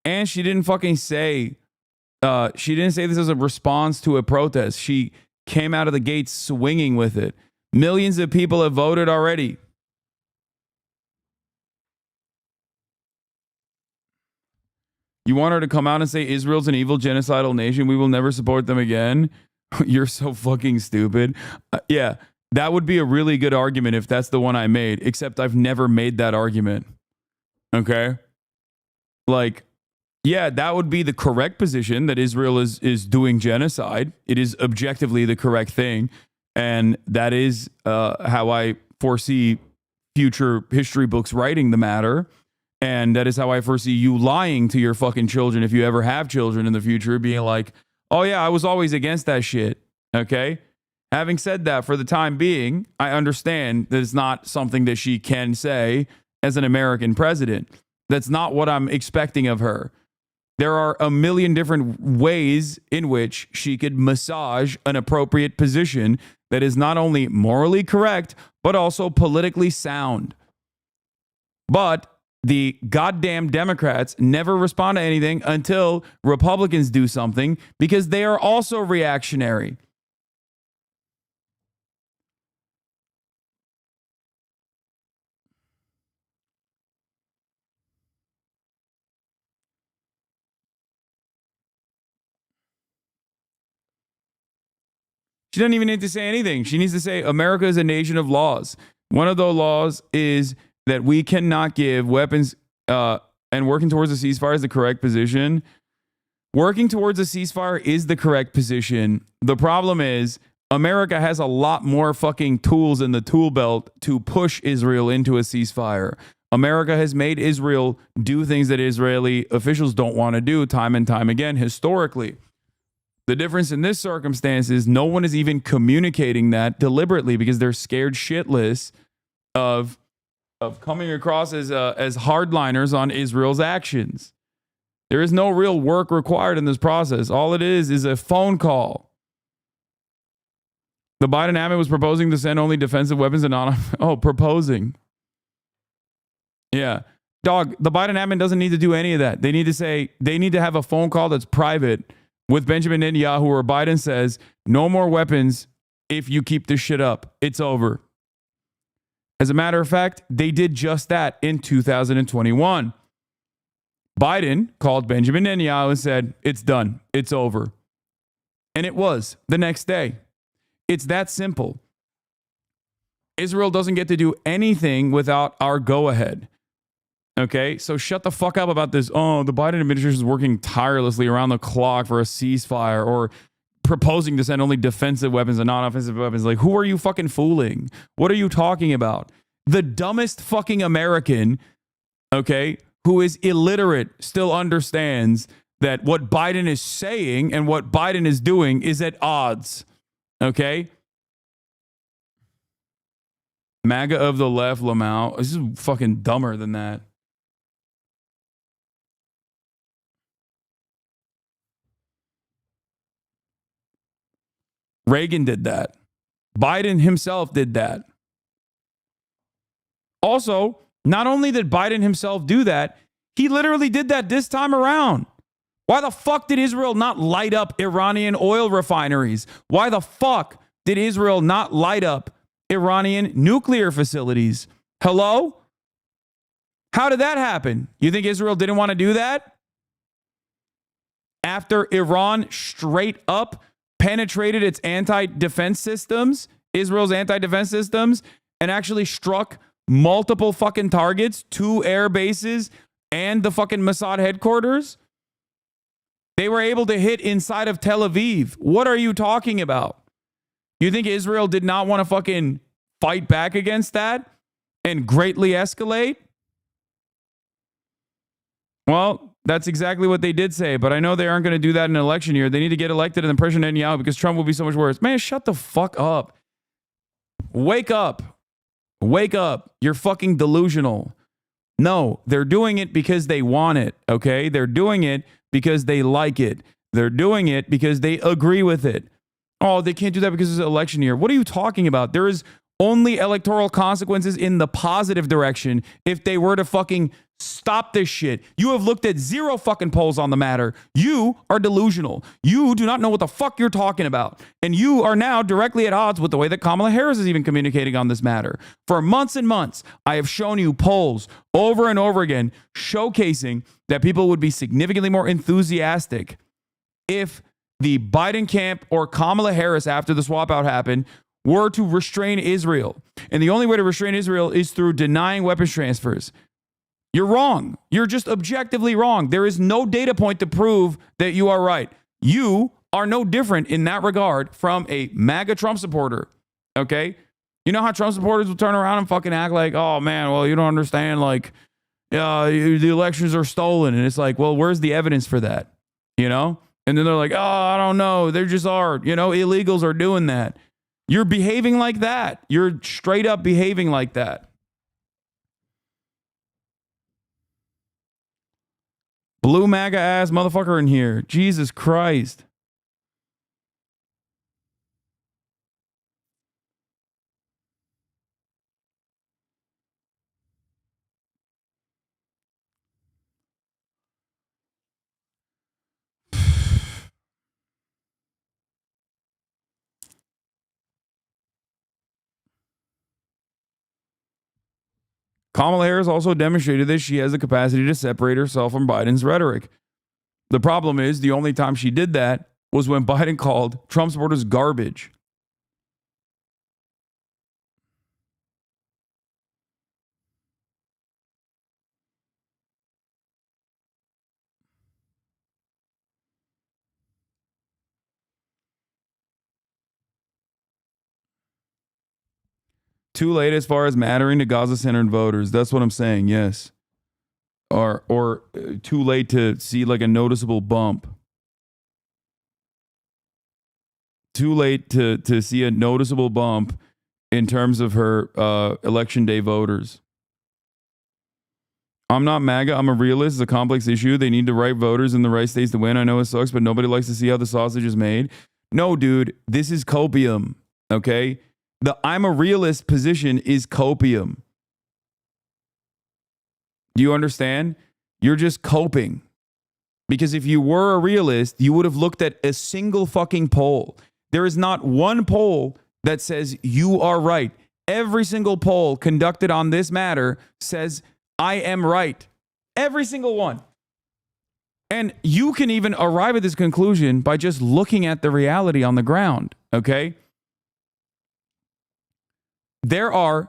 And she didn't fucking say, she didn't say this as a response to a protest. She came out of the gate swinging with it. Millions of people have voted already. You want her to come out and say Israel's an evil genocidal nation? We will never support them again? You're so fucking stupid. Yeah, that would be a really good argument if that's the one I made, except I've never made that argument. Okay? Like, yeah, that would be the correct position, that Israel is doing genocide. It is objectively the correct thing. And that is how I foresee future history books writing the matter. And that is how I foresee you lying to your fucking children, if you ever have children in the future, being like, oh yeah, I was always against that shit. Okay? Having said that, for the time being, I understand that it's not something that she can say as an American president. That's not what I'm expecting of her. There are a million different ways in which she could massage an appropriate position that is not only morally correct, but also politically sound. But the goddamn Democrats never respond to anything until Republicans do something, because they are also reactionary. She doesn't even need to say anything. She needs to say America is a nation of laws. One of those laws is that we cannot give weapons, and working towards a ceasefire is the correct position. Working towards a ceasefire is the correct position. The problem is America has a lot more fucking tools in the tool belt to push Israel into a ceasefire. America has made Israel do things that Israeli officials don't want to do time and time again historically. The difference in this circumstance is no one is even communicating that deliberately because they're scared shitless of coming across as hardliners on Israel's actions. There is no real work required in this process. All it is a phone call. The Biden admin was proposing to send only defensive weapons and not... Oh, proposing. Yeah. Dog, the Biden admin doesn't need to do any of that. They need to have a phone call that's private with Benjamin Netanyahu, where Biden says, no more weapons if you keep this shit up. It's over. As a matter of fact, they did just that in 2021. Biden called Benjamin Netanyahu and said, it's done. It's over. And it was the next day. It's that simple. Israel doesn't get to do anything without our go-ahead. Okay, so shut the fuck up about this. Oh, the Biden administration is working tirelessly around the clock for a ceasefire, or proposing to send only defensive weapons and non-offensive weapons. Like, who are you fucking fooling? What are you talking about? The dumbest fucking American, okay, who is illiterate, still understands that what Biden is saying and what Biden is doing is at odds. Okay? MAGA of the left, Lamau. This is fucking dumber than that. Reagan did that. Biden himself did that. Also, not only did Biden himself do that, he literally did that this time around. Why the fuck did Israel not light up Iranian oil refineries? Why the fuck did Israel not light up Iranian nuclear facilities? Hello? How did that happen? You think Israel didn't want to do that? After Iran straight up penetrated its anti-defense systems, Israel's anti-defense systems, and actually struck multiple fucking targets, 2 air bases, and the fucking Mossad headquarters. They were able to hit inside of Tel Aviv. What are you talking about? You think Israel did not want to fucking fight back against that and greatly escalate? Well, That's exactly what they did say, but I know they aren't going to do that in an election year. They need to get elected and then President Netanyahu because Trump will be so much worse. Man, shut the fuck up. Wake up. Wake up. You're fucking delusional. No, they're doing it because they want it, okay? They're doing it because they like it. They're doing it because they agree with it. Oh, they can't do that because it's an election year. What are you talking about? There is only electoral consequences in the positive direction if they were to fucking stop this shit. You have looked at 0 fucking polls on the matter. You are delusional. You do not know what the fuck you're talking about. And you are now directly at odds with the way that Kamala Harris is even communicating on this matter. For months and months, I have shown you polls over and over again showcasing that people would be significantly more enthusiastic if the Biden camp or Kamala Harris after the swap out happened were to restrain Israel. And the only way to restrain Israel is through denying weapons transfers. You're wrong. You're just objectively wrong. There is no data point to prove that you are right. You are no different in that regard from a MAGA Trump supporter. Okay? You know how Trump supporters will turn around and fucking act like, oh man, well, you don't understand, like, the elections are stolen. And it's like, well, where's the evidence for that? You know? And then they're like, oh, I don't know. They just are. You know, illegals are doing that. You're behaving like that. You're straight up behaving like that. Blue MAGA ass motherfucker in here. Jesus Christ. Kamala Harris also demonstrated that she has the capacity to separate herself from Biden's rhetoric. The problem is the only time she did that was when Biden called Trump supporters garbage. Too late as far as mattering to Gaza-centered voters. That's what I'm saying, yes. Or too late to see like a noticeable bump. Too late to see a noticeable bump in terms of her election day voters. I'm not MAGA. I'm a realist. It's a complex issue. They need the right voters in the right states to win. I know it sucks, but nobody likes to see how the sausage is made. No, dude, this is copium, okay? The I'm a realist position is copium. Do you understand? You're just coping. Because if you were a realist, you would have looked at a single fucking poll. There is not one poll that says you are right. Every single poll conducted on this matter says I am right. Every single one. And you can even arrive at this conclusion by just looking at the reality on the ground, okay? There are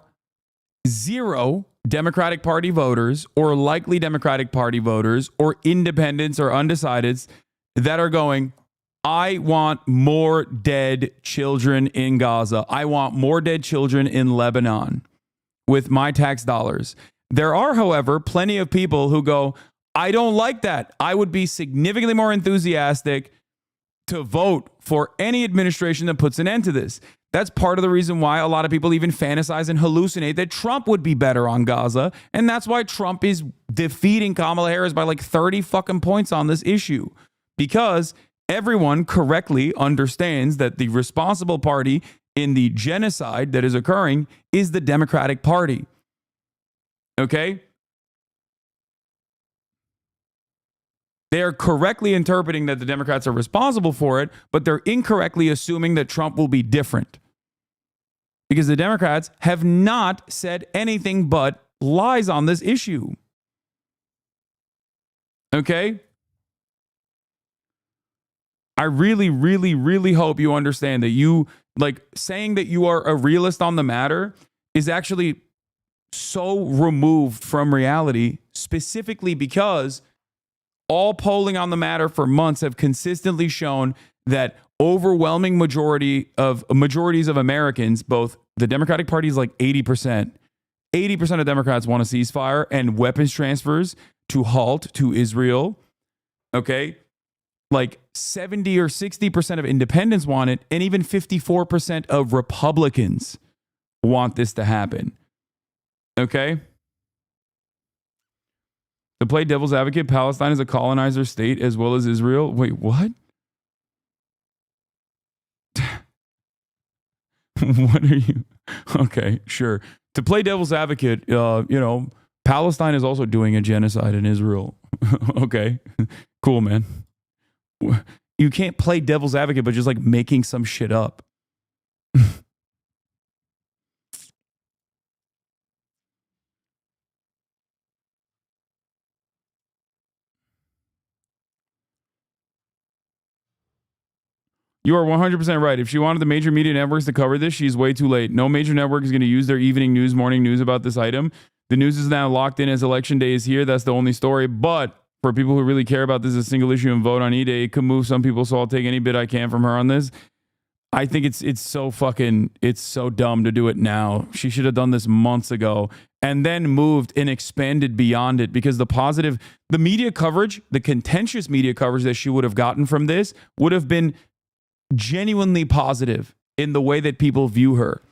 0 Democratic Party voters or likely Democratic Party voters or independents or undecideds that are going, I want more dead children in Gaza. I want more dead children in Lebanon with my tax dollars. There are, however, plenty of people who go, I don't like that. I would be significantly more enthusiastic to vote for any administration that puts an end to this. That's part of the reason why a lot of people even fantasize and hallucinate that Trump would be better on Gaza. And that's why Trump is defeating Kamala Harris by like 30 fucking points on this issue. Because everyone correctly understands that the responsible party in the genocide that is occurring is the Democratic Party. Okay? They are correctly interpreting that the Democrats are responsible for it, but they're incorrectly assuming that Trump will be different. Because the Democrats have not said anything but lies on this issue. Okay? I really, really, really hope you understand that you, like, saying that you are a realist on the matter is actually so removed from reality, specifically because all polling on the matter for months have consistently shown that overwhelming majorities of Americans, both the Democratic Party is like 80%. 80% of Democrats want a ceasefire and weapons transfers to halt to Israel Okay. Like 70 or 60% of independents want it, and even 54% of Republicans want this to happen. Okay? To play devil's advocate, Palestine is a colonizer state as well as Israel. Wait, what? What are you? Okay, sure. To play devil's advocate, Palestine is also doing a genocide in Israel. Okay, cool, man. You can't play devil's advocate, but just like making some shit up. You are 100% right. If she wanted the major media networks to cover this, she's way too late. No major network is going to use their evening news, morning news about this item. The news is now locked in as election day is here. That's the only story. But for people who really care about this as a single issue and vote on E-Day, it could move some people, so I'll take any bit I can from her on this. I think it's so dumb to do it now. She should have done this months ago and then moved and expanded beyond it, because the media coverage, the contentious media coverage that she would have gotten from this would have been genuinely positive in the way that people view her.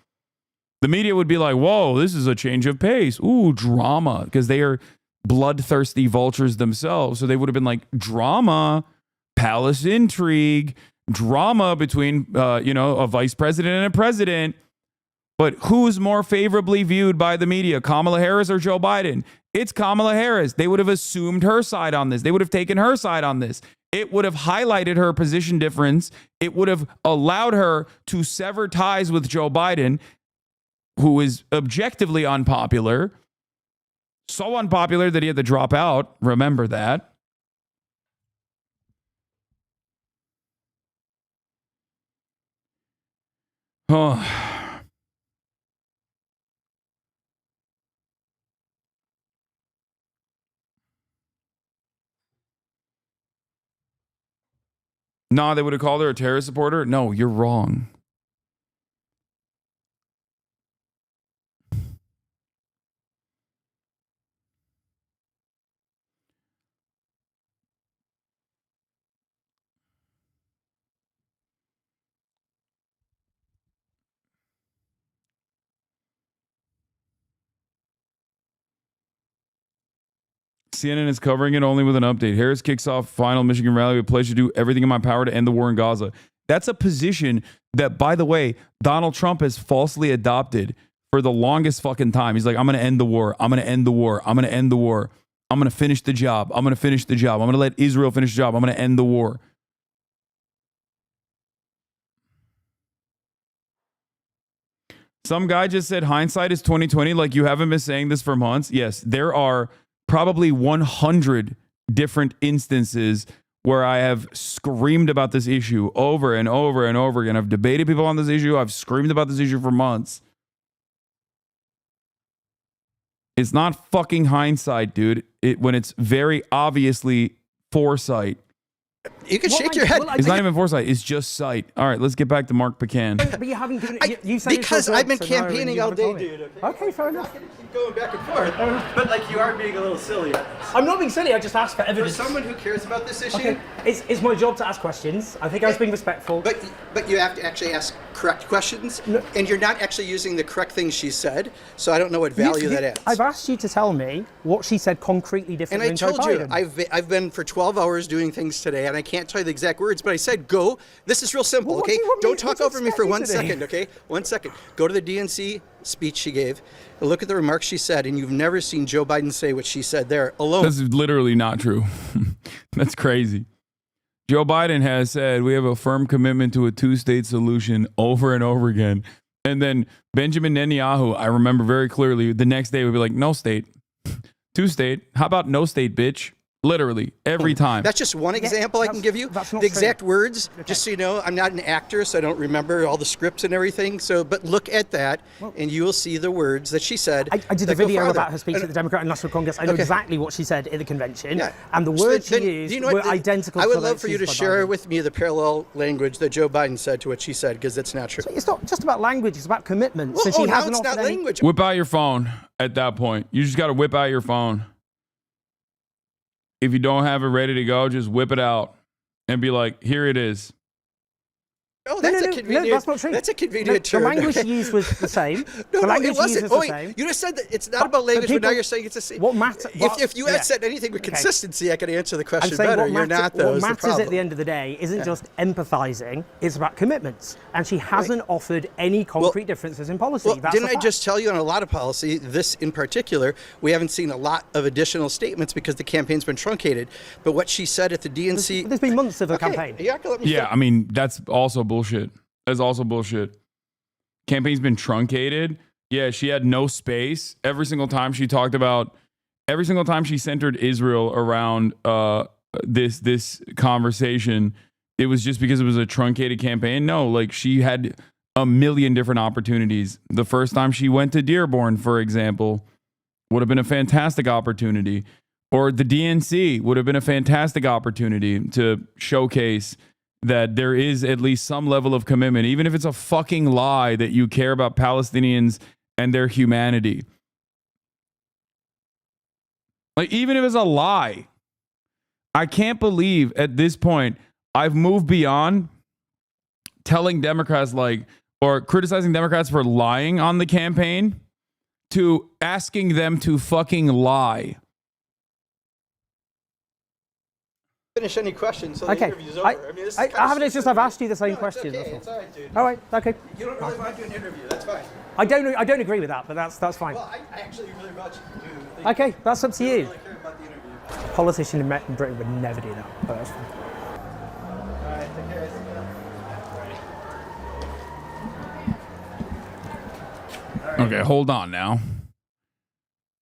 The media would be like, whoa, this is a change of pace. Ooh, drama, because they are bloodthirsty vultures themselves. So they would have been like, drama, palace intrigue, drama between, a vice president and a president. But who's more favorably viewed by the media, Kamala Harris or Joe Biden? It's Kamala Harris. They would have assumed her side on this. They would have taken her side on this. It would have highlighted her position difference. It would have allowed her to sever ties with Joe Biden, who is objectively unpopular. So unpopular that he had to drop out. Remember that. Oh. No, they would have called her a terrorist supporter. No, you're wrong. CNN is covering it only with an update. Harris kicks off final Michigan rally with pledge to do everything in my power to end the war in Gaza. That's a position that, by the way, Donald Trump has falsely adopted for the longest fucking time. He's like, I'm going to end the war. I'm going to end the war. I'm going to end the war. I'm going to finish the job. I'm going to finish the job. I'm going to let Israel finish the job. I'm going to end the war. Some guy just said hindsight is 2020. Like, you haven't been saying this for months. Yes, there are probably 100 different instances where I have screamed about this issue over and over and over again. I've debated people on this issue. I've screamed about this issue for months. It's not fucking hindsight, dude. When it's very obviously foresight. You can shake your head. It's not even foresight. It's just sight. All right, let's get back to Mark Pecan. But you haven't given it. You said because I've been campaigning all day, dude. Okay, fair enough. Keep going back and forth. But like, you are being a little silly. I'm not being silly. I just asked for evidence. For someone who cares about this issue, okay. It's my job to ask questions. I think I was being respectful. But you have to actually ask correct questions, and you're not actually using the correct things she said. So I don't know what value that adds. I've asked you to tell me what she said concretely differently. And I told you, I've been for 12 hours doing things today, and I can't tell you the exact words, but I said, go. This is real simple, okay? Don't talk over me for 1 second, okay? 1 second. Go to the DNC speech she gave, and look at the remarks she said, and you've never seen Joe Biden say what she said there alone. This is literally not true. That's crazy. Joe Biden has said we have a firm commitment to a two-state solution over and over again. And then Benjamin Netanyahu, I remember very clearly, the next day would be like, no state, two-state. How about no state, bitch? Literally, every time. That's just one example I can give you. The exact words, just so you know, I'm not an actor, so I don't remember all the scripts and everything. So, but look at that, and you will see the words that she said. I did a video about her speech at the Democratic National Congress. I know exactly what she said at the convention, and the words she used were identical to I would love for you to share with me the parallel language that Joe Biden said to what she said, because it's not true. So it's not just about language, it's about commitment. Well, so she now it's not language. Whip out your phone at that point. You just got to whip out your phone. if you don't have it ready to go, just whip it out and be like, here it is. Oh, that's a convenient. No, that's not true. That's a convenient term. The language used was the same. No, the language it wasn't. used was the same. You just said that it's not about language, but now you're saying it's the same. What matters? If you had said anything with consistency, I could answer the question better. You're not, What though. matters at the end of the day isn't just empathizing, it's about commitments. And she hasn't offered any concrete differences in policy. Well, That's didn't a I just tell you on a lot of policy, this in particular, we haven't seen a lot of additional statements because the campaign's been truncated. But what she said at the DNC... There's been months of a campaign. Yeah, I mean, that's also bullshit. That's also bullshit. Campaign's been truncated. Yeah, she had no space. Every single time she centered Israel around this conversation, it was just because it was a truncated campaign. No, like she had a million different opportunities. The first time she went to Dearborn, for example, would have been a fantastic opportunity. Or the DNC would have been a fantastic opportunity to showcase that there is at least some level of commitment, even if it's a fucking lie that you care about Palestinians and their humanity. Like, even if it's a lie, I can't believe at this point I've moved beyond telling Democrats or criticizing Democrats for lying on the campaign to asking them to fucking lie. Finish any questions so the interview's over. I mean, this is I haven't. It's just I've asked you the same question. Okay, it's all right, dude. All right. Okay. You don't really want to do an interview. That's fine. I don't agree with that, but that's fine. Well, I actually really much do. Okay, that's up to you. I really care about the interview. A politician in Britain would never do that, but that's fine. All right, take care. Okay, hold on now.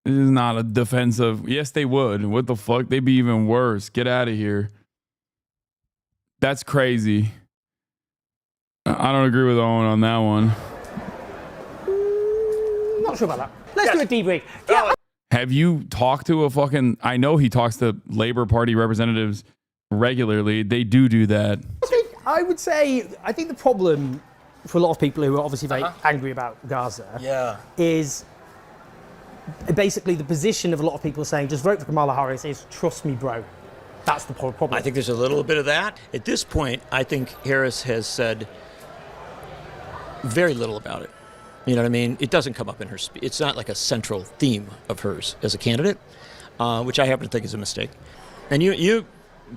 This is not a defensive. Yes, they would. What the fuck? They'd be even worse. Get out of here. That's crazy. I don't agree with Owen on that one. Not sure about that. Let's do a debrief. Yeah. Have you talked to a fucking... I know he talks to Labor Party representatives regularly. They do that. I would say, I think the problem for a lot of people who are obviously very angry about Gaza is basically the position of a lot of people saying just vote for Kamala Harris is trust me, bro. That's the problem. I think there's a little bit of that. At this point, I think Harris has said very little about it. You know what I mean? It doesn't come up in her speech. It's not like a central theme of hers as a candidate, which I happen to think is a mistake. And you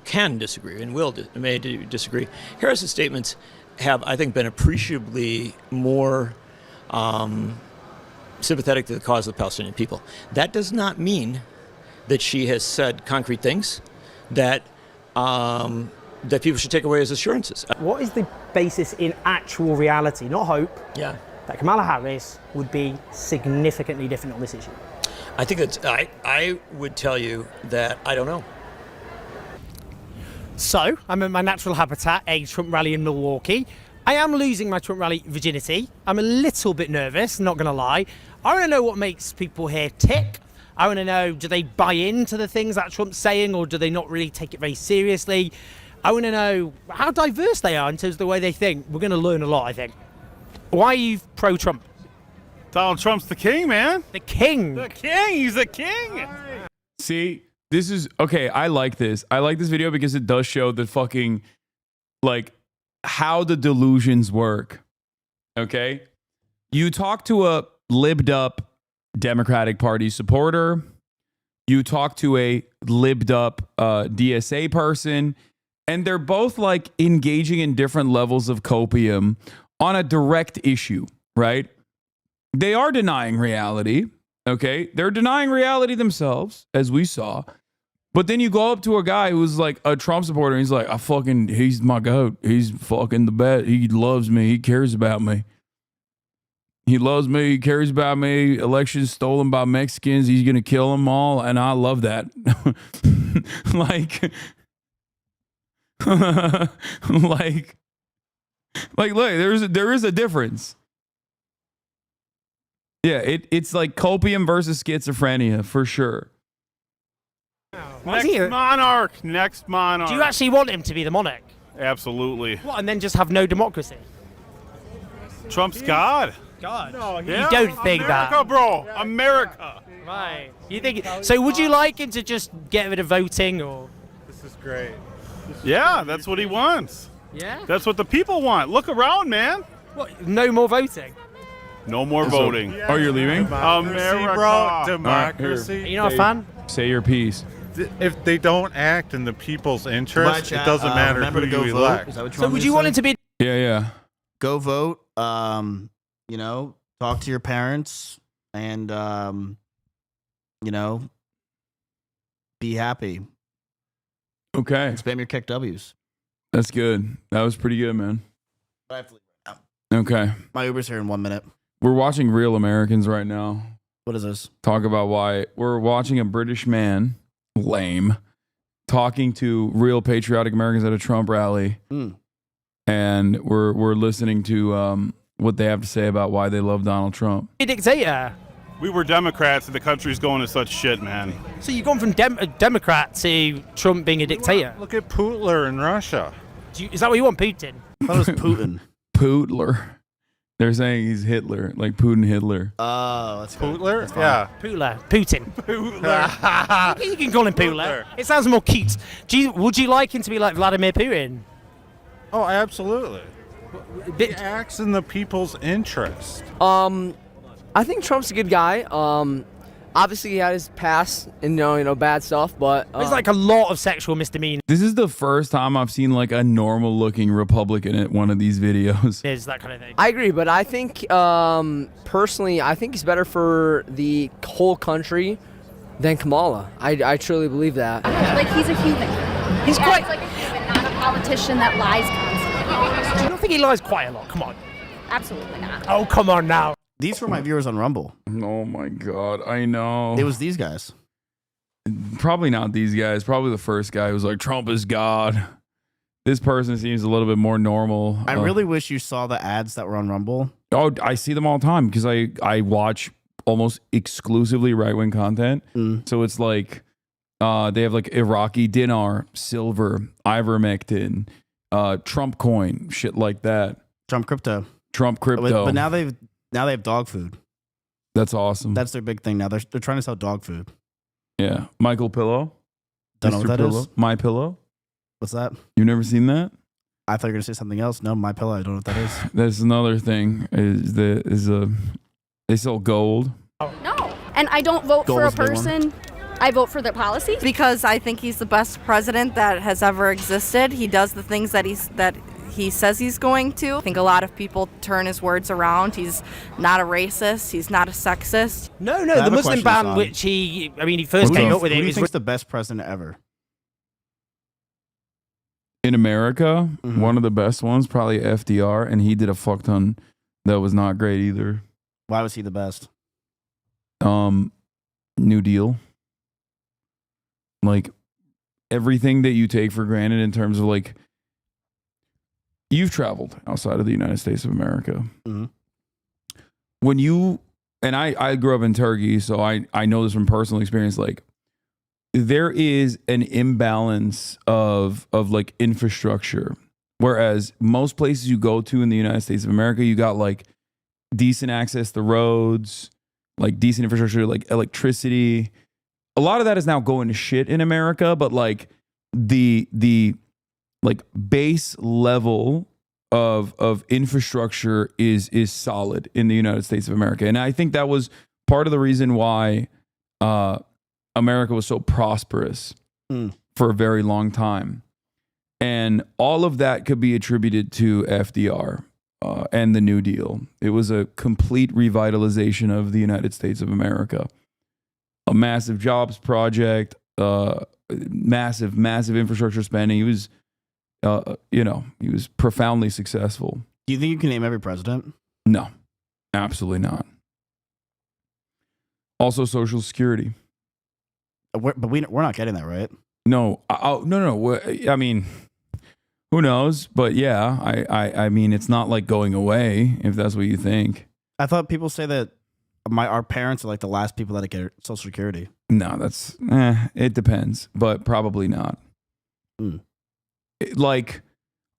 can disagree and may disagree. Harris's statements have, I think, been appreciably more sympathetic to the cause of the Palestinian people. That does not mean that she has said concrete things that that people should take away as assurances. What is the basis in actual reality, not hope, that Kamala Harris would be significantly different on this issue? I think that's, I would tell you that I don't know. So, I'm in my natural habitat, a Trump rally in Milwaukee. I am losing my Trump rally virginity. I'm a little bit nervous, not going to lie. I want to know what makes people here tick. I want to know, do they buy into the things that Trump's saying, or do they not really take it very seriously? I want to know how diverse they are in terms of the way they think. We're going to learn a lot, I think. Why are you pro-Trump? Donald Trump's the king, man. The king. The king. He's the king. See, this is okay. I like this. I like this video because it does show the fucking, like, how the delusions work. Okay? You talk to a libbed up Democratic Party supporter, you talk to a libbed up DSA person, and they're both like engaging in different levels of copium on a direct issue, right? They are denying reality, okay? They're denying reality themselves, as we saw. But then you go up to a guy who's like a Trump supporter, and he's like, he's my goat. He's fucking the best. He loves me. He cares about me. He loves me. He cares about me. Elections stolen by Mexicans. He's going to kill them all. And I love that. look, there is a difference. Yeah, it's like copium versus schizophrenia for sure. Next monarch. Do you actually want him to be the monarch? Absolutely. What, and then just have no democracy? Trump's God. God. No, you don't think America, that. bro. America. Right. You think so? Would you like him to just get rid of voting, or? This is great. Yeah, that's what he wants. Yeah. That's what the people want. Look around, man. What? No more voting. No more voting. Oh, you're leaving? America. Bro, democracy. Are you not a fan? Say your piece. If they don't act in the people's interest, it doesn't matter who you elect. So would you want it to be? Yeah. Go vote. You know, talk to your parents, and you know, be happy. Okay. And spam your kick W's. That's good. That was pretty good, man. I have to leave right now. Okay. My Uber's here in 1 minute. We're watching Real Americans right now. What is this? Talk about why we're watching a British man, lame, talking to real patriotic Americans at a Trump rally. And we're listening to what they have to say about why they love Donald Trump. A dictator. We were Democrats and the country's going to such shit, man. So you've gone from Democrat to Trump being a dictator. Look at Putler in Russia. Is that what you want, Putin? That was Putin. Putler. They're saying he's Hitler, like Putin Hitler. Oh, that's Putler? That's Yeah. Putler. Putin. Putler. You can call him Putler. It sounds more cute. Would you like him to be like Vladimir Putin? Oh, absolutely. He acts in the people's interest. I think Trump's a good guy. Obviously he had his past and you know bad stuff, but there's like a lot of sexual misdemeanors. This is the first time I've seen like a normal looking Republican at one of these videos. There's that kind of thing. I agree, but I think personally, I think he's better for the whole country than Kamala. I truly believe that. Like he's a human. He's quite like a human, not a politician that lies constantly. Do you not think he lies quite a lot? Come on. Absolutely not. Oh, come on now. These were my viewers on Rumble. Oh my God, I know. It was these guys. Probably not these guys. Probably the first guy who was like, Trump is God. This person seems a little bit more normal. I really wish you saw the ads that were on Rumble. Oh, I see them all the time because I watch almost exclusively right-wing content. So it's like they have like Iraqi dinar, silver, ivermectin, Trump coin, shit like that. Trump crypto. But now they have dog food. That's awesome. That's their big thing now. They're trying to sell dog food. Yeah. Michael Pillow. Don't know what that Pillow. is. My Pillow. What's that? You've never seen that? I thought you were gonna say something else. No, My Pillow. I don't know what that is. That's another thing. They sell gold. No, and I don't vote for a person. I vote for the policies because I think he's the best president that has ever existed. He does the things that he says he's going to. I think a lot of people turn his words around. He's not a racist. He's not a sexist. No, the Muslim ban, which he first came up with it. Who do you think's the best president ever? In America, one of the best ones, probably FDR, and he did a fuck ton that was not great either. Why was he the best? New Deal. Like everything that you take for granted in terms of like, you've traveled outside of the United States of America. When you, and I grew up in Turkey, so I know this from personal experience, like there is an imbalance of like infrastructure. Whereas most places you go to in the United States of America, you got like decent access to roads, like decent infrastructure, like electricity. A lot of that is now going to shit in America, but like the like base level of infrastructure is solid in the United States of America. And I think that was part of the reason why America was so prosperous for a very long time. And all of that could be attributed to FDR and the New Deal. It was a complete revitalization of the United States of America. A massive jobs project, massive infrastructure spending. He was, he was profoundly successful. Do you think you can name every president? No, absolutely not. Also, Social Security. But we're not getting that, right? No, no. I mean, who knows? But yeah, I mean, it's not like going away if that's what you think. I thought people say that our parents are like the last people that get Social Security. No, that's it depends, but probably not. Like,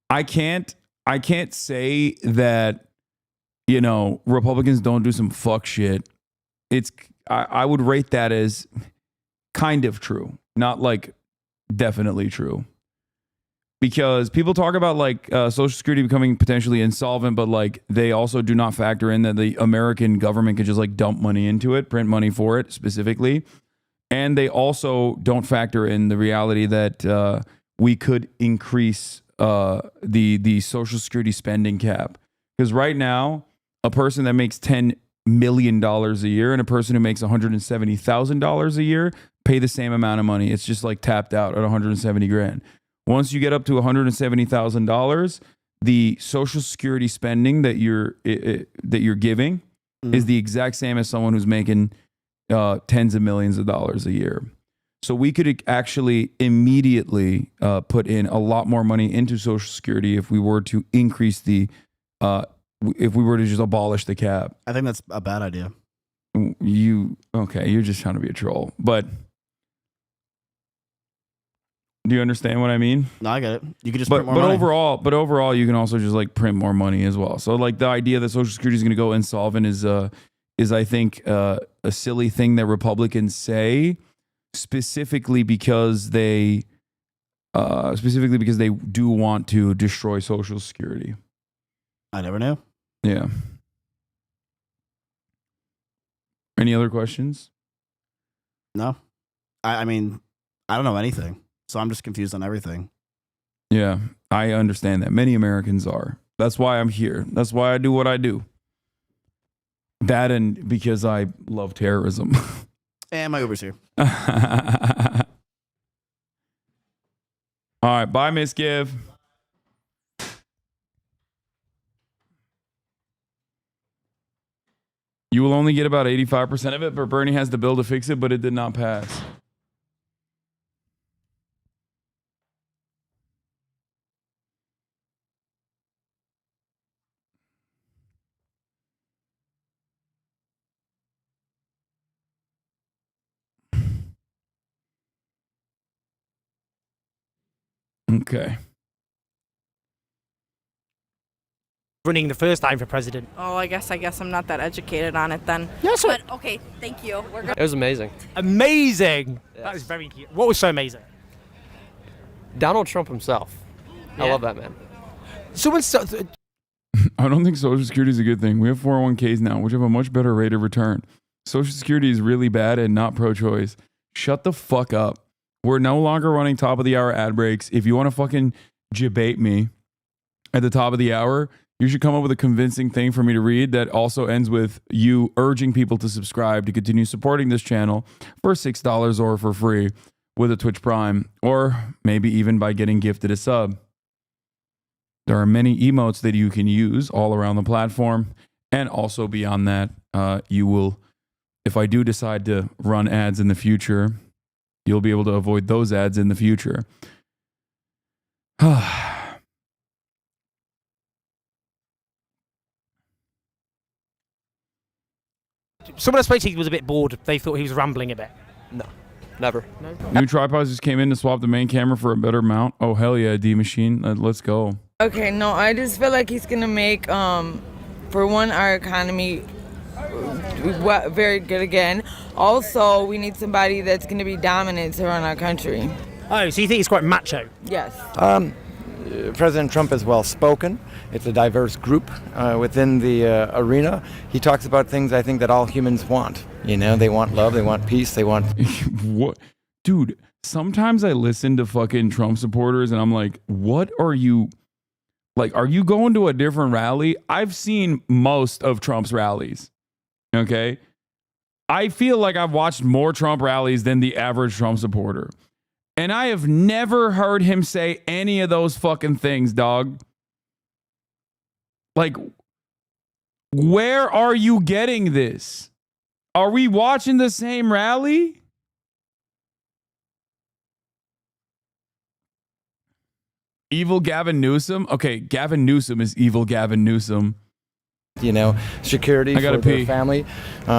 I can't say that Republicans don't do some fuck shit I would rate that as kind of true, not like definitely true. Because people talk about like Social Security becoming potentially insolvent, but like they also do not factor in that the American government could just like dump money into it, print money for it specifically. And they also don't factor in the reality that we could increase the Social Security spending cap. Because right now, a person that makes $10 million a year and a person who makes $170,000 a year pay the same amount of money. It's just like tapped out at 170 grand. Once you get up to $170,000, the Social Security spending that you're giving is the exact same as someone who's making tens of millions of dollars a year. So we could actually immediately put in a lot more money into Social Security if we were to increase if we were to just abolish the cap. I think that's a bad idea. You're just trying to be a troll, but. Do you understand what I mean? No, I get it. You could just print more money. Overall, you can also just like print more money as well. So like the idea that Social Security is going to go insolvent is I think a silly thing that Republicans say, specifically because they do want to destroy Social Security. I never knew. Yeah. Any other questions? No. I mean, I don't know anything. So I'm just confused on everything. Yeah, I understand that. Many Americans are. That's why I'm here. That's why I do what I do. That and because I love terrorism. And my Uber's here. All right, bye, Miss Give. You will only get about 85% of it, but Bernie has the bill to fix it, but it did not pass. Okay. Running the first time for president. Oh, I guess I'm not that educated on it then. Yes, but okay, thank you. We're good. It was amazing. Amazing. Yes. That was very cute. What was so amazing? Donald Trump himself. I love that man. I don't think Social Security is a good thing. We have 401ks now, which have a much better rate of return. Social Security is really bad and not pro-choice. Shut the fuck up. We're no longer running top of the hour ad breaks. If you want to fucking debate me at the top of the hour, you should come up with a convincing thing for me to read that also ends with you urging people to subscribe to continue supporting this channel for $6 or for free with a Twitch Prime, or maybe even by getting gifted a sub. There are many emotes that you can use all around the platform. And also beyond that, you will, if I do decide to run ads in the future, you'll be able to avoid those ads in the future. Someone I spoke to was a bit bored. They thought he was rambling a bit. No, never. New tripods just came in to swap the main camera for a better mount. Oh, hell yeah, D-Machine. Let's go. Okay, no, I just feel like he's going to make, for one, our economy very good again. Also, we need somebody that's going to be dominant to run our country. Oh, so you think he's quite macho? Yes. President Trump is well spoken. It's a diverse group within the arena. He talks about things I think that all humans want. You know, they want love, they want peace, they want. What, dude? Sometimes I listen to fucking Trump supporters and I'm like, what are you? Like, are you going to a different rally? I've seen most of Trump's rallies. Okay, I feel like I've watched more Trump rallies than the average Trump supporter. And I have never heard him say any of those fucking things, dog. Like, where are you getting this? Are we watching the same rally? Evil Gavin Newsom? Okay, Gavin Newsom is evil Gavin Newsom. You know, security for their family. He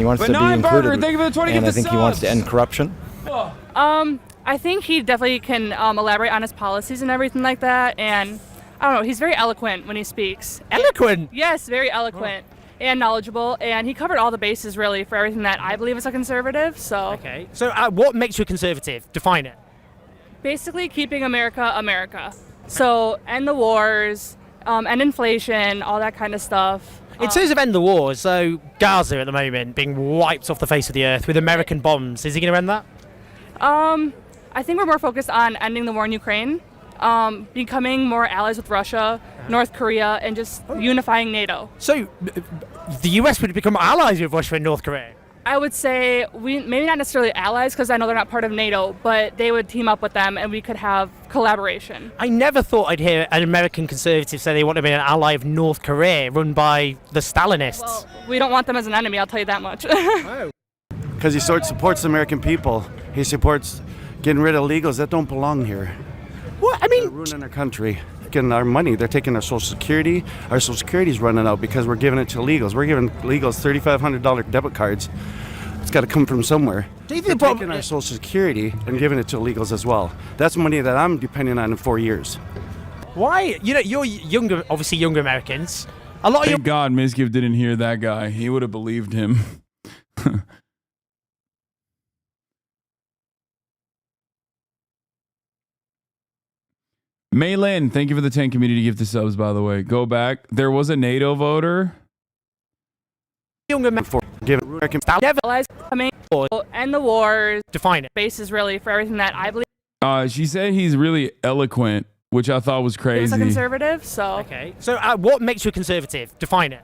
wants to be included. And I think he wants to end corruption. I think he definitely can elaborate on his policies and everything like that. And I don't know, he's very eloquent when he speaks. Eloquent? Yes, very eloquent. and knowledgeable, and he covered all the bases really for everything that I believe is a conservative. So Okay. So what makes you a conservative? Define it. basically keeping America America. So end the wars, end inflation, all that kind of stuff. In terms of end the war, so Gaza at the moment being wiped off the face of the earth with American bombs, is he going to end that? I think we're more focused on ending the war in Ukraine, becoming more allies with Russia, North Korea, and just unifying NATO. So the US would become allies with Russia and North Korea? I would say we maybe not necessarily allies because I know they're not part of NATO, but they would team up with them and we could have collaboration. I never thought I'd hear an American conservative say they want to be an ally of North Korea run by the Stalinists. Well, we don't want them as an enemy, I'll tell you that much. Because he sort of supports the American people. He supports getting rid of illegals that don't belong here. What? I mean, they're ruining our country, getting our money. They're taking our Social Security. Our Social Security's running out because we're giving it to illegals. We're giving illegals $3,500 debit cards. It's got to come from you're taking our Social Security and giving it to illegals as well. That's money that I'm depending on in 4 years. Why? You know, you're younger, obviously younger Americans. A lot of Thank God Mizgiv didn't hear that guy. He would have believed him. Maylin, thank you for the 10 community gift to subs, by the way. Go back. There was a NATO voter. Younger men Allies coming, end the wars. Define it. Bases really for everything that I believe. She said he's really eloquent, which I thought was He crazy. was a conservative, so. Okay. So what makes you a conservative? Define it.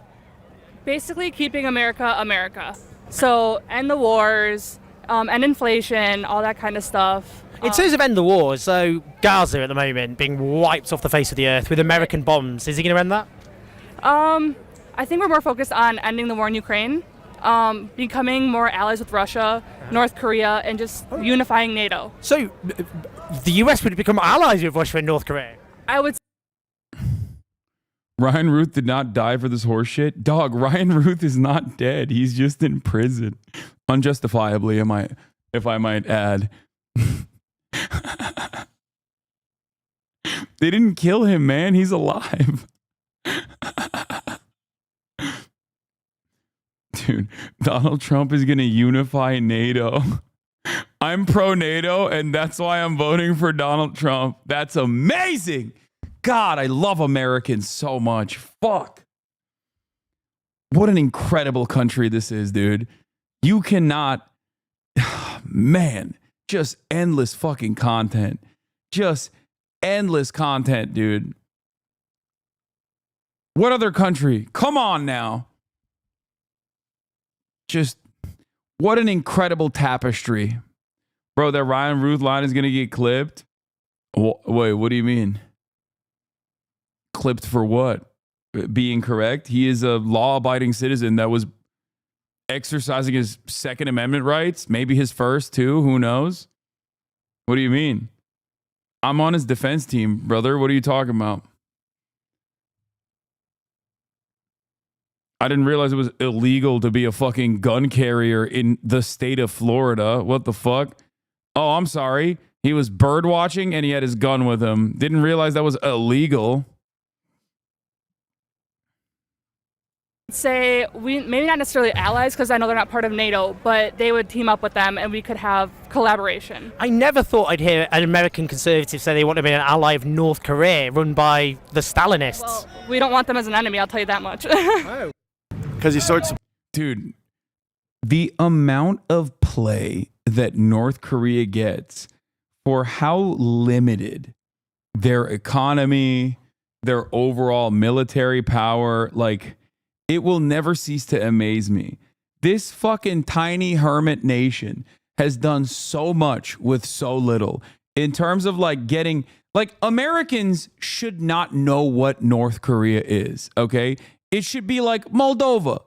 Basically keeping America America. So end the wars, end inflation, all that kind of stuff. In terms of end the war, so Gaza at the moment being wiped off the face of the earth with American bombs, is he going to end that? I think we're more focused on ending the war in Ukraine, becoming more allies with Russia, North Korea, and just unifying NATO. So the US would become allies with Russia and North Korea? I would. Ryan Ruth did not die for this horse shit. Dog, Ryan Ruth is not dead. He's just in prison. Unjustifiably, if I might add. They didn't kill him, man. He's alive. Dude, Donald Trump is going to unify NATO. I'm pro-NATO, and that's why I'm voting for Donald Trump. That's amazing. God, I love Americans so much. Fuck. What an incredible country this is, dude. You cannot... Man, just endless fucking content. Just endless content, dude. What other country? Come on now. Just what an incredible tapestry. Bro, that Ryan Ruth line is going to get clipped. Wait, what do you mean? Clipped for what? Being correct? He is a law-abiding citizen that was exercising his Second Amendment rights. Maybe his first, too. Who knows? What do you mean? I'm on his defense team, brother. What are you talking about? I didn't realize it was illegal to be a fucking gun carrier in the state of Florida. What the fuck? Oh, I'm sorry. He was bird watching and he had his gun with him. Didn't realize that was illegal. Say we maybe not necessarily allies because I know they're not part of NATO, but they would team up with them and we could have collaboration. I never thought I'd hear an American conservative say they want to be an ally of North Korea run by the Stalinists. Well, we don't want them as an enemy, I'll tell you that much. Because he sorts of... Dude, the amount of play that North Korea gets for how limited their economy, their overall military power, like, it will never cease to amaze me. This fucking tiny hermit nation has done so much with so little in terms of like getting, like, Americans should not know what North Korea is, okay? It should be like Moldova,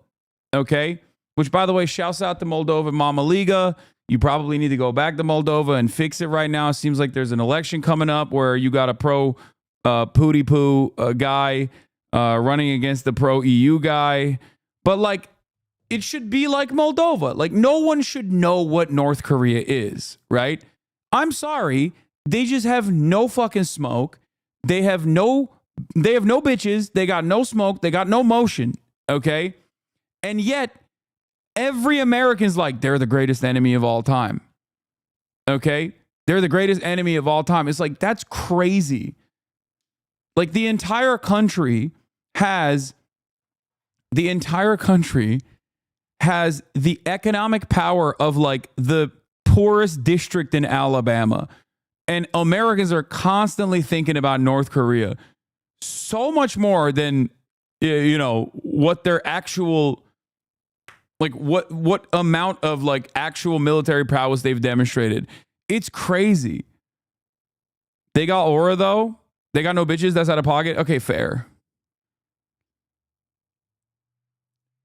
okay? Which, by the way, shouts out to Moldova Mama Liga. You probably need to go back to Moldova and fix it right now. It seems like there's an election coming up where you got a pro Pooty Poo guy running against the pro EU guy. But like, it should be like Moldova. Like, no one should know what North Korea is, right? I'm sorry. They just have no fucking smoke. They have no bitches. They got no smoke. They got no motion. Okay. And yet, every American's like, they're the greatest enemy of all time. Okay? They're the greatest enemy of all time. It's like, that's crazy. Like, the entire country has the economic power of like the poorest district in Alabama. And Americans are constantly thinking about North Korea so much more than, you know, what their actual, like what amount of like actual military prowess they've demonstrated. It's crazy. They got aura though. They got no bitches. That's out of pocket. Okay, fair.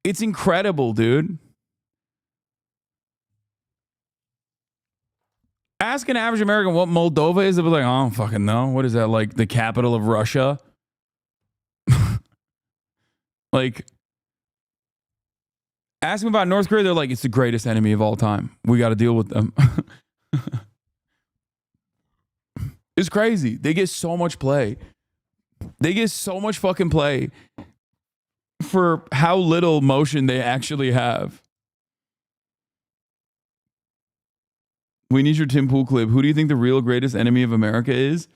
It's incredible, dude. Ask an average American what Moldova is. They'll be like, I don't fucking know. What is that, like the capital of Russia? Like, ask them about North Korea. They're like, it's the greatest enemy of all time. We got to deal with them. It's crazy. They get so much play. They get so much fucking play for how little motion they actually have. We need your Tim Pool clip. Who do you think the real greatest enemy of America is?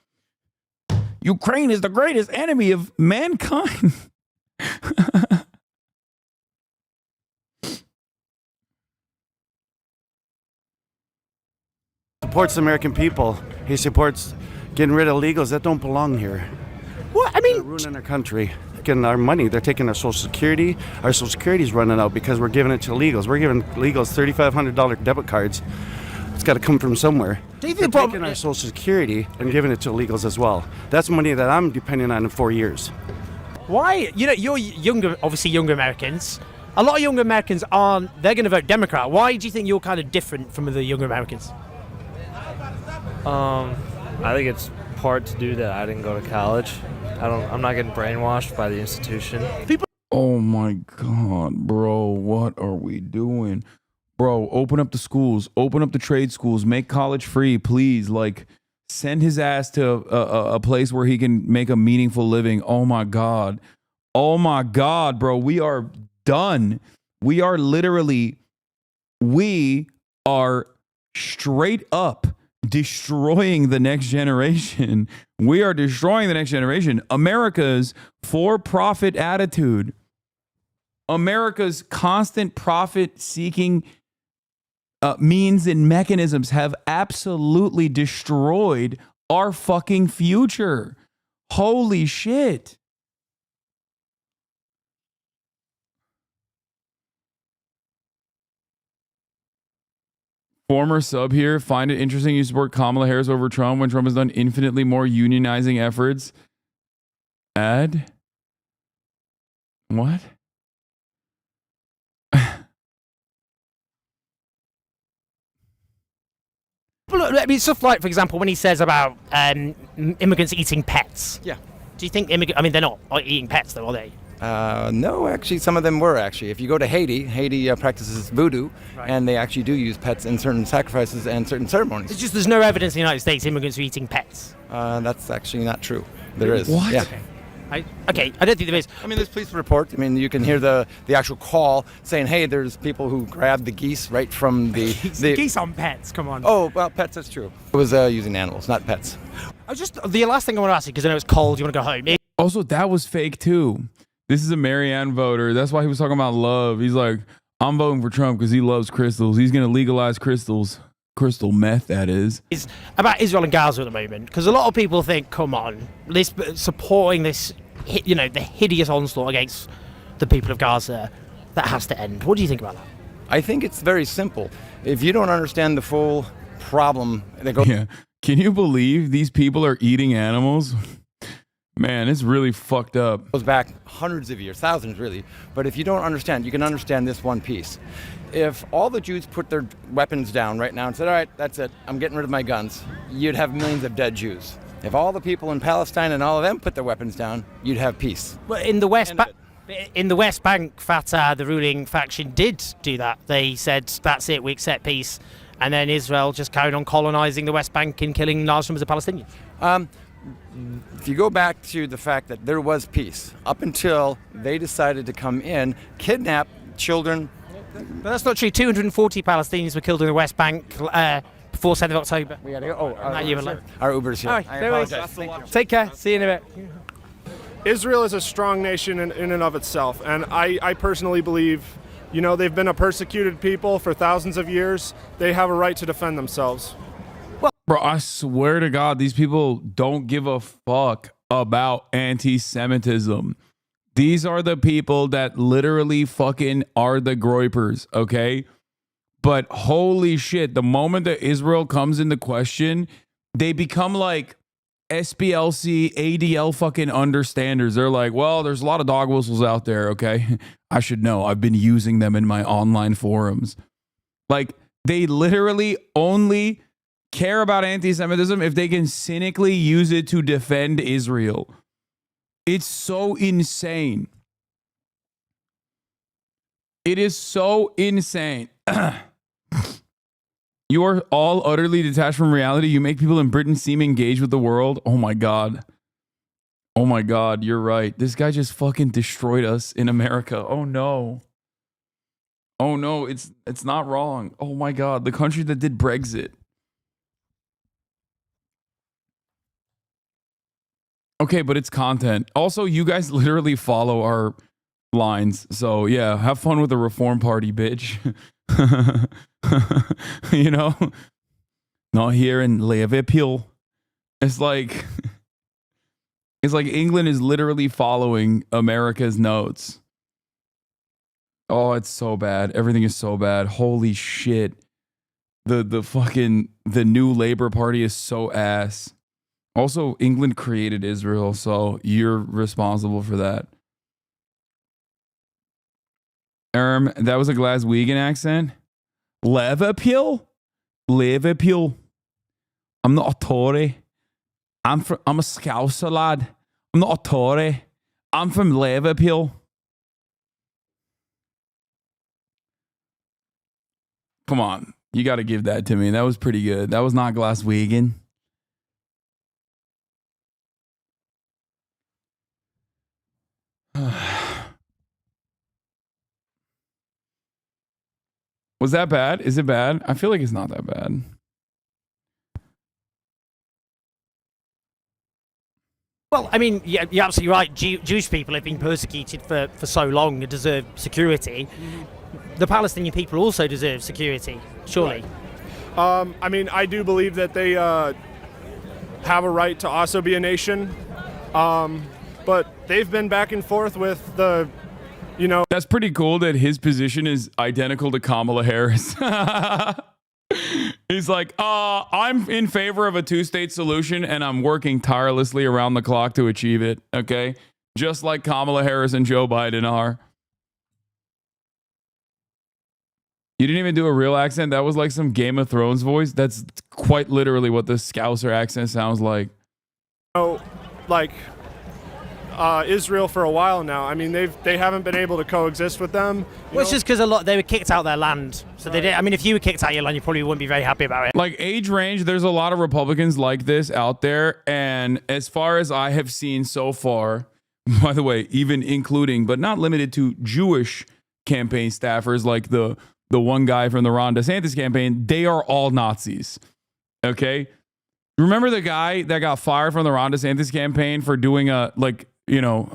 Ukraine is the greatest enemy of mankind. Supports the American people. He supports getting rid of illegals that don't belong here. What? I mean, they're ruining our country. Getting our money. They're taking our Social Security. Our Social Security's running out because we're giving it to illegals. We're giving illegals $3,500 debit cards. It's got to come from somewhere. They're taking our Social Security and giving it to illegals as well. That's money that I'm depending on in 4 years. Why? You know, you're younger, obviously younger Americans. A lot of younger Americans they're going to vote Democrat. Why do you think you're kind of different from the younger Americans? I think it's part to do that I didn't go to college. I'm not getting brainwashed by the institution. Oh my God, bro. What are we doing? Bro, open up the schools, open up the trade schools, make college free, please. Like, send his ass to a place where he can make a meaningful living. Oh my God. Oh my God, bro. We are done. We are straight up destroying the next generation. We are destroying the next generation. America's for-profit attitude, America's constant profit-seeking means and mechanisms have absolutely destroyed our fucking future. Holy shit. Former sub here, find it interesting you support Kamala Harris over Trump when Trump has done infinitely more unionizing efforts. Ad? What? I mean, stuff like, for example, when he says about immigrants eating pets. Yeah. Do you think they're not eating pets, though, are they? No, actually, some of them were, actually. If you go to Haiti practices voodoo, and they actually do use pets in certain sacrifices and certain ceremonies. It's just there's no evidence in the United States immigrants are eating pets. That's actually not true. There is. What? Yeah. Okay, I don't think there is. I mean, there's police report. I mean, you can hear the actual call saying, hey, there's people who grabbed the geese right from the geese on pets, come on. Oh, well, pets, that's true. It was using animals, not pets. The last thing I want to ask you, because I know it's cold, you want to go home. Also, that was fake too. This is a Marianne voter. That's why he was talking about love. He's like, I'm voting for Trump because he loves crystals. He's going to legalize crystals. Crystal meth, that is. It's about Israel and Gaza at the moment, because a lot of people think, come on, supporting this, the hideous onslaught against the people of Gaza, that has to end. What do you think about that? I think it's very simple. If you don't understand the full problem that goes... Yeah. Can you believe these people are eating animals? Man, it's really fucked up. Goes back hundreds of years, thousands really. But if you don't understand, you can understand this one piece. If all the Jews put their weapons down right now and said, all right, that's it, I'm getting rid of my guns, you'd have millions of dead Jews. If all the people in Palestine and all of them put their weapons down, you'd have peace. Well, in the West Bank, Fatah, the ruling faction, did do that. They said, that's it, we accept peace. And then Israel just carried on colonizing the West Bank and killing large numbers of Palestinians. If you go back to the fact that there was peace, up until they decided to come in, kidnap children. But that's not true. 240 Palestinians were killed in the West Bank before 7th of October. We gotta go. Oh, our Uber's here. All right, I no worries. apologize. Take care. See you in a bit. Israel is a strong nation in and of itself, and I personally believe, you know, they've been a persecuted people for thousands of years. They have a right to defend themselves. Bro, I swear to God, these people don't give a fuck about anti-Semitism. These are the people that literally fucking are the groypers, okay? But holy shit, the moment that Israel comes into question, they become like SPLC, ADL fucking understanders. They're like, well, there's a lot of dog whistles out there, okay? I should know. I've been using them in my online forums. Like, they literally only care about anti-Semitism if they can cynically use it to defend Israel. It's so insane. It is so insane. You are all utterly detached from reality. You make people in Britain seem engaged with the world. Oh my God. Oh my God, you're right. This guy just fucking destroyed us in America. Oh no. Oh no, it's not wrong. Oh my God, the country that did Brexit. Okay, but it's content. Also, you guys literally follow our lines. So yeah, have fun with the Reform Party, bitch. You know? Not here in Liverpool. It's like England is literally following America's notes. Oh, it's so bad. Everything is so bad. Holy shit. The new Labour Party is so ass. Also, England created Israel, so you're responsible for that. That was a Glaswegian accent. Liverpool? Liverpool. I'm not a Tory. I'm a Scouser lad. I'm not a Tory. I'm from Liverpool. Come on. You got to give that to me. That was pretty good. That was not Glaswegian. Was that bad? Is it bad? I feel like it's not that bad. Well, I mean, yeah, you're absolutely right. Jewish people have been persecuted for so long and deserve security. The Palestinian people also deserve security, surely. I mean, I do believe that they have a right to also be a nation, but they've been back and forth with the, you know. That's pretty cool that his position is identical to Kamala Harris. He's like, I'm in favor of a two-state solution and I'm working tirelessly around the clock to achieve it, okay? Just like Kamala Harris and Joe Biden are. You didn't even do a real accent? That was like some Game of Thrones voice? That's quite literally what the Scouser accent sounds like. You know, like Israel for a while now. I mean, they haven't been able to coexist with them. Well, it's just because they were kicked out of their land. So they did. I mean, if you were kicked out of your land, you probably wouldn't be very happy about it. Like age range, there's a lot of Republicans like this out there. And as far as I have seen so far, by the way, even including, but not limited to Jewish campaign staffers like the one guy from the Ron DeSantis campaign, they are all Nazis. Okay? Remember the guy that got fired from the Ron DeSantis campaign for doing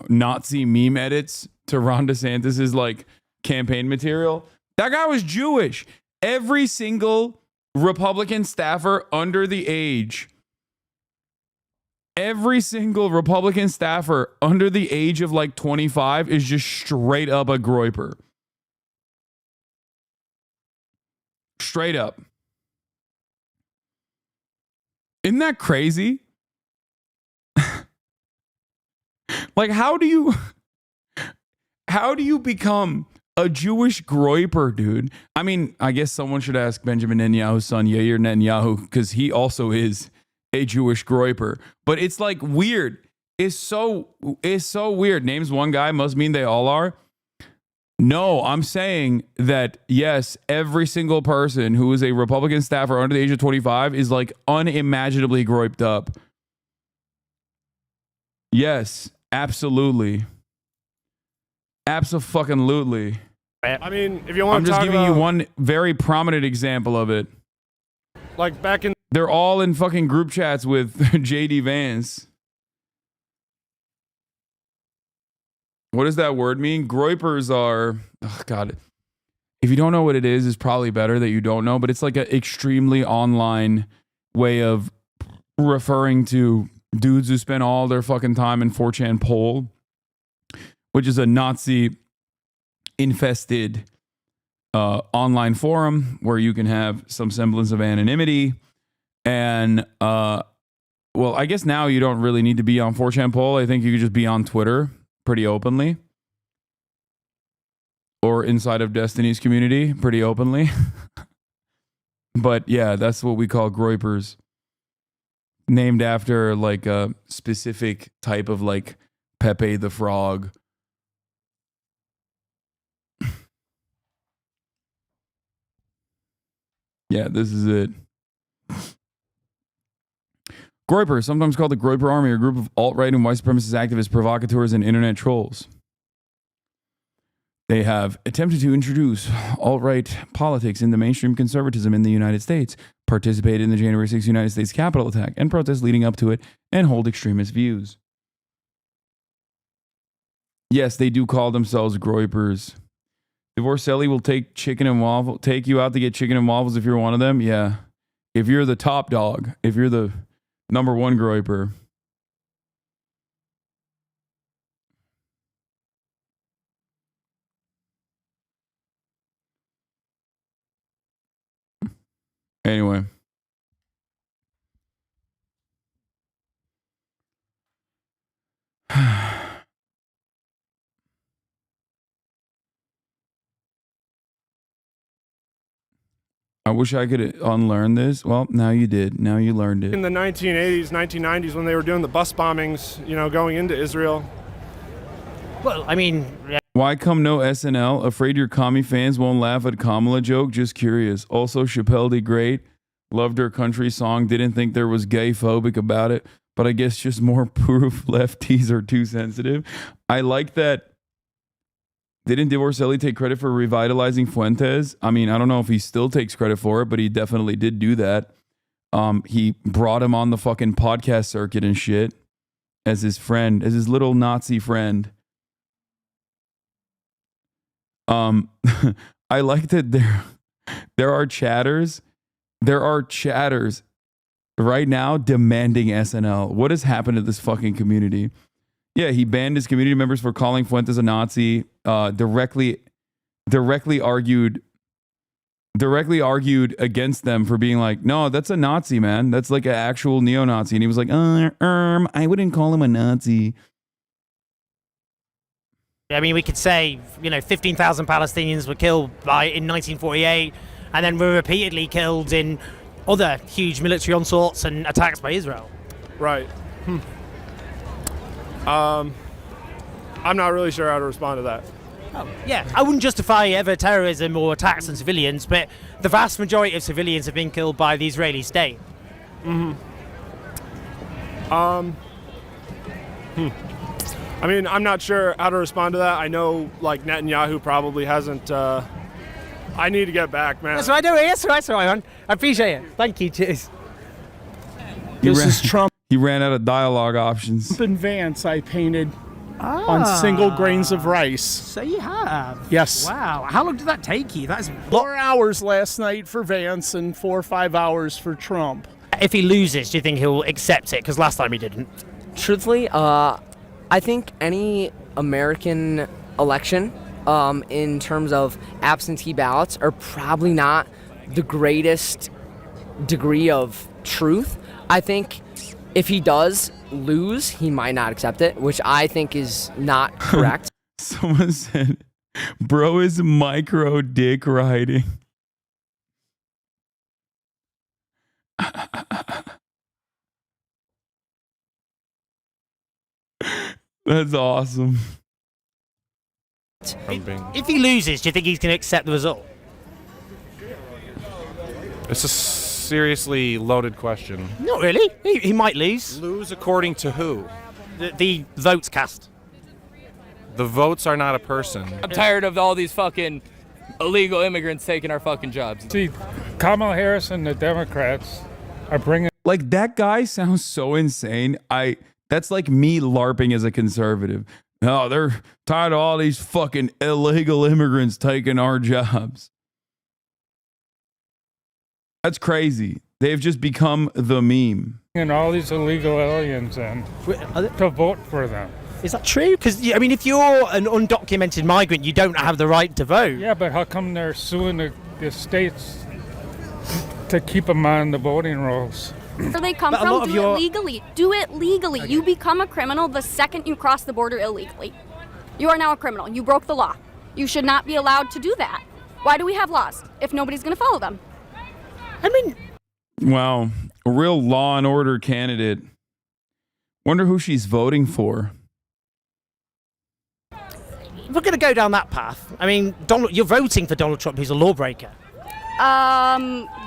Nazi meme edits to Ron DeSantis's like campaign material? That guy was Jewish. Every single Republican staffer under the age of like 25 is just straight up a groyper. Straight up. Isn't that crazy? Like, how do you become a Jewish groyper, dude? I mean, I guess someone should ask Benjamin Netanyahu's son, Yair Netanyahu, because he also is a Jewish groyper. But it's like weird. It's so weird. Names one guy must mean they all are. No, I'm saying that, yes, every single person who is a Republican staffer under the age of 25 is like unimaginably groyped up. Yes, absolutely. Abso-fucking-lutely. I mean, if you want I'm to just talk giving about, you one very prominent example of it. like back in, They're all in fucking group chats with JD Vance. What does that word mean? Groypers are, oh God. If you don't know what it is, it's probably better that you don't know, but it's like an extremely online way of referring to dudes who spend all their fucking time in 4chan poll, which is a Nazi infested online forum where you can have some semblance of anonymity. And well, I guess now you don't really need to be on 4chan poll. I think you could just be on Twitter pretty openly, or inside of Destiny's community pretty openly. But yeah, that's what we call groypers, named after like a specific type of like Pepe the Frog. Yeah, this is it. Groyper, sometimes called the Groyper Army, a group of alt-right and white supremacist activists, provocateurs, and internet trolls. They have attempted to introduce alt-right politics into mainstream conservatism in the United States, participated in the January 6th United States Capitol attack and protests leading up to it, and hold extremist views. Yes, they do call themselves Groypers. Divorcelli will take take you out to get chicken and waffles if you're one of them. Yeah. If you're the top dog, if you're the number one Groyper. Anyway. I wish I could unlearn this. Well, now you did. Now you learned it. in the 1980s, 1990s, when they were doing the bus bombings, you know, going into Israel. Well, I mean, Why come no SNL? Afraid your commie fans won't laugh at Kamala joke? Just curious. Also, Chappelle did great. Loved her country song. Didn't think there was gay phobic about it. But I guess just more proof lefties are too sensitive. I like that. Didn't Divorcelli take credit for revitalizing Fuentes? I mean, I don't know if he still takes credit for it, but he definitely did do that. He brought him on the fucking podcast circuit and shit as his friend, as his little Nazi friend. I like that there are chatters right now demanding SNL. What has happened to this fucking community? Yeah, he banned his community members for calling Fuentes a Nazi. Directly argued against them for being like, no, that's a Nazi, man. That's like an actual neo-Nazi. And he was like, I wouldn't call him a Nazi. I mean, we could say, 15,000 Palestinians were killed in 1948, and then were repeatedly killed in other huge military onslaughts and attacks by Israel. Right. I'm not really sure how to respond to that. Oh, yeah, I wouldn't justify ever terrorism or attacks on civilians, but the vast majority of civilians have been killed by the Israeli state. I mean, I'm not sure how to respond to that. I know, like, Netanyahu probably hasn't. I need to get back, man. That's what I do. That's all right, man. I appreciate it. Thank you. Cheers. This is Trump. He ran out of dialogue options. Trump and Vance I painted on single grains of rice. So you have? Yes. Wow. How long did that take you? That's 4 hours last night for Vance and 4 or 5 hours for Trump. If he loses, do you think he'll accept it? Because last time he didn't. Truthfully, I think any American election, in terms of absentee ballots, are probably not the greatest degree of truth. I think if he does lose, he might not accept it, which I think is not correct. Someone said, bro is micro dick riding. That's awesome. If he loses, do you think he's going to accept the result? It's a seriously loaded question. Not really. He might lose. Lose according to who? The votes cast. The votes are not a person. I'm tired of all these fucking illegal immigrants taking our fucking jobs. See, Kamala Harris and the Democrats are bringing. Like, that guy sounds so insane. That's like me LARPing as a conservative. Oh, they're tired of all these fucking illegal immigrants taking our jobs. That's crazy. They've just become the meme. And all these illegal aliens in to vote for them. Is that true? Because, I mean, if you're an undocumented migrant, you don't have the right to vote. Yeah, but how come they're suing the states to keep them on the voting rolls? Where they come from, do it legally. Do it legally. Okay. You become a criminal the second you cross the border illegally. You are now a criminal. You broke the law. You should not be allowed to do that. Why do we have laws if nobody's going to follow them? I mean... Wow, a real law and order candidate. Wonder who she's voting for. We're going to go down that path. I mean, you're voting for Donald Trump, who's a lawbreaker.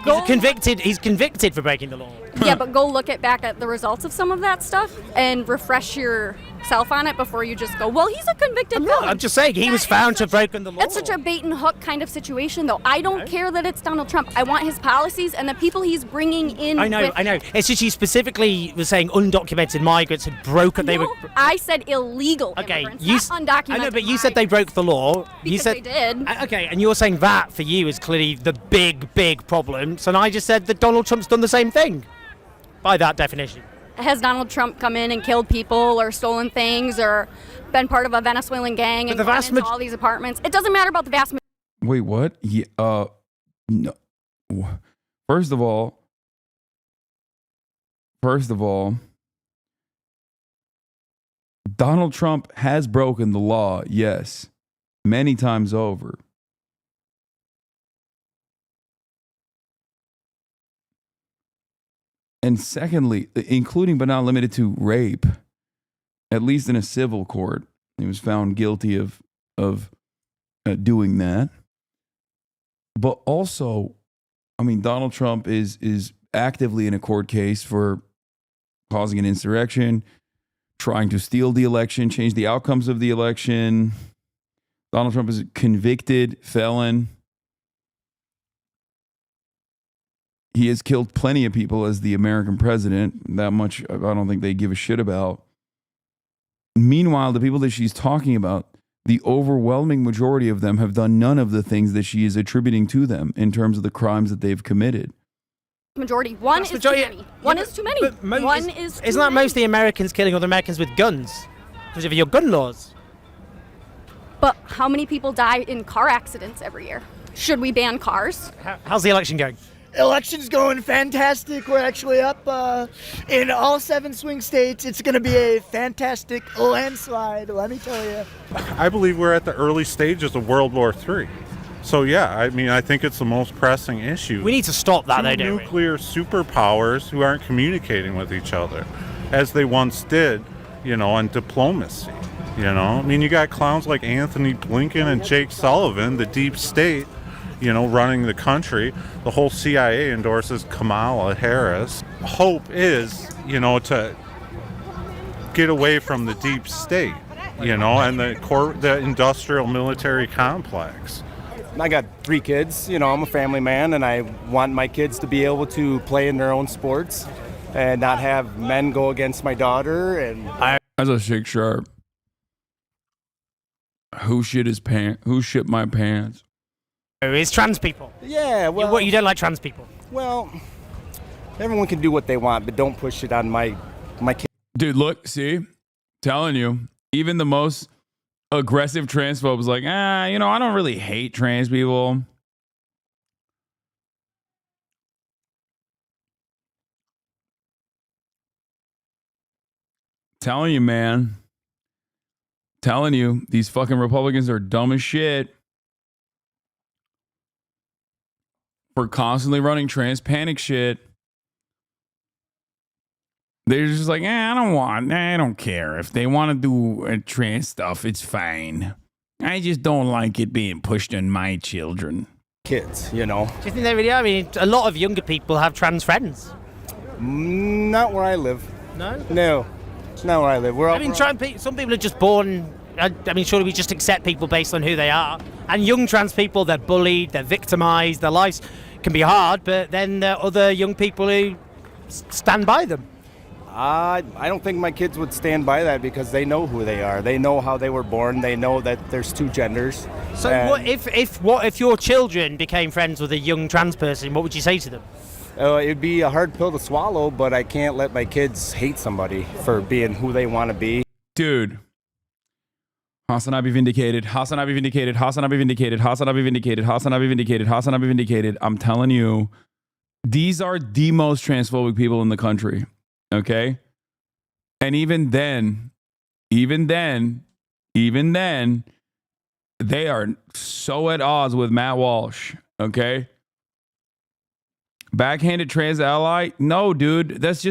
He's convicted for breaking the law. Yeah, but go look back at the results of some of that stuff and refresh yourself on it before you just go, well, he's a convicted felon. I'm just saying, he was found to have broken the law. It's such a bait and hook kind of situation, though. I don't care that it's Donald Trump. I want his policies and the people he's bringing in. I know. It's just you specifically was saying undocumented migrants had broken. I said illegal immigrants, not undocumented. I know, but you said they broke the law. Because they did. Okay, and you're saying that for you is clearly the big problem. So I just said that Donald Trump's done the same thing. By that definition. Has Donald Trump come in and killed people or stolen things or been part of a Venezuelan gang and gone into all these apartments? It doesn't matter about the vast majority. Wait, what? Yeah, no. First of all, Donald Trump has broken the law, yes, many times over. And secondly, including but not limited to rape, at least in a civil court, he was found guilty of doing that. But also, I mean, Donald Trump is actively in a court case for causing an insurrection, trying to steal the election, change the outcomes of the election. Donald Trump is a convicted felon. He has killed plenty of people as the American president. That much I don't think they give a shit about. Meanwhile, the people that she's talking about, the overwhelming majority of them have done none of the things that she is attributing to them in terms of the crimes that they've committed. Majority. One is too many. One is too many. One is too Isn't that many. mostly Americans killing other Americans with guns? Because of your gun laws. But how many people die in car accidents every year? Should we ban cars? How's the election going? Election's going fantastic. We're actually up in all 7 swing states. It's going to be a fantastic landslide, let me tell you. I believe we're at the early stages of World War III. So yeah, I mean, I think it's the most pressing issue. We need to stop that, though, don't we? Nuclear superpowers who aren't communicating with each other, as they once did, on diplomacy. I mean, you got clowns like Anthony Blinken and Jake Sullivan, the deep state, running the country. The whole CIA endorses Kamala Harris. Hope is, to get away from the deep state, and the industrial military complex. I got 3 kids. I'm a family man, and I want my kids to be able to play in their own sports and not have men go against my daughter. And as a Shake Sharp, who shit his pants? Who shit my pants? It's trans people. Yeah, well... You don't like trans people? Well, everyone can do what they want, but don't push it on my kid. Dude, look, see? Telling you, even the most aggressive transphobe is like, I don't really hate trans people. Telling you, man. Telling you, these fucking Republicans are dumb as shit for constantly running trans panic shit. They're just like, I don't care. If they want to do trans stuff, it's fine. I just don't like it being pushed on my children. Kids, Do you think they really are? I mean, a lot of younger people have trans friends. Not where I live. No? No, not where I live. Some people are just born I mean, surely we just accept people based on who they are. And young trans people, they're bullied, they're victimised, their lives can be hard, but then there are other young people who stand by them. I don't think my kids would stand by that because they know who they are. They know how they were born. They know that there's two genders. So what if your children became friends with a young trans person, what would you say to them? It'd be a hard pill to swallow, but I can't let my kids hate somebody for being who they want to be. Dude. HasnAbi vindicated. HasnAbi vindicated. HasnAbi vindicated. HasnAbi vindicated. HasnAbi vindicated. HasnAbi vindicated. I'm telling you, these are the most transphobic people in the country. Okay? And even then, they are so at odds with Matt Walsh. Okay? Backhanded trans ally? No, dude. That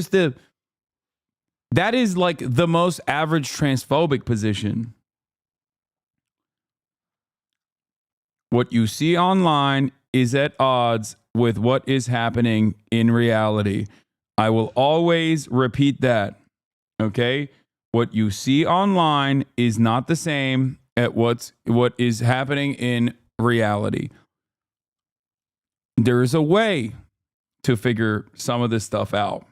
is like the most average transphobic position. What you see online is at odds with what is happening in reality. I will always repeat that. Okay? What you see online is not the same at what is happening in reality. There is a way to figure some of this stuff out.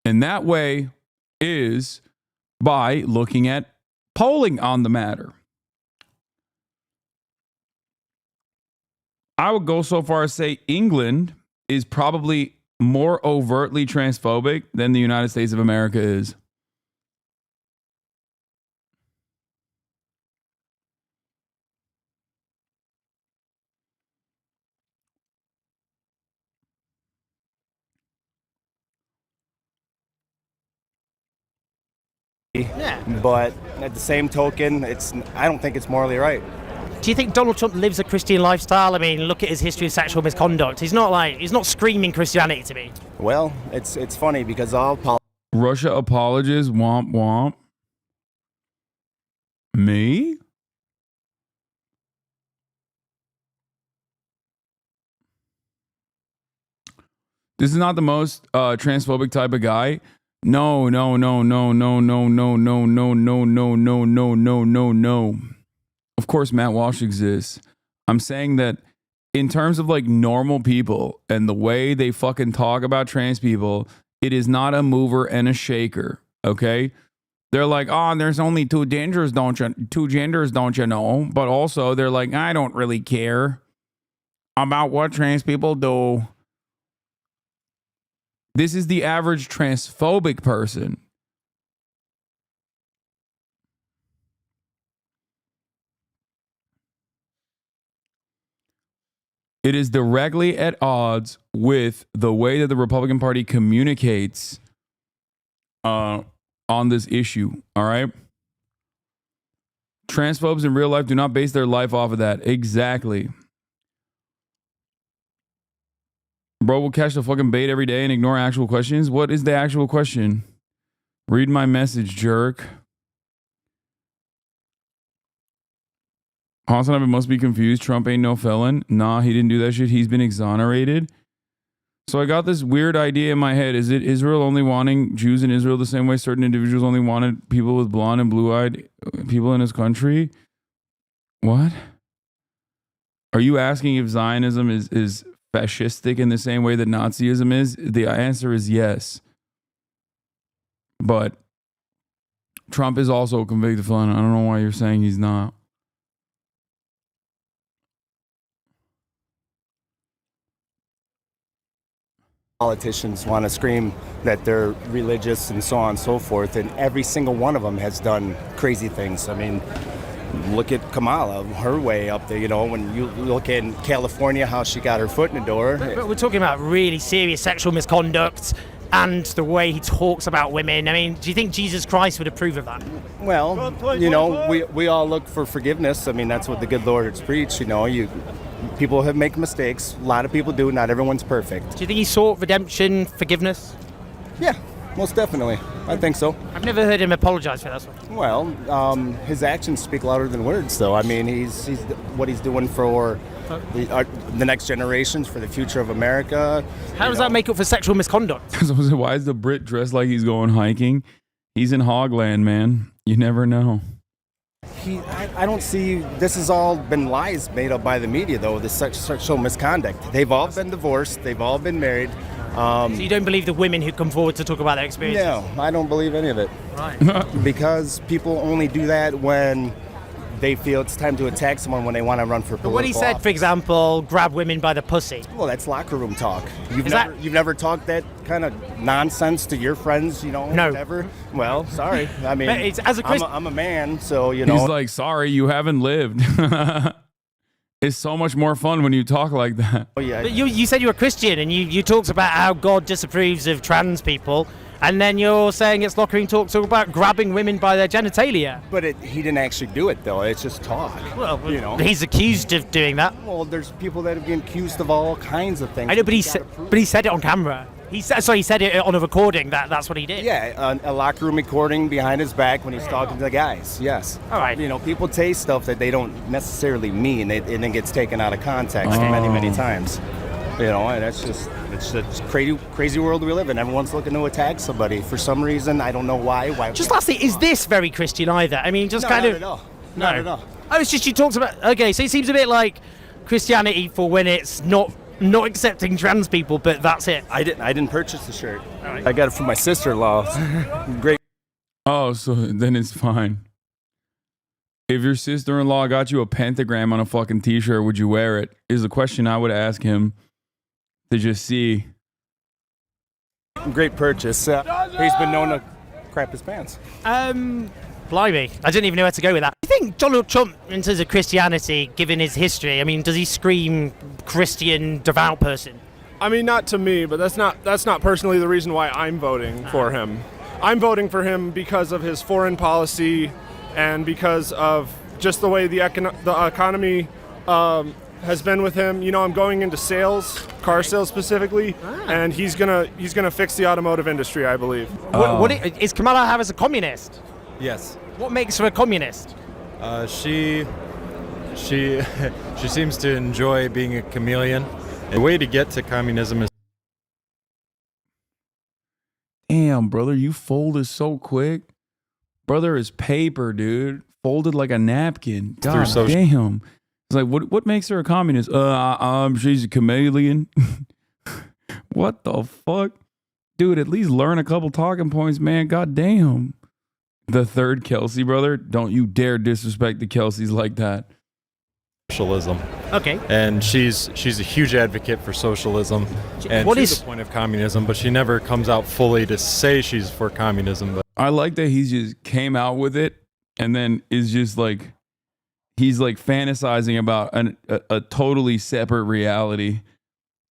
And that way is by looking at polling on the matter. I would go so far as say England is probably more overtly transphobic than the United States of America is. Yeah. But at the same token, I don't think it's morally right. Do you think Donald Trump lives a Christian lifestyle? I mean, look at his history of sexual misconduct. He's not screaming Christianity to me. Well, it's funny because Russia apologist, womp womp. Me? This is not the most transphobic type of guy. No. Of course, Matt Walsh exists. I'm saying that in terms of like normal people and the way they fucking talk about trans people, it is not a mover and a shaker. Okay? They're like, oh, there's only two genders, don't you know? But also they're like, I don't really care about what trans people do. This is the average transphobic person. It is directly at odds with the way that the Republican Party communicates on this issue. All right. Transphobes in real life do not base their life off of that. Exactly. Bro will catch the fucking bait every day and ignore actual questions. What is the actual question? Read my message, jerk. HasnAbi must be confused. Trump ain't no felon. Nah, he didn't do that shit. He's been exonerated. So I got this weird idea in my head. Is it Israel only wanting Jews in Israel the same way certain individuals only wanted people with blonde and blue-eyed people in his country? What? Are you asking if Zionism is fascistic in the same way that Nazism is? The answer is yes. But Trump is also a convicted felon. I don't know why you're saying he's not. Politicians want to scream that they're religious and so on and so forth, and every single one of them has done crazy things. I mean, look at Kamala, her way up there, you know, when you look in California, how she got her foot in the door. But we're talking about really serious sexual misconduct and the way he talks about women. I mean, do you think Jesus Christ would approve of that? Well, you know, we all look for forgiveness. I mean, that's what the good Lord has preached, you know. People have make mistakes. A lot of people do. Not everyone's perfect. Do you think he sought redemption, forgiveness? Yeah, most definitely. I think so. I've never heard him apologize for that. Well, his actions speak louder than words, though. I mean, he's what he's doing for the next generations, for the future of America. How does that make up for sexual misconduct? Why is the Brit dressed like he's going hiking? He's in Hogland, man. You never know. I don't see, this has all been lies made up by the media, though, this sexual misconduct. They've all been divorced. They've all been married. So you don't believe the women who come forward to talk about their experiences? No, I don't believe any of it. Right. Because people only do that when they feel it's time to attack someone, when they want to run for political But when he said, office. for example, grab women by the pussy. Well, that's locker room talk. You've never talked that kind of nonsense to your friends, you know? No. Whatever. Well, sorry. I mean, But it's, as a I'm a man, so, you know. He's like, sorry, you haven't lived. It's so much more fun when you talk like that. Oh, yeah. But you said you were Christian, and you talked about how God disapproves of trans people, and then you're saying it's locker room talk about grabbing women by their genitalia. But he didn't actually do it, though. It's just talk. Well, you know. he's accused of doing that. Well, there's people that have been accused of all kinds of things. I know, but he said it on camera. He said it on a recording. That's what he did. Yeah, a locker room recording behind his back when he's talking to the guys. Yes. All right. You know, people say stuff that they don't necessarily mean, and then gets taken out of context many times. You know, and it's a crazy world we live in. Everyone's looking to attack somebody for some reason. I don't know why. Just lastly, is this very Christian either? I mean, just kind of. Not at all. Not at all. Oh, it's just you talked about. Okay, so it seems a bit like Christianity for when it's not accepting trans people, but that's it. I didn't purchase the shirt. Right. I got it from my sister-in-law. Great. Oh, so then it's fine. If your sister-in-law got you a pentagram on a fucking t-shirt, would you wear it? Is the question I would ask him to just see. Great purchase. He's been known to crap his pants. Blimey, I didn't even know where to go with that. I think Donald Trump, in terms of Christianity, given his history, I mean, does he scream Christian, devout person? I mean, not to me, but that's not personally the reason why I'm voting for him. I'm voting for him because of his foreign policy and because of just the way the economy has been with him. You know, I'm going into sales, car sales specifically, and he's gonna fix the automotive industry, I believe. Is Kamala Harris a communist? Yes. What makes her a communist? She seems to enjoy being a chameleon. The way to get to communism is. Damn, brother, you folded so quick. Brother is paper, dude. Folded like a napkin. God damn. It's like, what makes her a communist? She's a chameleon. What the fuck? Dude, at least learn a couple talking points, man. God damn. The third Kelsey, brother. Don't you dare disrespect the Kelseys like that. Socialism. Okay. And she's a huge advocate for socialism and to the point of communism, but she never comes out fully to say she's for communism. But I like that he just came out with it and then is just like, he's like fantasizing about a totally separate reality.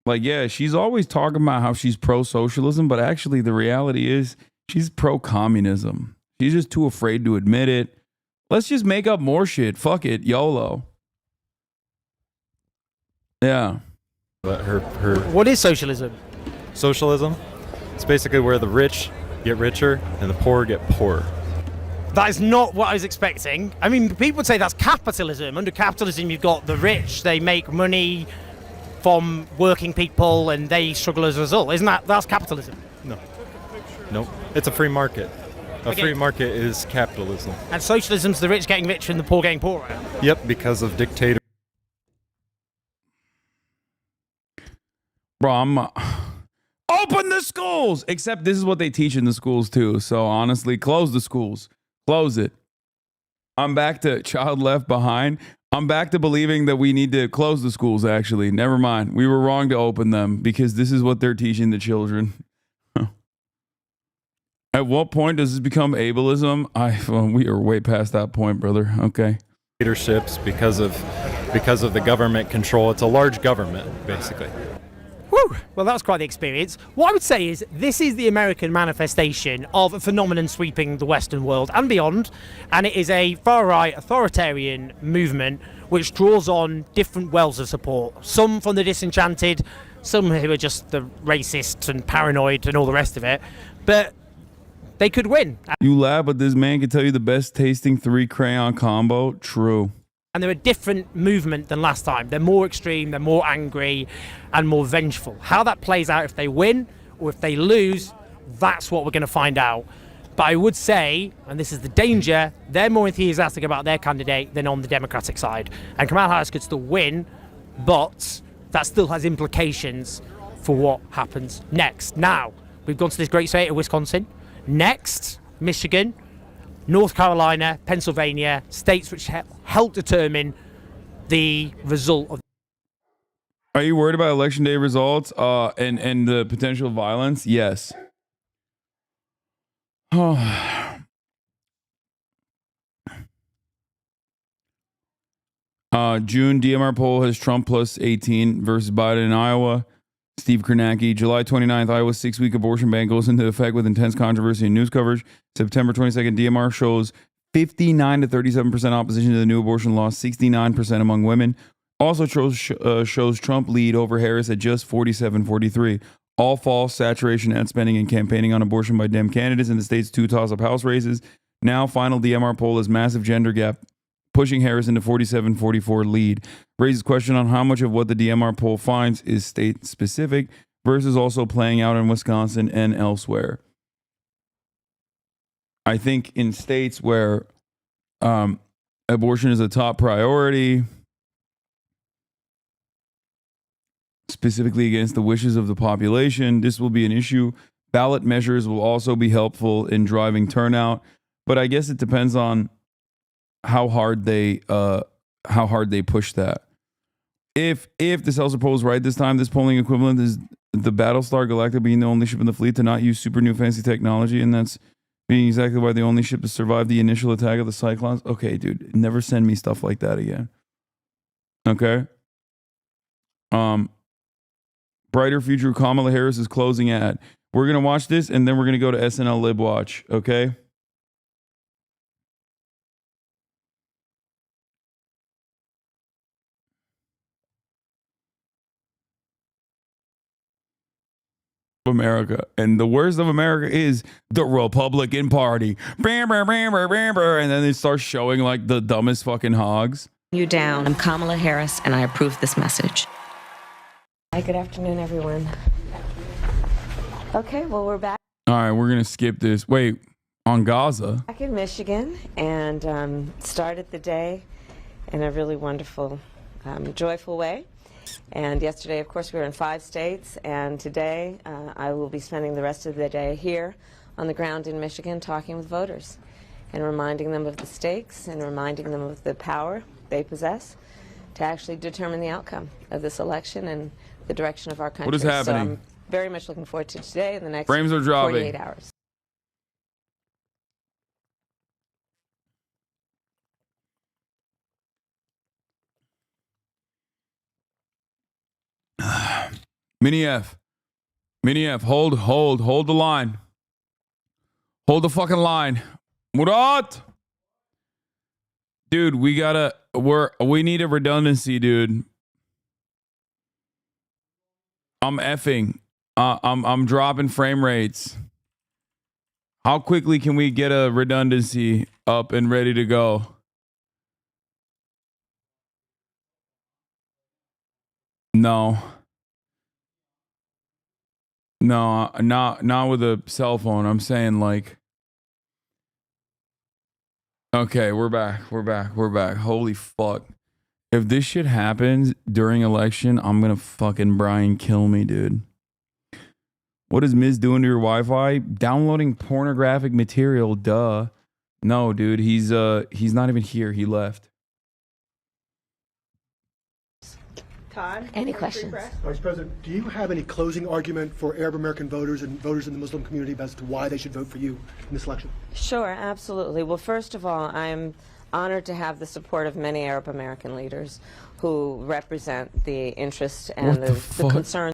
Like, yeah, she's always talking about how she's pro-socialism, but actually the reality is she's pro-communism. She's just too afraid to admit it. Let's just make up more shit. Fuck it. YOLO. Yeah. But her What is socialism? Socialism? It's basically where the rich get richer and the poor get poorer. That is not what I was expecting. I mean, people would say that's capitalism. Under capitalism, you've got the rich. They make money from working people and they struggle as a result. Isn't that's capitalism? No. Nope. It's a free market. A free market is capitalism. And socialism's the rich getting richer and the poor getting poorer. Yep, because of dictator. Bro, open the schools! Except this is what they teach in the schools too. So honestly, close the schools. Close it. I'm back to child left behind. I'm back to believing that we need to close the schools, actually. Never mind. We were wrong to open them because this is what they're teaching the children. At what point does this become ableism? We are way past that point, brother. Okay. Dictatorships because of the government control. It's a large government, basically. Whew. Well, that was quite the experience. What I would say is this is the American manifestation of a phenomenon sweeping the Western world and beyond, and it is a far-right authoritarian movement which draws on different wells of support. Some from the disenchanted, some who are just the racists and paranoid and all the rest of it, but they could win. You laugh, but this man can tell you the best tasting 3-crayon combo. True. And they're a different movement than last time. They're more extreme, they're more angry, and more vengeful. How that plays out if they win or if they lose, that's what we're going to find out. But I would say, and this is the danger, they're more enthusiastic about their candidate than on the Democratic side. And Kamala Harris could still win, but that still has implications for what happens next. Now, we've gone to this great state of Wisconsin. Next, Michigan, North Carolina, Pennsylvania, states which help determine the result of. Are you worried about election day results and the potential violence? Yes. June DMR poll has Trump plus 18 versus Biden in Iowa. Steve Kornacki. July 29th, Iowa's 6-week abortion ban goes into effect with intense controversy and news coverage. September 22nd, DMR shows 59 to 37% opposition to the new abortion law, 69% among women. Also shows Trump lead over Harris at just 47-43. All false saturation ad spending and campaigning on abortion by Dem candidates in the state's 2 toss-up House races. Now, final DMR poll is massive gender gap, pushing Harris into 47-44 lead. Raises question on how much of what the DMR poll finds is state-specific versus also playing out in Wisconsin and elsewhere. I think in states where abortion is a top priority, specifically against the wishes of the population, this will be an issue. Ballot measures will also be helpful in driving turnout, but I guess it depends on how hard they push that. If the Seltzer poll is right this time, this polling equivalent is the Battlestar Galactica being the only ship in the fleet to not use super new fancy technology, and that's being exactly why the only ship to survive the initial attack of the Cyclones. Okay, dude, never send me stuff like that again. Okay. Brighter future Kamala Harris is closing ad. We're gonna watch this and then we're gonna go to SNL Lib Watch. Okay. America, and the worst of America is the Republican Party. And then they start showing like the dumbest fucking hogs. You down. I'm Kamala Harris, and I approve this message. Hi, good afternoon, everyone. Okay, well, we're back. All right, we're gonna skip this. Wait, on Gaza? Back in Michigan, and started the day in a really wonderful, joyful way. And yesterday, of course, we were in 5 states, and today I will be spending the rest of the day here on the ground in Michigan talking with voters and reminding them of the stakes and reminding them of the power they possess to actually determine the outcome of this election and the direction of our country. What is happening? So I'm very much looking forward to today and the next Frames are dropping. 48 hours. Mini F, hold the line. Hold the fucking line. Murat! Dude, we need a redundancy, dude. I'm effing. I'm dropping frame rates. How quickly can we get a redundancy up and ready to go? No. No, not with a cell phone. I'm saying like, okay, we're back. Holy fuck. If this shit happens during election, I'm gonna fucking Brian kill me, dude. What is Miz doing to your Wi-Fi? Downloading pornographic material, duh. No, dude, he's not even here. He left. Todd, any questions? Vice President, do you have any closing argument for Arab American voters and voters in the Muslim community as to why they should vote for you in this election? Sure, absolutely. Well, first of all, I'm honored to have the support of many Arab American leaders who represent the interests and the concerns.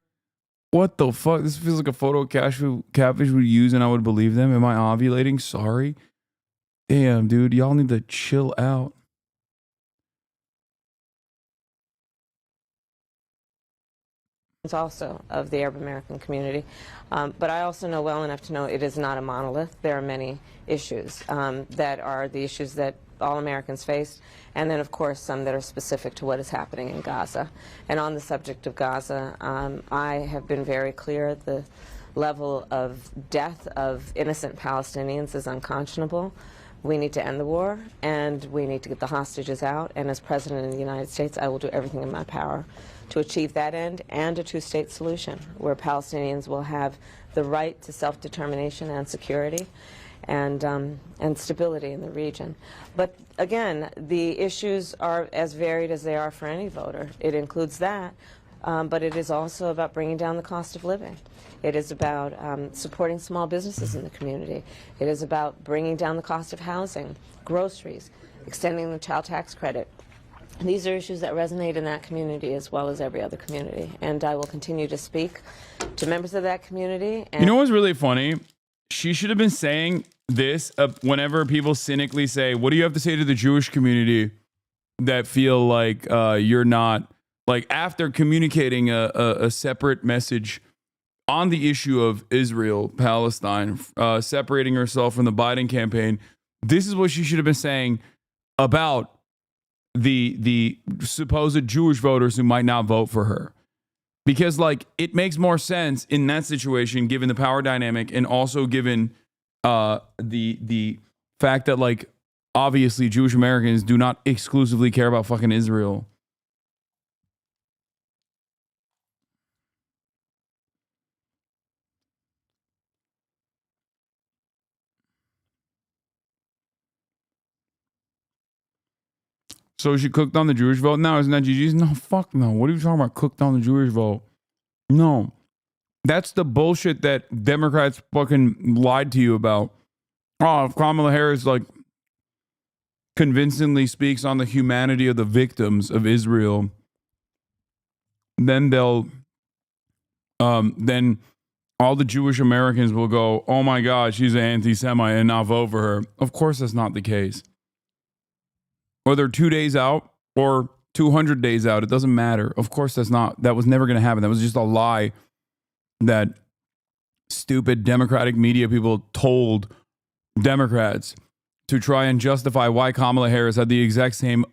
What the fuck? This feels like a photo catfish would use and I would believe them. Am I ovulating? Sorry. Damn, dude. Y'all need to chill out. Also of the Arab American community. But I also know well enough to know it is not a monolith. There are many issues that are the issues that all Americans face, and then of course some that are specific to what is happening in Gaza. And on the subject of Gaza, I have been very clear. The level of death of innocent Palestinians is unconscionable. We need to end the war, and we need to get the hostages out. And as President of the United States, I will do everything in my power to achieve that end and a two-state solution where Palestinians will have the right to self-determination and security and stability in the region. But again, the issues are as varied as they are for any voter. It includes that, but it is also about bringing down the cost of living. It is about supporting small businesses in the community. It is about bringing down the cost of housing, groceries, extending the child tax credit. These are issues that resonate in that community as well as every other community. And I will continue to speak to members of that community. And you know what's really funny? She should have been saying this whenever people cynically say, what do you have to say to the Jewish community that feel like you're not, like after communicating a separate message on the issue of Israel, Palestine, separating herself from the Biden campaign, this is what she should have been saying about the supposed Jewish voters who might not vote for her. Because like it makes more sense in that situation, given the power dynamic and also given the fact that like obviously Jewish Americans do not exclusively care about fucking Israel. So she cooked on the Jewish vote? No, isn't that GG's? No, fuck no. What are you talking about? Cooked on the Jewish vote? No. That's the bullshit that Democrats fucking lied to you about. Oh, if Kamala Harris like convincingly speaks on the humanity of the victims of Israel, then they'll then all the Jewish Americans will go, oh my God, she's an anti-Semite and not vote for her. Of course that's not the case. Whether 2 days out or 200 days out, it doesn't matter. Of course that was never going to happen. That was just a lie that stupid Democratic media people told Democrats to try and justify why Kamala Harris had the exact same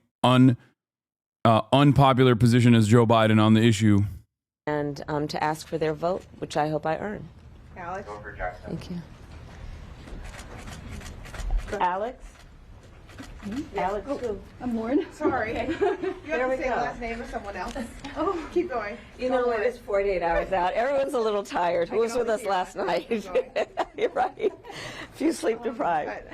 unpopular position as Joe Biden on the issue. And to ask for their vote, which I hope I earn. Alex? Thank you. Alex? Alex, I'm Lauren. Sorry. You have There to we say go. the last name of someone else. Oh, keep going. You know what? It's 48 hours out. Everyone's a little tired. Who was with us last night? You're right. Few sleep deprived.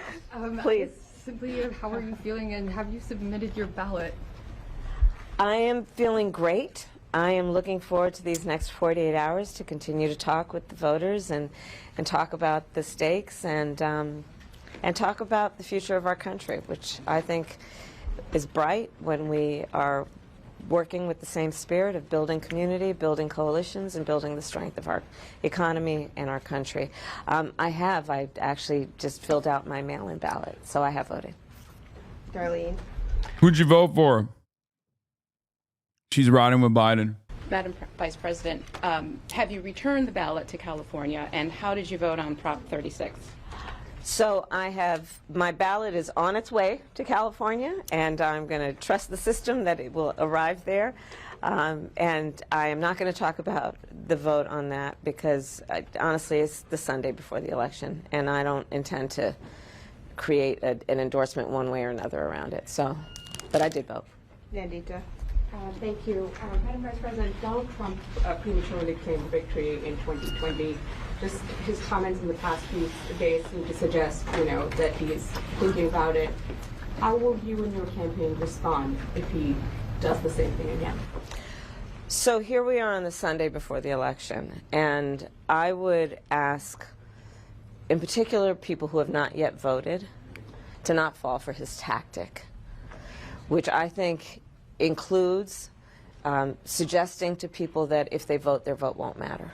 Please. Simply, how are you feeling, and have you submitted your ballot? I am feeling great. I am looking forward to these next 48 hours to continue to talk with the voters and talk about the stakes and talk about the future of our country, which I think is bright when we are working with the same spirit of building community, building coalitions, and building the strength of our economy and our country. I actually just filled out my mail-in ballot, so I have voted. Darlene? Who'd you vote for? She's riding with Biden. Madam Vice President, have you returned the ballot to California, and how did you vote on Prop 36? So my ballot is on its way to California, and I'm going to trust the system that it will arrive there. And I am not going to talk about the vote on that because, honestly, it's the Sunday before the election, and I don't intend to create an endorsement one way or another around it. So, but I did vote. Nandita? Thank you. Madam Vice President, Donald Trump prematurely claimed victory in 2020. Just his comments in the past few days seem to suggest, that he is thinking about it. How will you and your campaign respond if he does the same thing again? So here we are on the Sunday before the election, and I would ask, in particular, people who have not yet voted, to not fall for his tactic, which I think includes suggesting to people that if they vote, their vote won't matter.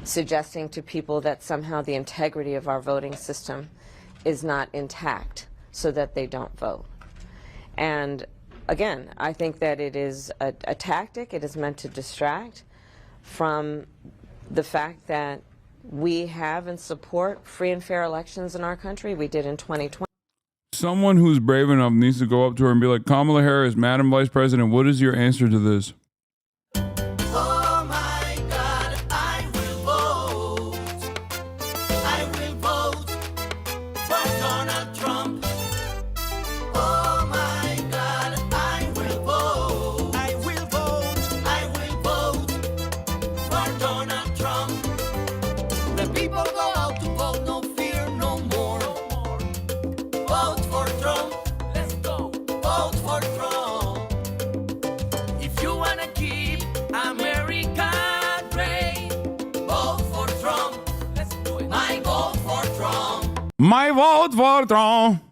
Suggesting to people that somehow the integrity of our voting system is not intact so that they don't vote. And again, I think that it is a tactic. It is meant to distract from the fact that we have and support free and fair elections in our country. We did in 2020. Someone who's brave enough needs to go up to her and be like, Kamala Harris, Madam Vice President, what is your answer to this? Oh my God, I will vote. My vote for Trump.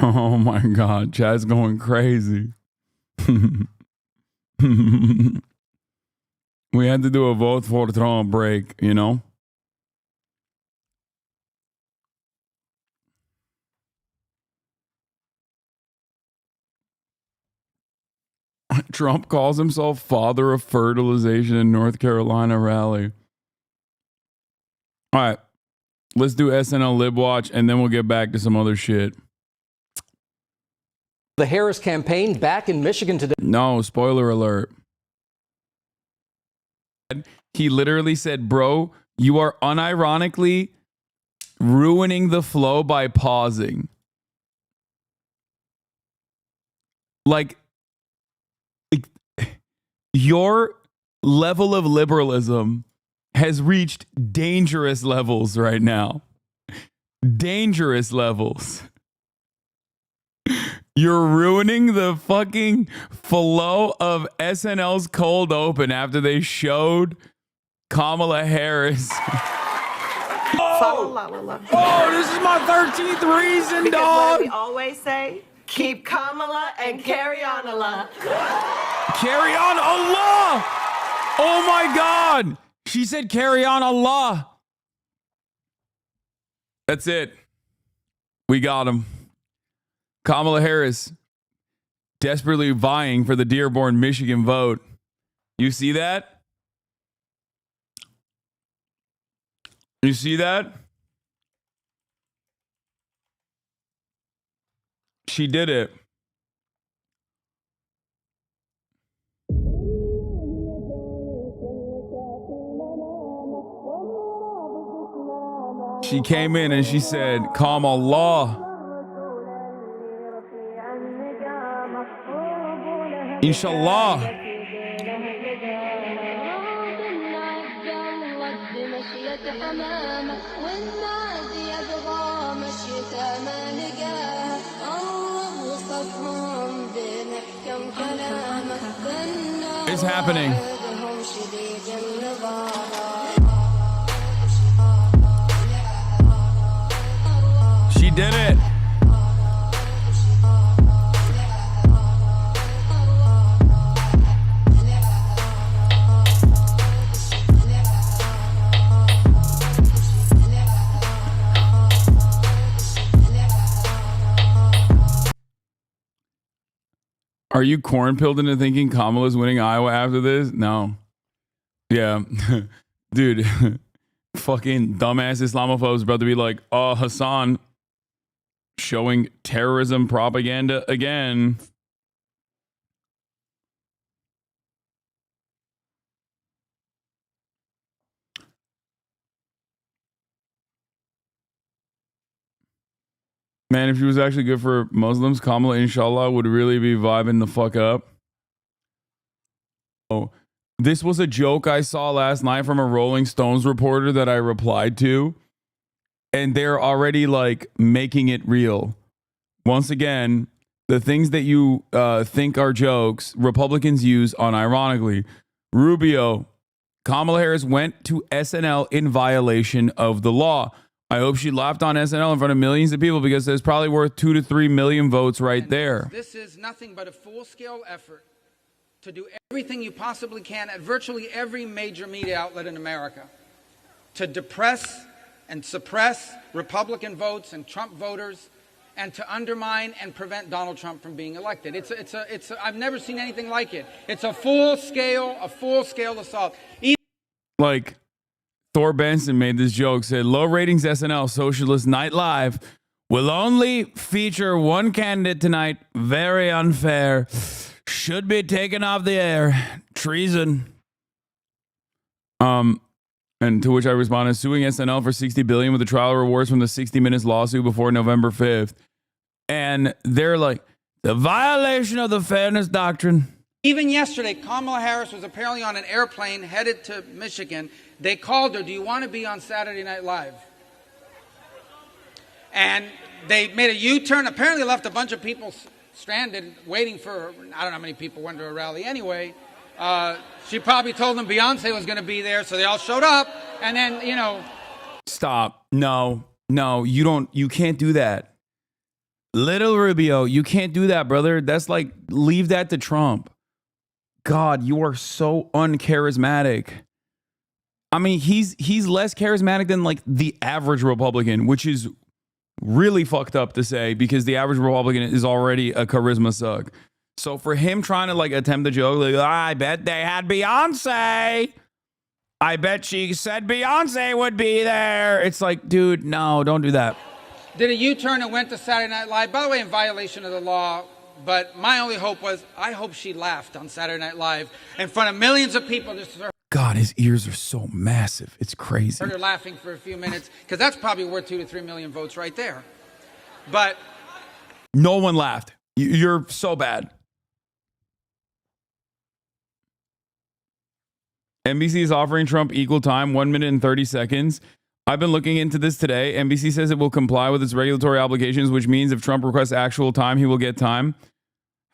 Oh my God, chat's going crazy. We had to do a vote for Trump break, you know? Trump calls himself father of fertilization in North Carolina rally. All right, let's do SNL Lib Watch, and then we'll get back to some other shit. The Harris campaign back in Michigan today. No, spoiler alert. He literally said, bro, you are unironically ruining the flow by pausing. Like, your level of liberalism has reached dangerous levels right now. Dangerous levels. You're ruining the fucking flow of SNL's cold open after they showed Kamala Harris. Oh, this is my 13th reason, because dog. What we always say, keep Kamala and carry on Allah. Carry on Allah. Oh my God. She said carry on Allah. That's it. We got him. Kamala Harris desperately vying for the Dearborn, Michigan vote. You see that? You see that? She did it. She came in and she said, Kamala. Inshallah. It's happening. She did it. Are you corn-pilled into thinking Kamala's winning Iowa after this? No. Yeah. Dude, fucking dumbass Islamophobes about to be like, oh, Hasan showing terrorism propaganda again. Man, if she was actually good for Muslims, Kamala, inshallah, would really be vibing the fuck up. Oh, this was a joke I saw last night from a Rolling Stones reporter that I replied to. And they're already like making it real. Once again, the things that you think are jokes, Republicans use unironically. Rubio, Kamala Harris went to SNL in violation of the law. I hope she laughed on SNL in front of millions of people because there's probably worth 2 to 3 million votes right there. This is nothing but a full-scale effort to do everything you possibly can at virtually every major media outlet in America to depress and suppress Republican votes and Trump voters and to undermine and prevent Donald Trump from being elected. I've never seen anything like it. It's a full-scale assault. Like, Thor Benson made this joke, said, low ratings SNL Socialist Night Live will only feature one candidate tonight. Very unfair. Should be taken off the air. Treason. And to which I responded, suing SNL for $60 billion with the trial rewards from the 60 Minutes lawsuit before November 5th. And they're like, the violation of the fairness doctrine. Even yesterday, Kamala Harris was apparently on an airplane headed to Michigan. They called her, do you want to be on Saturday Night Live? And they made a U-turn, apparently left a bunch of people stranded waiting for her. I don't know how many people went to her rally anyway. She probably told them Beyonce was going to be there, so they all showed up. And then, you know. Stop. No, you can't do that. Little Rubio, you can't do that, brother. That's like, leave that to Trump. God, you are so uncharismatic. I mean, he's less charismatic than like the average Republican, which is really fucked up to say because the average Republican is already a charisma suck. So for him trying to like attempt the joke, like, I bet they had Beyonce. I bet she said Beyonce would be there. It's like, dude, no, don't do that. Did a U-turn and went to Saturday Night Live, by the way, in violation of the law. But my only hope was, I hope she laughed on Saturday Night Live in front of millions of people. Just God, his ears are so massive. It's crazy. Heard her laughing for a few minutes, because that's probably worth 2 to 3 million votes right there. But no one laughed. You're so bad. NBC is offering Trump equal time, 1 minute and 30 seconds. I've been looking into this today. NBC says it will comply with its regulatory obligations, which means if Trump requests actual time, he will get time.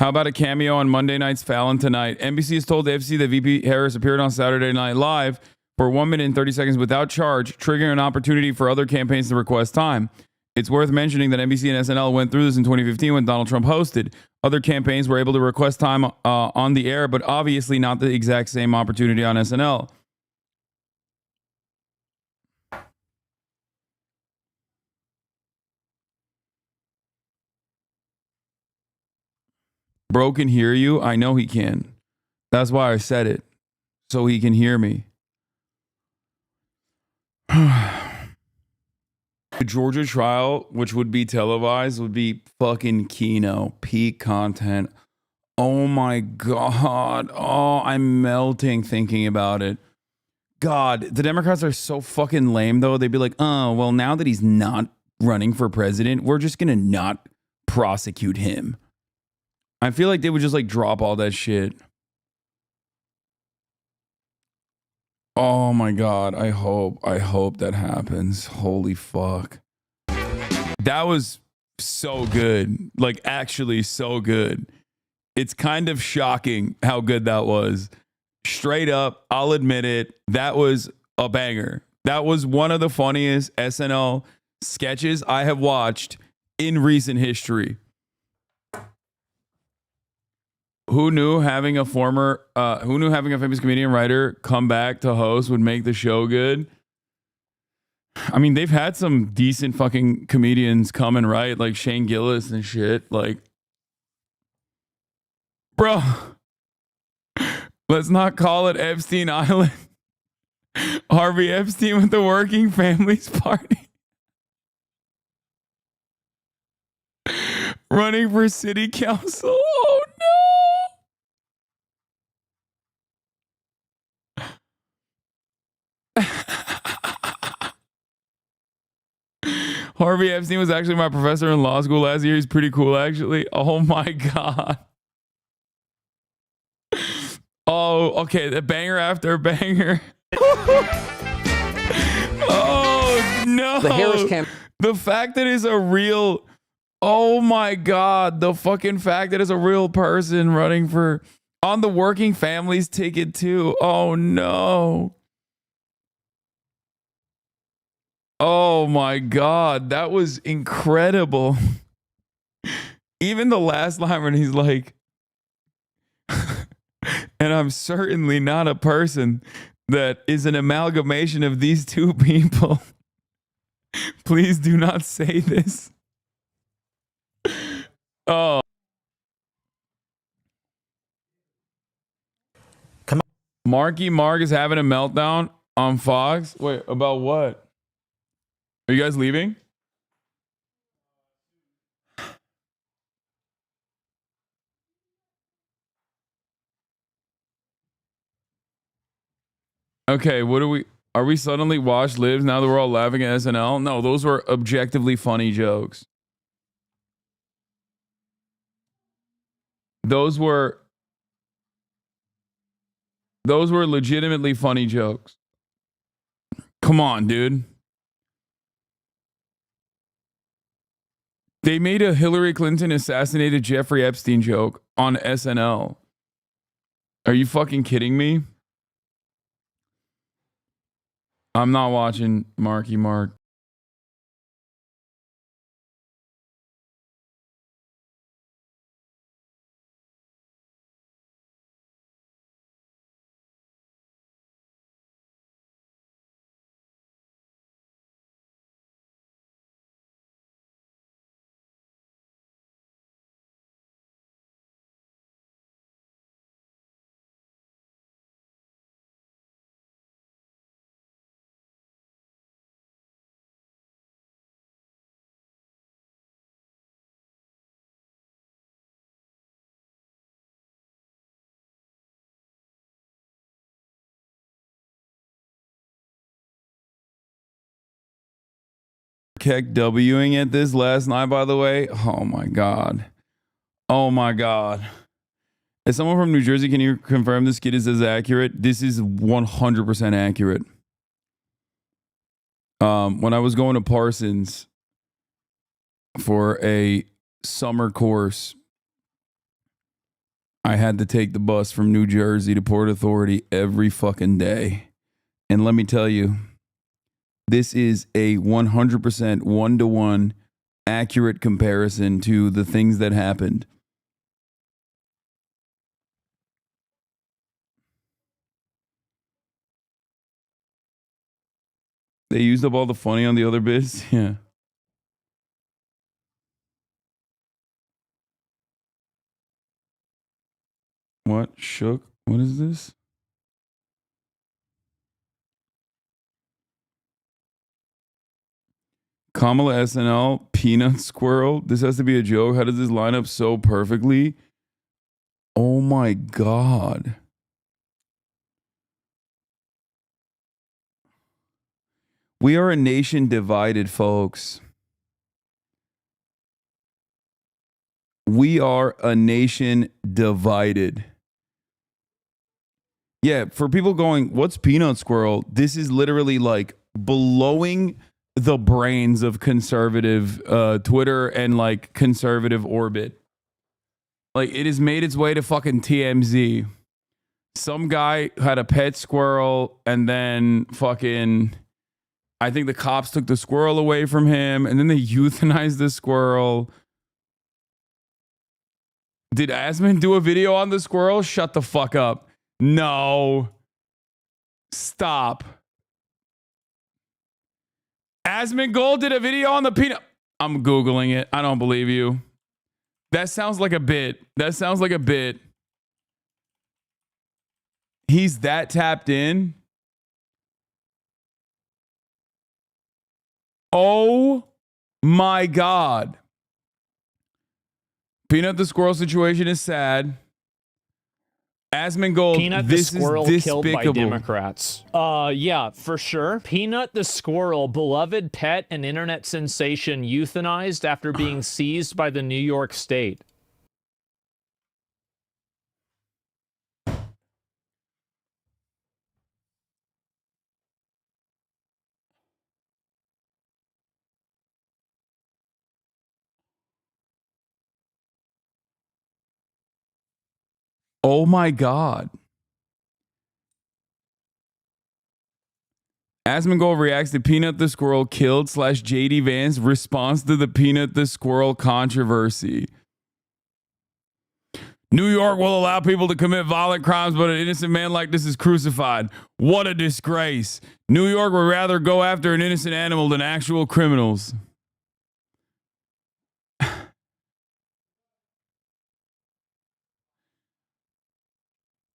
How about a cameo on Monday night's Fallon tonight? NBC has told the FCC that VP Harris appeared on Saturday Night Live for 1 minute and 30 seconds without charge, triggering an opportunity for other campaigns to request time. It's worth mentioning that NBC and SNL went through this in 2015 when Donald Trump hosted. Other campaigns were able to request time on the air, but obviously not the exact same opportunity on SNL. Bro can hear you. I know he can. That's why I said it. So he can hear me. The Georgia trial, which would be televised, would be fucking Keno. Peak content. Oh my God. Oh, I'm melting thinking about it. God, the Democrats are so fucking lame, though. They'd be like, oh, well, now that he's not running for president, we're just going to not prosecute him. I feel like they would just like drop all that shit. Oh my God. I hope that happens. Holy fuck. That was so good. Like actually so good. It's kind of shocking how good that was. Straight up, I'll admit it. That was a banger. That was one of the funniest SNL sketches I have watched in recent history. Who knew having a famous comedian writer come back to host would make the show good? I mean, they've had some decent fucking comedians come and write, like Shane Gillis and shit. Like, bro, let's not call it Epstein Island. Harvey Epstein with the Working Families Party. Running for city council. Oh no. Harvey Epstein was actually my professor in law school last year. He's pretty cool, actually. Oh my God. Oh, okay. The banger after banger. Oh no. The Harris camp. The fact that it's a real. Oh my God. The fucking fact that it's a real person running for on the Working Families ticket too. Oh no. Oh my God, that was incredible. Even the last line when he's like, and I'm certainly not a person that is an amalgamation of these two people. Please do not say this. Oh. Come on. Marky Mark is having a meltdown on Fox. Wait, about what? Are you guys leaving? Okay, are we suddenly watch lives now that we're all laughing at SNL? No, those were objectively funny jokes. Those were legitimately funny jokes. Come on, dude. They made a Hillary Clinton assassinated Jeffrey Epstein joke on SNL. Are you fucking kidding me? I'm not watching Marky Mark. Keck Wing at this last night, by the way. Oh my God. Oh my God. As someone from New Jersey, can you confirm this kid is as accurate? This is 100% accurate. When I was going to Parsons for a summer course, I had to take the bus from New Jersey to Port Authority every fucking day. And let me tell you, this is a 100% one-to-one accurate comparison to the things that happened. They used up all the funny on the other bits? Yeah. What? Shook? What is this? Kamala SNL, Peanut Squirrel. This has to be a joke. How does this line up so perfectly? Oh my God. We are a nation divided, folks. We are a nation divided. Yeah, for people going, what's Peanut Squirrel? This is literally like blowing the brains of conservative Twitter and like conservative orbit. Like it has made its way to fucking TMZ. Some guy had a pet squirrel and then fucking, I think the cops took the squirrel away from him and then they euthanized the squirrel. Did Asman do a video on the squirrel? Shut the fuck up. No. Stop. Asman Gold did a video on the peanut. I'm Googling it. I don't believe you. That sounds like a bit. That sounds like a bit. He's that tapped in. Oh my God. Peanut the squirrel situation is sad. Asmongold, Peanut the squirrel killed by Democrats. Yeah, for sure. Peanut the squirrel, beloved pet and internet sensation, euthanized after being seized by the New York State. Oh my God. Asmongold reacts to Peanut the squirrel killed / JD Vance response to the Peanut the squirrel controversy. New York will allow people to commit violent crimes, but an innocent man like this is crucified. What a disgrace. New York would rather go after an innocent animal than actual criminals.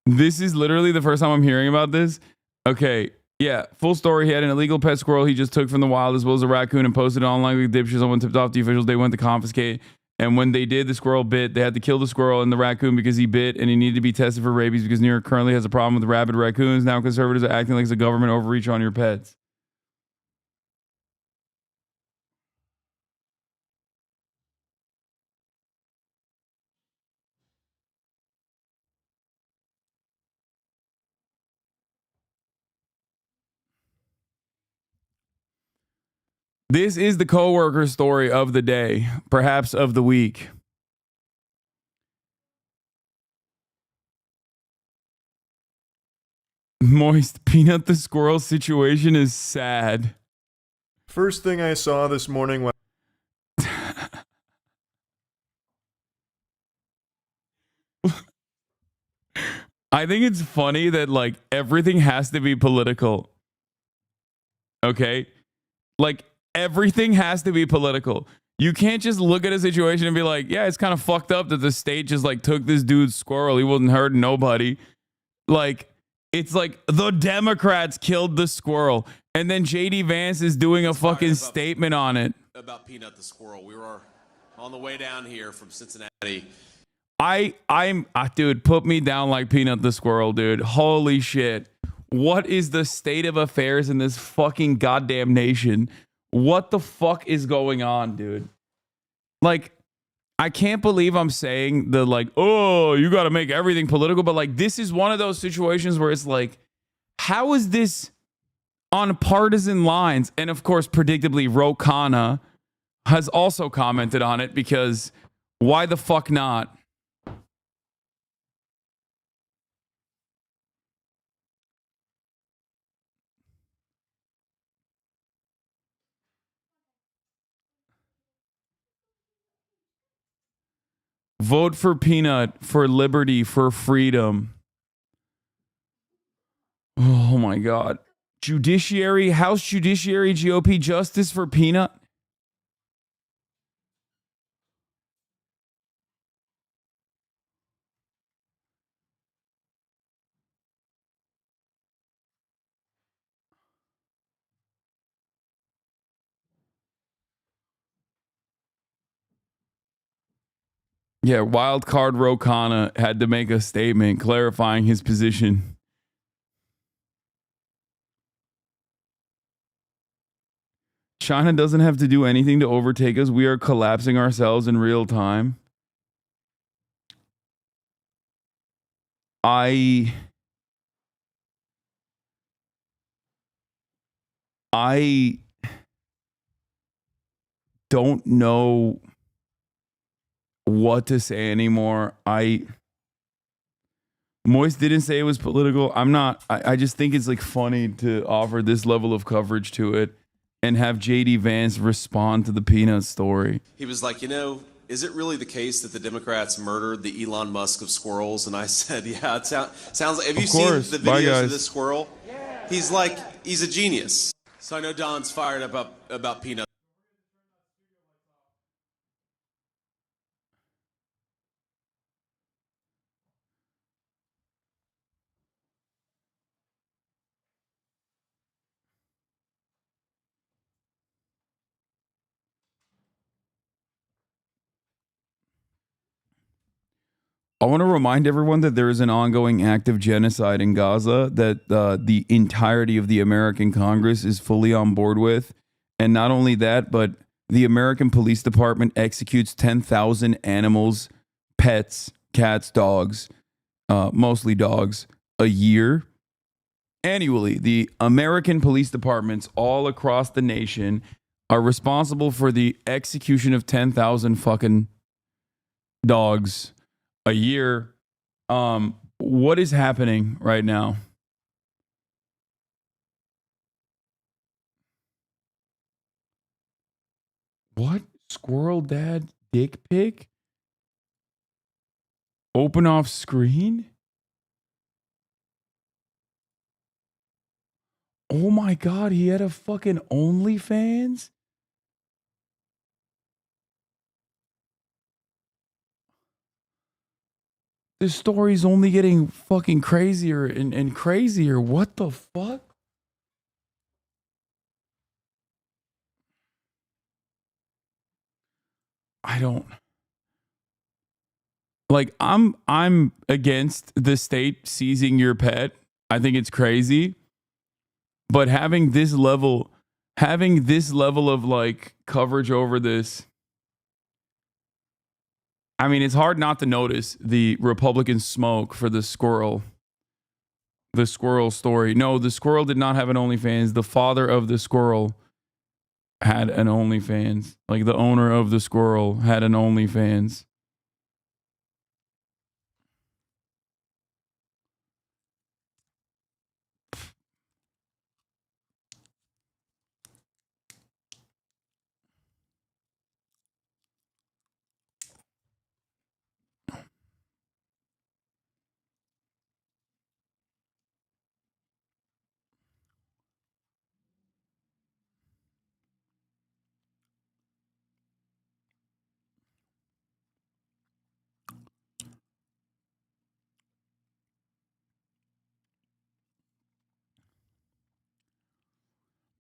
This is literally the first time I'm hearing about this. Okay. Yeah, full story. He had an illegal pet squirrel he just took from the wild as well as a raccoon and posted it online with dipshits. Someone tipped off the officials. They went to confiscate. And when they did, the squirrel bit. They had to kill the squirrel and the raccoon because he bit and he needed to be tested for rabies because New York currently has a problem with rabid raccoons. Now conservatives are acting like it's a government overreach on your pets. This is the coworker story of the day, perhaps of the week. Moist, Peanut the squirrel situation is sad. First thing I saw this morning when I think it's funny that like everything has to be political. Okay? Like everything has to be political. You can't just look at a situation and be like, yeah, it's kind of fucked up that the state just like took this dude's squirrel. He wasn't hurting nobody. Like, it's like the Democrats killed the squirrel. And then JD Vance is doing a fucking statement on it. About Peanut the squirrel. We were on the way down here from Cincinnati. Dude, put me down like Peanut the squirrel, dude. Holy shit. What is the state of affairs in this fucking goddamn nation? What the fuck is going on, dude? Like, I can't believe I'm saying the like, oh, you got to make everything political. But like, this is one of those situations where it's like, how is this on partisan lines? And of course, predictably, Ro Khanna has also commented on it because why the fuck not? Vote for Peanut, for liberty, for freedom. Oh my God. Judiciary, House Judiciary, GOP justice for Peanut. Yeah, wild card Ro Khanna had to make a statement clarifying his position. China doesn't have to do anything to overtake us. We are collapsing ourselves in real time. I don't know what to say anymore. Moist didn't say it was political. I just think it's like funny to offer this level of coverage to it and have JD Vance respond to the Peanut story. He was like, is it really the case that the Democrats murdered the Elon Musk of squirrels? And I said, yeah, it sounds like, have you seen the videos of this squirrel? Yeah. He's a genius. So I know Don's fired up about Peanut. I want to remind everyone that there is an ongoing act of genocide in Gaza that the entirety of the American Congress is fully on board with. And not only that, but the American Police Department executes 10,000 animals, pets, cats, dogs, mostly dogs, a year. Annually, the American police departments all across the nation are responsible for the execution of 10,000 fucking dogs a year. What is happening right now? What? Squirrel dad dick pic? Open off screen? Oh my God, he had a fucking OnlyFans? This story's only getting fucking crazier and crazier. What the fuck? I don't like I'm against the state seizing your pet. I think it's crazy. But having this level of like coverage over this, I mean, it's hard not to notice the Republican smoke for the squirrel story. No, the squirrel did not have an OnlyFans. The father of the squirrel had an OnlyFans. Like the owner of the squirrel had an OnlyFans.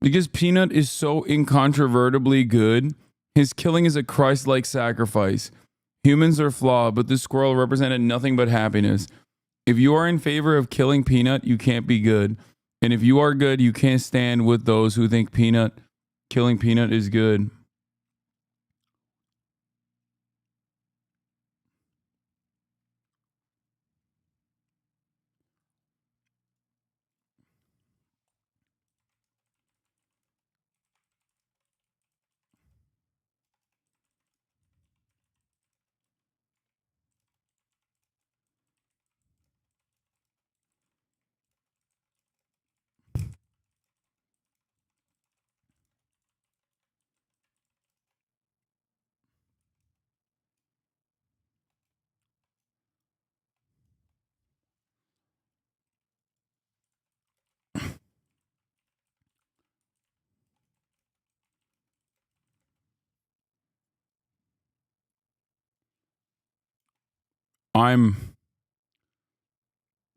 Because Peanut is so incontrovertibly good. His killing is a Christ-like sacrifice. Humans are flawed, but this squirrel represented nothing but happiness. If you are in favor of killing Peanut, you can't be good. And if you are good, you can't stand with those who think killing Peanut is good.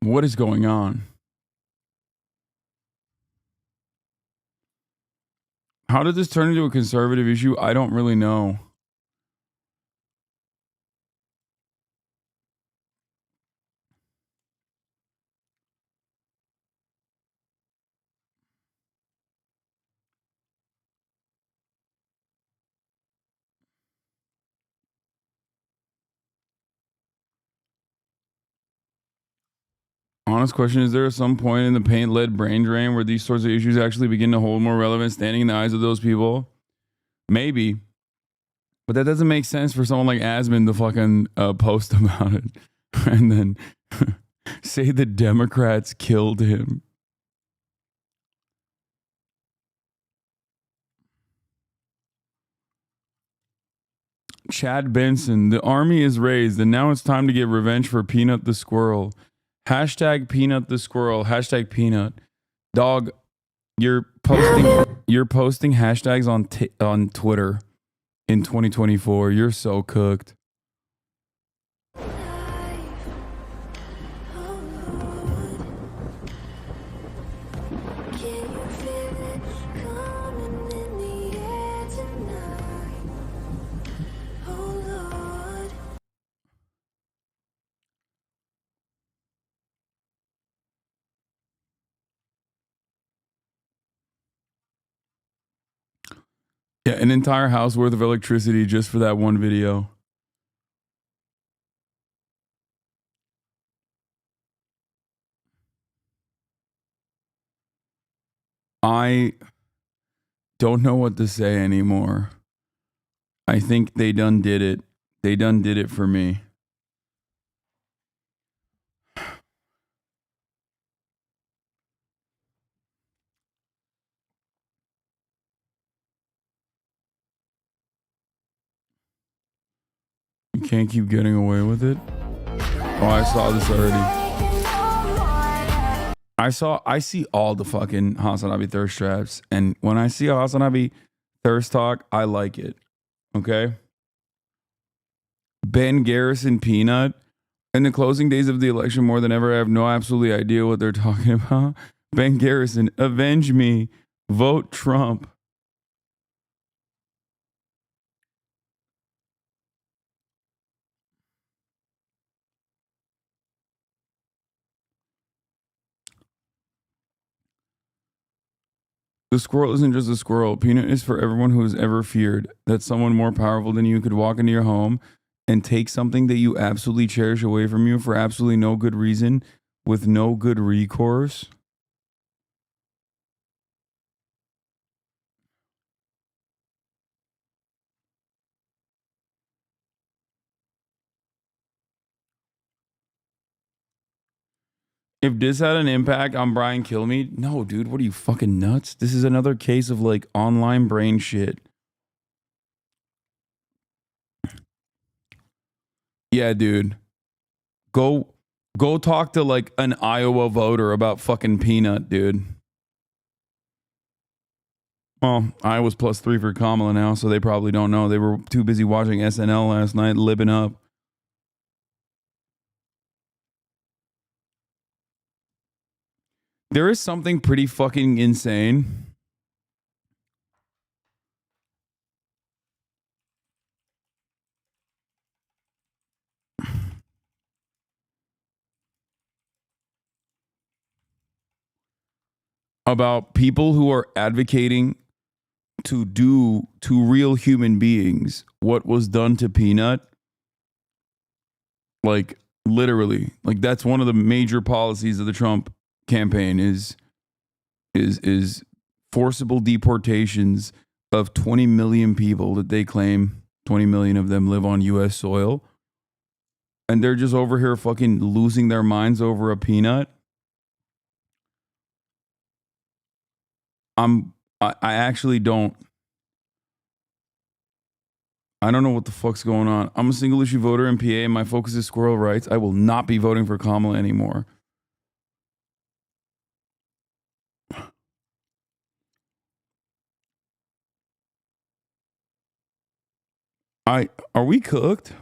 What is going on? How did this turn into a conservative issue? I don't really know. Honest question, is there some point in the paint-led brain drain where these sorts of issues actually begin to hold more relevance standing in the eyes of those people? Maybe. But that doesn't make sense for someone like Asman to fucking post about it and then say the Democrats killed him. Chad Benson, the army is raised and now it's time to get revenge for Peanut the squirrel. Hashtag Peanut the squirrel. Hashtag Peanut. Dog, you're posting hashtags on Twitter in 2024. You're so cooked. Yeah, an entire house worth of electricity just for that one video. I don't know what to say anymore. I think they done did it. They done did it for me. You can't keep getting away with it. Oh, I saw this already. I see all the fucking HasnAbi thirst traps, and when I see a HasnAbi thirst talk, I like it. Okay? Ben Garrison Peanut. In the closing days of the election, more than ever, I have no absolutely idea what they're talking about. Ben Garrison, avenge me. Vote Trump. The squirrel isn't just a squirrel. Peanut is for everyone who has ever feared that someone more powerful than you could walk into your home and take something that you absolutely cherish away from you for absolutely no good reason with no good recourse. If this had an impact on Brian Kilmeade, no, dude, what are you fucking nuts? This is another case of like online brain shit. Yeah, dude. Go talk to like an Iowa voter about fucking Peanut, dude. Well, Iowa's +3 for Kamala now, so they probably don't know. They were too busy watching SNL last night, libbing up. There is something pretty fucking insane about people who are advocating to do to real human beings what was done to Peanut. Like, literally, like that's one of the major policies of the Trump campaign is forcible deportations of 20 million people that they claim 20 million of them live on U.S. soil. And they're just over here fucking losing their minds over a peanut. I actually don't. I don't know what the fuck's going on. I'm a single issue voter in PA and my focus is squirrel rights. I will not be voting for Kamala anymore. Are we cooked?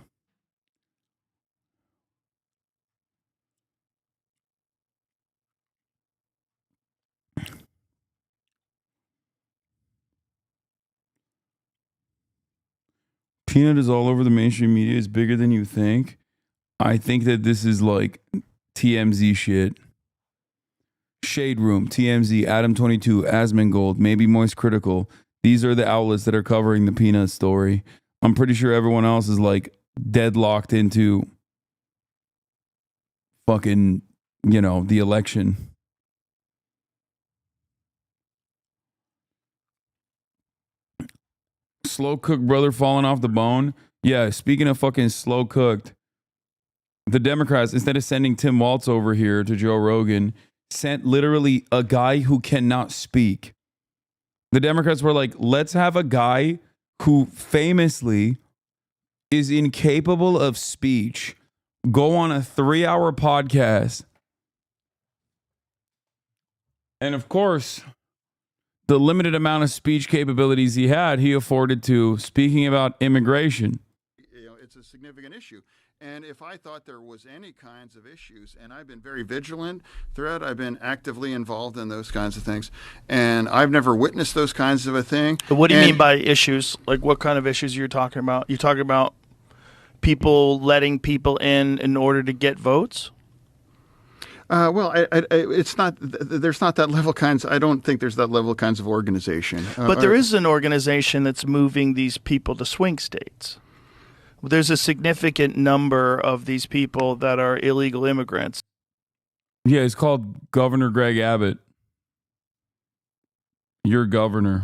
Peanut is all over the mainstream media. It's bigger than you think. I think that this is like TMZ shit. Shade Room, TMZ, Adam22, Asmongold, maybe Moist Critical. These are the outlets that are covering the Peanut story. I'm pretty sure everyone else is like deadlocked into fucking, you know, the election. Slow cooked brother falling off the bone. Yeah, speaking of fucking slow cooked, the Democrats, instead of sending Tim Walz over here to Joe Rogan, sent literally a guy who cannot speak. The Democrats were like, let's have a guy who famously is incapable of speech go on a 3-hour podcast. And of course, the limited amount of speech capabilities he had, he afforded to speaking about immigration. You know, it's a significant issue. And if I thought there was any kinds of issues, and I've been very vigilant throughout, I've been actively involved in those kinds of things, and I've never witnessed those kinds of a thing. But what do you mean by issues? Like what kind of issues you're talking about? You're talking about people letting people in order to get votes? Well, it's not. There's not that level kinds. I don't think there's that level kinds of organization. But there is an organization that's moving these people to swing states. There's a significant number of these people that are illegal immigrants. Yeah, it's called Governor Greg Abbott. Your governor.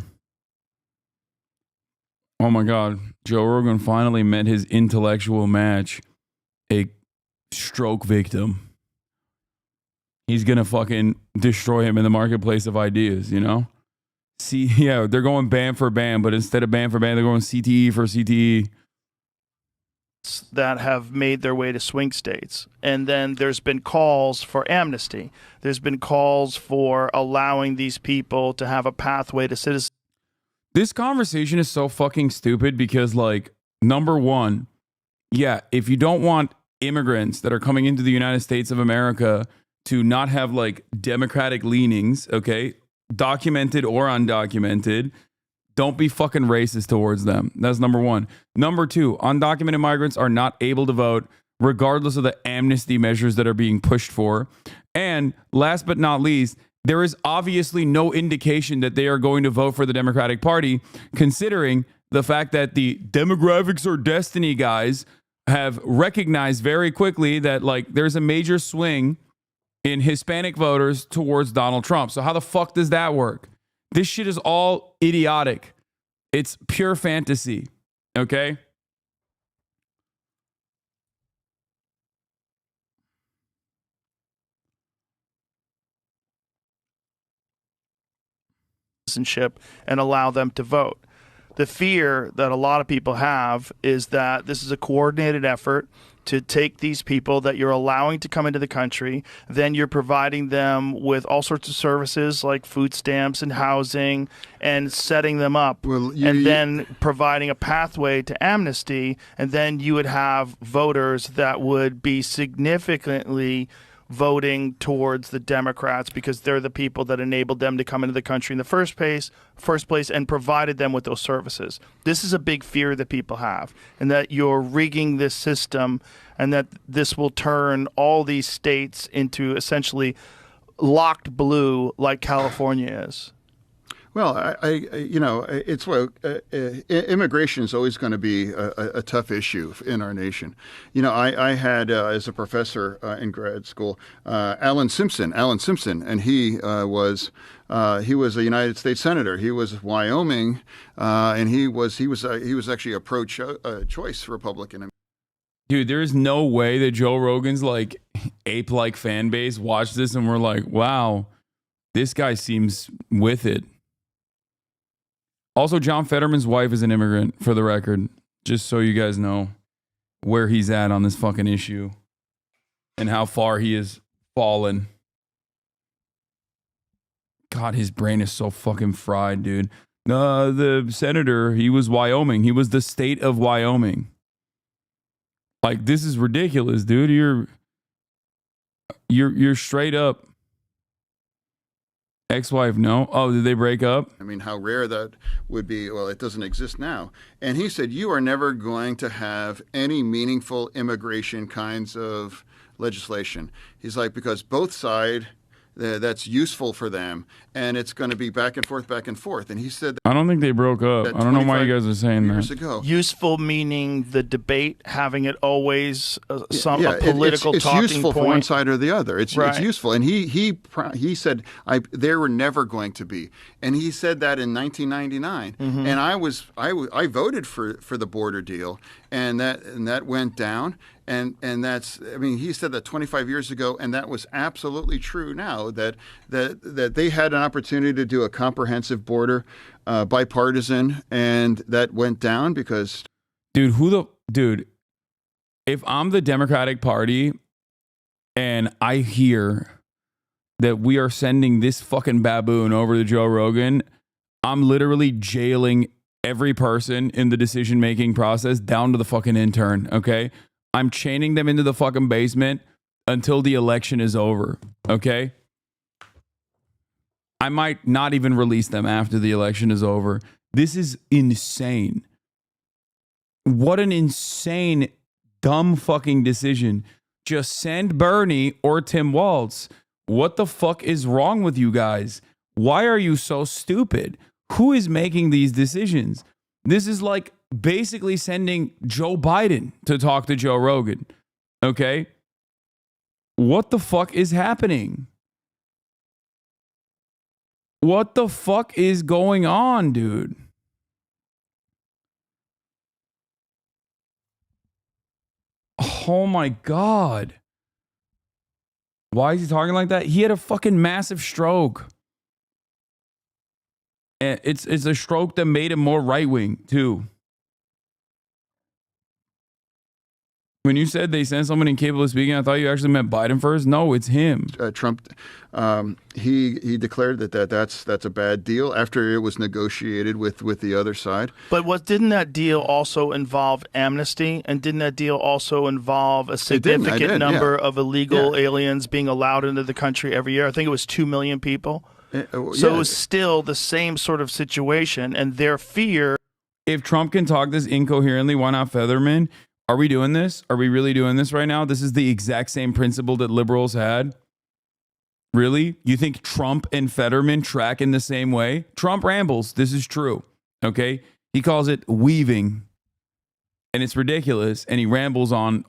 Oh my God. Joe Rogan finally met his intellectual match, a stroke victim. He's going to fucking destroy him in the marketplace of ideas, you know? See, yeah, they're going ban for ban, but instead of ban for ban, they're going CTE for CTE. That have made their way to swing states. And then there's been calls for amnesty. There's been calls for allowing these people to have a pathway to citizenship. This conversation is so fucking stupid because, like, number one, yeah, if you don't want immigrants that are coming into the United States of America to not have, like, democratic leanings, okay, documented or undocumented, don't be fucking racist towards them. That's number one. Number two, undocumented migrants are not able to vote regardless of the amnesty measures that are being pushed for. And last but not least, there is obviously no indication that they are going to vote for the Democratic Party, considering the fact that the demographics or destiny guys have recognized very quickly that, like, there's a major swing in Hispanic voters towards Donald Trump. So how the fuck does that work? This shit is all idiotic. It's pure fantasy, okay? Citizenship and allow them to vote. The fear that a lot of people have is that this is a coordinated effort to take these people that you're allowing to come into the country, then you're providing them with all sorts of services like food stamps and housing and setting them up, and then providing a pathway to amnesty, and then you would have voters that would be significantly voting towards the Democrats because they're the people that enabled them to come into the country in the first place and provided them with those services. This is a big fear that people have, and that you're rigging this system and that this will turn all these states into essentially locked blue like California is? Well, you know, it's immigration is always going to be a tough issue in our nation. You know, I had as a professor in grad school, Alan Simpson, and he was a United States senator. He was Wyoming, and he was actually a pro-choice Republican. Dude, there is no way that Joe Rogan's like ape-like fan base watched this and we're like, wow, this guy seems with it. Also, John Fetterman's wife is an immigrant, for the record, just so you guys know where he's at on this fucking issue and how far he has fallen. God, his brain is so fucking fried, dude. The senator, he was Wyoming. He was the state of Wyoming. Like, this is ridiculous, dude. You're straight up. Ex-wife, no. Oh, did they break up? I mean, how rare that would be. Well, it doesn't exist now. And he said, you are never going to have any meaningful immigration kinds of legislation. He's like, because both sides, that's useful for them, and it's going to be back and forth, back and forth. And he said, I don't think they broke up. I don't know why you guys are saying years that. Ago. Useful meaning the debate, having it always a political it's talking useful point. for one side or the other. It's Right. useful, and he said they were never going to be, and he said that in 1999. Mhm. And I voted for the border deal, and that went down. And that's, I mean, he said that 25 years ago, and that was absolutely true now, that they had an opportunity to do a comprehensive border, bipartisan, and that went down because... Dude, if I'm the Democratic Party and I hear that we are sending this fucking baboon over to Joe Rogan, I'm literally jailing every person in the decision-making process down to the fucking intern, okay? I'm chaining them into the fucking basement until the election is over, okay? I might not even release them after the election is over. This is insane. What an insane, dumb fucking decision. Just send Bernie or Tim Walz. What the fuck is wrong with you guys? Why are you so stupid? Who is making these decisions? This is like basically sending Joe Biden to talk to Joe Rogan. Okay? What the fuck is happening? What the fuck is going on, dude? Oh my God. Why is he talking like that? He had a fucking massive stroke. And it's a stroke that made him more right-wing, too. When you said they sent someone incapable of speaking, I thought you actually meant Biden first. No, it's him. Trump, he declared that's a bad deal after it was negotiated with the other side. But didn't that deal also involve amnesty? And didn't that deal also involve a significant number of illegal aliens being allowed into the country every year? I think it was 2 million people. So it was still the same sort of situation, and their fear. If Trump can talk this incoherently, why not Featherman? Are we doing this? Are we really doing this right now? This is the exact same principle that liberals had. Really? You think Trump and Fetterman track in the same way? Trump rambles. This is true. Okay? He calls it weaving. And it's ridiculous. And he rambles and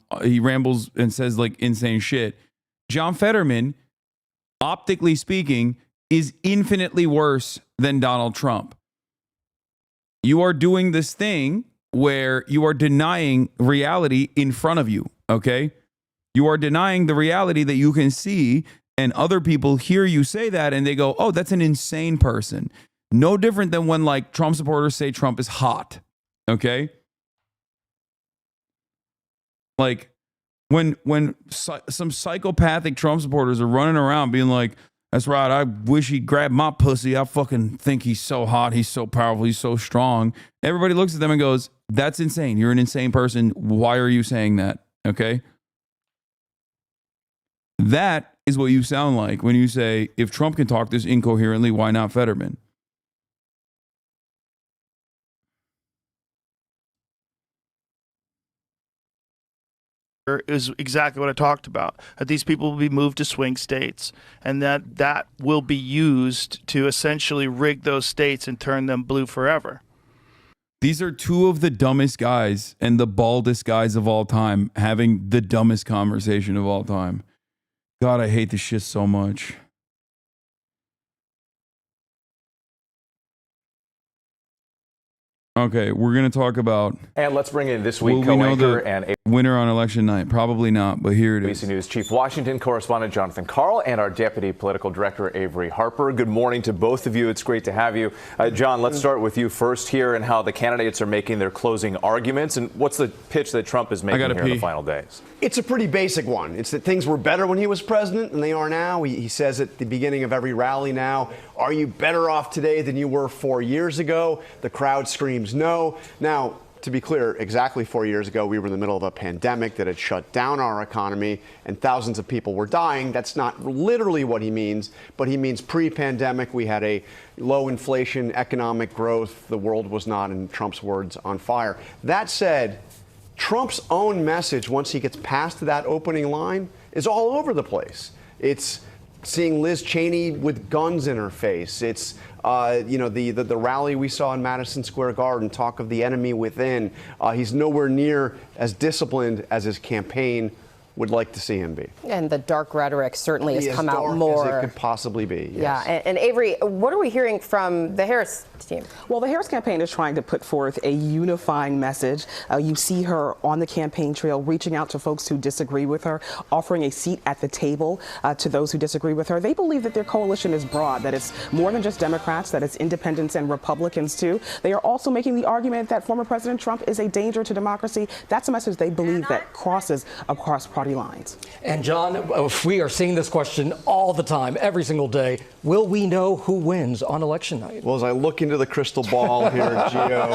says like insane shit. John Fetterman, optically speaking, is infinitely worse than Donald Trump. You are doing this thing where you are denying reality in front of you, okay? You are denying the reality that you can see, and other people hear you say that and they go, oh, that's an insane person. No different than when like Trump supporters say Trump is hot, okay? Like when some psychopathic Trump supporters are running around being like, that's right, I wish he'd grab my pussy. I fucking think he's so hot, he's so powerful, he's so strong. Everybody looks at them and goes, that's insane. You're an insane person. Why are you saying that? Okay? That is what you sound like when you say, if Trump can talk this incoherently, why not Fetterman? is exactly what I talked about, that these people will be moved to swing states, and that will be used to essentially rig those states and turn them blue forever. These are two of the dumbest guys and the baldest guys of all time having the dumbest conversation of all time. God, I hate this shit so much. Okay, we're going to talk about... And let's bring in this week co-anchor and winner on election night. Probably not, but here it is. ABC News Chief Washington correspondent Jonathan Karl and our Deputy Political Director Avery Harper. Good morning to both of you. It's great to have you. John, let's start with you first here and how the candidates are making their closing arguments. And what's the pitch that Trump is making here in the final days? It's a pretty basic one. It's that things were better when he was president than they are now. He says at the beginning of every rally now, are you better off today than you were 4 years ago? The crowd screams no. Now, to be clear, exactly 4 years ago, we were in the middle of a pandemic that had shut down our economy and thousands of people were dying. That's not literally what he means, but he means pre-pandemic. We had a low inflation, economic growth. The world was not, in Trump's words, on fire. That said, Trump's own message, once he gets past that opening line, is all over the place. It's seeing Liz Cheney with guns in her face. It's the rally we saw in Madison Square Garden, talk of the enemy within. He's nowhere near as disciplined as his campaign would like to see him be. And the dark rhetoric certainly has come out as more. It could possibly be. Yeah, Yes. and Avery, what are we hearing from the Harris team? Well, the Harris campaign is trying to put forth a unifying message. You see her on the campaign trail reaching out to folks who disagree with her, offering a seat at the table to those who disagree with her. They believe that their coalition is broad, that it's more than just Democrats, that it's independents and Republicans too. They are also making the argument that former President Trump is a danger to democracy. That's a message they believe that crosses across party lines. And John, we are seeing this question all the time, every single day. Will we know who wins on election night? Well, as I look into the crystal ball here, Gio,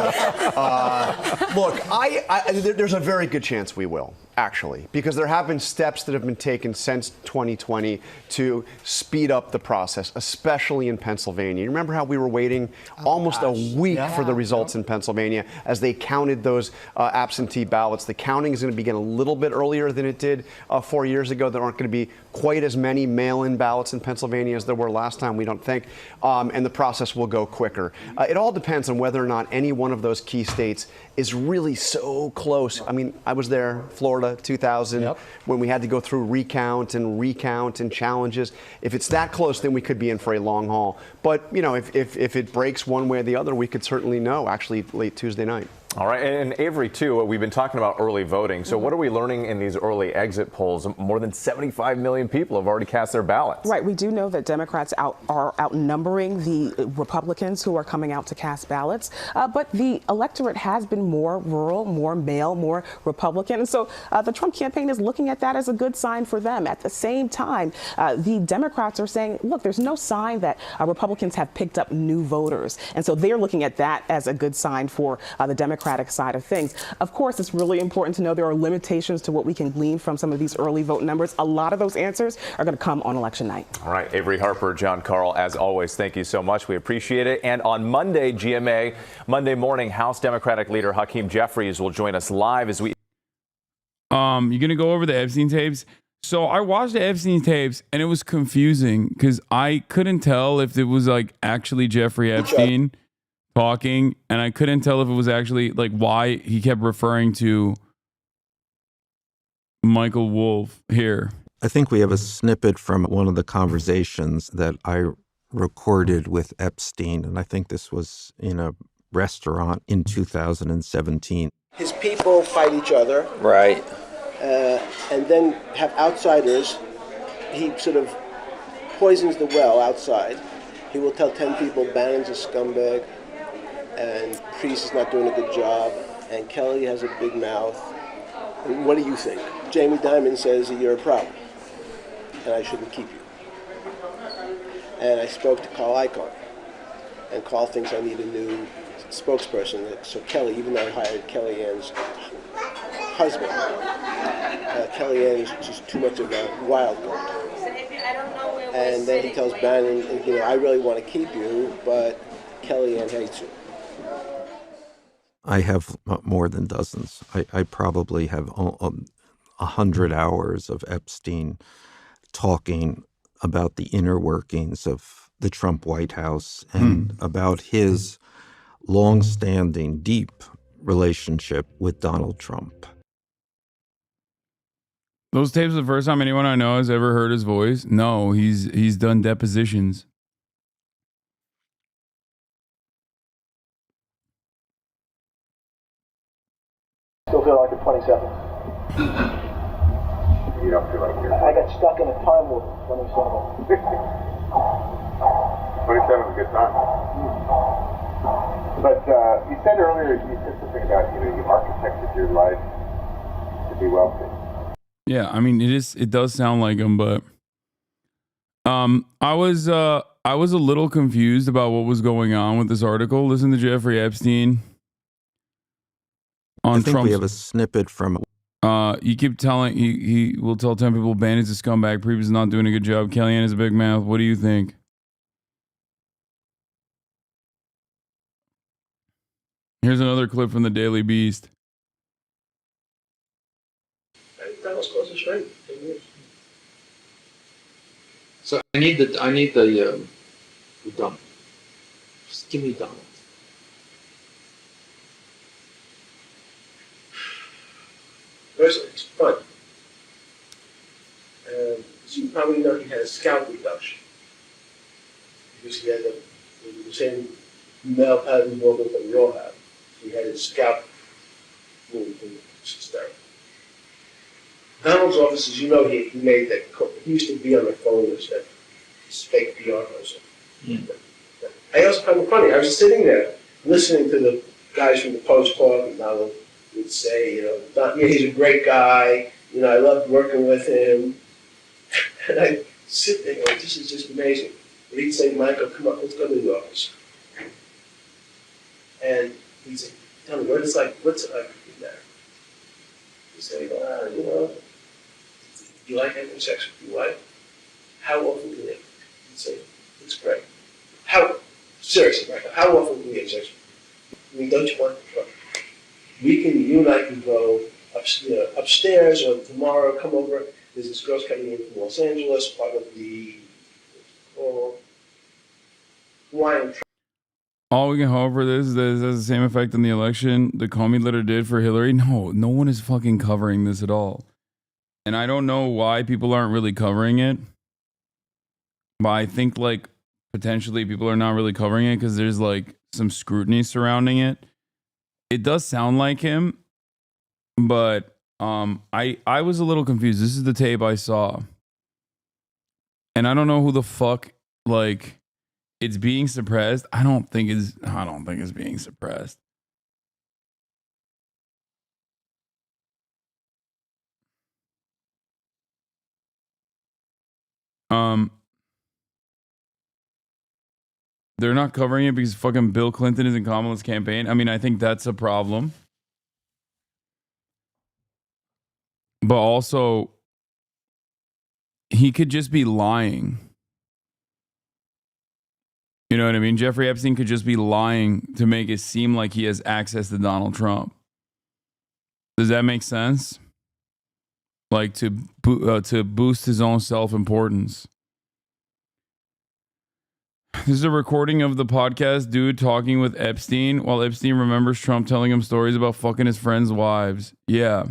look, there's a very good chance we will, actually, because there have been steps that have been taken since 2020 to speed up the process, especially in Pennsylvania. You remember how we were waiting almost a week for the results in Pennsylvania as they counted those absentee ballots. The counting is going to begin a little bit earlier than it did 4 years ago. There aren't going to be quite as many mail-in ballots in Pennsylvania as there were last time, we don't think, and the process will go quicker. It all depends on whether or not any one of those key states is really so close. I mean, I was there, Florida, 2000, when we had to go through recount and challenges. If it's that close, then we could be in for a long haul. But, you know, if it breaks one way or the other, we could certainly know, actually, late Tuesday night. All right, and Avery, too, we've been talking about early voting. So what are we learning in these early exit polls? More than 75 million people have already cast their ballots. Right, we do know that Democrats are outnumbering the Republicans who are coming out to cast ballots, but the electorate has been more rural, more male, more Republican, and so the Trump campaign is looking at that as a good sign for them. At the same time, the Democrats are saying, look, there's no sign that Republicans have picked up new voters, and so they're looking at that as a good sign for the Democratic side of things. Of course, it's really important to know there are limitations to what we can glean from some of these early vote numbers. A lot of those answers are going to come on election night. All right, Avery Harper, John Karl, as always, thank you so much. We appreciate it. And on Monday, GMA, Monday morning, House Democratic leader Hakeem Jeffries will join us live as we... You're going to go over the Epstein tapes? So I watched the Epstein tapes and it was confusing because I couldn't tell if it was like actually Jeffrey Epstein talking, and I couldn't tell if it was actually like why he kept referring to Michael Wolff here. I think we have a snippet from one of the conversations that I recorded with Epstein, and I think this was in a restaurant in 2017. His people fight each other. Right. And then have outsiders. He sort of poisons the well outside. He will tell 10 people Bannon's a scumbag, and Priest is not doing a good job, and Kelly has a big mouth. And what do you think? Jamie Dimon says that you're a problem, and I shouldn't keep you. And I spoke to Carl Icahn, and Carl thinks I need a new spokesperson. So Kelly, even though I hired Kellyanne's husband, Kellyanne is just too much of a wild card. And then he tells Bannon, you know, I really want to keep you, but Kellyanne hates you. I have more than dozens. I probably have 100 hours of Epstein talking about the inner workings of the Trump White House and about his long-standing, deep relationship with Donald Trump. Those tapes, the first time anyone I know has ever heard his voice. No, he's done depositions. Still feel like a 27. You don't feel like you're... I got stuck in a time loop at 27. 27 is a good time. But you said earlier, you said something about, you architected your life to be wealthy. Yeah, I mean, it does sound like him, but I was a little confused about what was going on with this article. Listen to Jeffrey Epstein on I think we have a snippet from you keep telling he will tell 10 people Bannon is a scumbag, Preep is not doing a good job, Kellyanne is a big mouth. What do you think? Here's another clip from the Daily Beast. That was close to straight. So I need the dump. Just give me Donald. First, it's fun. So you probably know he had a scalp reduction because he had the same male pattern movement that we all have. He had his scalp moved, which is there. Donald's office, as you know, he made that call. He used to be on the phone with that fake PR person. I also found it funny. I was sitting there listening to the guys from the Post talk, and Donald would say, he's a great guy. I loved working with him. And I sit there going, this is just amazing. And he'd say, Michael, come on, let's go to the office. And he'd say, tell me, what's it like in there? He'd say, you like having sex with your wife? How often do you? He'd say, it's great. Seriously, Michael, how often do you have sex with you? I mean, don't you want to try? You and I can go upstairs, or tomorrow come over. There's this girl's coming in from Los Angeles, part of the Hawaiian. All we can hope for this is that it has the same effect on the election the Comey letter did for Hillary. No one is fucking covering this at all. And I don't know why people aren't really covering it. But I think potentially people are not really covering it because there's some scrutiny surrounding it. It does sound like him, but I was a little confused. This is the tape I saw. And I don't know who the fuck it's being suppressed. I don't think it's being suppressed. They're not covering it because fucking Bill Clinton is in Kamala's campaign. I mean, I think that's a problem. But also, he could just be lying. You know what I mean? Jeffrey Epstein could just be lying to make it seem like he has access to Donald Trump. Does that make sense? To boost his own self-importance. This is a recording of the podcast dude talking with Epstein while Epstein remembers Trump telling him stories about fucking his friends' wives. Yeah.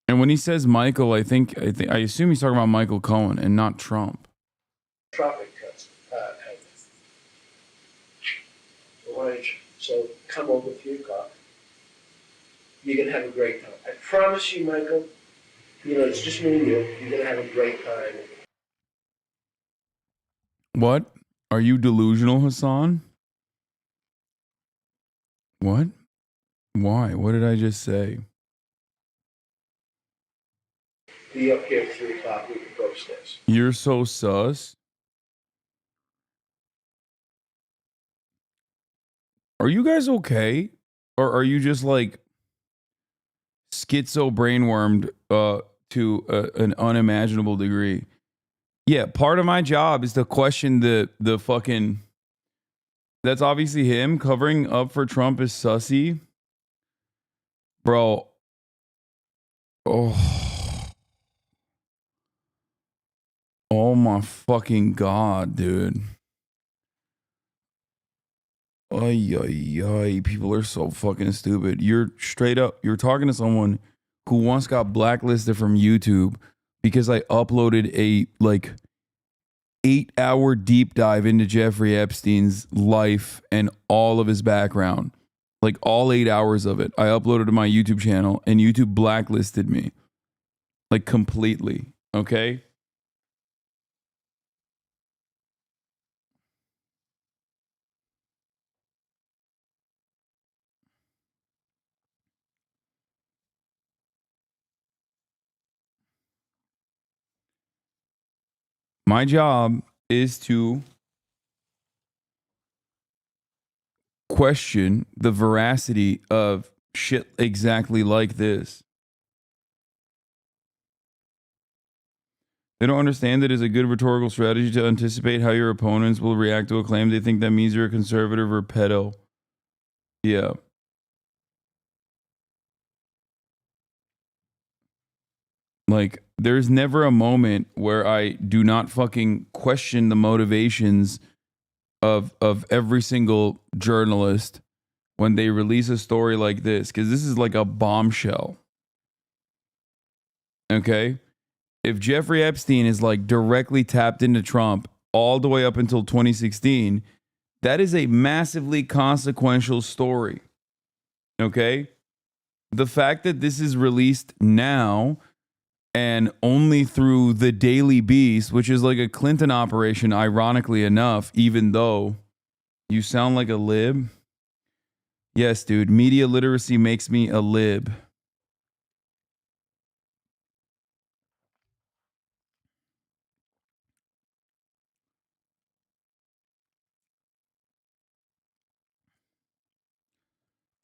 And when he says Michael, I assume he's talking about Michael Cohen and not Trump. Traffic cuts. So come over with your car. You're going to have a great time. I promise you, Michael, it's just me and you. You're going to have a great time. What? Are you delusional, Hasan? What? Why? What did I just say? Be up here at 3 o'clock. We can go upstairs. You're so sus. Are you guys okay? Or are you just schizo brainwormed to an unimaginable degree? Yeah, part of my job is to question the fucking... That's obviously him. Covering up for Trump is sussy. Bro, Oh my fucking God, dude. Ay, ay, ay. People are so fucking stupid. You're straight up, you're talking to someone who once got blacklisted from YouTube because I uploaded a like 8-hour deep dive into Jeffrey Epstein's life and all of his background. Like all 8 hours of it. I uploaded to my YouTube channel and YouTube blacklisted me. Like completely. Okay? My job is to question the veracity of shit exactly like this. They don't understand that it's a good rhetorical strategy to anticipate how your opponents will react to a claim. They think that means you're a conservative or pedo. Yeah. Like, there's never a moment where I do not fucking question the motivations of every single journalist when they release a story like this, because this is like a bombshell. Okay? If Jeffrey Epstein is like directly tapped into Trump all the way up until 2016, that is a massively consequential story. Okay? The fact that this is released now and only through the Daily Beast, which is like a Clinton operation, ironically enough, even though you sound like a lib. Yes, dude, media literacy makes me a lib.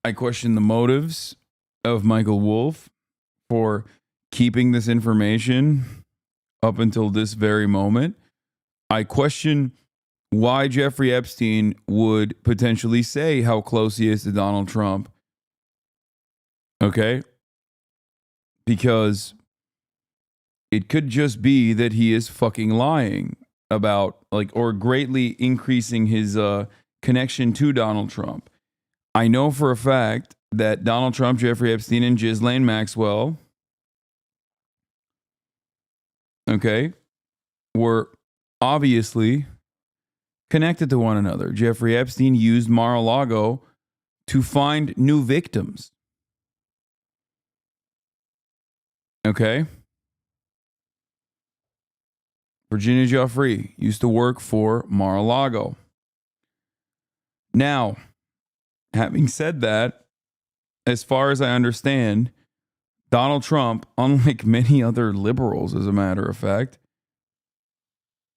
I question the motives of Michael Wolff for keeping this information up until this very moment. I question why Jeffrey Epstein would potentially say how close he is to Donald Trump. Okay? Because it could just be that he is fucking lying about, like, or greatly increasing his connection to Donald Trump. I know for a fact that Donald Trump, Jeffrey Epstein, and Ghislaine Maxwell, okay, were obviously connected to one another. Jeffrey Epstein used Mar-a-Lago to find new victims. Okay? Virginia Joffrey used to work for Mar-a-Lago. Now, having said that, as far as I understand, Donald Trump, unlike many other liberals, as a matter of fact,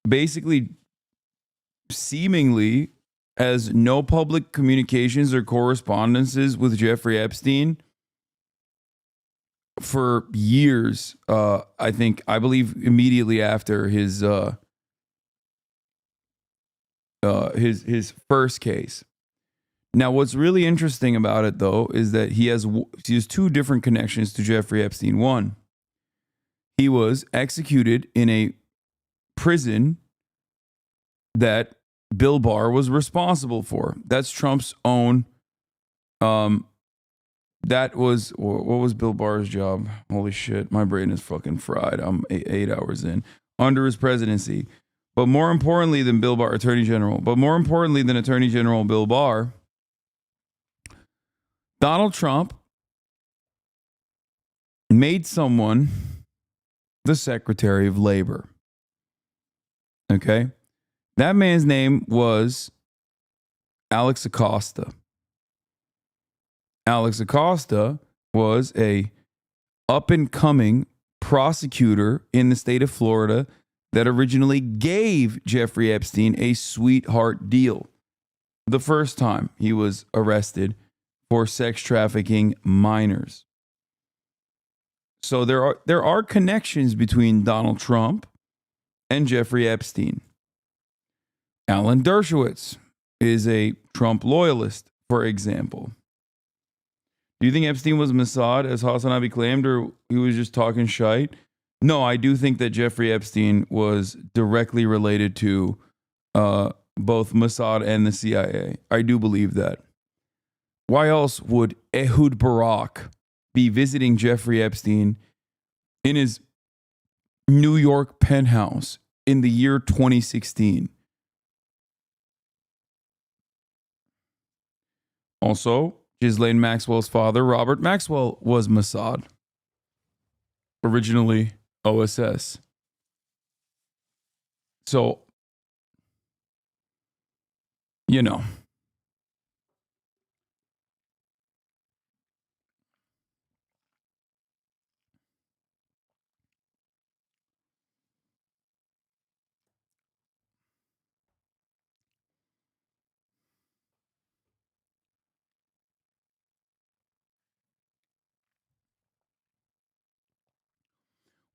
basically seemingly has no public communications or correspondences with Jeffrey Epstein for years. I believe immediately after his first case. Now, what's really interesting about it, though, is that he has two different connections to Jeffrey Epstein. One, he was executed in a prison that Bill Barr was responsible for. That's Trump's own. That was, what was Bill Barr's job? Holy shit, my brain is fucking fried. I'm 8 hours in. Under his presidency. But more importantly than Bill Barr, Attorney General, but more importantly than Attorney General Bill Barr, Donald Trump made someone the Secretary of Labor. Okay? That man's name was Alex Acosta. Alex Acosta was a up-and-coming prosecutor in the state of Florida that originally gave Jeffrey Epstein a sweetheart deal the first time he was arrested for sex trafficking minors. So there are connections between Donald Trump and Jeffrey Epstein. Alan Dershowitz is a Trump loyalist, for example. Do you think Epstein was Mossad, as HasnAbi claimed, or he was just talking shite? No, I do think that Jeffrey Epstein was directly related to both Mossad and the CIA. I do believe that. Why else would Ehud Barak be visiting Jeffrey Epstein in his New York penthouse in the year 2016? Also, Ghislaine Maxwell's father, Robert Maxwell, was Mossad. Originally OSS. So, you know.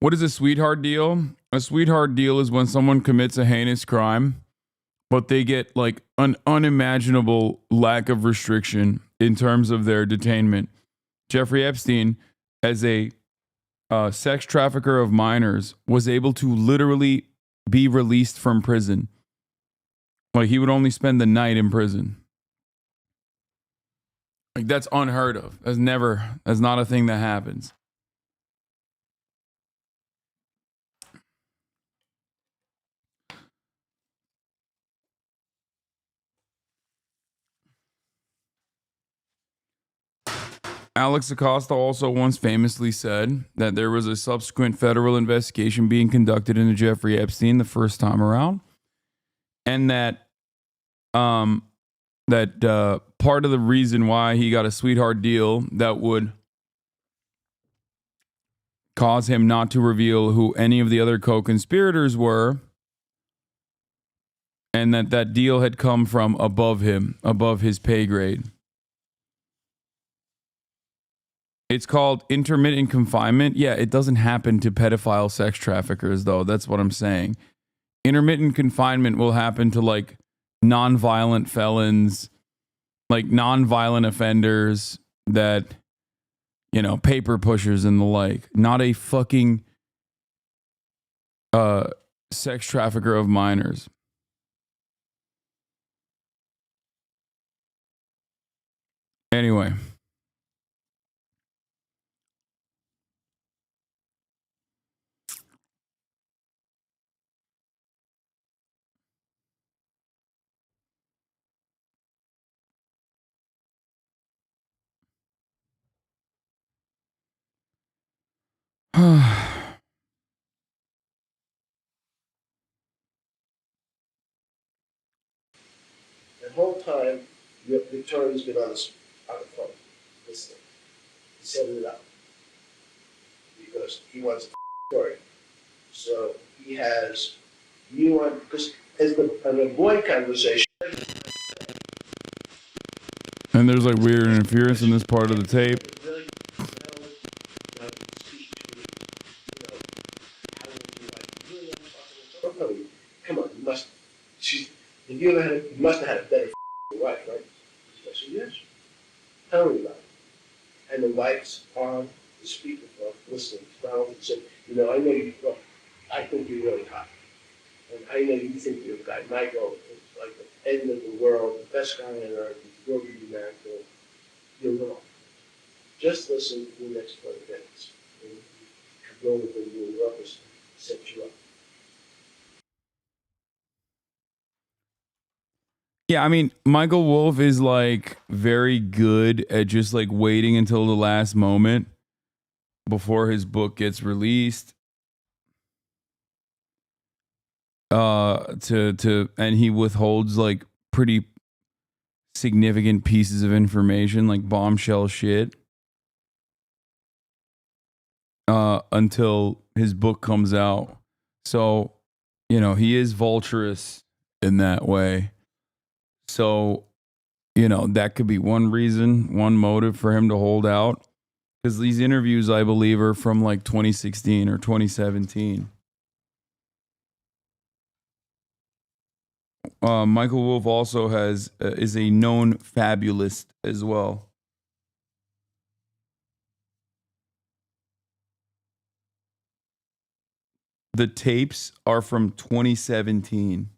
What is a sweetheart deal? A sweetheart deal is when someone commits a heinous crime, but they get like an unimaginable lack of restriction in terms of their detainment. Jeffrey Epstein, as a sex trafficker of minors, was able to literally be released from prison. Like, he would only spend the night in prison. Like, that's unheard of. That's not a thing that happens. Alex Acosta also once famously said that there was a subsequent federal investigation being conducted into Jeffrey Epstein the first time around, and that part of the reason why he got a sweetheart deal that would cause him not to reveal who any of the other co-conspirators were, and that deal had come from above him, above his pay grade. It's called intermittent confinement. Yeah, it doesn't happen to pedophile sex traffickers, though. That's what I'm saying. Intermittent confinement will happen to like non-violent felons, like non-violent offenders that, you know, paper pushers and the like. Not a fucking sex trafficker of minors. Anyway. The whole time, Victoria's been on the phone, listening. He set it up because he wants the story. So he has you on, because as an avoid conversation. And there's like weird interference in this part of the tape. Come on, you must. If you ever had, you must have had a better wife, right? I said, yes. Tell me about it. And the wife's on the speakerphone, listening, smiling, and said, you know, I know you. Well, I think you're really hot, and I know you think you're a guy. Michael is like the end of the world, the best guy on earth. He's going to be married to. You're wrong. Just listen to the next 20 minutes. And the only thing you will up is set you up. Yeah, I mean, Michael Wolff is like very good at just like waiting until the last moment before his book gets released. And he withholds like pretty significant pieces of information, like bombshell shit, until his book comes out. So, you know, he is vulturous in that way. So, you know, that could be one reason, one motive for him to hold out. Because these interviews, I believe, are from like 2016 or 2017. Michael Wolff also is a known fabulist as well. the tapes are from 2017.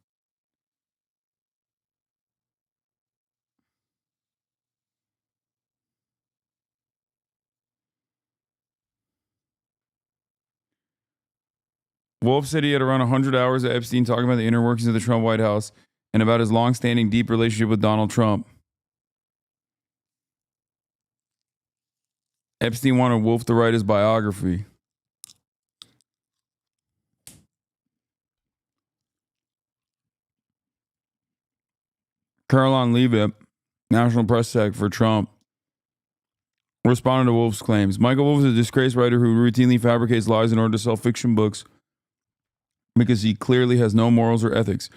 Wolf said he had around 100 hours of Epstein talking about the inner workings of the Trump White House and about his long-standing deep relationship with Donald Trump. Epstein wanted Wolf to write his biography. Caroline Leavitt, National Press Sec for Trump, responded to Wolf's claims. Michael Wolf is a disgraced writer who routinely fabricates lies in order to sell fiction books because he clearly has no morals or ethics.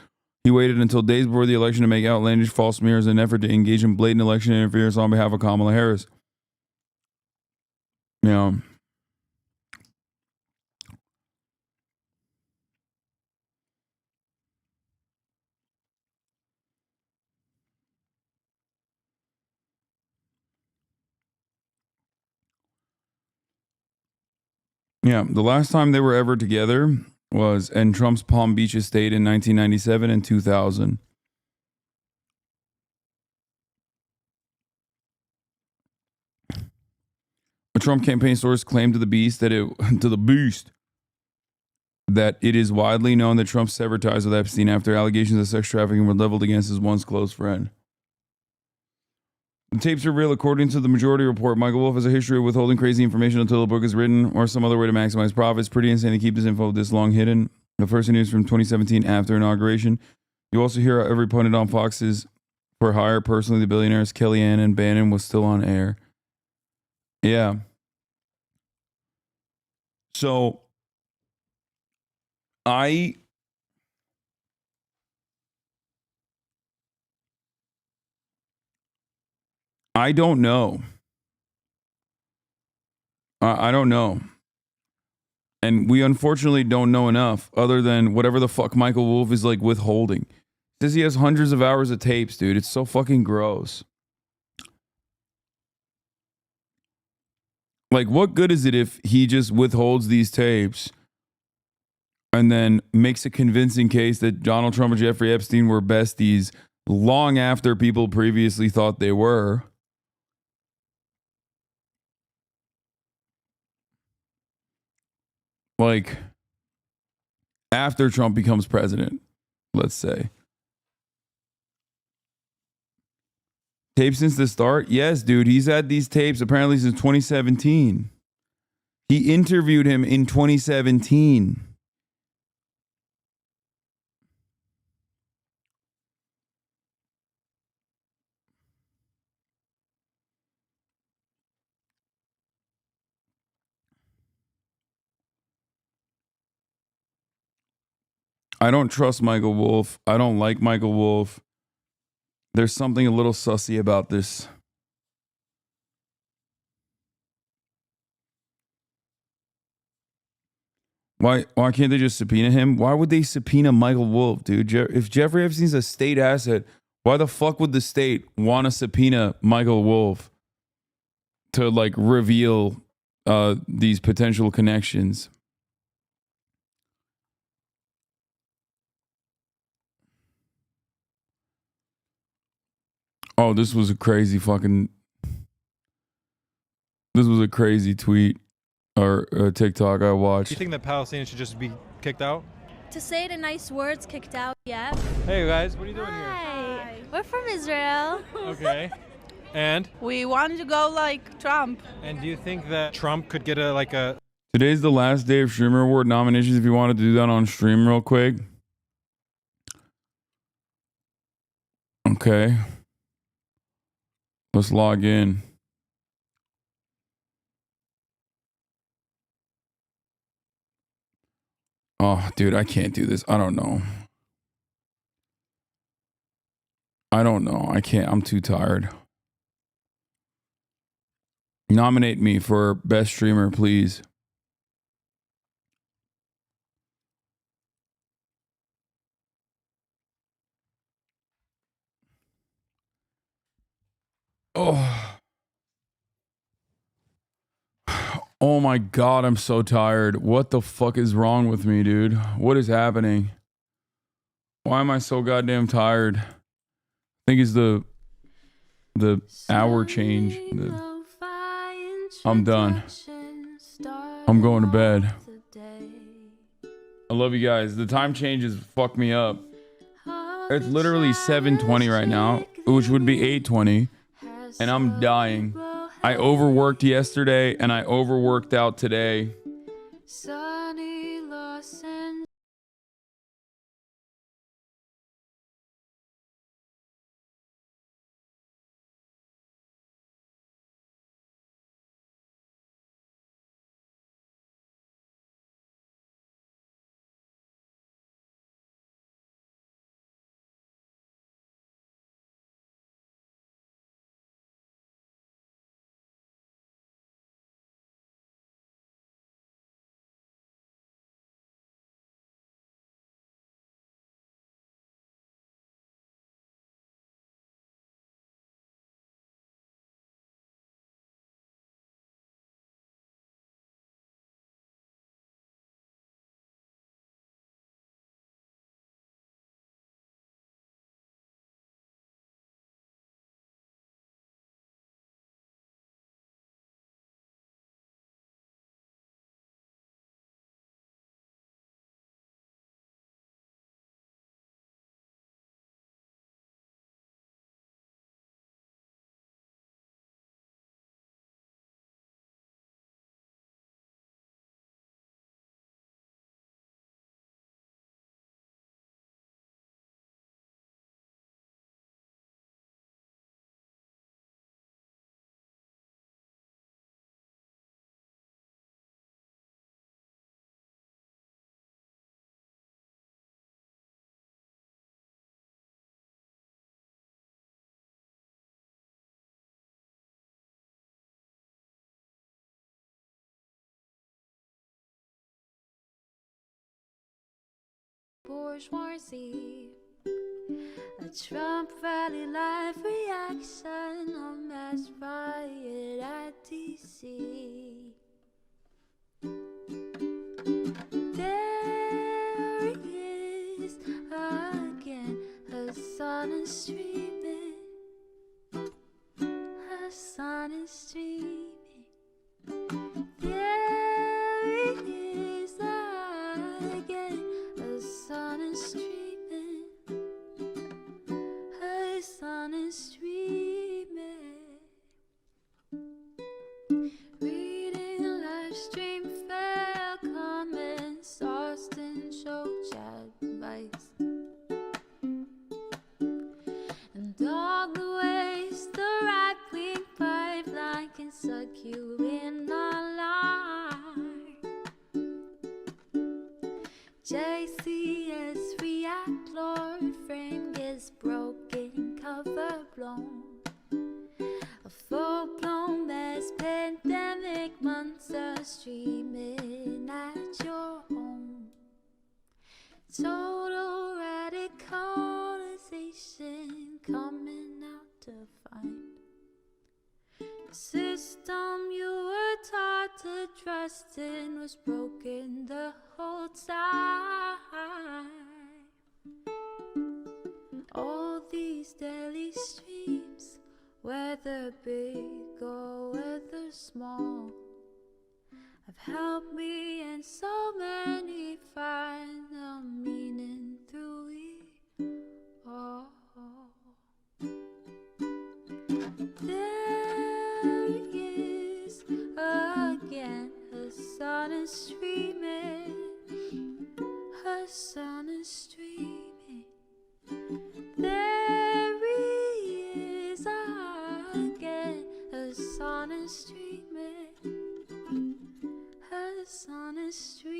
He waited until days before the election to make outlandish false smears in an effort to engage in blatant election interference on behalf of Kamala Harris. Yeah. Yeah, the last time they were ever together was in Trump's Palm Beach estate in 1997 and 2000. A Trump campaign source claimed to the Beast that it is widely known that Trump severed ties with Epstein after allegations of sex trafficking were leveled against his once close friend. The tapes are real. According to the majority report, Michael Wolf has a history of withholding crazy information until the book is written or some other way to maximize profits. Pretty insane to keep this info this long hidden. The first news from 2017 after inauguration. You also hear how every pundit on Fox's For Hire, personally the billionaires Kellyanne and Bannon was still on air. Yeah. So I don't know. I don't know. And we unfortunately don't know enough other than whatever the fuck Michael Wolf is like withholding. Says he has hundreds of hours of tapes, dude. It's so fucking gross. Like, what good is it if he just withholds these tapes and then makes a convincing case that Donald Trump and Jeffrey Epstein were besties long after people previously thought they were? Like, after Trump becomes president, let's say. Tapes since the start? Yes, dude. He's had these tapes apparently since 2017. He interviewed him in 2017. I don't trust Michael Wolf. I don't like Michael Wolf. There's something a little sussy about this. Why can't they just subpoena him? Why would they subpoena Michael Wolf, dude? If Jeffrey Epstein's a state asset, why the fuck would the state want to subpoena Michael Wolf to like reveal these potential connections? Oh, this was a crazy tweet or TikTok I watched. Do you think that Palestinians should just be kicked out? To say the nice words, kicked out, yeah. Hey guys, what are you doing here? Hi. We're from Israel. Okay. And? We want to go like Trump. And do you think that Trump could get a Today's the last day of Streamer Award nominations. If you want to do that on stream real quick. Okay. Let's log in. Oh, dude, I can't do this. I don't know. I can't. I'm too tired. Nominate me for best streamer, please. Oh my God, I'm so tired. What the fuck is wrong with me, dude? What is happening? Why am I so goddamn tired? I think it's the hour change. I'm done. I'm going to bed. I love you guys. The time changes fuck me up. It's literally 7:20 right now, which would be 8:20, and I'm dying. I overworked yesterday and I overworked out today. Bourgeoisie, a Trump rally live reaction, a mass riot at DC. There he is again, Hasan is streaming, Hasan is streaming. There he is again, Hasan is streaming, Hasan is streaming. Reading a live stream, fair comments, Austin show chat advice, and all the ways the right-wing pipeline can suck you in a lie. JCS react, Lord frame gets broken, cover blown, a full-blown mass pandemic, monster streaming at your home. Total radicalization coming out to find the system you were taught to trust in was broken the whole time. All these daily streams, whether big or whether small, have helped me and so many find the meaning through it all. There he is again, Hasan is streaming, Hasan is streaming. There he is again, Hasan is streaming, Hasan is streaming.